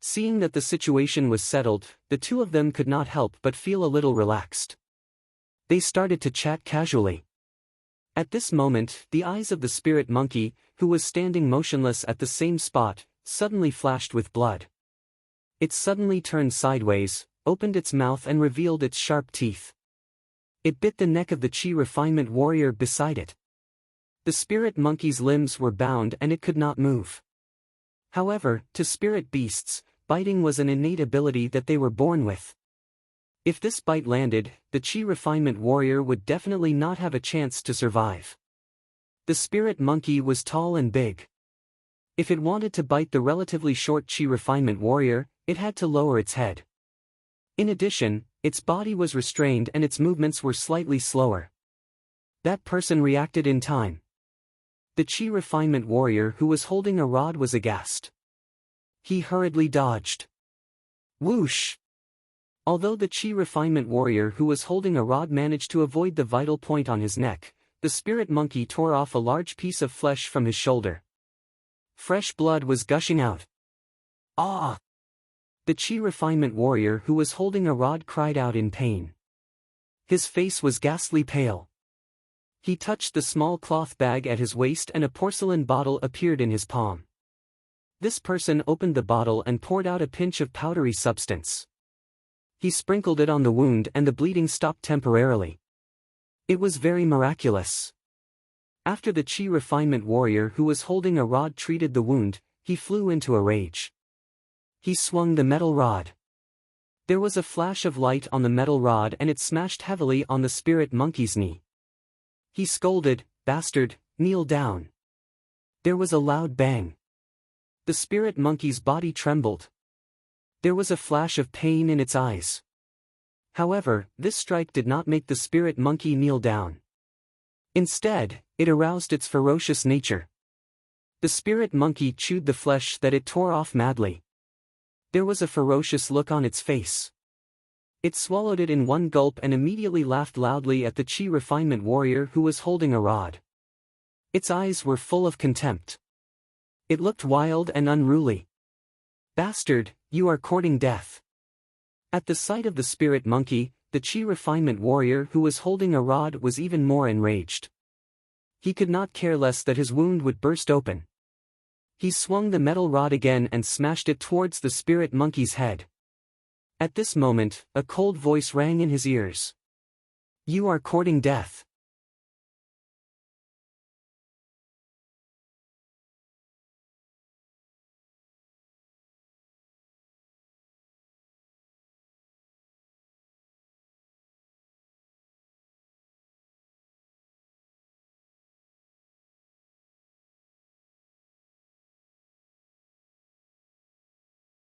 Seeing that the situation was settled, the 2 of them could not help but feel a little relaxed. They started to chat casually. At this moment, the eyes of the spirit monkey, who was standing motionless at the same spot, suddenly flashed with blood. It suddenly turned sideways, opened its mouth and revealed its sharp teeth. It bit the neck of the chi refinement warrior beside it. The spirit monkey's limbs were bound and it could not move. However, to spirit beasts, biting was an innate ability that they were born with. If this bite landed, the chi refinement warrior would definitely not have a chance to survive. The spirit monkey was tall and big. If it wanted to bite the relatively short chi refinement warrior, it had to lower its head. In addition, its body was restrained and its movements were slightly slower. That person reacted in time. The chi refinement warrior who was holding a rod was aghast. He hurriedly dodged. Whoosh! Although the chi refinement warrior who was holding a rod managed to avoid the vital point on his neck, the spirit monkey tore off a large piece of flesh from his shoulder. Fresh blood was gushing out. Ah! The chi refinement warrior who was holding a rod cried out in pain. His face was ghastly pale. He touched the small cloth bag at his waist and a porcelain bottle appeared in his palm. This person opened the bottle and poured out a pinch of powdery substance. He sprinkled it on the wound and the bleeding stopped temporarily. It was very miraculous. After the Chi refinement warrior who was holding a rod treated the wound, he flew into a rage. He swung the metal rod. There was a flash of light on the metal rod and it smashed heavily on the spirit monkey's knee. He scolded, "Bastard, kneel down." There was a loud bang. The spirit monkey's body trembled. There was a flash of pain in its eyes. However, this strike did not make the spirit monkey kneel down. Instead, it aroused its ferocious nature. The spirit monkey chewed the flesh that it tore off madly. There was a ferocious look on its face. It swallowed it in one gulp and immediately laughed loudly at the Chi refinement warrior who was holding a rod. Its eyes were full of contempt. It looked wild and unruly. "Bastard, you are courting death." At the sight of the spirit monkey, the Chi refinement warrior who was holding a rod was even more enraged. He could not care less that his wound would burst open. He swung the metal rod again and smashed it towards the spirit monkey's head. At this moment, a cold voice rang in his ears. "You are courting death."